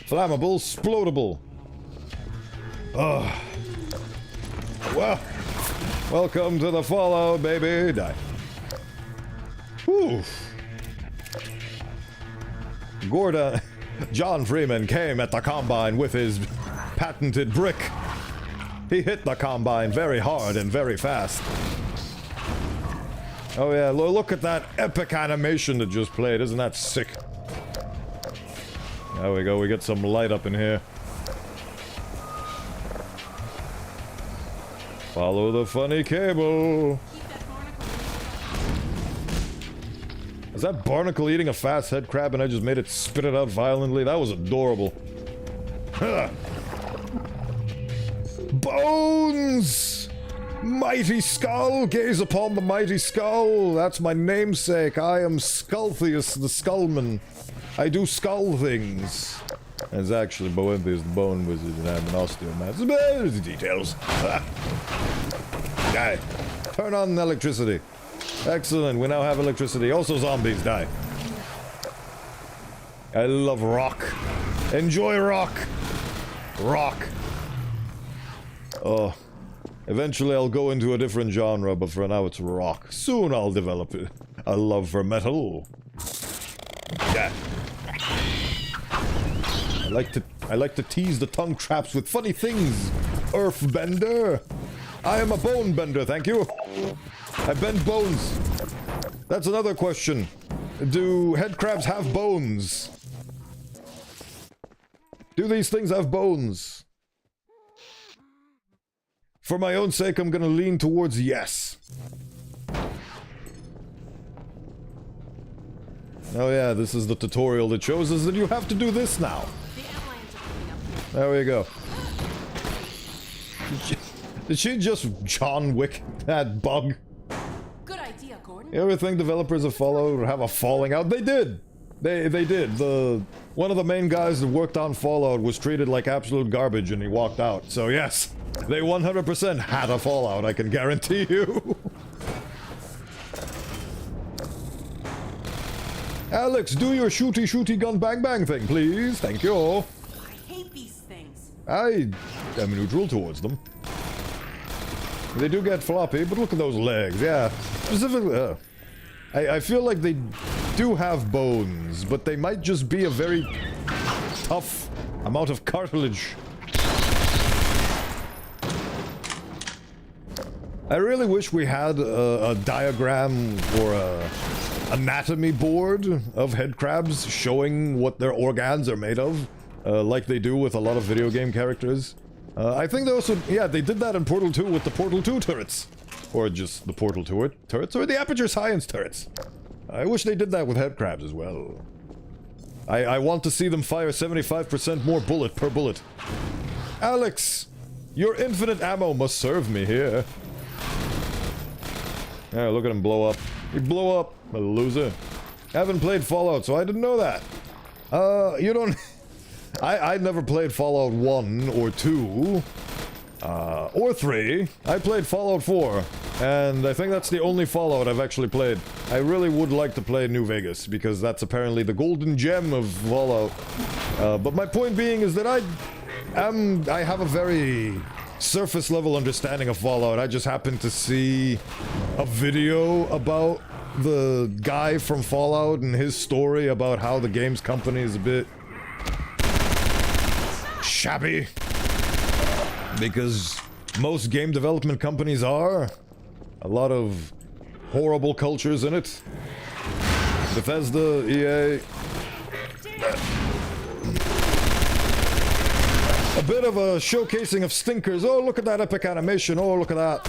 Flammable, explodable. Ugh. Well, welcome to the Fallout, baby. Die. Whew. Gordon... John Freeman came at the Combine with his patented brick. He hit the Combine very hard and very fast. Oh yeah, look at that epic animation that just played. Isn't that sick? There we go, we get some light up in here. Follow the funny cable. Is that barnacle eating a fast head crab and I just made it spit it out violently? That was adorable. Huh. Bones! Mighty skull! Gaze upon the mighty skull! That's my namesake. I am Sculphius the Skullman. I do skull things. It's actually Bowenthius the Bone Wizard and I'm an Osteomancer. But the details. Die. Turn on the electricity. Excellent, we now have electricity. Also zombies, die. I love rock. Enjoy rock. Rock. Oh. Eventually I'll go into a different genre, but for now it's rock. Soon I'll develop a love for metal. Yeah. I like to tease the tongue traps with funny things. Earthbender. I am a bone bender, thank you. I bend bones. That's another question. Do head crabs have bones? Do these things have bones? For my own sake, I'm gonna lean towards yes. Oh yeah, this is the tutorial that shows us that you have to do this now. There we go. Did she just John Wick that bug? Good idea, Gordon. You ever think developers of Fallout have a falling out? They did! They did. One of the main guys that worked on Fallout was treated like absolute garbage and he walked out. So yes, they 100% had a fallout, I can guarantee you. Alex, do your shooty gun bang bang thing, please. Thank you. I hate hate these things. I am neutral towards them. They do get floppy, but look at those legs, yeah. Specifically, I feel like they do have bones, but they might just be a very tough amount of cartilage. I really wish we had a diagram or a anatomy board of head crabs showing what their organs are made of, like they do with a lot of video game characters. I think they also, yeah, they did that in Portal 2 with the Portal 2 turrets. Or just the Portal 2 turrets, or the Aperture Science turrets. I wish they did that with head crabs as well. I want to see them fire 75% more bullet per bullet. Alex, your infinite ammo must serve me here. Yeah, look at him blow up. He blow up, a loser. Haven't played Fallout, so I didn't know that. You don't... I never played Fallout 1 or 2. Or 3. I played Fallout 4. And I think that's the only Fallout I've actually played. I really would like to play New Vegas, because that's apparently the golden gem of Fallout. But my point being is that I have a very surface level understanding of Fallout. I just happened to see a video about the guy from Fallout and his story about how the games company is a bit shabby. Because most game development companies are. A lot of horrible cultures in it. Bethesda, EA. A bit of a showcasing of stinkers. Oh, look at that epic animation. Oh, look at that.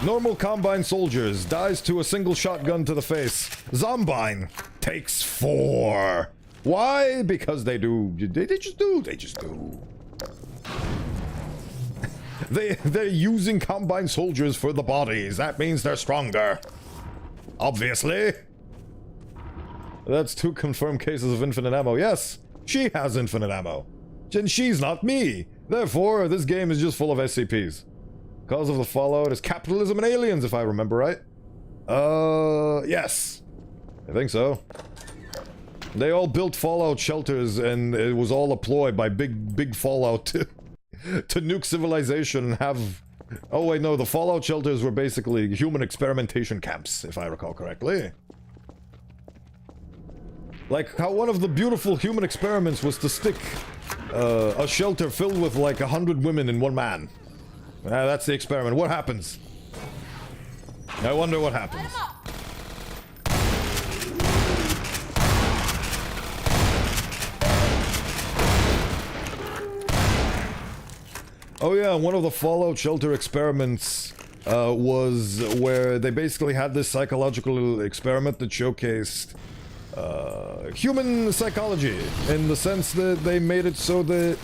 Normal Combine soldiers dies to a single shotgun to the face. Zombine takes 4. Why? Because they do. They just do. They just do. They're using Combine soldiers for the bodies. That means they're stronger. Obviously. That's 2 confirmed cases of infinite ammo. Yes, she has infinite ammo. And she's not me. Therefore, this game is just full of SCPs. Cause of the Fallout is capitalism and aliens, if I remember right. Yes. I think so. They all built Fallout shelters, and it was all a ploy by big Fallout to nuke civilization and have... Oh wait, no, the Fallout shelters were basically human experimentation camps, if I recall correctly. Like how one of the beautiful human experiments was to stick a shelter filled with like 100 women in one man. That's the experiment. What happens? I wonder what happens. Oh yeah, one of the Fallout shelter experiments was where they basically had this psychological experiment that showcased human psychology, in the sense that they made it so that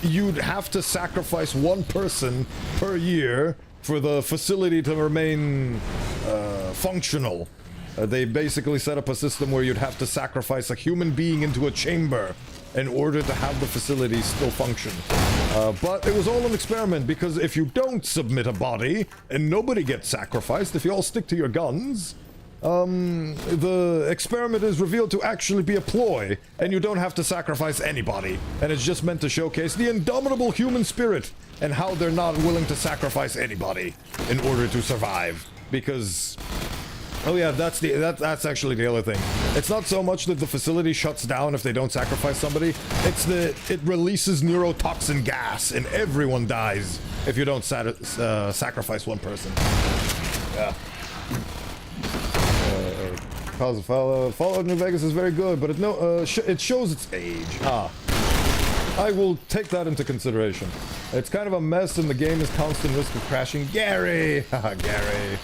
you'd have to sacrifice one person per year for the facility to remain functional. They basically set up a system where you'd have to sacrifice a human being into a chamber in order to have the facility still function. But it was all an experiment, because if you don't submit a body and nobody gets sacrificed, if you all stick to your guns, the experiment is revealed to actually be a ploy, and you don't have to sacrifice anybody. And it's just meant to showcase the indomitable human spirit and how they're not willing to sacrifice anybody in order to survive. Because... Oh yeah, that's actually the other thing. It's not so much that the facility shuts down if they don't sacrifice somebody, it's that it releases neurotoxin gas and everyone dies if you don't sacrifice one person. Yeah. Cause of Fallout New Vegas is very good, but it shows its age. I will take that into consideration. It's kind of a mess and the game is constant risk of crashing. Gary! Haha, Gary.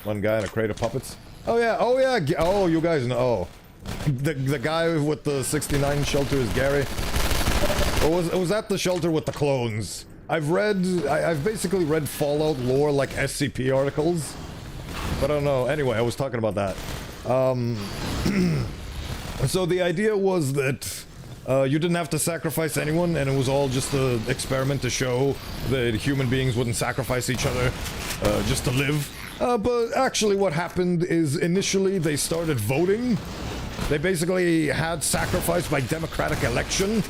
One guy in a crate of puppets. Oh yeah, oh you guys know. The guy with the 69 shelter is Gary. Or was that the shelter with the clones? I've basically read Fallout lore like SCP articles. But I don't know. Anyway, I was talking about that. So the idea was that you didn't have to sacrifice anyone, and it was all just an experiment to show that human beings wouldn't sacrifice each other just to live. But actually what happened is initially they started voting They basically had sacrifice by democratic election.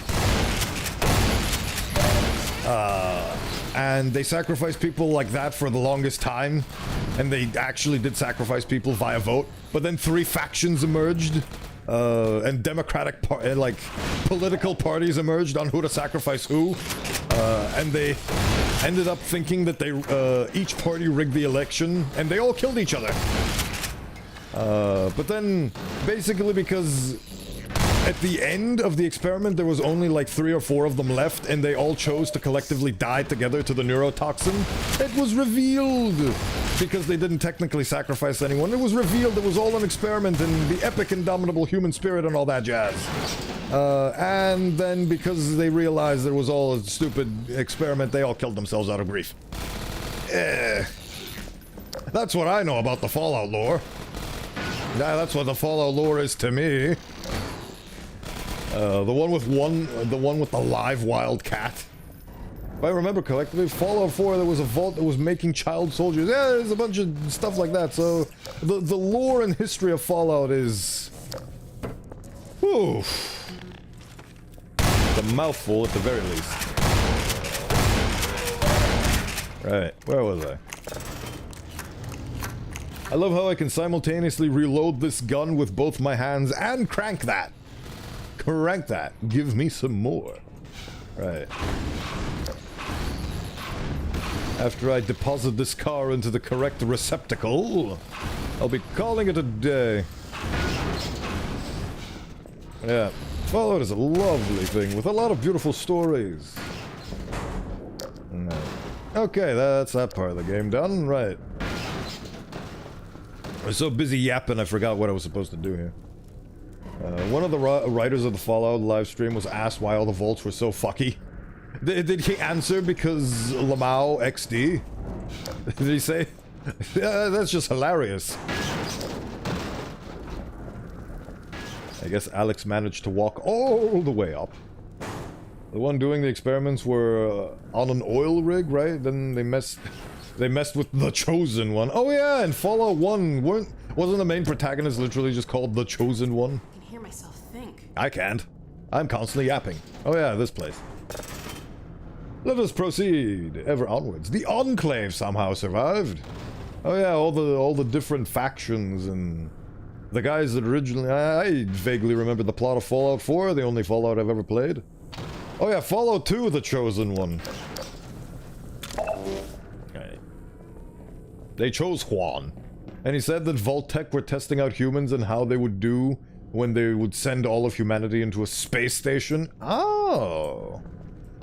And they sacrificed people like that for the longest time. And they actually did sacrifice people via vote. But then 3 factions emerged. And democratic, political parties emerged on who to sacrifice who. And they ended up thinking that they, each party rigged the election. And they all killed each other. But then, basically because at the end of the experiment, there was only like 3 or 4 of them left, and they all chose to collectively die together to the neurotoxin. It was revealed, because they didn't technically sacrifice anyone, it was revealed it was all an experiment in the epic indomitable human spirit and all that jazz. And then because they realized it was all a stupid experiment, they all killed themselves out of grief. That's what I know about the Fallout lore. Yeah, that's what the Fallout lore is to me. The one with the live wild cat. If I remember correctly, Fallout 4, there was a vault that was making child soldiers. Yeah, there's a bunch of stuff like that. So the lore and history of Fallout is, whew, it's a mouthful at the very least. Right, where was I? I love how I can simultaneously reload this gun with both my hands and crank that. Crank that. Give me some more. Right. After I deposit this car into the correct receptacle, I'll be calling it a day. Yeah. Fallout is a lovely thing with a lot of beautiful stories. No. Okay, that's that part of the game done. Right. I was so busy yapping I forgot what I was supposed to do here. One of the writers of the Fallout live stream was asked why all the vaults were so fucky. Did he answer because Lamau XD? Did he say? Yeah, that's just hilarious. I guess Alex managed to walk all the way up. The one doing the experiments were on an oil rig, right? Then they messed with the Chosen One. Oh yeah, and Fallout 1 wasn't the main protagonist literally just called the Chosen One? I can hear myself think. I can't. I'm constantly yapping. Oh yeah, this place. Let us proceed ever onwards. The Enclave somehow survived. Oh yeah, all the different factions and the guys that originally... I vaguely remember the plot of Fallout 4, the only Fallout I've ever played. Oh yeah, Fallout 2, the Chosen One. Okay. They chose Juan. And he said that Vault-Tec were testing out humans and how they would do when they would send all of humanity into a space station. Oh.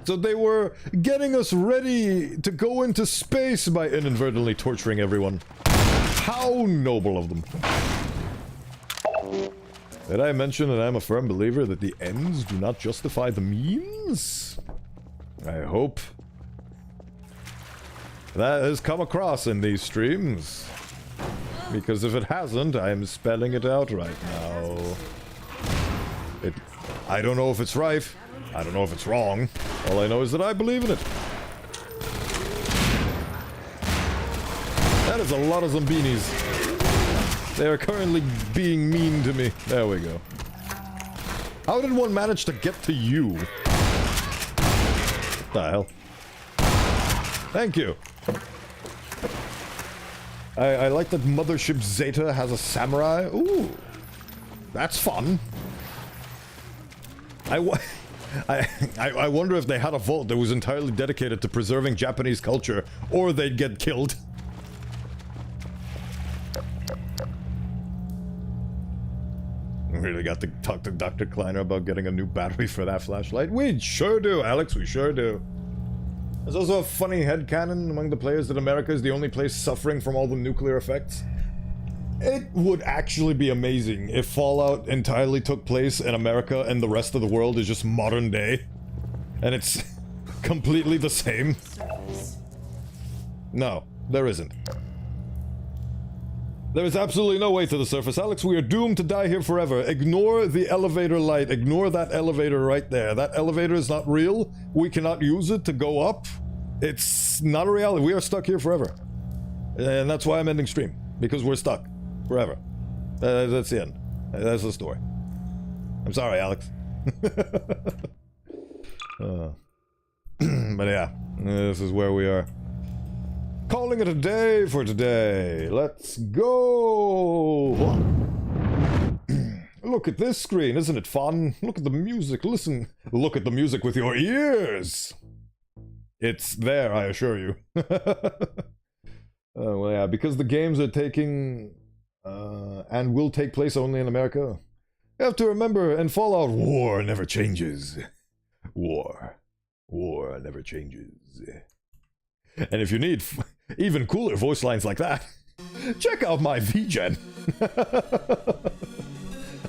So they were getting us ready to go into space by inadvertently torturing everyone. How noble of them. Did I mention that I'm a firm believer that the ends do not justify the means? I hope that has come across in these streams. Because if it hasn't, I am spelling it out right now. I don't know if it's right. I don't know if it's wrong. All I know is that I believe in it. That is a lot of Zombinis. They are currently being mean to me. There we go. How did one manage to get to you? What the hell? Thank you. I like that Mothership Zeta has a samurai. Ooh. That's fun. I wonder if they had a vault that was entirely dedicated to preserving Japanese culture, or they'd get killed. We really got to talk to Dr. Kleiner about getting a new battery for that flashlight. We sure do, Alex, we sure do. There's also a funny headcanon among the players that America is the only place suffering from all the nuclear effects. It would actually be amazing if Fallout entirely took place in America and the rest of the world is just modern day. And it's completely the same. No, there isn't. There is absolutely no way to the surface. Alex, we are doomed to die here forever. Ignore the elevator light. Ignore that elevator right there. That elevator is not real. We cannot use it to go up. It's not a reality. We are stuck here forever. And that's why I'm ending stream. Because we're stuck. Forever. That's the end. That's the story. I'm sorry, Alex. But yeah, this is where we are. Calling it a day for today. Let's go! Look at this screen, isn't it fun? Look at the music, listen. Look at the music with your ears! It's there, I assure you. Well, yeah, because the games are taking... and will take place only in America. You have to remember, in Fallout, war never changes. War never changes. And if you need even cooler voice lines like that, check out my VGen.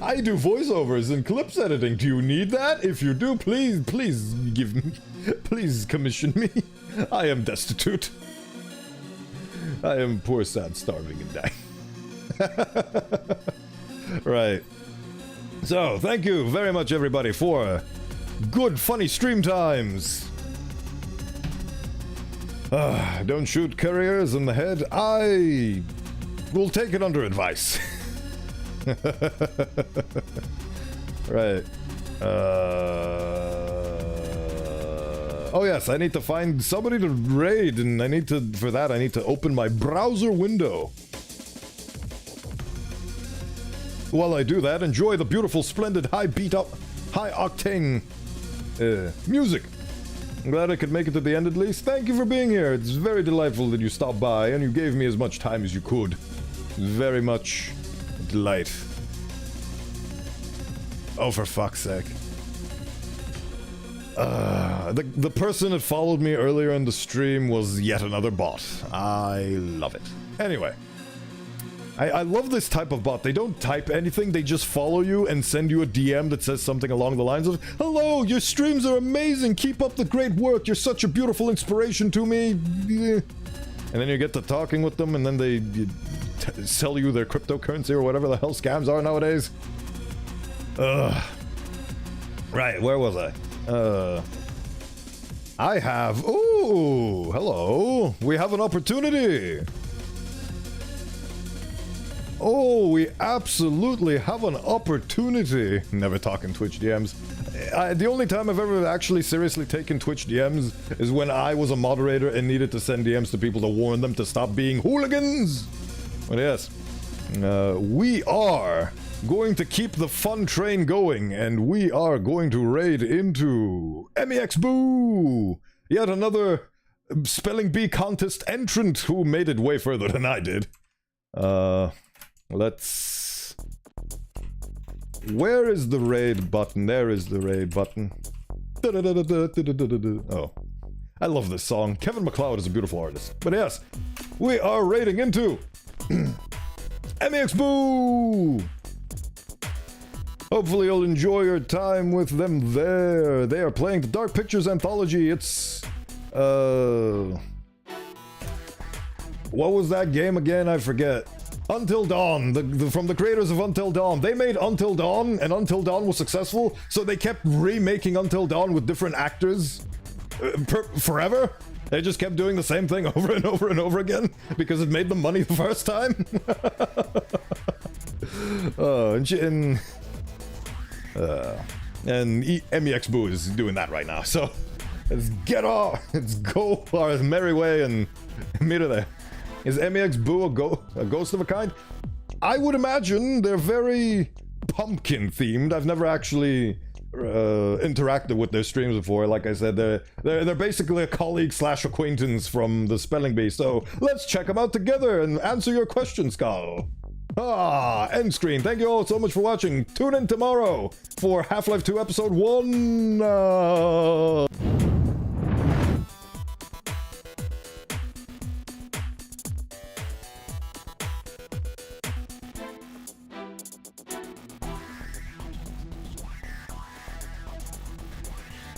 I do voiceovers and clips editing. Do you need that? If you do, please give me, please commission me. I am destitute. I am poor, sad, starving, and dying. Right. So, thank you very much, everybody, for good, funny stream times. Don't shoot couriers in the head. I will take it under advice. Right. Oh yes, I need to find somebody to raid, and for that I need to open my browser window. While I do that, enjoy the beautiful, splendid, high octane music. I'm glad I could make it to the end at least. Thank you for being here. It's very delightful that you stopped by and you gave me as much time as you could. Very much a delight. Oh, for fuck's sake. The person that followed me earlier in the stream was yet another bot. I love it. Anyway. I love this type of bot. They don't type anything, they just follow you and send you a DM that says something along the lines of, "Hello, your streams are amazing, keep up the great work, you're such a beautiful inspiration to me." And then you get to talking with them and then they sell you their cryptocurrency or whatever the hell scams are nowadays. Right, where was I? I have... Ooh, hello. We have an opportunity. Oh, we absolutely have an opportunity. Never talking Twitch DMs. The only time I've ever actually seriously taken Twitch DMs is when I was a moderator and needed to send DMs to people to warn them to stop being hooligans. But yes, we are going to keep the fun train going, and we are going to raid into MEX Boo! Yet another spelling bee contest entrant who made it way further than I did. Let's... Where is the raid button? There is the raid button. Oh. I love this song. Kevin MacLeod is a beautiful artist. But yes, we are raiding into... MEX Boo! Hopefully you'll enjoy your time with them there. They are playing the Dark Pictures Anthology. It's... What was that game again? I forget. Until Dawn, from the creators of Until Dawn. They made Until Dawn, and Until Dawn was successful, so they kept remaking Until Dawn with different actors forever. They just kept doing the same thing over and over and over again, because it made them money the first time. And MEX Boo is doing that right now, so let's get off, let's go our merry way and meet her there. Is MEX Boo a ghost of a kind? I would imagine they're very pumpkin themed. I've never actually interacted with their streams before. Like I said, they're basically a colleague / acquaintance from the Spelling Bee. So let's check them out together and answer your questions, Carl. End screen. Thank you all so much for watching. Tune in tomorrow for Half-Life 2 Episode 1.